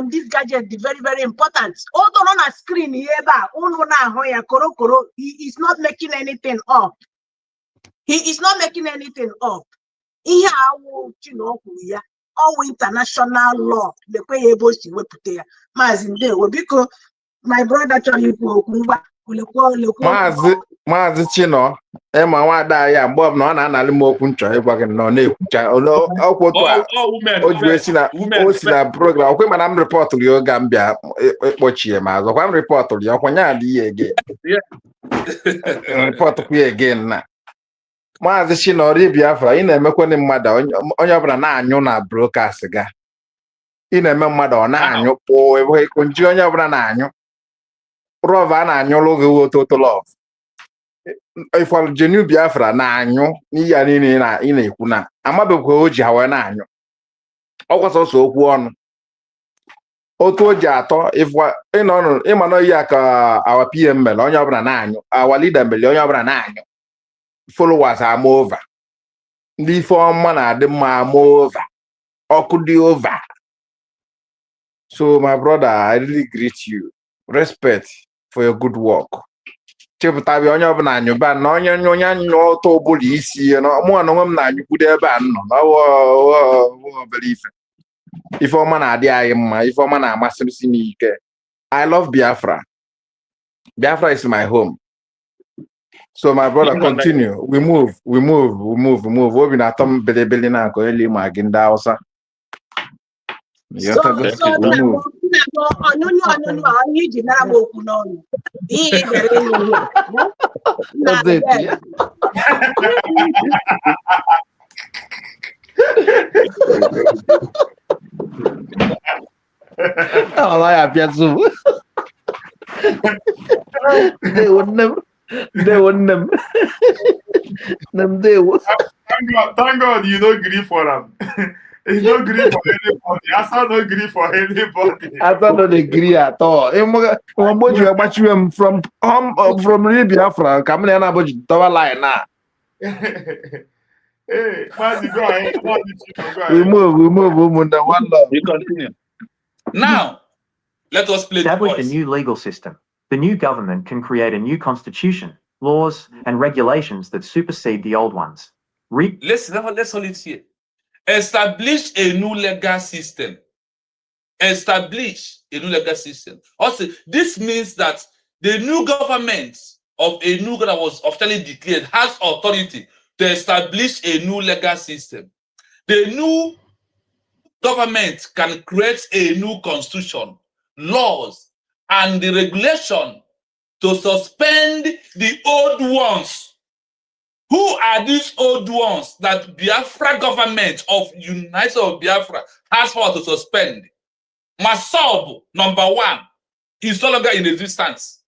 [SPEAKER 8] this gadget is very, very important. Although on a screen here, he is not making anything up. He is not making anything up. Here, all international law, the way able to work there. Because my brother actually
[SPEAKER 10] Maazị Chino ịma nwada ya mgbe ọbụla ọ na-analị m okwu nchọ ịgwa gị nọ na-ekwucha ọkwa otu a o ji si na program ọkwa mana m rịpọtụrụ ya oge m bịa ịkpọchie ma azụ ọkwa m rịpọtụrụ ya ọkwa nya adị ya ege rịpọtụkwa ya ege na Maazị Chino ọrụ Biafra ị na-emekwanị mmadụ onye ọbụla na-anyụ na brokast ga ị na-eme mmadụ ọ na-anyụ kpụọ ebe nji onye ọbụla na-anyụ rọva a na-anyụlụ gị ototolọv ifọlụ jenu Biafra na-anyụ n'ihi ya niile ị na-ekwu na amabekwa o ji ha wee na-anyụ ọ kwasọsọ okwu ọnụ otu o ji atọ ịma na oyi aka awa PM mere onye ọbụla na-anyụ awa leader mere onye ọbụla na-anyụ followers ama over ndị ife ọma na-adị mma ama over ọkụ dị over. So my brother, I really greet you. Respect for your good work. Chepụta bi onye ọbụla anyụba na onye anyụ ọtọ ọbụla isi ya mụ na onwe m na-anyụkwudo ebe a nọ obere ife ọma na-adị anyị mma ife ọma na-amasị m si n'ike. I love Biafra. Biafra is my home. So my brother, continue. We move. Obi na-atọ m belebele na akọ eli ma gị ndị Hausa.
[SPEAKER 1] Thank God you don't agree for them. You don't agree for anybody. I saw no agree for anybody.
[SPEAKER 10] I don't agree at all. From Biafra, come in about the line now.
[SPEAKER 1] Hey, Mazi, go ahead.
[SPEAKER 10] We move. The one love.
[SPEAKER 14] We continue. Now, let us play
[SPEAKER 15] establish a new legal system. The new government can create a new constitution, laws, and regulations that supersede the old ones.
[SPEAKER 14] Let's hold it here. Establish a new legal system. Establish a new legal system. Also, this means that the new government of a new that was officially declared has authority to establish a new legal system. The new government can create a new constitution, laws, and the regulation to suspend the old ones. Who are these old ones that Biafra government of United of Biafra has power to suspend? Masob, number one, is no longer in existence.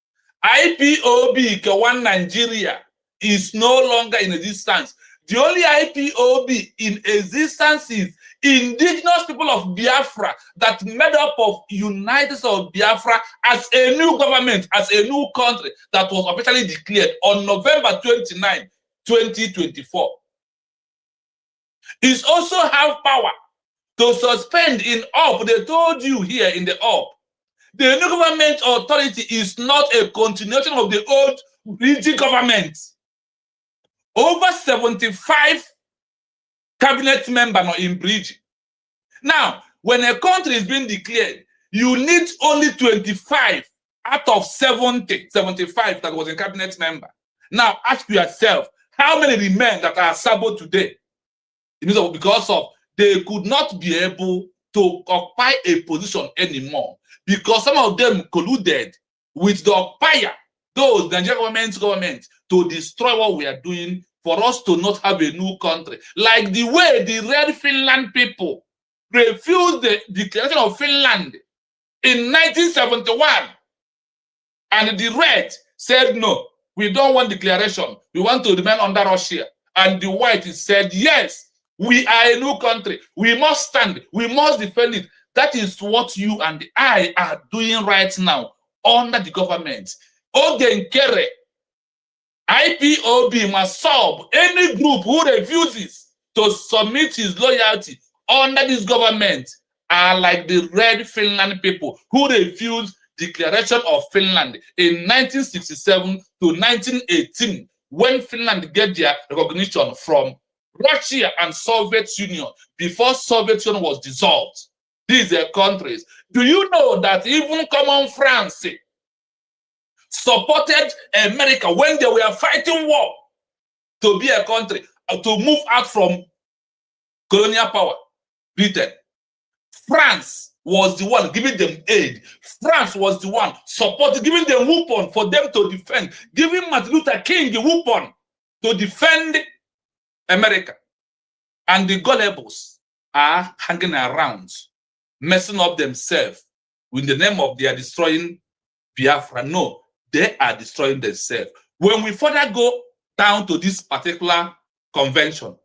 [SPEAKER 14] IPOB, K1 Nigeria, is no longer in existence. The only IPOB in existence is indigenous people of Biafra that made up of United of Biafra as a new government, as a new country that was officially declared on November 29, 2024. It also have power to suspend in up. They told you here in the up. The new government authority is not a continuation of the old region government. Over 75 cabinet members are in bridge. Now, when a country is being declared, you need only 25 out of 75 that was a cabinet member. Now, ask yourself, how many remain that are Sabo today? Because of they could not be able to occupy a position anymore because some of them colluded with the occupier, those Nigerian government, to destroy what we are doing for us to not have a new country. Like the way the Red Finland people refused the declaration of Finland in 1971, and the Red said no. We don't want declaration. We want to remain under Russia. And the white said, yes, we are a new country. We must stand. We must defend it. That is what you and I are doing right now under the government. Ogenkere, IPOB must solve any group who refuses to submit his loyalty under this government are like the Red Finland people who refused declaration of Finland in 1967 to 1918 when Finland get their recognition from Russia and Soviet Union before Soviet Union was dissolved. These are countries. Do you know that even common France supported America when they were fighting war to be a country, to move out from colonial power, Britain. France was the one giving them aid. France was the one supporting, giving them weapon for them to defend, giving Martin Luther King the weapon to defend America. And the gullibles are hanging around, messing up themselves with the name of they are destroying Biafra. No, they are destroying themselves. When we further go down to this particular convention,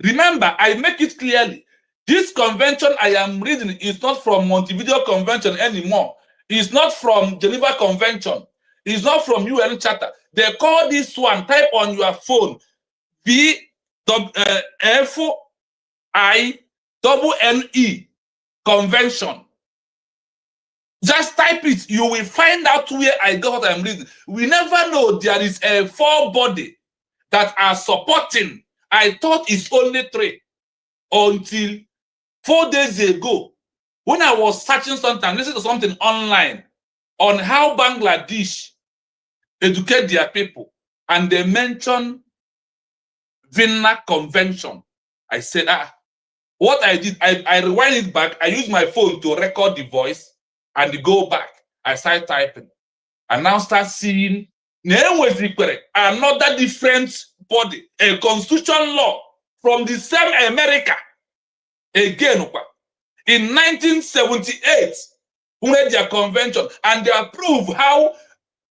[SPEAKER 14] remember, I make it clearly, this convention I am reading is not from Montevideo Convention anymore. It's not from Geneva Convention. It's not from UN Charter. They call this one, type on your phone, FINE Convention. Just type it. You will find out where I got what I'm reading. We never know there is a 4 body that are supporting. I thought it's only 3 until 4 days ago when I was searching something, listening to something online on how Bangladesh educate their people, and they mentioned Vienna Convention. I said, what I did, I rewind it back. I used my phone to record the voice and go back. I started typing and now start seeing another different body, a constitutional law from the same America. Again, in 1978, who made their convention and they approved how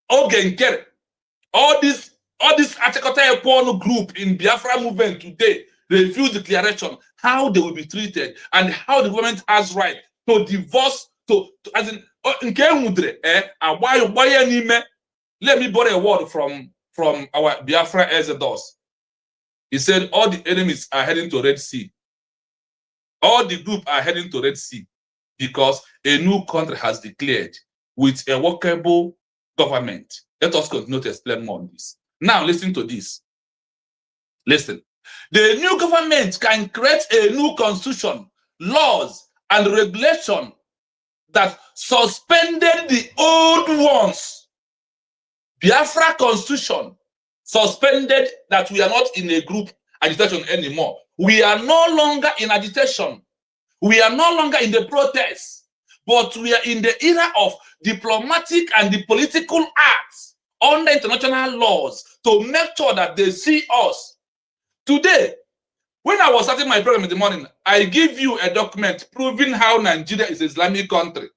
[SPEAKER 14] all this Achekota Ekwono group in Biafra movement today refuse declaration, how they will be treated and how the government has right to divorce, as in, let me borrow a word from our Biafra Exodus. He said all the enemies are heading to Red Sea. All the group are heading to Red Sea because a new country has declared with a workable government. Let us continue to explain more on this. Now, listen to this. Listen. The new government can create a new constitution, laws, and regulation that suspended the old ones. Biafra constitution suspended that we are not in a group agitation anymore. We are no longer in agitation. We are no longer in the protests, but we are in the era of diplomatic and the political acts under international laws to make sure that they see us. Today, when I was starting my program in the morning, I give you a document proving how Nigeria is an Islamic country.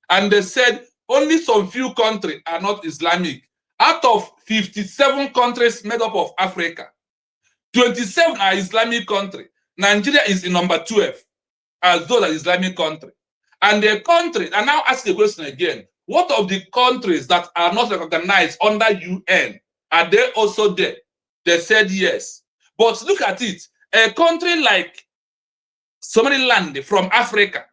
[SPEAKER 14] And they said only some few countries are not Islamic. Out of 57 countries made up of Africa, 27 are Islamic countries. Nigeria is in number 12 as though an Islamic country. And the country, and now ask the question again, what of the countries that are not recognized under UN, are they also there? They said yes. But look at it, a country like Somaliland from Africa,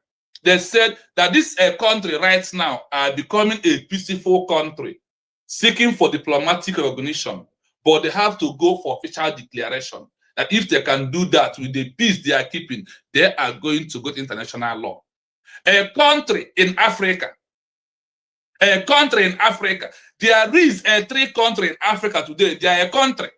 [SPEAKER 14] they said that this country right now are becoming a peaceful country, seeking for diplomatic recognition, but they have to go for official declaration. That if they can do that with the peace they are keeping, they are going to go to international law. A country in Africa, there is a 3 countries in Africa today, they are a country,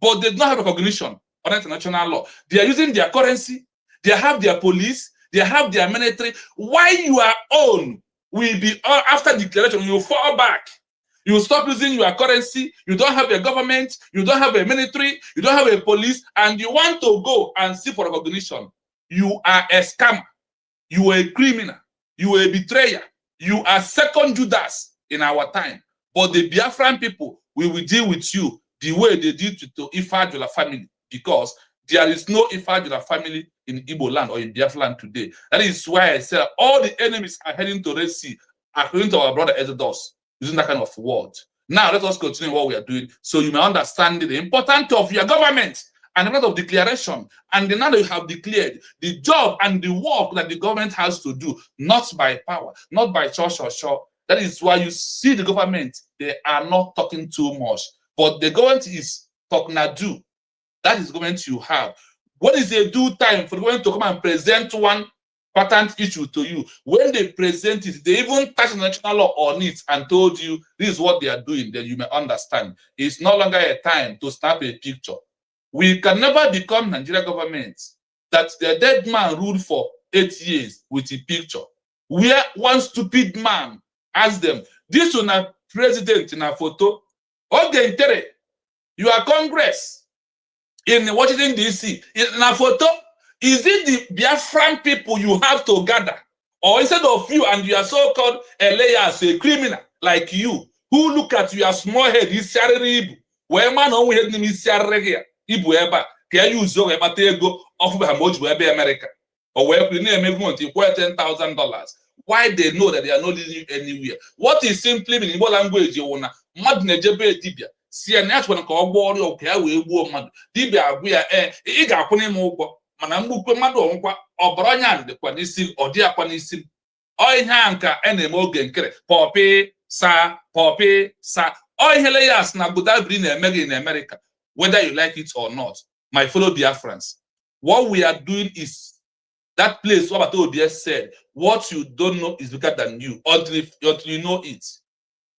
[SPEAKER 14] but they don't have recognition on international law. They are using their currency, they have their police, they have their military. Why your own will be, after declaration, you fall back. You stop using your currency, you don't have a government, you don't have a military, you don't have a police, and you want to go and seek for recognition. You are a scammer, you are a criminal, you are a betrayer, you are second Judas in our time. But the Biafran people, we will deal with you the way they did to Ifajula family, because there is no Ifajula family in Igbo land or in Biafra land today. That is why I said all the enemies are heading to Red Sea, according to our brother Exodus, using that kind of word. Now let us continue what we are doing so you may understand the importance of your government and the matter of declaration. And now that you have declared the job and the work that the government has to do, not by power, not by church or show. That is why you see the government, they are not talking too much. But the government is talking na do. That is the government you have. What is a due time for the government to come and present one patent issue to you. When they present it, they even touch the national law on it and told you this is what they are doing, then you may understand. It's no longer a time to snap a picture. We can never become Nigeria government that the dead man ruled for 8 years with a picture. Where one stupid man asked them, this one a president in a photo, okay, you are Congress in Washington, D.C. in a photo. Is it the Biafran people you have to gather? Or instead of you and your so-called Elias, a criminal like you, who look at your small head, is Ibu, where man only head name is Ibu Eba, can you zo Ebatego of America? Or where we name everyone to $10,000. Why they know that they are not living anywhere? What is simply in what language you wanna Madne Jebe Dibia? See a net when call warrior, okay, we woman. Dibia, we are Iga Ponimo, Manamuko Mado, or Branyan, the Quanisim, or Dia Quanisim. Oi Hanka, and Morgan, Poppy, sa. Oi Helias, Nabuda bring a mega in America, whether you like it or not. My fellow Biafrans, what we are doing is that place what Obies said, what you don't know is bigger than you until you know it.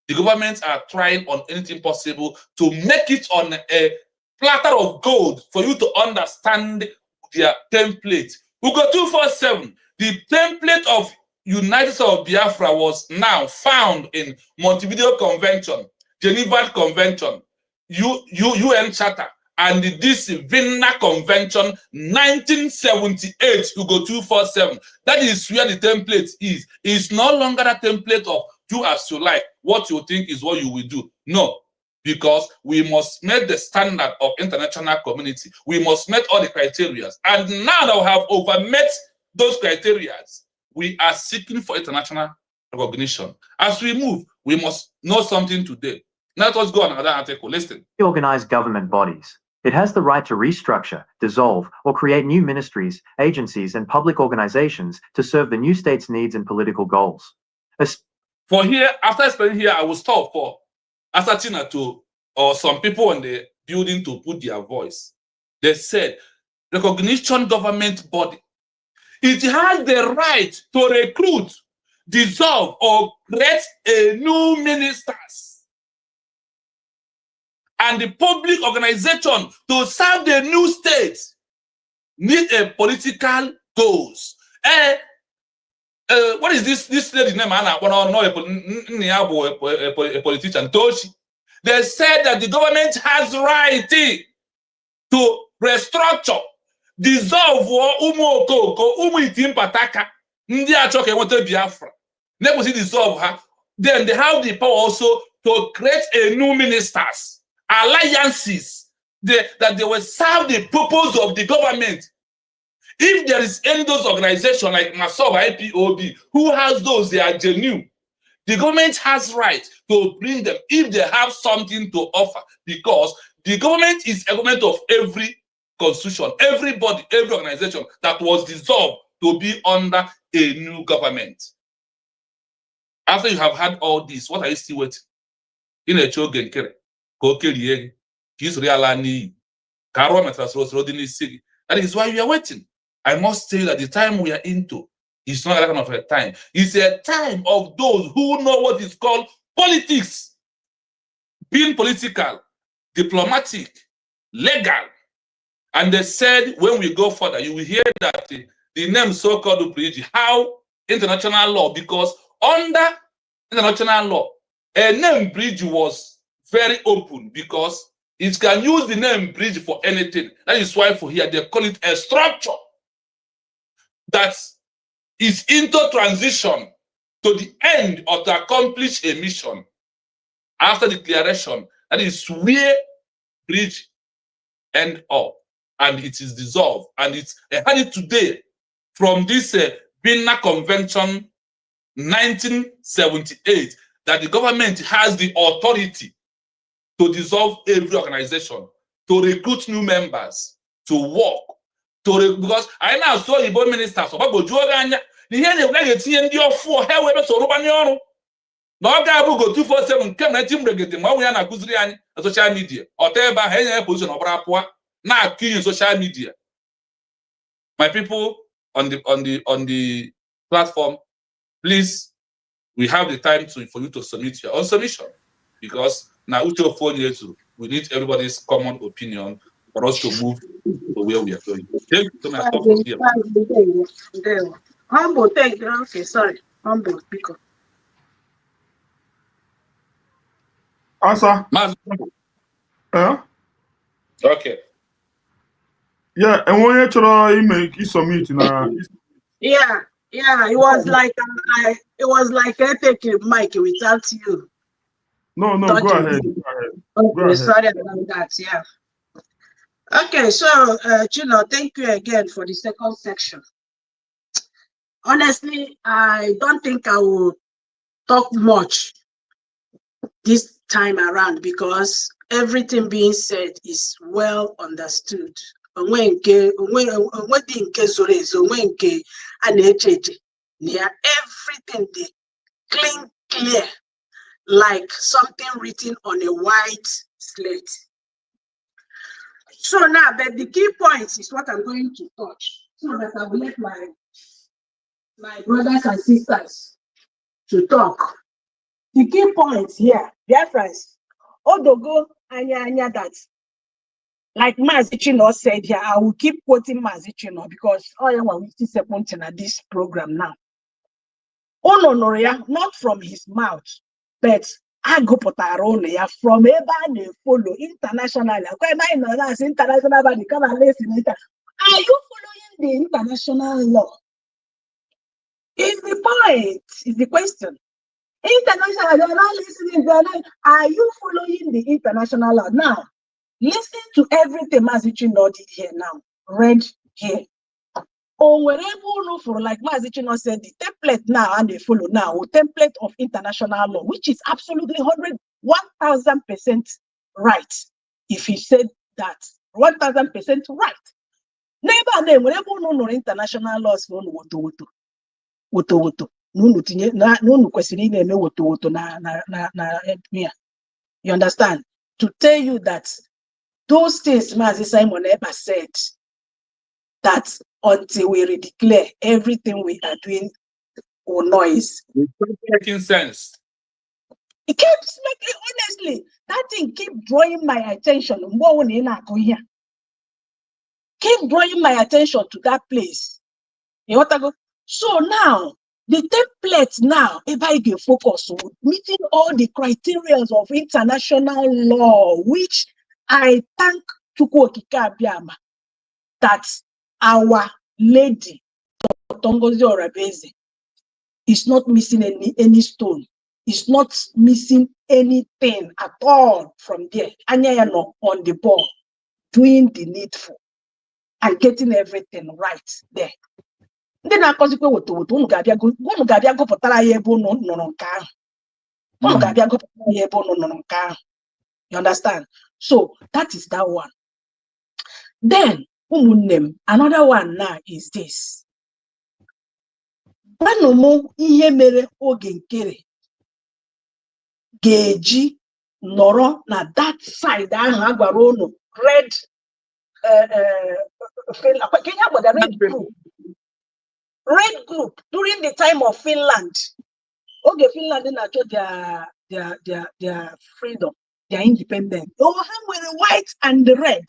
[SPEAKER 14] The governments are trying on anything possible to make it on a platter of gold for you to understand their template. We go 247. The template of United States of Biafra was now found in Montevideo Convention, Geneva Convention, UN Charter, and this Vienna Convention 1978, you go 247. That is where the template is. It's no longer a template of do as you like. What you think is what you will do. No, because we must meet the standard of international community. We must meet all the criteria. And now that we have over-met those criteria, we are seeking for international recognition. As we move, we must know something today. Now let's go on another article. Listen.
[SPEAKER 15] Organized government bodies. It has the right to restructure, dissolve, or create new ministries, agencies, and public organizations to serve the new state's needs and political goals.
[SPEAKER 14] For here, after explaining here, I will stop for Asatina or some people in the building to put their voice. They said, recognition government body. It has the right to recruit, dissolve, or create a new ministers and the public organization to serve the new state need a political goals. What is this lady's name? I don't know a politician. Toshi. They said that the government has right to restructure, dissolve pataka. Biafra. Dissolve her. Then they have the power also to create a new ministers, alliances, that they will serve the purpose of the government. If there is any those organizations like Masova, IPOB, who has those, they are genuine. The government has right to bring them if they have something to offer, because the government is a government of every constitution, everybody, every organization that was dissolved to be under a new government. After you have had all this, what are you still waiting? In a chogen kere, kokeli, his realani, that is why we are waiting. I must say that the time we are into is not that kind of a time. It's a time of those who know what is called politics. Being political, diplomatic, legal. And they said, when we go further, you will hear that the name so-called bridge, how international law, because under international law, a name bridge was very open because it can use the name bridge for anything. That is why for here, they call it a structure that is into transition to the end or to accomplish a mission. After declaration, that is where bridge end up and it is dissolved. And it's had today from this Vienna Convention 1978 that the government has the authority to dissolve every organization, to recruit new members, to work, because I now saw the board ministers of Abu Jordan. The end of the four however so Rubanion. No guy will go 247 come let him get the Mawian Akuzrian social media or tell by any position of Rapua now key social media. My people, on the platform, please, we have the time for you to submit your own submission, because now we need everybody's common opinion for us to move to where we are going. Thank you so much.
[SPEAKER 8] Humble, thank you. Okay, sorry. Humble, speaker.
[SPEAKER 1] Answer.
[SPEAKER 14] Okay.
[SPEAKER 1] Yeah, and when you try to make submit na.
[SPEAKER 8] Yeah, it was like I take your mic without you.
[SPEAKER 1] No, go ahead.
[SPEAKER 8] Okay, sorry about that. Yeah. Okay, so Chino, thank you again for the second section. Honestly, I don't think I will talk much this time around because everything being said is well understood. Everything they clear, like something written on a white slate. So now, but the key points is what I'm going to touch, so that I will let my brothers and sisters to talk. The key points here, dear friends, Odogo anya that, like Mazichino said here, I will keep quoting Mazichino because I am 50 seconds in this program now. Ononoria, not from his mouth, but I go potaronia from Eba follow internationally. International body come and listen. Are you following the international law? Is the point, is the question. International, they're not listening. Are you following the international law? Now, listen to everything Mazichino did here now. Read here. Or wherever no for like Mazichino said, the template now and they follow now, template of international law, which is absolutely 1000% right. If he said that, 1000% right. Never name wherever no international laws for woto. No question na you understand? To tell you that those things Mazi Simon ever said, that until we redeclare everything we are doing or noise.
[SPEAKER 14] It's making sense.
[SPEAKER 8] It keeps making, honestly, that thing keep drawing my attention. Keep drawing my attention to that place. You want to go? So now, the template now, if I can focus on meeting all the criteria of international law, which I thank Chukwokika Abiyama that our lady, Tongozi Orabeze, is not missing any stone. It's not missing anything at all from there. Anyayano on the ball, doing the needful and getting everything right there. Ndị na-akọzikwa woto unu ga-abịa gụpụtara ya ebe unu nọ nke ahụ. Unu ga-abịa gụpụtara ya ebe unu nọ nke ahụ. You understand? So that is that one. Then ụmụnne, another one now is this. Gwanụ m ihe mere oge nkere ga-eji nọrọ na that side ahụ a gwara unu red group during the time of Finland. Okay, Finland na-achọ their freedom, their independence. Oh, with white and the red.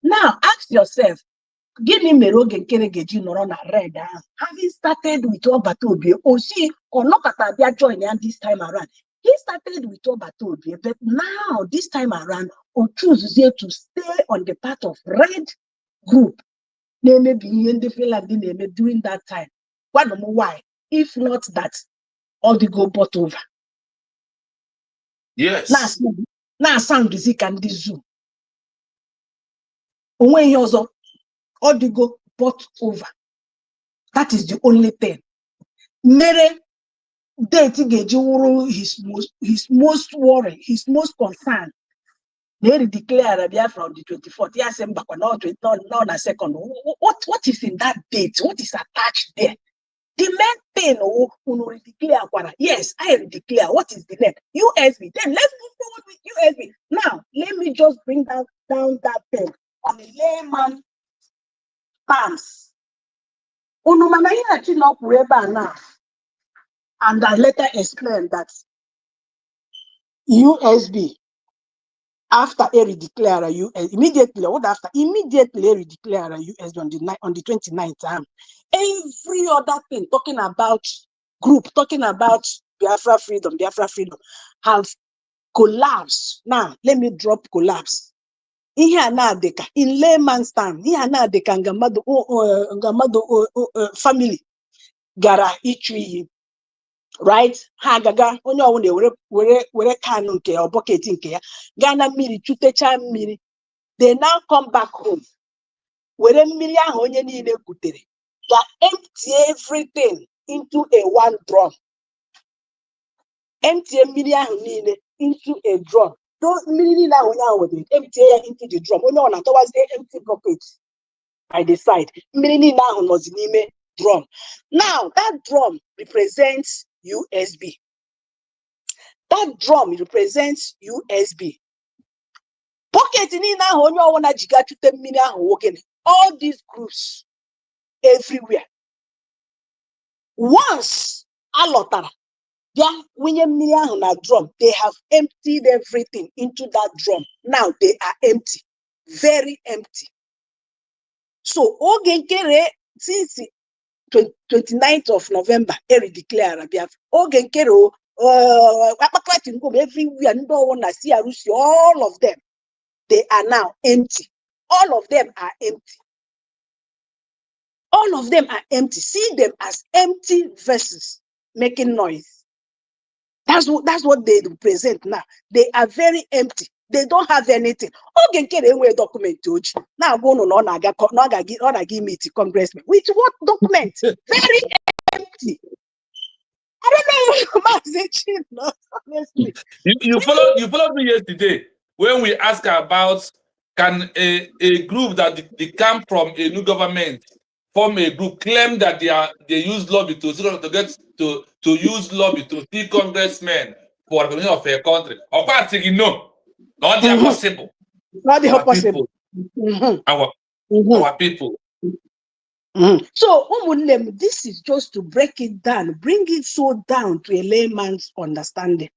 [SPEAKER 8] Now ask yourself, gịnị mere oge nkere ga-eji nọrọ na red ahụ? Having started with Obatobi, see, or not at their join this time around. He started with Obatobi, but now this time around, or chooses here to stay on the part of red group. They may be in the Finland during that time. Why? Why? If not that, all the go bought over.
[SPEAKER 14] Yes.
[SPEAKER 8] Now sound the Zik and the zoo. When you also all the go bought over. That is the only thing. Mere dating his most worry, his most concern. They declare Biafra on the 24th. Yes, not a second. What is in that date? What is attached there? The main thing, declare. Yes, I declare. What is the name? USB. Then let's move forward with USB. Now, let me just bring down that thing on the layman terms. Unumana ihe Chinokwu ebe a now, and I later explained that USB after Eri declare a US immediately Eri declare a USB on the 29th. Every other thing talking about group, talking about Biafra freedom have collapsed. Now let me drop collapse. Ihe anadeka in layman's term, ihe anadeka ngamado family gara ichu iyi. Right? Ha gaga onye ọwụna were can nke or bucket nke ya gaa na mmiri chutecha mmiri. They now come back home were mmiri ahụ onye niile kutere ga empty everything into a one drum. Empty mmiri ahụ niile into a drum. Those mmiri niile ahụ onye ahụ wetere empty ya into the drum. Onye ọ na towards the empty bucket by the side. Mmiri niile ahụ nọzi n'ime drum. Now that drum represents USB. That drum represents USB. Pocket in ahụ onye ọwụna jiga chute mmiri ahụ nwoke. All these groups everywhere. Once alọtara bịa winye mmiri ahụ na drum, they have emptied everything into that drum. Now they are empty, very empty. So oge nkere since 29th of November, Eri declare Biafra. Oge nkere everywhere, all of them, they are now empty. All of them are empty. All of them are empty. See them as empty vessels making noise. That's what they represent now. They are very empty. They don't have anything. Oge nkere enwe document oji. Now go no give me congressman. With what document? Very empty. I don't know. Honestly.
[SPEAKER 14] You followed me yesterday when we asked about can a group that they come from a new government form a group claim that they use lobby to use lobby to see congressmen for the of a country. Of course, no, not possible.
[SPEAKER 8] Not possible.
[SPEAKER 14] Our people.
[SPEAKER 8] So, this is just to break it down, bring it so down to a layman's understanding.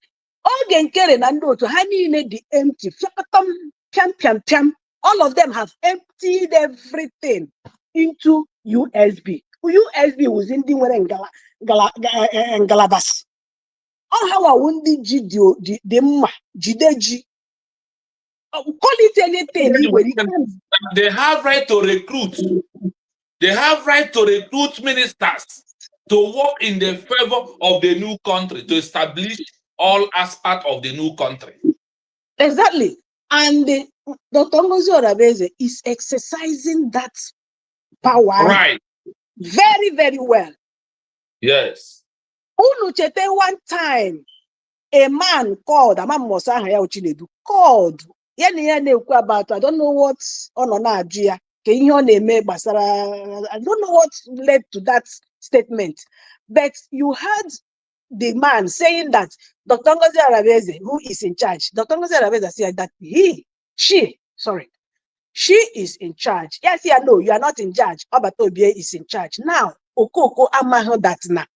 [SPEAKER 8] The empty. All of them have emptied everything into USB. USB was in the Galabas. All how I won the Jideji. Call it anything.
[SPEAKER 14] They have right to recruit. They have right to recruit ministers to work in the favor of the new country, to establish all aspects of the new country.
[SPEAKER 8] Exactly. And Dr. Ngozi Orabeze is exercising that power
[SPEAKER 14] right
[SPEAKER 8] very, very well.
[SPEAKER 14] Yes.
[SPEAKER 8] Unuchete one time, a man called, called, about, I don't know what's on Nigeria. I don't know what led to that statement, but you heard the man saying that Dr. Ngozi Orabeze, who is in charge, Dr. Ngozi Orabeze said that she is in charge. Yes, yeah, no, you are not in charge. Obatobie is in charge. Now, Okoko amaho that now.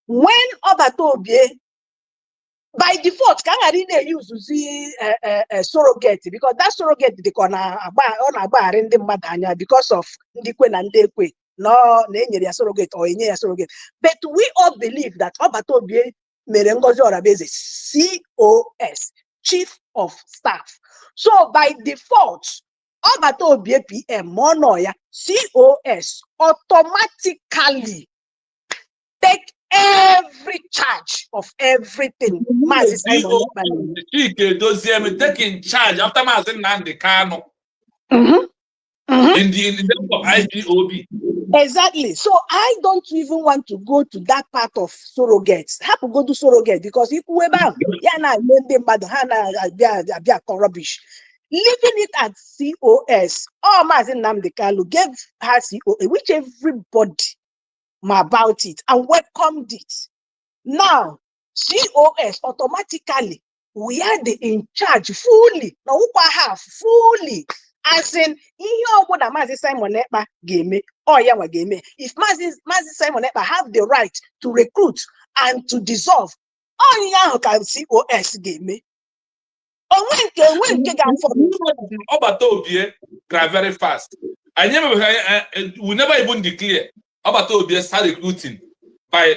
[SPEAKER 8] When Obatobie, by default, can I really use to see a surrogate because that surrogate they on a bar in the madanya because of Ndikwe and Dekwe. No, surrogate or surrogate. But we all believe that Obatobie Merengozi Orabeze, COS, Chief of Staff. So by default, Obatobie PM Monoya, COS, automatically take every charge of everything.
[SPEAKER 14] Taking charge after Mazin Nandi Kano. In the of IPOB.
[SPEAKER 8] Exactly. So I don't even want to go to that part of surrogates. Have to go to surrogate because if we rubbish. Leaving it at COS. Oh, Mazin Namdi Kalu gave her COA, which everybody about it and welcomed it. Now, COS automatically, we are the in charge fully. Now, who have fully, as in, Simon game Oh, yeah, if Mazi Simon Ekpa have the right to recruit and to dissolve, oh, yeah, can COS game me. Oh, when
[SPEAKER 14] very fast. I never, we never even declare about to start recruiting by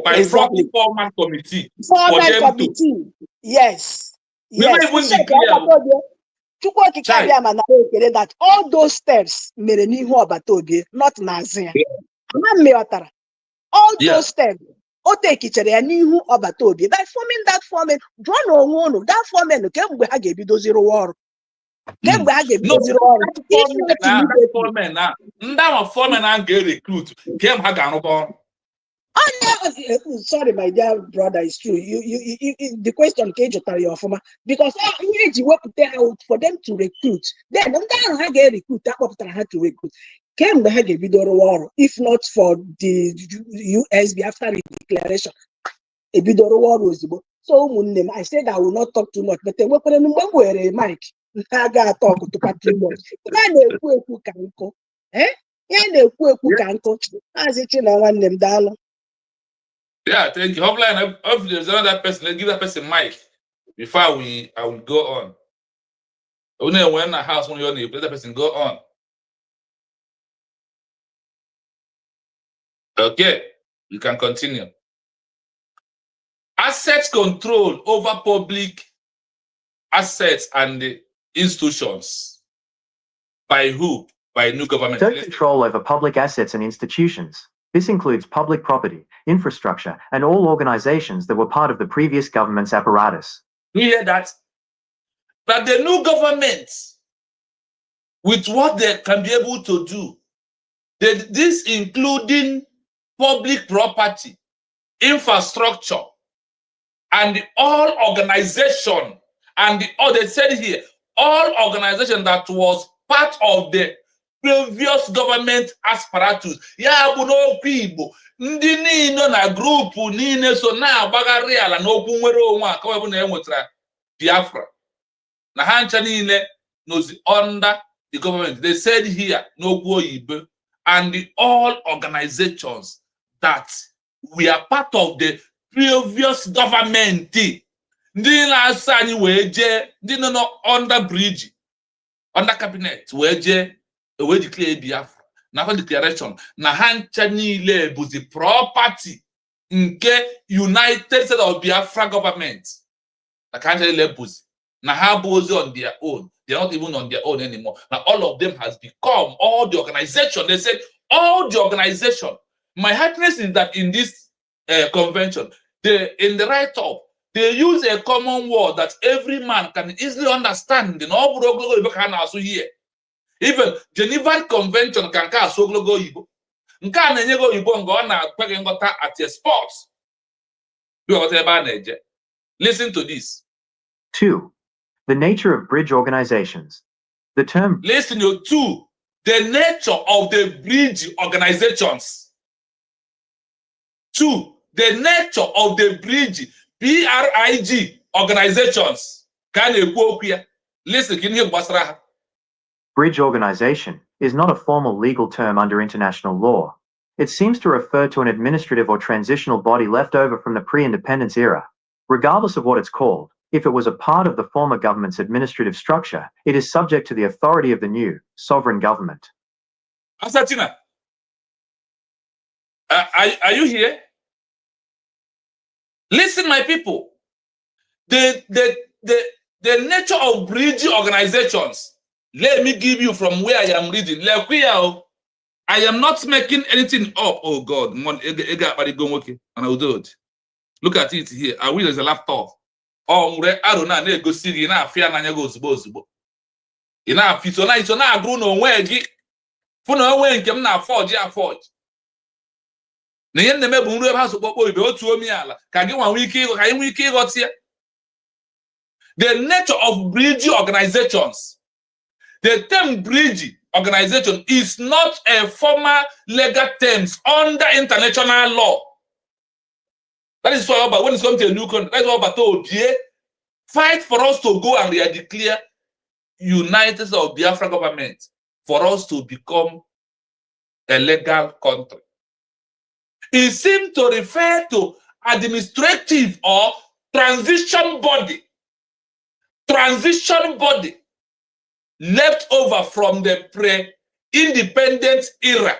[SPEAKER 8] exactly.
[SPEAKER 14] four-man committee.
[SPEAKER 8] Four-man committee. Yes.
[SPEAKER 14] Never even declare.
[SPEAKER 8] That all those steps mere n'ihu Obatobie, not Nazia. All those steps. O tekichere ya n'ihu Obatobie. By forming that foreman, draw no one, that foreman, kemgbe ha ga-ebidozi rụwa ọrụ. Kemgbe ha ga-ebidozi rụwa ọrụ.
[SPEAKER 14] That foreman ga-recruit. Kem ha ga-arụkọ ọrụ.
[SPEAKER 8] Sorry, my dear brother, it's true. The question came to your former because for them to recruit. Then how get recruit that had to recruit. Came the Bidoro war, if not for the USB after the declaration. A Bidoro war was so I said I will not talk too much, but they were putting a mic. I got talk to Patrick much. As it one them down.
[SPEAKER 14] Yeah, thank you. Hopefully, if there's another person, let's give that person mic before I will go on. Only when a house when you're let that person go on. Okay, you can continue. Asset control over public assets and the institutions. By who? By new government.
[SPEAKER 15] State control over public assets and institutions. This includes public property, infrastructure, and all organizations that were part of the previous government's apparatus.
[SPEAKER 14] You hear that? That the new government, with what they can be able to do, this including public property, infrastructure, and all organization, and they said here, all organization that was part of the previous government apparatus. Ya bụ n'okwu Igbo, ndị niile na grupu niile so na-agbagharị ala n'okwu nwere onwe a ka ọ bụ na enwetara Biafra. Na ha ncha niile nozi under the government. They said here n'okwu oyibo, and all organizations that we are part of the previous government. Ndị na-asị anyị wee jee, ndị nọ under bridge, under cabinet wee jee we declare Biafra. Now declaration na ha ncha niile bụ the property nke United States of Biafra government. Na ka ncha niile bụzi na ha bụzi on their own. They are not even on their own anymore. Now all of them has become all the organization. They said all the organization. My happiness is that in this convention, in the write-up, they use a common word that every man can easily understand. Here. Even Geneva Convention can cast so logo Igbo. Nka na-enye go Igbo ngo na kwege ngota at your sports. Listen to this.
[SPEAKER 15] 2. The nature of bridge organizations. The term.
[SPEAKER 14] Listen to 2. The nature of the bridge organizations. 2. The nature of the bridge BRIG organizations. Can you go here? Listen, can you hear?
[SPEAKER 15] Bridge organization is not a formal legal term under international law. It seems to refer to an administrative or transitional body left over from the pre-independence era. Regardless of what it's called, if it was a part of the former government's administrative structure, it is subject to the authority of the new sovereign government.
[SPEAKER 14] Asatina, are you here? Listen, my people. The nature of bridge organizations. Let me give you from where I am reading. I am not making anything up. Oh God, look at it here. I will there's a laptop. Oh, I don't know. Go see you now. Fear na go zubo. Ina fit so na agru no nwe gi. Fu no nwe nkem na forge. Na yen na mebu nru ebe ha so kpokpo ibe otu omi ala. Ka gi wan wiki ka yin wiki gotie. The nature of bridge organizations. The term bridge organization is not a formal legal term under international law. That is why when it's come to a new country, that's why Obatoobie fight for us to go and declare United States of Biafra government for us to become a legal country. It seems to refer to administrative or transition body left over from the pre-independent era.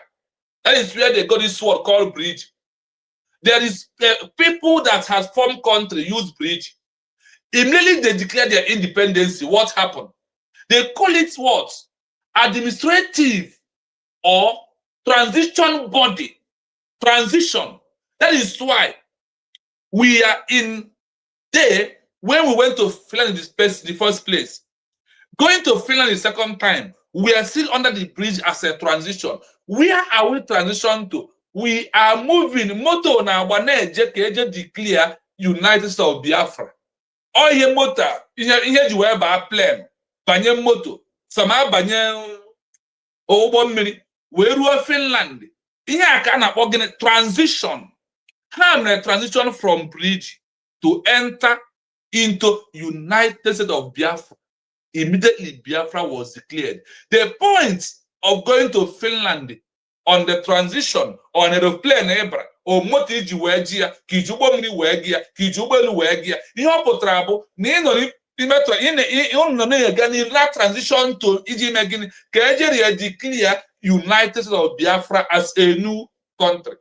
[SPEAKER 14] That is where they got this word called bridge. There is people that has formed country use bridge. Immediately they declare their independence. What happened? They call it what? Administrative or transition body. Transition. That is why we are in there when we went to Finland in the first place. Going to Finland the second time, we are still under the bridge as a transition. Where are we transition to? We are moving moto na waneje keje declare United States of Biafra. Oye motor, ihe ji wee baa plane, banye moto, sama banye ụgbọ mmiri, wee ruo Finland. Ihe a ka a na-akpọ gịnị? Transition. Ha mere transition from bridge to enter into United States of Biafra. Immediately Biafra was declared. The point of going to Finland on the transition on aeroplane or motiji wegia, kijubomni wegia, kijubelu wegia, ihopotrabo, ni transition to Ijimegin, Kajeria declare United States of Biafra as a new country.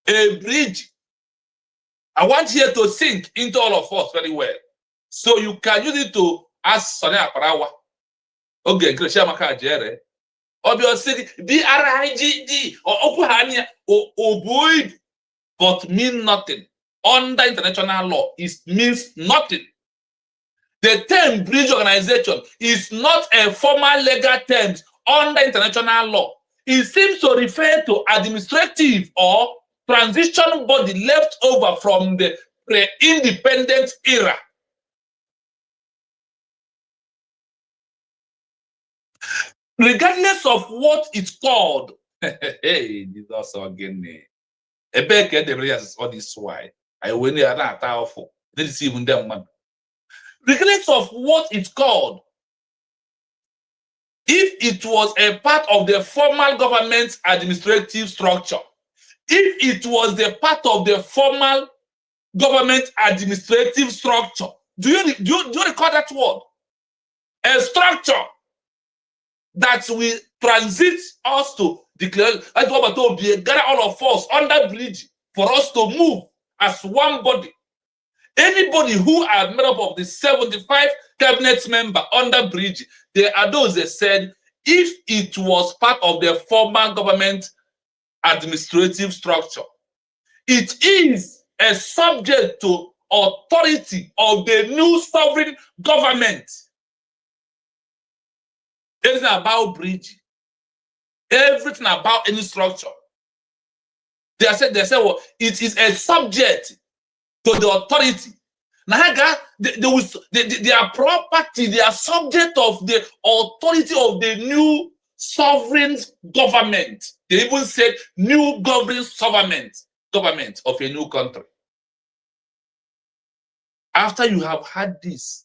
[SPEAKER 14] A bridge. I want here to sink into all of us very well. So you can use it to ask Sonny Aparawa. Okay, Gracia Makajere. Obviously, BRIGD or Okuhania or Obuid, but mean nothing. Under international law, it means nothing. The term bridge organization is not a formal legal term under international law. It seems to refer to administrative or transition body left over from the pre-independent era. Regardless of what it's called, hey, this is also again a better the all this why I win it not powerful. This is even them man. Regardless of what it's called, if it was a part of the formal government administrative structure, if it was the part of the formal government administrative structure, do you recall that word? A structure that will transit us to declare, that's what we're told, gather all of us under bridge for us to move as one body. Anybody who are made up of the 75 cabinet member under bridge, there are those that said, if it was part of the formal government administrative structure, it is a subject to authority of the new sovereign government. Everything about bridge, everything about any structure. They said, well, it is a subject to the authority. Naga, they are property, they are subject of the authority of the new sovereign government. They even said new governing government of a new country. After you have had this,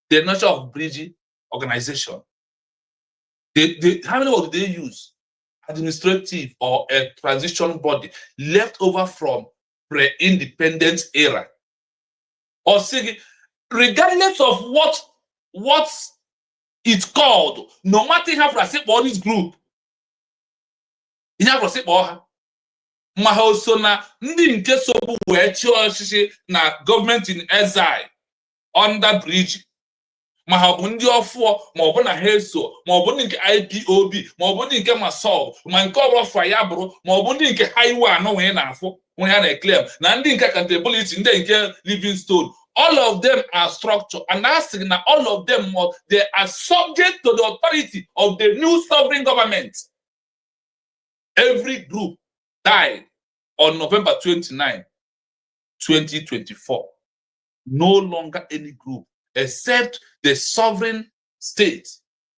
[SPEAKER 14] the nature of bridge organization, how many words do they use? Administrative or a transition body left over from pre-independence era. Or say, regardless of what it's called, no matter how to say about this group, you have to say about Mahosona, ndi nke sobu we na government in exile under bridge. Mahabu ndị ọfụọ ma ọ bụ na ha eso ma ọ bụ ndị nke IPOB ma ọ bụ ndị nke Masol ma nke ọbụla fa ya bụrụ ma ọ bụ ndị nke highway anọ nwee na-afụ nwee ha na-eclaim na ndị nke accountability ndị nke Livingstone, all of them are structured and asking that all of them they are subject to the authority of the new sovereign government. Every group died on November 29, 2024. No longer any group except the sovereign state,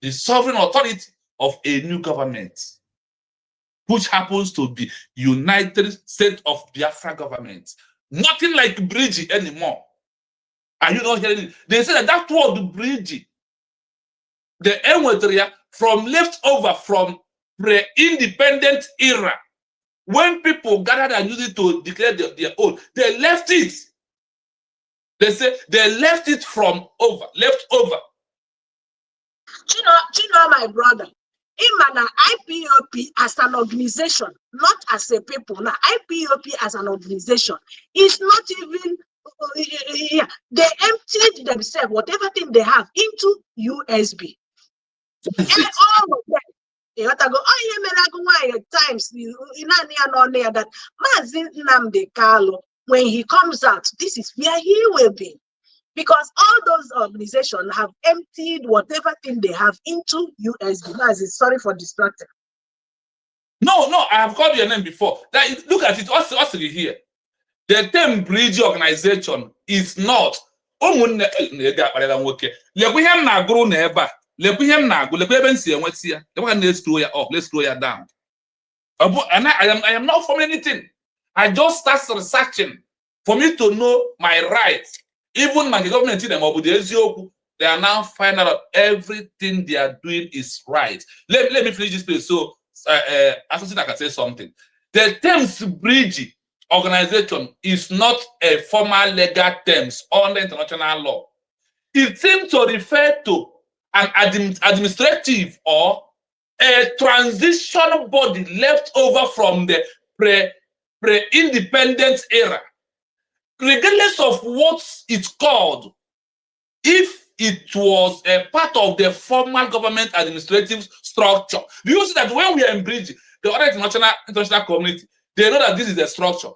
[SPEAKER 14] the sovereign authority of a new government, which happens to be United States of Biafra government. Nothing like bridge anymore. Are you not hearing it? They say that word bridge, the Enwetria from left over from pre-independent era, when people gathered and used it to declare their own, they left it. They say they left it left over.
[SPEAKER 8] My brother, Imana IPOP as an organization, not as a people. Now, IPOP as an organization is not even. They emptied themselves, whatever thing they have, into USB. And all of them. You have to go, times that Mazin Nnamdi Kanu, when he comes out, this is where he will be. Because all those organizations have emptied whatever thing they have into USB. Sorry for distracting.
[SPEAKER 14] No, I have called your name before. Look at it, also here. The term bridge organization is not. Let's slow you down. And I am not from anything. I just start researching for me to know my rights. Even my government, they are now finding out everything they are doing is right. Let me finish this place. So, I can say something. The terms bridge organization is not a formal legal terms under international law. It seems to refer to an administrative or a transition body left over from the pre-independence era. Regardless of what it's called, if it was a part of the formal government administrative structure, do you see that when we are in bridge, the other international community, they know that this is a structure.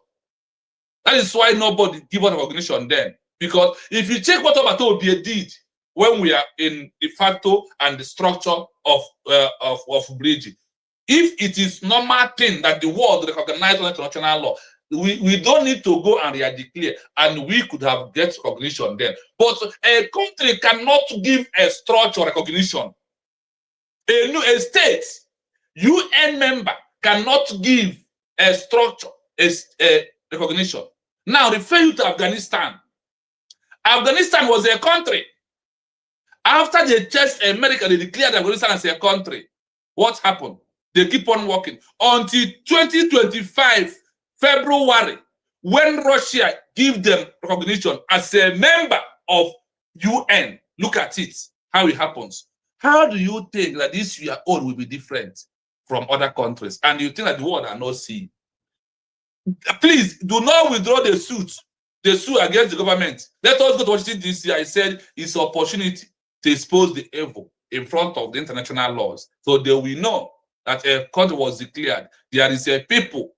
[SPEAKER 14] That is why nobody give us recognition then. Because if you check what Obatobie did when we are in de facto and the structure of bridge, if it is normal thing that the world recognize on international law, we don't need to go and declare, and we could have get recognition then. But a country cannot give a structure recognition. A state, UN member cannot give a structure a recognition. Now refer you to Afghanistan. Afghanistan was a country. After they chased America, they declared Afghanistan as a country. What happened? They keep on working until 2025 February, when Russia give them recognition as a member of UN. Look at it, how it happens. How do you think that this your own will be different from other countries? And you think that the world are not seeing? Please do not withdraw the suit against the government. Let us go to Washington DC. I said it's an opportunity to expose the evil in front of the international laws, so they will know that a country was declared. There is a people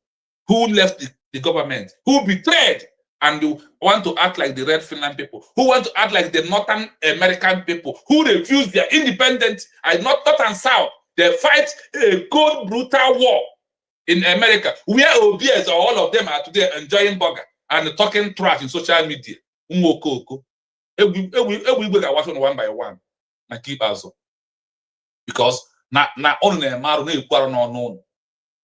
[SPEAKER 14] who left the government, who betrayed, and who want to act like the Red Finland people, who want to act like the Northern American people, who refuse their independence, and North and South. They fight a cold, brutal war in America, where OBS, all of them are today enjoying burger and talking trash in social media. We watch one by one and keep us. Because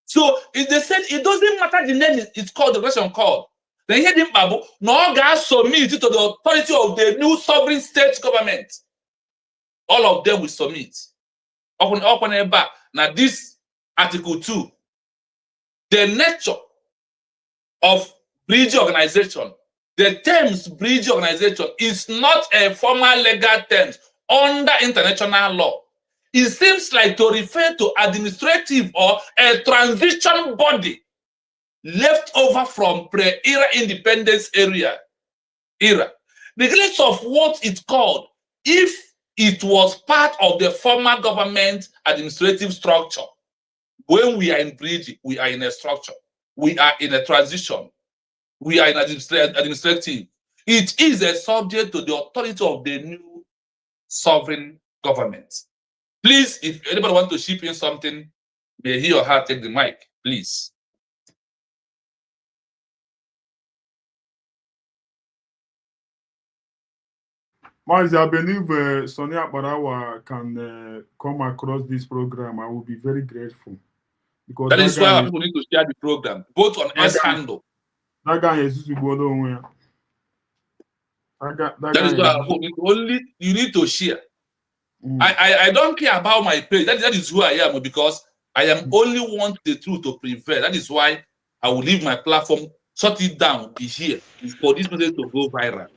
[SPEAKER 14] so if they said it doesn't matter the name it's called, the question called, then hear them babu, no guys submit to the authority of the new sovereign state government. All of them will submit. Now this Article 2, the nature of bridge organization, the terms bridge organization is not a formal legal term under international law. It seems like to refer to administrative or a transition body left over from pre-era independence era. Regardless of what it's called, if it was part of the former government administrative structure, when we are in bridge, we are in a structure. We are in a transition. We are in administrative. It is a subject to the authority of the new sovereign government. Please, if anybody wants to chip in something, may he or her take the mic, please.
[SPEAKER 1] Mazi, I believe Sonia Barawa can come across this program. I will be very grateful. Because
[SPEAKER 14] that is why people need to share the program, both on S handle.
[SPEAKER 1] That guy is that
[SPEAKER 14] is why you need to share. I don't care about my page. That is who I am, because I am only want the truth to prevail. That is why I will leave my platform, shut it down, be here, for this message to go viral.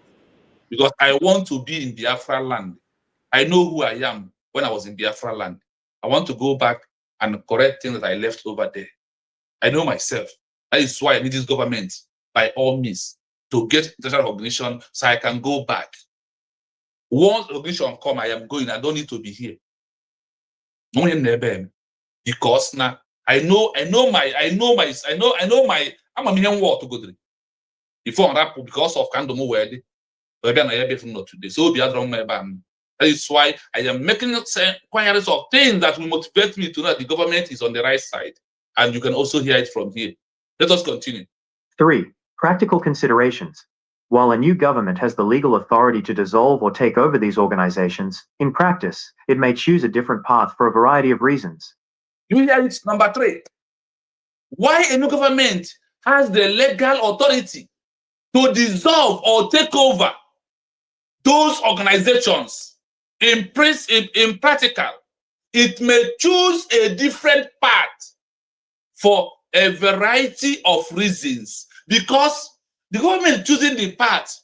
[SPEAKER 14] Because I want to be in Biafra land. I know who I am when I was in Biafra land. I want to go back and correct things that I left over there. I know myself. That is why I need this government, by all means, to get international recognition so I can go back. Once recognition come, I am going. I don't need to be here. Because now I'm a million word to go through. Before that, because of Kandomo Wedi, today. So that is why I am making inquiries of things that will motivate me to know that the government is on the right side. And you can also hear it from here. Let us continue.
[SPEAKER 15] 3. Practical considerations. While a new government has the legal authority to dissolve or take over these organizations, in practice, it may choose a different path for a variety of reasons.
[SPEAKER 14] You hear it, number 3. Why a new government has the legal authority to dissolve or take over those organizations? In practical, it may choose a different path for a variety of reasons, because the government choosing the path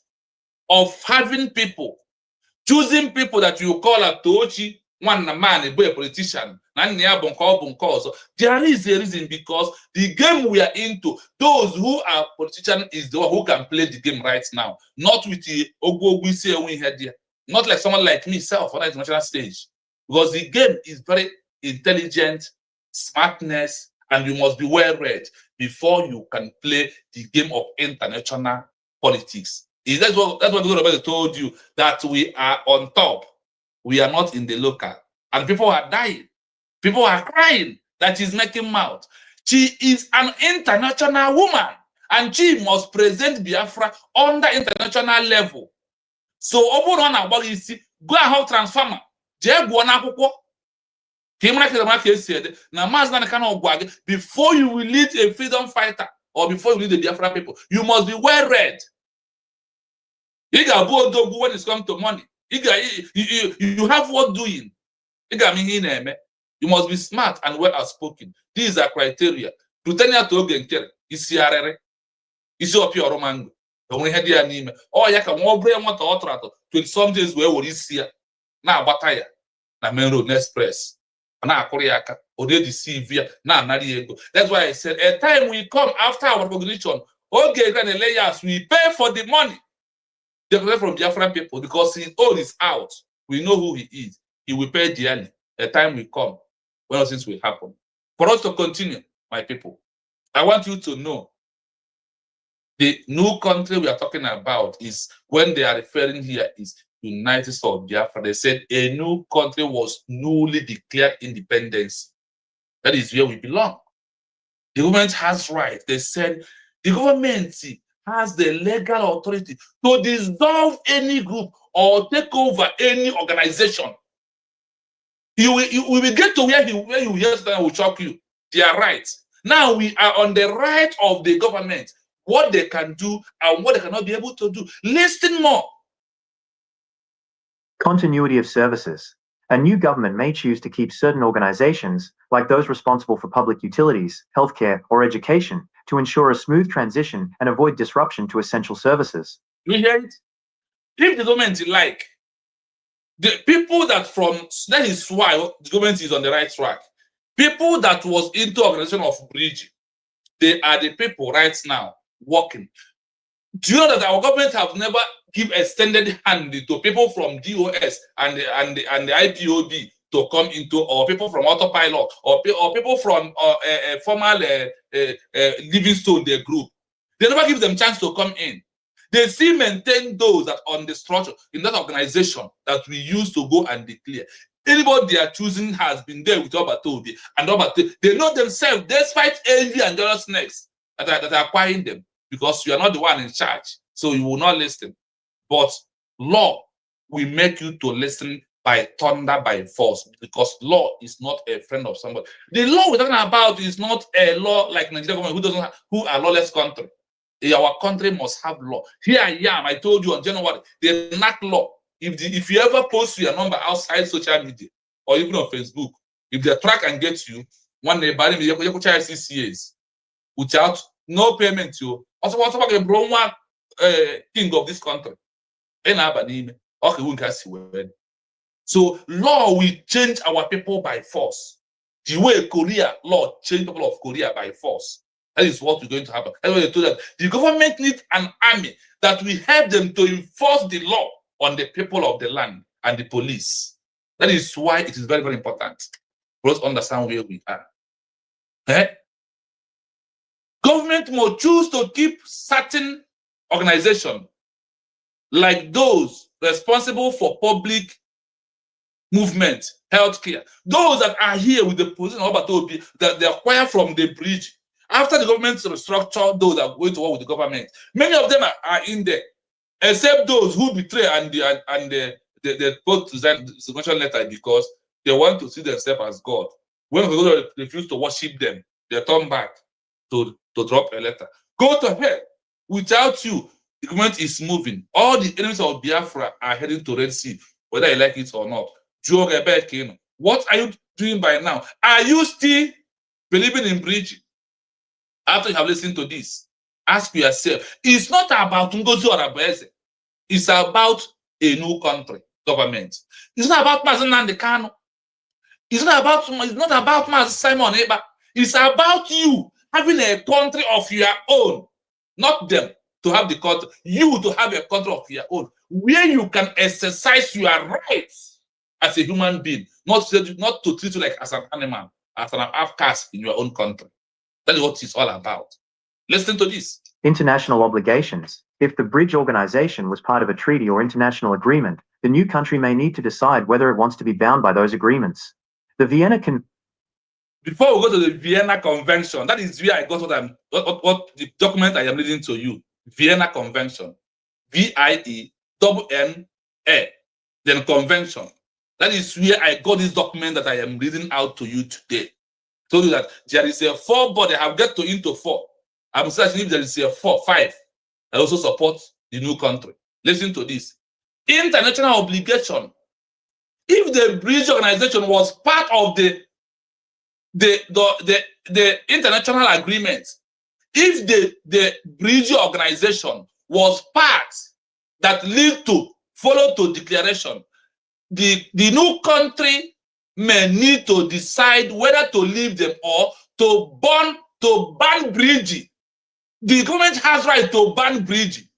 [SPEAKER 14] of having people, choosing people that you call a Tochi, one man, a politician, there is a reason, because the game we are into, those who are politicians is the one who can play the game right now, not with the Ogwo we had here, not like someone like myself on the international stage, because the game is very intelligent, smartness, and you must be well read before you can play the game of international politics. That's what Roberto told you, that we are on top. We are not in the local. And people are dying. People are crying that she's making mouth. She is an international woman, and she must present Biafra on the international level. So, go and have transformer. Before you will lead a freedom fighter, or before you lead the Biafra people, you must be well read. When it comes to money, you have what doing. You must be smart and well outspoken. These are criteria. Pretending to get isi arere, isi opi oromango. Only had ya nime. Oh, ya can more brain what author to some days where would this year. Now, Bataya, na main road express. Na Koreaka, or they deceive via na Nadiego. That's why I said a time we come after our recognition. Okay, then the layers we pay for the money. They from Biafran people, because his own is out. We know who he is. He will pay dearly. The time will come when all things will happen. For us to continue, my people, I want you to know the new country we are talking about is, when they are referring here, is United States of Biafra. They said a new country was newly declared independence. That is where we belong. The government has rights. They said the government has the legal authority to dissolve any group or take over any organization. You will get to where you hear that will shock you. They are right. Now we are on the right of the government, what they can do and what they cannot be able to do. Listen more.
[SPEAKER 15] Continuity of services. A new government may choose to keep certain organizations, like those responsible for public utilities, healthcare, or education, to ensure a smooth transition and avoid disruption to essential services.
[SPEAKER 14] You hear it? If the government like, the people that is why the government is on the right track. People that was into organization of bridge, they are the people right now working. Do you know that our government have never give extended hand to people from DOS and the IPOB to come into, or people from Autopilot, or people from formal Livingstone, their group? They never give them chance to come in. They still maintain those that on the structure in that organization that we used to go and declare. Anybody they are choosing has been there with Obatobi and Obatobi. They know themselves, despite envy and jealousness that are acquiring them, because you are not the one in charge, so you will not listen. But law will make you to listen by thunder, by force, because law is not a friend of somebody. The law we're talking about is not a law like Nigeria government, who are lawless country. Our country must have law. Here I am. I told you on January, they enact law. If you ever post your number outside social media or even on Facebook, if they track and get you, one day, but you could charge 6 years without no payment. You also want to a bro one king of this country. Okay, so law will change our people by force. The way Korea law changed people of Korea by force. That is what is going to happen. That's why they told us the government needs an army that will help them to enforce the law on the people of the land and the police. That is why it is very, very important for us to understand where we are. Government will choose to keep certain organizations like those responsible for public movement, healthcare, those that are here with the position of that they acquire from the bridge. After the government restructure those that are going to work with the government, many of them are in there, except those who betray and they put to the resignation letter because they want to see themselves as God. When we refuse to worship them, they turn back to drop a letter. Go to hell. Without you, the government is moving. All the enemies of Biafra are heading to Red Sea, whether you like it or not. What are you doing by now? Are you still believing in bridge? After you have listened to this, ask yourself, it's not about Ngozi or Abese. It's about a new country government. It's not about Mazen Nandekano. It's not about Mazen Simon Eba. It's about you having a country of your own, not them to have the country, you to have a country of your own, where you can exercise your rights as a human being, not to treat you like as an animal, as an outcast in your own country. That is what it's all about. Listen to this.
[SPEAKER 15] International obligations. If the bridge organization was part of a treaty or international agreement, the new country may need to decide whether it wants to be bound by those agreements. The Vienna
[SPEAKER 14] Before we go to the Vienna Convention, that is where I got what the document I am reading to you. Vienna Convention. VIENNA. Then Convention. That is where I got this document that I am reading out to you today. Told you that there is a 4, but I have got to into 4. I'm searching if there is a 5. I also support the new country. Listen to this. International obligation. If the bridge organization was part of the international agreement, if the bridge organization was part that lead to follow to declaration, the new country may need to decide whether to leave them or to ban bridge. The government has right to ban bridge.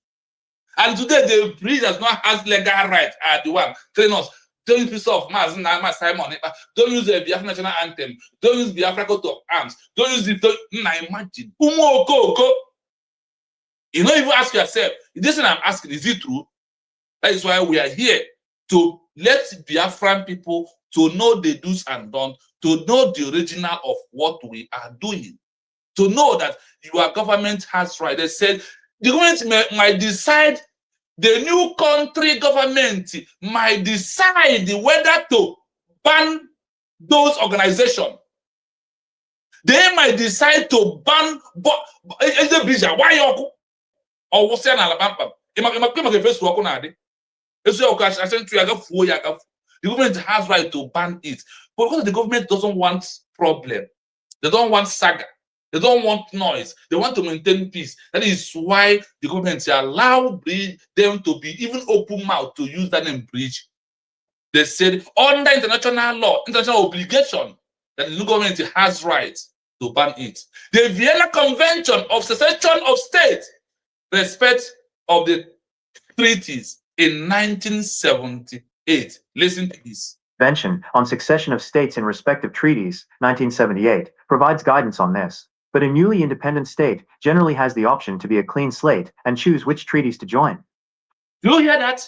[SPEAKER 14] And today the bridge does not have legal right at the one telling us, don't use piece of Mazen Simon, don't use the Biafra national anthem, don't use Biafra coat of arms, don't use the imagine. You know, even ask yourself, this thing I'm asking, is it true? That is why we are here, to let Biafran people to know the do's and don'ts, to know the original of what we are doing, to know that your government has right. They said the government might decide, the new country government might decide whether to ban those organizations. They might decide to ban the bridge. Why you or what's an Alabama? The government has right to ban it, but because the government doesn't want problem, they don't want saga, they don't want noise, they want to maintain peace. That is why the government allow them to be even open mouth to use that name bridge. They said under international law, international obligation, that the new government has right to ban it. The Vienna Convention of Secession of States, respect of the treaties in 1978. Listen to this.
[SPEAKER 15] Convention on Succession of States in Respective Treaties, 1978, provides guidance on this. But a newly independent state generally has the option to be a clean slate and choose which treaties to join.
[SPEAKER 14] Do you hear that?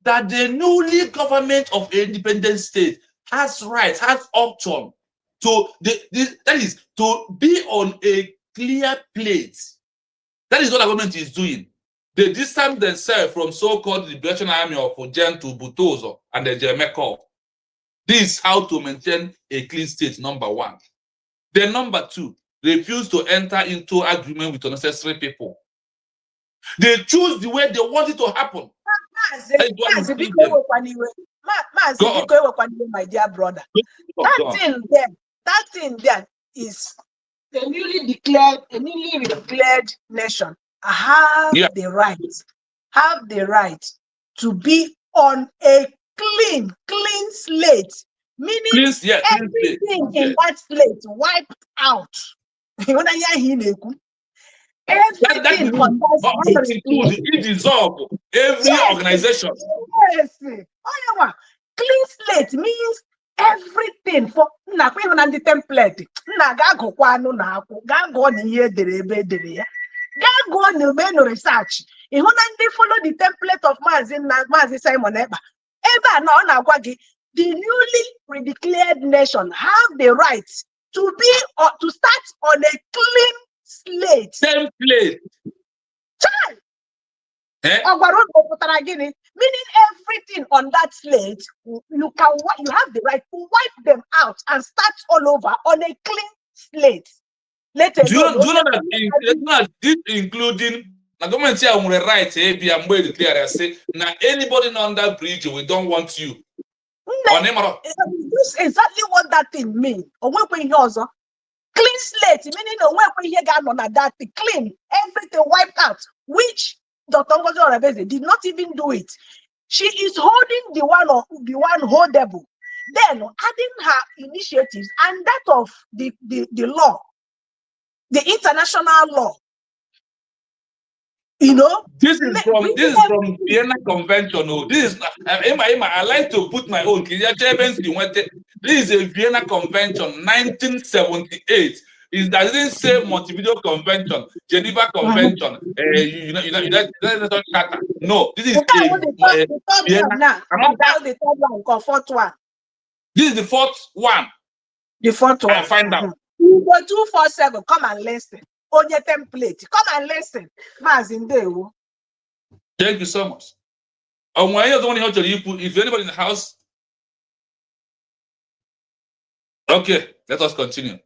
[SPEAKER 14] That the newly government of an independent state has rights, has option to that is to be on a clear plate. That is what the government is doing. They distance themselves from so-called liberation army of Ojen to Butozo and the Jemeko. This is how to maintain a clean state, number 1. Then number 2, refuse to enter into agreement with unnecessary people. They choose the way they want it to happen.
[SPEAKER 8] My dear brother, that thing there, is a newly declared nation have the right to be on a clean slate, meaning
[SPEAKER 14] Please, yeah, clean slate.
[SPEAKER 8] everything in
[SPEAKER 14] Yes.
[SPEAKER 8] that slate wiped out.
[SPEAKER 14] That
[SPEAKER 8] Everything on that
[SPEAKER 14] includes it dissolve every organization.
[SPEAKER 8] Yes. Oh, yeah. Clean slate means everything for na the template. Na ga gụkwa anụ na akwụ, ga gụọ na ihe edere ebe edere ya. Ga gụọ na eme no research. Ịhụ na ndị follow the template of Maazị Simon Ekpa. Ebe a na ọ na-agwa gị, the newly redeclared nation have the right to be or to start on a clean slate.
[SPEAKER 14] Template.
[SPEAKER 8] Child.
[SPEAKER 14] Eh?
[SPEAKER 8] Meaning everything on that slate, you have the right to wipe them out and start all over on a clean slate.
[SPEAKER 14] Do you know that this including the government here on the right be a way to clear and say now anybody on that bridge we don't want you.
[SPEAKER 8] This is exactly what that thing means. Clean slate, meaning that clean, everything wiped out, which Dr. Ngozi Orebeze did not even do it. She is holding the one holdable, then adding her initiatives and that of the law, the international law. You know,
[SPEAKER 14] this is from Vienna Convention. Oh, this is I like to put my own. This is a Vienna Convention, 1978. It doesn't say Montevideo Convention, Geneva Convention, United Charter. No, this is
[SPEAKER 8] Vienna. The third one, fourth one.
[SPEAKER 14] This is the fourth one.
[SPEAKER 8] The fourth one.
[SPEAKER 14] I'll find out.
[SPEAKER 8] You go 247. Come and listen. On your template. Come and listen.
[SPEAKER 14] Thank you so much. If anybody in the house, okay, let us continue.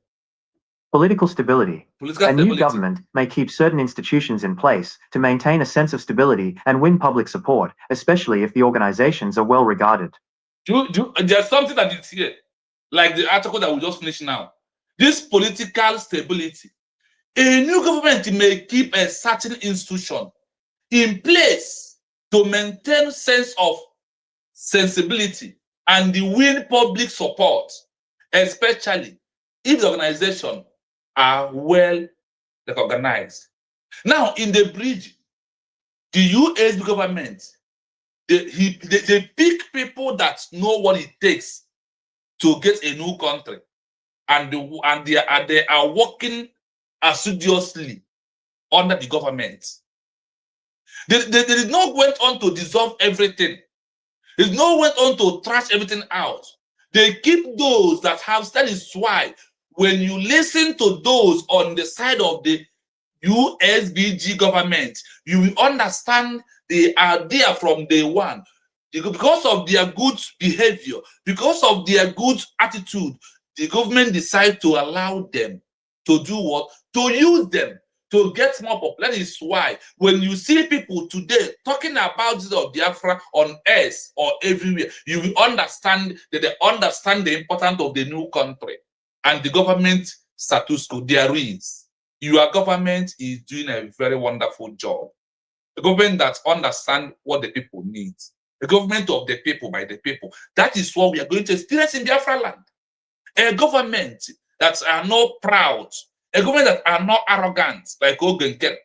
[SPEAKER 15] Political stability. A new government may keep certain institutions in place to maintain a sense of stability and win public support, especially if the organizations are well regarded.
[SPEAKER 14] There's something that is here, like the article that we just finished now. This political stability. A new government may keep a certain institution in place to maintain sense of sensibility and win public support, especially if the organization are well recognized. Now, in the bridge, the US government, they pick people that know what it takes to get a new country, and they are working assiduously under the government. They did not went on to dissolve everything. They did not went on to trash everything out. They keep those that have. That is why when you listen to those on the side of the USBG government, you will understand they are there from day one. Because of their good behavior, because of their good attitude, the government decide to allow them to do what? To use them to get more popular. That is why when you see people today talking about this of Biafra on earth or everywhere, you will understand that they understand the importance of the new country and the government status quo. There is. Your government is doing a very wonderful job. A government that understands what the people need. A government of the people, by the people. That is what we are going to experience in Biafra land. A government that are not proud, a government that are not arrogant, like Ogenker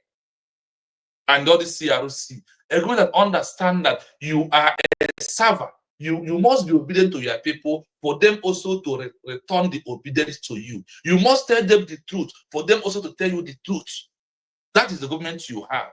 [SPEAKER 14] and all the CRC. A government that understand that you are a server. You must be obedient to your people for them also to return the obedience to you. You must tell them the truth for them also to tell you the truth. That is the government you have.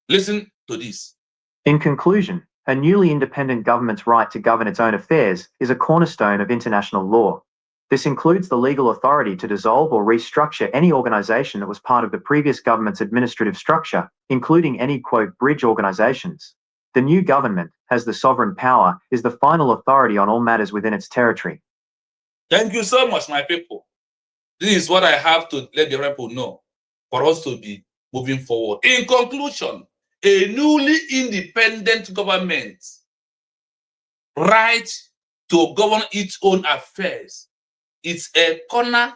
[SPEAKER 14] Listen to this.
[SPEAKER 15] In conclusion, a newly independent government's right to govern its own affairs is a cornerstone of international law. This includes the legal authority to dissolve or restructure any organization that was part of the previous government's administrative structure, including any, quote, bridge organizations. The new government has the sovereign power, is the final authority on all matters within its territory.
[SPEAKER 14] Thank you so much, my people. This is what I have to let the people know for us to be moving forward. In conclusion, a newly independent government right to govern its own affairs. It's a cornerstone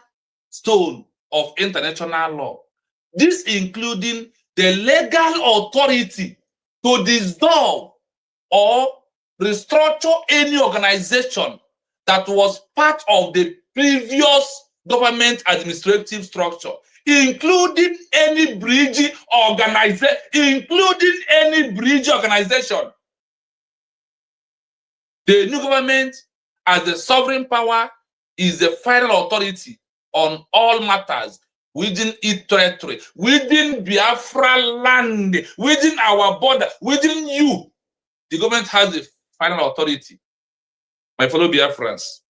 [SPEAKER 14] cornerstone of international law. This including the legal authority to dissolve or restructure any organization that was part of the previous government administrative structure, including any bridge organization, The new government, as the sovereign power, is the final authority on all matters within its territory, within Biafra land, within our border, within you. The government has the final authority. My fellow Biafrans,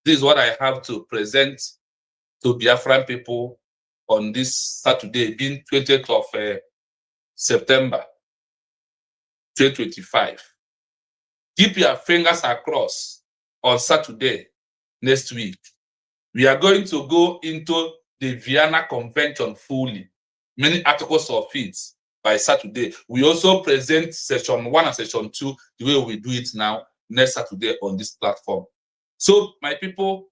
[SPEAKER 14] this is what I have to present to Biafran people on this Saturday, being 20th of September 2025. Keep your fingers across on Saturday next week. We are going to go into the Vienna Convention fully, many articles of it by Saturday. We also present session 1 and session 2 the way we do it now next Saturday on this platform. So, my people,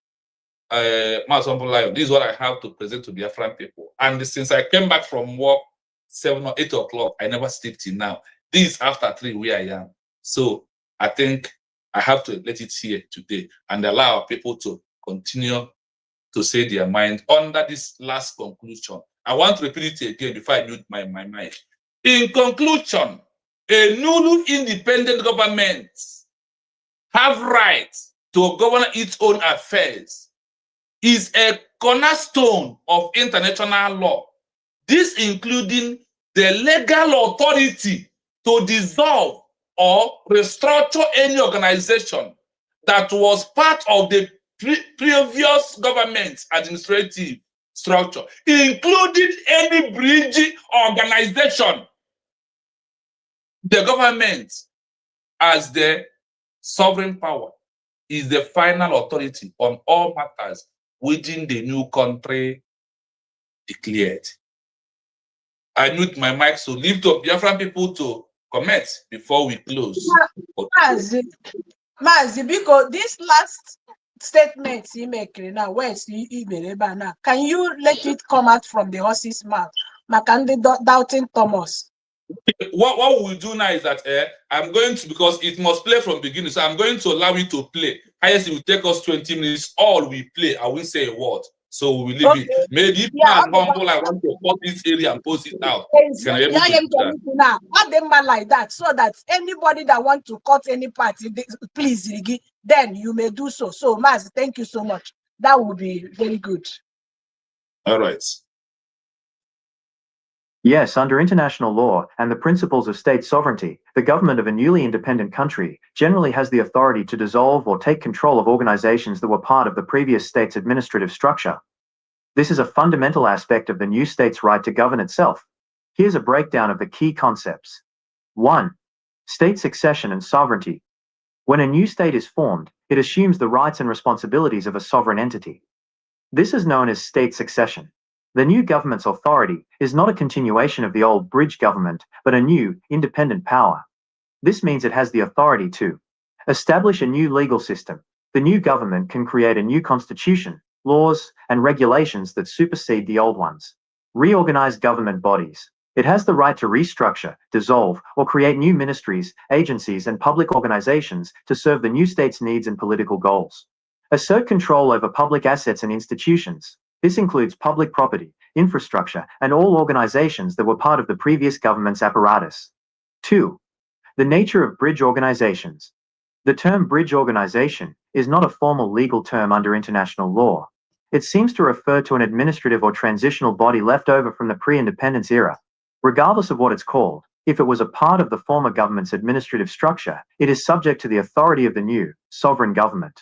[SPEAKER 14] this is what I have to present to Biafran people. And since I came back from work 7 or 8 o'clock, I never sleep till now. This is after 3 where I am. So I think I have to let it here today and allow people to continue to say their mind under this last conclusion. I want to repeat it again before I mute my mic. In conclusion, a newly independent government have rights to govern its own affairs is a cornerstone of international law. This including the legal authority to dissolve or restructure any organization that was part of the previous government administrative structure, including any bridge organization. The government, as the sovereign power, is the final authority on all matters within the new country declared. I mute my mic, so leave to Biafran people to comment before we close.
[SPEAKER 8] Mazi, because this last statement he make now, can you let it come out from the horse's mouth? Makande doubting Thomas.
[SPEAKER 14] What we'll do now is that I'm going to, because it must play from beginning, so I'm going to allow it to play. Highest it will take us 20 minutes. All we play, I won't say a word. So we will leave it. Maybe if I want to put this area and post it out. Can I able to do that?
[SPEAKER 8] Add them like that, so that anybody that want to cut any part, please, then you may do so. So, Maz, thank you so much. That would be very good.
[SPEAKER 14] All right.
[SPEAKER 15] Yes, under international law and the principles of state sovereignty, the government of a newly independent country generally has the authority to dissolve or take control of organizations that were part of the previous state's administrative structure. This is a fundamental aspect of the new state's right to govern itself. Here's a breakdown of the key concepts. 1. State succession and sovereignty. When a new state is formed, it assumes the rights and responsibilities of a sovereign entity. This is known as state succession. The new government's authority is not a continuation of the old bridge government, but a new, independent power. This means it has the authority to establish a new legal system. The new government can create a new constitution, laws, and regulations that supersede the old ones. Reorganize government bodies. It has the right to restructure, dissolve, or create new ministries, agencies, and public organizations to serve the new state's needs and political goals. Assert control over public assets and institutions. This includes public property, infrastructure, and all organizations that were part of the previous government's apparatus. 2. The nature of bridge organizations. The term bridge organization is not a formal legal term under international law. It seems to refer to an administrative or transitional body left over from the pre-independence era. Regardless of what it's called, if it was a part of the former government's administrative structure, it is subject to the authority of the new, sovereign government.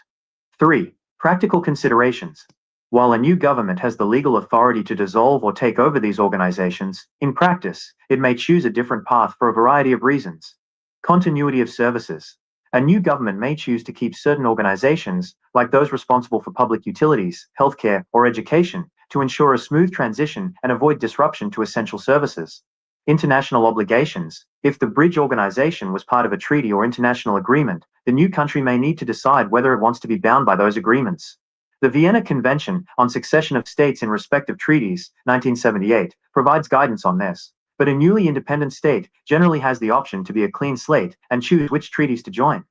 [SPEAKER 15] 3. Practical considerations. While a new government has the legal authority to dissolve or take over these organizations, in practice, it may choose a different path for a variety of reasons. Continuity of services. A new government may choose to keep certain organizations, like those responsible for public utilities, healthcare, or education, to ensure a smooth transition and avoid disruption to essential services. International obligations. If the bridge organization was part of a treaty or international agreement, the new country may need to decide whether it wants to be bound by those agreements. The Vienna Convention on Succession of States in Respective Treaties, 1978, provides guidance on this. But a newly independent state generally has the option to be a clean slate and choose which treaties to join.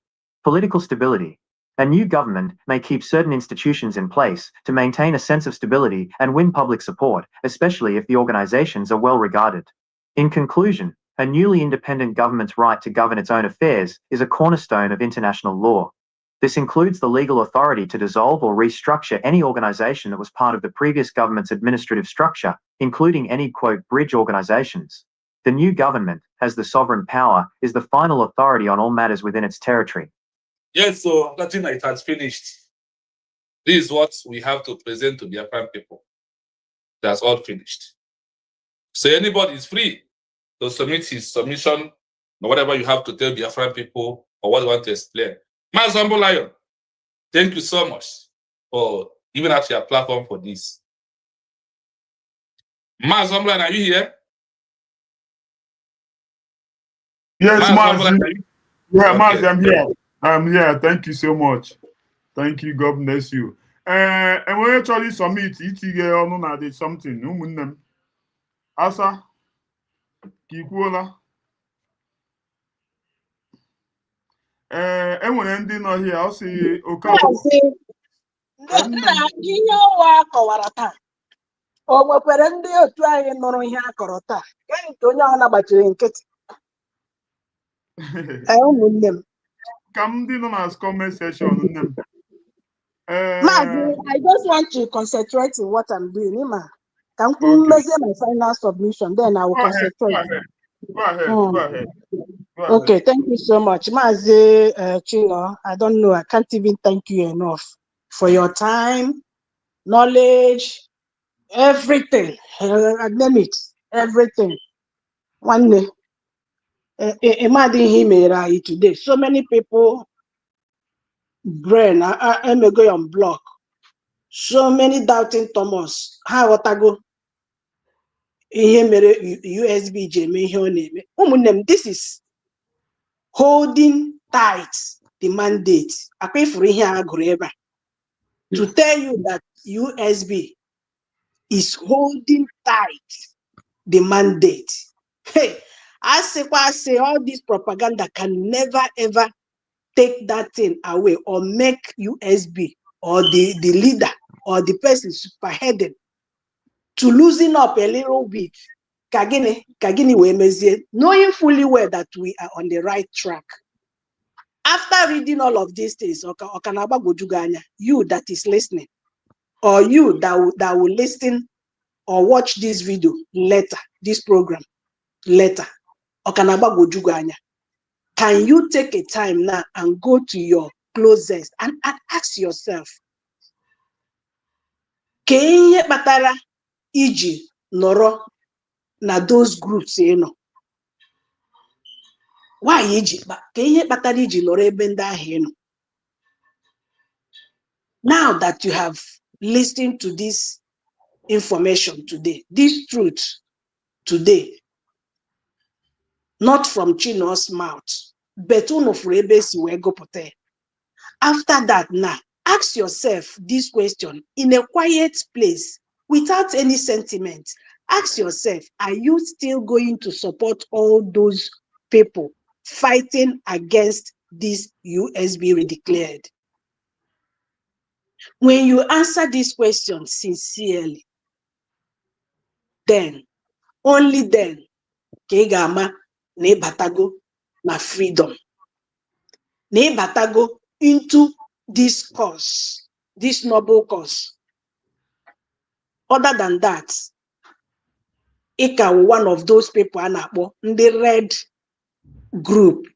[SPEAKER 15] Political stability. A new government may keep certain institutions in place to maintain a sense of stability and win public support, especially if the organizations are well regarded. In conclusion, a newly independent government's right to govern its own affairs is a cornerstone of international law. This includes the legal authority to dissolve or restructure any organization that was part of the previous government's administrative structure, including any, quote, bridge organizations. The new government, as the sovereign power, is the final authority on all matters within its territory.
[SPEAKER 14] Yes, so Latina, it has finished. This is what we have to present to the Biafran people. That's all finished. So anybody is free to submit his submission or whatever you have to tell the Biafran people or what you want to explain. Mazambo Lion, thank you so much for giving us your platform for this. Mazambo Lion, are you here?
[SPEAKER 1] Yes, Mazi. Yeah,
[SPEAKER 14] okay.
[SPEAKER 1] Mazi, I'm here. I'm here. Thank you so much. Thank you. God bless you. And when you actually submit, it's something. Asa, Kikuola. Enwere ndị nọ here, I'll see
[SPEAKER 8] nna ihe ọwa akọwara taa o nwekwara ndị otu anyị nụrụ ihe akọrọ taa gịnị ka onye ahụ na-agbachiri nkịtị ụmụnne m
[SPEAKER 1] ka m ndị nọ na comment section nne m
[SPEAKER 8] Maazị, I just want to concentrate in what I'm doing. Ima, can you measure my final submission? Then I will concentrate.
[SPEAKER 1] Go ahead.
[SPEAKER 8] Okay, thank you so much. Maazị Chino, I don't know, I can't even thank you enough for your time, knowledge, everything. I name it, everything. One day, imagine him today. So many people, brain, I'm going on block. So many doubting Thomas. How otago? Ihe mere USB jeme ihe ọ na-eme. Ụmụnne, this is holding tight the mandate. Akwa ifuru ihe a gụrụ ebe a. To tell you that USB is holding tight the mandate. Hey, I say all this propaganda can never ever take that thing away or make USB or the leader or the person superheaded to loosen up a little bit. Kagini we mezie, knowing fully well that we are on the right track. After reading all of these things, you that is listening, or you that will listen or watch this video later, this program later, can you take a time now and go to your closest and ask yourself, Kenye batara iji noro na those groups, why iji kenye batara iji noro ebe ndị ahụ Now that you have listened to this information today, this truth today, not from Chino's mouth, but after that, now ask yourself this question in a quiet place without any sentiment. Ask yourself, are you still going to support all those people fighting against this USB redeclared? When you answer this question sincerely, then, only then, Kegama nebatago na freedom. Nebatago into this cause, this noble cause. Other than that, Ika one of those people in the red group.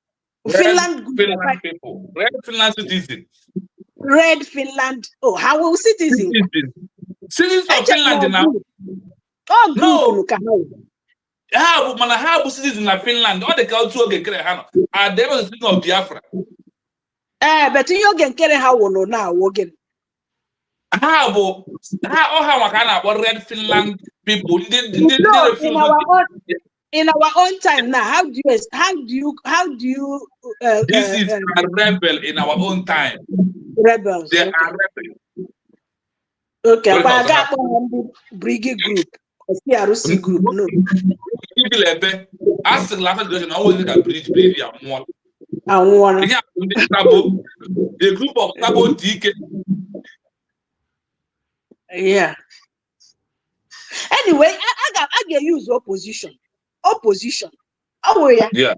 [SPEAKER 8] Finland
[SPEAKER 14] people. Red Finland citizens.
[SPEAKER 8] Red Finland. Oh, how will citizens?
[SPEAKER 14] Citizens of Finland now.
[SPEAKER 8] Oh,
[SPEAKER 14] no. How citizens in Finland? All the culture are they was speaking of Biafra.
[SPEAKER 8] But you can carry how no now again.
[SPEAKER 14] How Red Finland people?
[SPEAKER 8] In our own time now, how do you
[SPEAKER 14] this is a rebel in our own time.
[SPEAKER 8] Rebels.
[SPEAKER 14] They are rebels.
[SPEAKER 8] Okay, but I got one Briggy group, a CRC group, no.
[SPEAKER 14] Ask the last generation always like a bridge and one.
[SPEAKER 8] I want
[SPEAKER 14] the group of Tabo DK.
[SPEAKER 8] Yeah. Anyway, I get use opposition. Opposition. Oh yeah.
[SPEAKER 14] Yeah.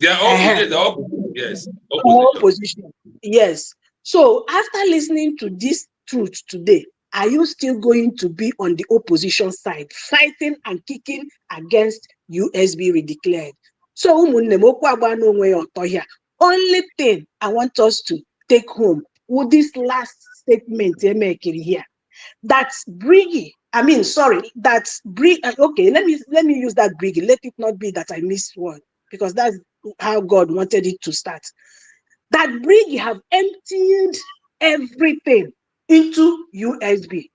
[SPEAKER 14] They are all yes.
[SPEAKER 8] Opposition. Yes. So after listening to this truth today, are you still going to be on the opposition side, fighting and kicking against USB redeclared? So only thing I want us to take home with this last statement here. That's Briggy. I mean, sorry, that's Briggy. Okay, let me use that Briggy. Let it not be that I missed one, because that's how God wanted it to start. That Briggy have emptied everything into USB.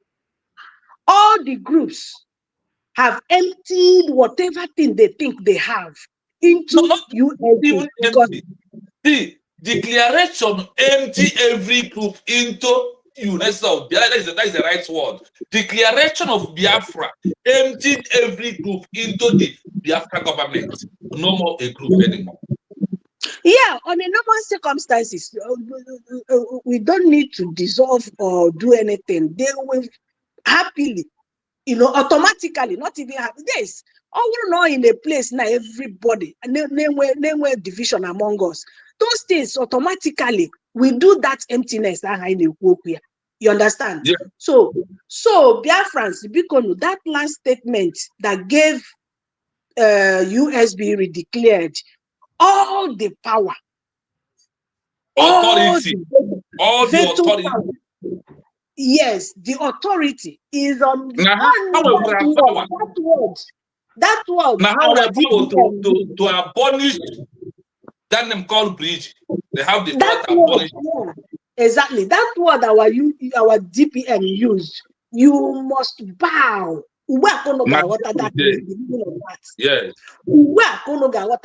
[SPEAKER 8] All the groups have emptied whatever thing they think they have into USB. Because
[SPEAKER 14] the declaration empty every group into UNESCO. That is the right word. Declaration of Biafra emptied every group into the Biafra government. No more a group anymore.
[SPEAKER 8] Yeah, on a normal circumstances, we don't need to dissolve or do anything. They will happily, automatically, not even have this. All we're not in a place now, everybody, name division among us. Those things automatically, we do that emptiness. You understand?
[SPEAKER 14] Yeah.
[SPEAKER 8] So Biafrans, because that last statement that gave USB redeclared all the power,
[SPEAKER 14] authority, all the authority.
[SPEAKER 8] Power. Yes, the authority is on the that word.
[SPEAKER 14] Now how our power to abolish that name called bridge. They have the power to abolish.
[SPEAKER 8] Yeah, exactly. That word our DPM used. You must bow. Yes.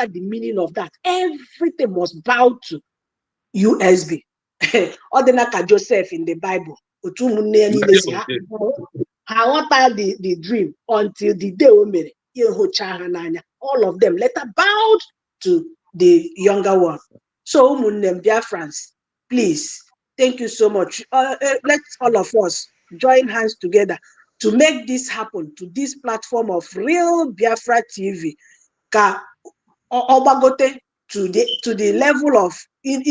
[SPEAKER 8] The meaning of that. Everything must bow to USB. Ordinaka Joseph in the Bible. How the dream until the day all of them later bowed to the younger one. So Biafrans, please, thank you so much. Let's all of us join hands together to make this happen, to this platform of Real Biafra TV. Obagote to the level of in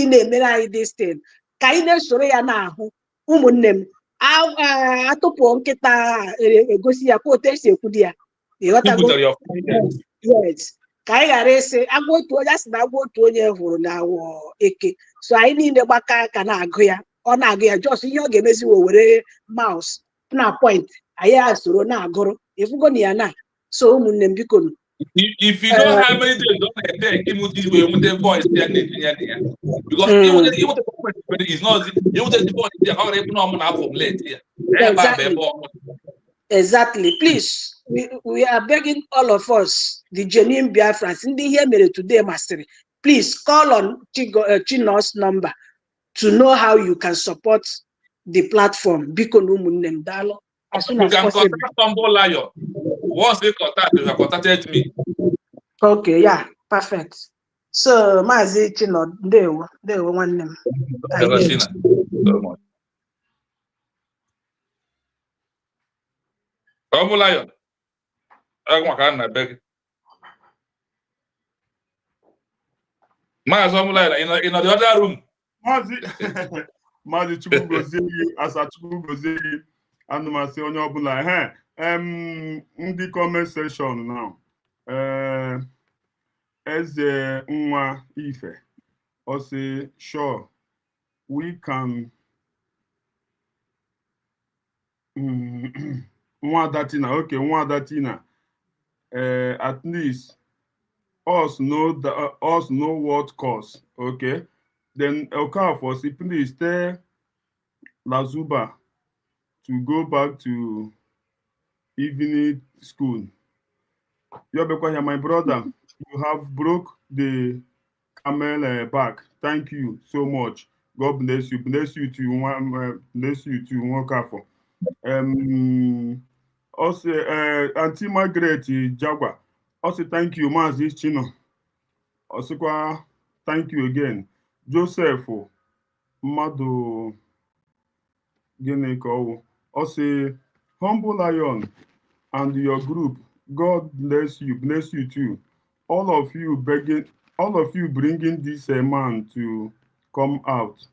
[SPEAKER 8] this thing. Kaine soro ya na ahụ ụmụnne m atụpụ nkịta egosi ya ka esi ekwudi ya. Yes. Ka anyị ghara ịsị agwa otu onye asị na agwa otu onye hụrụ na awọ eke. So anyị niile gbaka aka na-agụ ya. Ọ na-agụ ya just ihe ọ ga-emezi were mouse na point anyị asoro na-agụrụ ifugo na ya na. So ụmụnne m biko,
[SPEAKER 14] if you know how many days don't take him with this way, with the voice because it's not the voice they already from late here.
[SPEAKER 8] Exactly. Please, we are begging all of us, the genuine Biafrans, in the here today, Master. Please call on Chino's number to know how you can support the platform. As soon as possible.
[SPEAKER 14] Once they contacted me.
[SPEAKER 8] Okay, yeah, perfect. So, Mazi Chino, they were one name.
[SPEAKER 14] So much. Lion. I beg. Lion in the other room.
[SPEAKER 1] Mazi Chukwugozie, Asa Chukwugozie, and Masi onye ọbụla. Ndị comment section now. Eze Nwa Ife, or say, sure, we can. Datina. At least us know what cause. Okay. Then Okafor, please tell LASUBA to go back to evening school. You're my brother. You have broke the camel back. Thank you so much. God bless you. Bless you to bless you to Okafor. Also, Auntie Margaret Jagwa. Also, thank you, Mazi Chino. Also, thank you again. Joseph Mado Geneko. Also, Humble Lion and your group. God bless you too. All of you bringing this man to come out,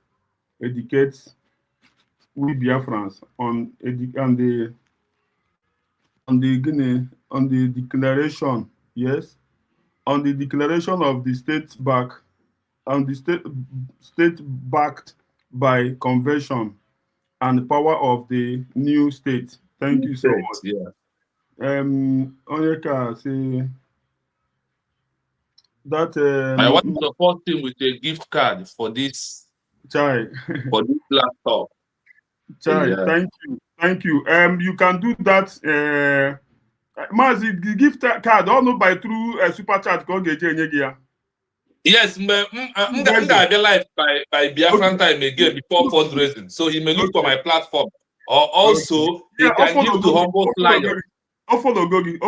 [SPEAKER 1] educate we Biafrans on the declaration, yes, on the declaration of the state backed by convention and power of the new state. Thank you so much.
[SPEAKER 14] Yeah.
[SPEAKER 1] Onyeka say that
[SPEAKER 14] I want to support him with a gift card for this
[SPEAKER 1] Chai.
[SPEAKER 14] for this laptop.
[SPEAKER 1] Chai,
[SPEAKER 14] Yeah.
[SPEAKER 1] thank you. You can do that. Mazi, the gift card, all know by through a super chat.
[SPEAKER 14] Yes, I'm gonna be live by Biafran time again before fundraising. So he may look for my platform. Or also he can give to Humble Lion.
[SPEAKER 1] Follow Gogi.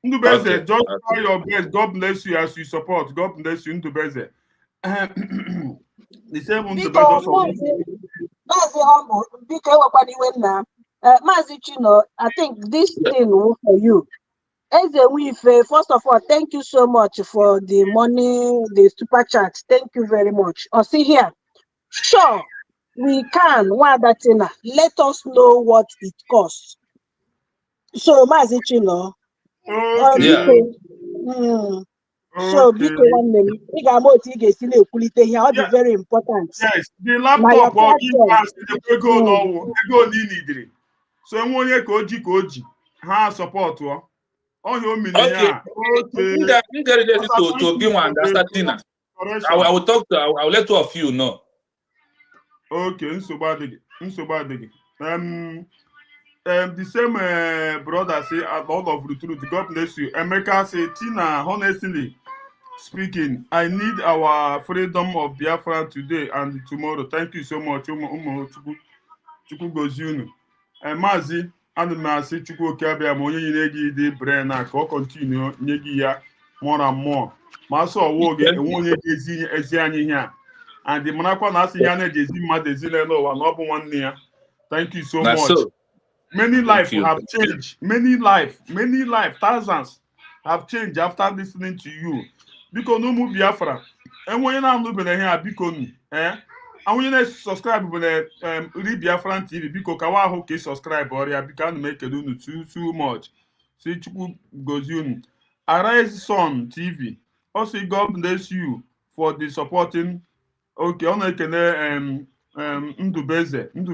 [SPEAKER 1] Ndubeze, just try your best. God bless you as you support. God bless you, Ndubeze. The same Ndubeze also.
[SPEAKER 8] Mazi Humble, Mazi Chino, I think this thing will for you. First of all, thank you so much for the money, the super chat. Thank you very much. See here. Sure, we can. Let us know what it costs. So, Mazi Chino.
[SPEAKER 1] Okay.
[SPEAKER 8] So, big one name. I'll be very important.
[SPEAKER 1] Yes, the laptop or ego needed. So onye ka oji ha support o.
[SPEAKER 14] Okay. I'm ready to be one. That's Tina. I will talk to. I will let two of you know.
[SPEAKER 1] Okay, nsogbu adịghị. The same brother say all of the truth. God bless you. Emeka say, Tina, honestly speaking, I need our freedom of Biafra today and tomorrow. Thank you so much. Chukwu gozie unu. Maazị, ana m asị Chukwu oke abịa ma onye nyere gị dị brain a ka ọ kọntinu nye gị ya more and more. Ma asọ ọwụ oge enwe onye ga-ezi anyị ihe a. And marakwa na asị ya na-eji ezi mmadụ ezile n'ụwa na ọ bụ nwanne ya. Thank you so much. Many lives have changed. Many life, thousands have changed after listening to you. Biko n'ụmụ Biafra, enwe na-anụbere ihe a biko nu, onye na-subscribe bụ na Ri Biafran TV, biko kawa ahụ ka ị subscribe ọrịa, biko ana m ekele unu too much. Si Chukwu gozie unu. Arise Son TV, also God bless you for the supporting. Okay, ọ na-ekele Ndubeze, ọ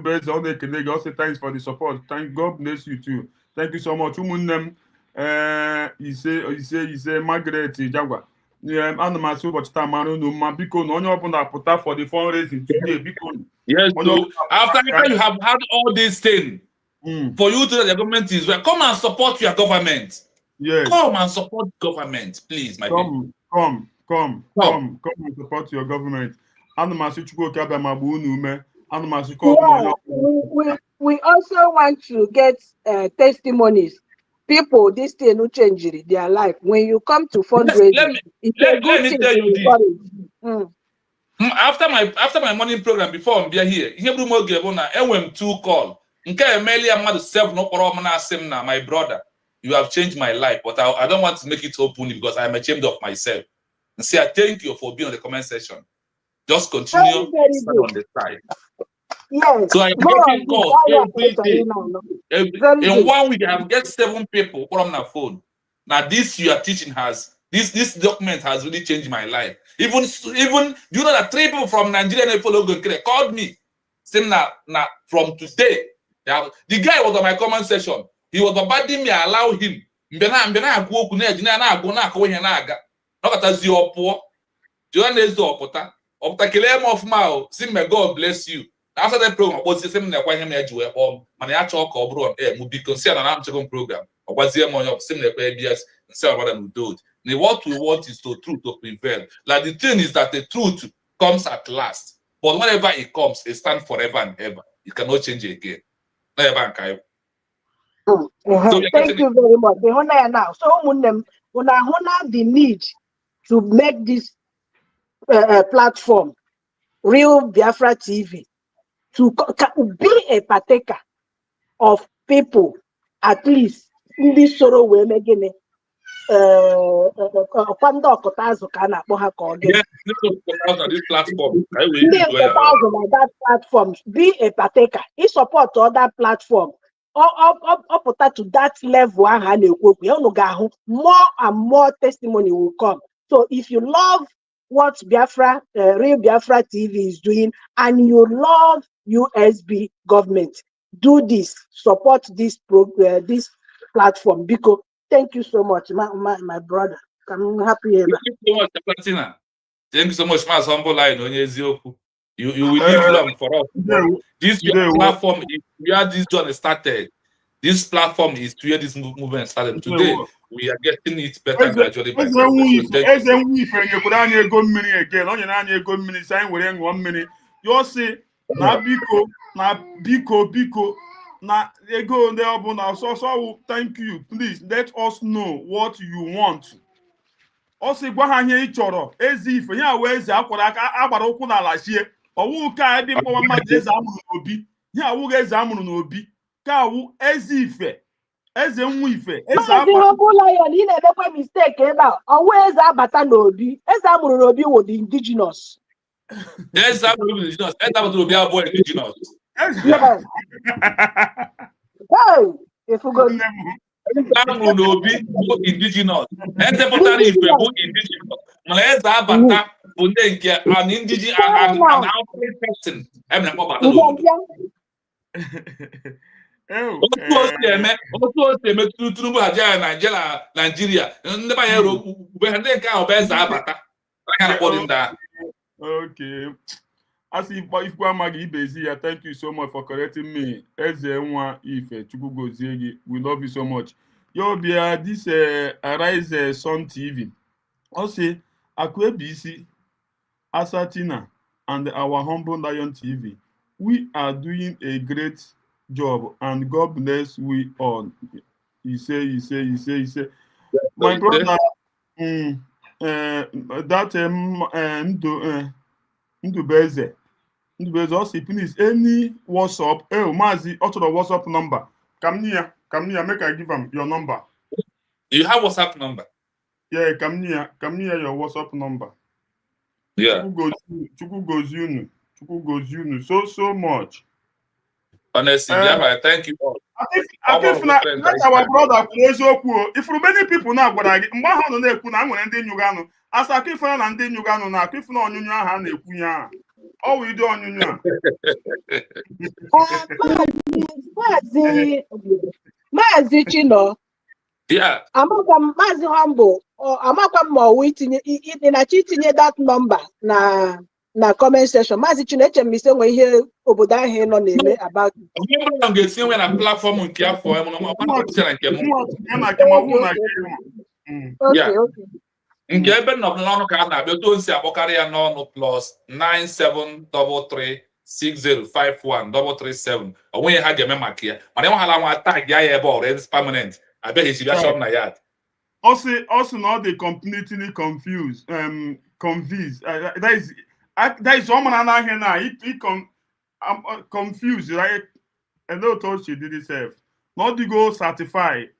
[SPEAKER 1] na-ekele gị. Also thanks for the support. Thank God bless you too. Thank you so much. Ụmụnne m ise Margaret Jagwa. Ana m asị ụbọchị taa mara unu mma, biko na onye ọbụla pụta for the fundraising today, biko.
[SPEAKER 14] Yes, so after you have had all these things, for you to the government is well, come and support your government.
[SPEAKER 1] Yes.
[SPEAKER 14] Come and support government, please, my people.
[SPEAKER 1] Come and support your government. Ana m asị Chukwu oke abịa ma gbuo unu ume. Ana m asị ka
[SPEAKER 8] we also want to get testimonies. People, this thing will change their life. When you come to fundraising,
[SPEAKER 14] let me tell you this. After my morning program before I'm here, here 2 call. My brother, you have changed my life, but I don't want to make it open because I'm ashamed of myself. And say I thank you for being on the comment section. Just continue on the side.
[SPEAKER 8] Yes.
[SPEAKER 14] So I'm getting calls every day. In 1 week, I have get 7 people from my phone. Now this you are teaching has this document has really changed my life. Even do you know that 3 people from Nigeria called me saying now from today. The guy was on my comment section. He was abiding me, allow him. God bless you. After that program, was the same like him edge where man talk or bro will be considered an Amsterdam program. Or was there money of similar BS and say what them do it. What we want is the truth to prevail. Like the thing is that the truth comes at last. But whenever it comes, it stands forever and ever. It cannot change again. So you're
[SPEAKER 8] Thank
[SPEAKER 14] getting
[SPEAKER 8] you very much. Now, so when I have the need to make this platform, Real Biafra TV, to be a partaker of people, at least in this sort way, making
[SPEAKER 14] yes, this platform. I will
[SPEAKER 8] Ndị
[SPEAKER 14] use
[SPEAKER 8] nketa na that platform, be a partaker. He support other platform. Up to that level, more and more testimony will come. So if you love what Biafra, Real Biafra TV is doing, and you love USB government, do this, support this this platform. Because thank you so much, my brother. I'm happy here.
[SPEAKER 14] Thank you so much, Platina. Thank you so much, Mas Humble Line. You will live long for us. This platform is where this journey started. This platform is where this movement started. Today, we are getting it better gradually by
[SPEAKER 1] na biko na ego ndị ọbụla so thank you, please let us know what you want. Ọ sị gwa ha ihe ị chọrọ, ezi ife ya wee eze akwara aka agbara ụkwụ n'ala chie ọwụ ka ebe mkpọwa mmadụ eze amụrụ n'obi ya awụghị eze amụrụ n'obi ka awụ ezi ife eze nwa ife eze
[SPEAKER 8] Lion, ị na-emekwa mistake ebe a ọwụ eze abata n'obi eze amụrụ n'obi wụ the indigenous.
[SPEAKER 14] Eze amụrụ indigenous, eze amụrụ n'obi abụọ indigenous.
[SPEAKER 8] Yes. Hey, if you go
[SPEAKER 14] amụrụ n'obi bụ indigenous. Eze pụtara ife bụ indigenous. Mana eze abata bụ ndị nke an indigenous an outside person. Otu o si eme Tinubu aja Nigeria ndị banye ugbe ha ndị nke ahụ bụ eze abata.
[SPEAKER 1] Okay. As if amaghị ibezi ya, thank you so much for correcting me. Eze nwa ife Chukwu gozie gị. We love you so much. Yo bia this Arise Sun TV. Also Akwebisi, Asatina, and our Humble Lion TV. We are doing a great job and God bless we all. He say. My brother, Ndubeze also, please, any WhatsApp, Mazi, also the WhatsApp number. Come near, make I give him your number.
[SPEAKER 14] You have WhatsApp number?
[SPEAKER 1] Yeah, come near your WhatsApp number.
[SPEAKER 14] Yeah.
[SPEAKER 1] Chukwu goes you so much.
[SPEAKER 14] Honestly, I thank you all.
[SPEAKER 1] I think that's our brother. If many people now, but I no na-ekwu na nwere ndị nyuganu. Asa akifuna na ndị nyuganu na akifuna onyunyu aha na-ekwu ya. All we do onyunyu.
[SPEAKER 8] Mazi Chino.
[SPEAKER 14] Yeah.
[SPEAKER 8] Mazi Humble. Amakwa mo itinye itinye that number na comment section. Mazi Chino eche mi se nwe ihe obodo ahụ nọ na-eme about it.
[SPEAKER 14] I'm ga-esi nwe na platform nke afọ nke ebe n'ọnụ ka a na-abịa otu osi akpọkarị ya n'ọnụ +9733605137 onweghị ha ga-eme maka ya mana enweghara nwa tag ya ebe ọrụ permanent abịaghị esi bịa shop na ya.
[SPEAKER 1] Also not they completely confused. That is one man here now. He confused, right? I know told she did itself. Not to go certified.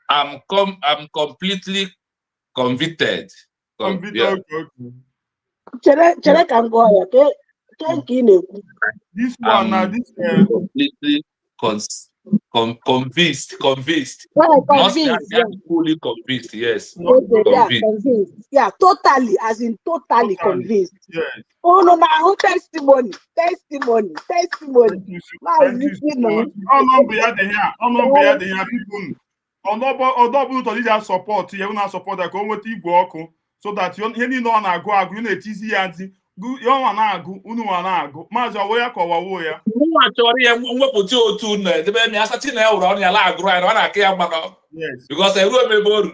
[SPEAKER 14] I'm completely convicted.
[SPEAKER 1] Okay.
[SPEAKER 8] Chere can go here. This
[SPEAKER 14] one now, this completely convinced. Not fully convinced, yes.
[SPEAKER 8] Convinced. Yeah, totally, as in totally convinced.
[SPEAKER 1] Yes.
[SPEAKER 8] Oh no, now testimony.
[SPEAKER 1] Thank you so much. Oh no, be at the here. People. Although to lead support, you na support that go with igwe ọkụ so that you need no na-agụ you na-etizi ya ntị you na-agụ unu na-agụ maazị ọwụ ya ka ọwawo ya
[SPEAKER 14] nwa chọrọ ya mwepụta otu na edebe mi asati na ya wụrụ ọnụ ya la agụrụ anyị ọ na-aka ya mmanụ because eruo mebe oru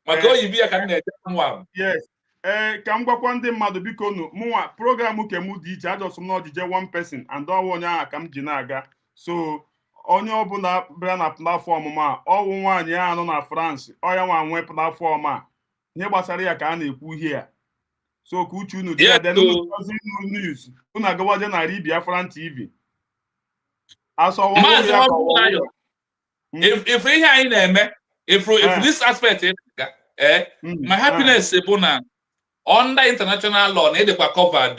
[SPEAKER 14] maka oyibi ya ka m na-eje nwa.
[SPEAKER 1] Yes. Ka m gwakwa ndị mmadụ biko nụ mụnwa program ke m dị iche ajọsụ m na ọdije one person and ọwụ onye ahụ ka m ji na-aga so onye ọbụla bịara na platform a ọwụ nwaanyị a nọ na France ọya nwa nwe platform a ihe gbasara ya ka a na-ekwu ihe a so ka uche unu dị ya then news unu agawaje na Biafran TV
[SPEAKER 14] Maazị if ihe anyị na-eme if this aspect my happiness bụ na under international law na edekwa covered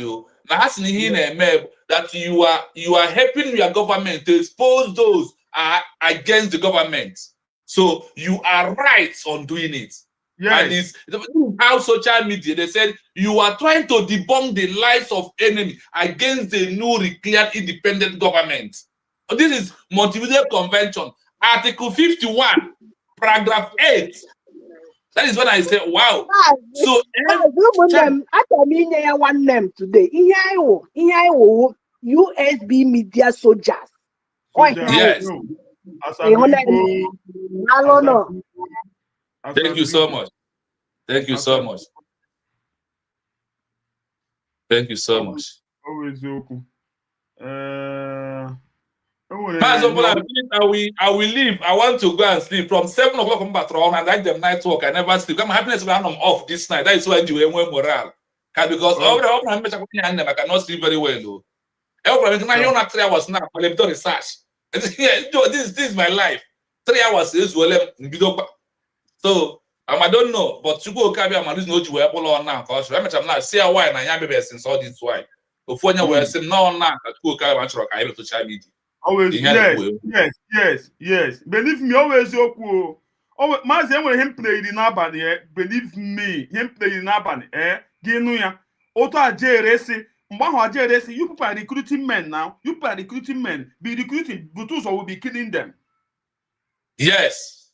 [SPEAKER 14] na ha si na ihe na-eme that you are helping your government to expose those against the government, so you are right on doing it. Yes. And it's how social media, they said you are trying to debunk the lies of enemy against the newly declared independent government. This is Montevideo Convention, Article 51, Paragraph 8. That is when I say, wow. So
[SPEAKER 8] I mean, one name today. USB media soldiers.
[SPEAKER 14] Yes.
[SPEAKER 8] I don't know.
[SPEAKER 14] Thank you so much. Thank you so much. Thank you so much.
[SPEAKER 1] Always open.
[SPEAKER 14] I will leave. I want to go and sleep from 7 o'clock on Patron and like them night work. I never sleep. I'm happiness when I'm off this night. That is why you have morale. Because I cannot sleep very well though. You're not 3 hours now. I'm doing research. This is my life. 3 hours is well. So I don't know, but you go carry my reason you were all now. Because I'm not see why and I am since all this why. Before you were saying no now that go carry my truck. I have to try media.
[SPEAKER 1] Always yes. Believe me, always your cool. Oh, my him played in Abani, believe me, him played in Abani, Genuya. Auto JRC, Mbaha JRC, you people are recruiting men now. You people are recruiting men. Be recruiting Butus or will be killing them.
[SPEAKER 14] Yes.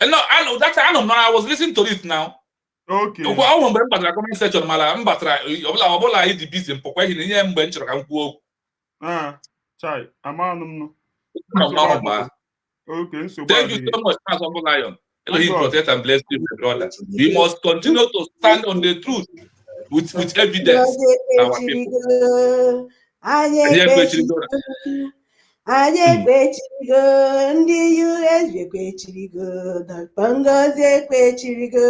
[SPEAKER 14] And no, I know that's I don't know. I was listening to it now.
[SPEAKER 1] Okay.
[SPEAKER 14] I want to remember comment section. Mala, mbatra. Obola the business. Pokwa hini nye mbe nchira kamkuo.
[SPEAKER 1] Chai, amanum
[SPEAKER 14] no.
[SPEAKER 1] Okay, so
[SPEAKER 14] thank you so much, Pastor Lion. Elohim protect and bless you, my brother. We must continue to stand on the truth with evidence. Our people.
[SPEAKER 19] Anyị ekpechirigo ndị US ekpechirigo Dr. Ngozi ekpechirigo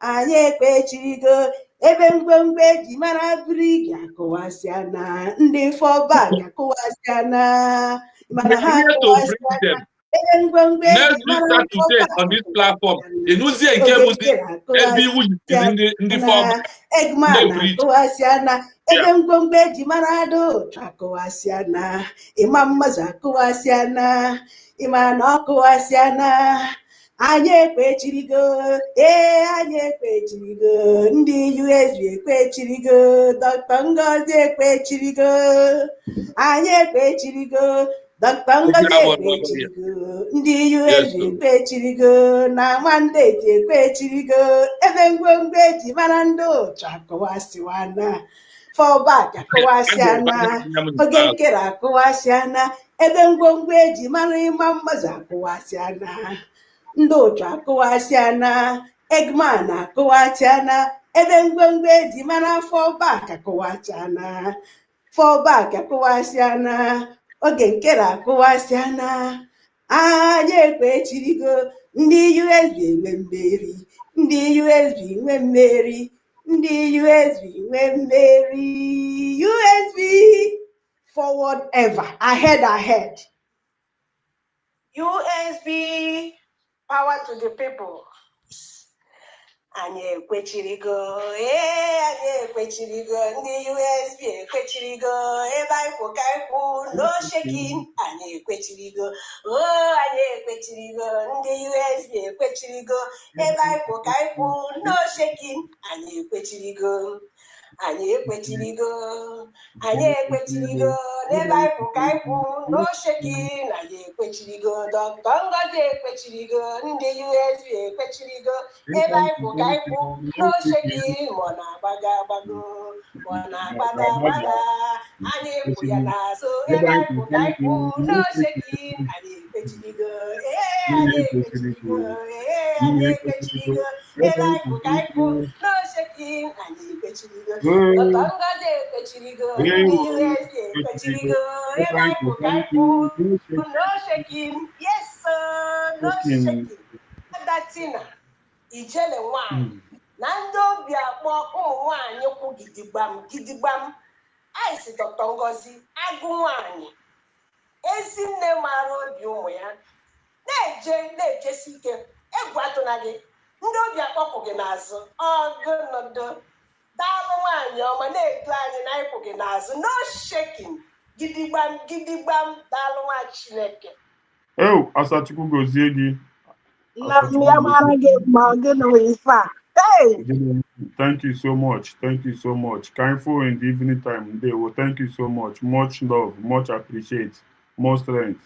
[SPEAKER 19] anyị ekpechirigo ebe ngwengwe eji mara brik akụwasịa na ndị fọbak akụwasịa na mana ha akụwasịa ebe ngwengwe eji mara
[SPEAKER 14] on this platform enuzie nke muzi ebe iwu ndị fọbak
[SPEAKER 19] Egman akụwasịa na ebe ngwongwo eji mara adụ akụwasịa na ịma mmazụ akụwasịa na ịma na ọkụwasịa na anyị ekpechirigo anyị ekpechirigo ndị USB ekpechirigo Dr. Ngozi ekpechirigo anyị ekpechirigo Dr. Ngozi ekpechirigo ndị USB ekpechirigo na mandate ekpechirigo ebe ngwongwo eji mara ndị ụchụ akụwasịwa na fallback akụwasịa na oge nkere akụwasịa na ebe ngwongwo eji mara ịma mmazụ akụwasịa na ndị ụchụ akụwasịa na Egman akụwasịa na ebe ngwongwo eji mara fallback akụwasịa na fallback akụwasịa na oge nkere akụwasịa na anyị ekpechirigo ndị USB enwe mmeri ndị USB nwe mmeri ndị USB nwe mmeri USB forward ever ahead USB power to the people. Anyị ekwechirigo anyị ekwechirigo ndị USB ekwechirigo ebe anyị kwụ ka anyị kwụ no shaking anyị ekwechirigo anyị ekwechirigo ndị USB ekwechirigo ebe anyị kwụ ka anyị kwụ no shaking anyị ekwechirigo anyị ekwechirigo n'ebe anyị kwụ ka anyị kwụ no shaking anyị ekwechirigo Dr. Ngozi ekwechirigo ndị USB ekwechirigo ebe anyị kwụ ka anyị kwụ no shaking ma ọ na-agbaga agbago ma ọ na-agbada agbaga anyị kwụ ya n'azụ ebe anyị kwụ ka anyị kwụ no shaking anyị ekwechirigo anyị ekwechirigo ebe anyị kwụ ka anyị kwụ no shaking shaking, and you ekechirigo. Dr. Ngozi ekechirigo, ndị USA ekechirigo, no shaking. Yes, sir, no shaking. Adatina, ijele nwanyị, na ndị obi akpọ ụmụ nwanyị kwụ gidigbam gidigbam. Anyị Dr. Ngozi agụ nwanyị, ezi nne mara obi ụmụ ya, na-ejesi ike, egwu atụna gị, ndị obi akpọpụ gị n'azụ, ọgụnọdụ, daalụ nwanyị ọma, na-edu anyị na ịpụ gị n'azụ, no shaking, gidigbam gidigbam, daalụ nwa Chineke.
[SPEAKER 1] Asachukwu gozie gị.
[SPEAKER 8] Hey!
[SPEAKER 1] Thank you so much. Thank you so much. Kindful in the evening time. Thank you so much. Much love, much appreciate, more strength.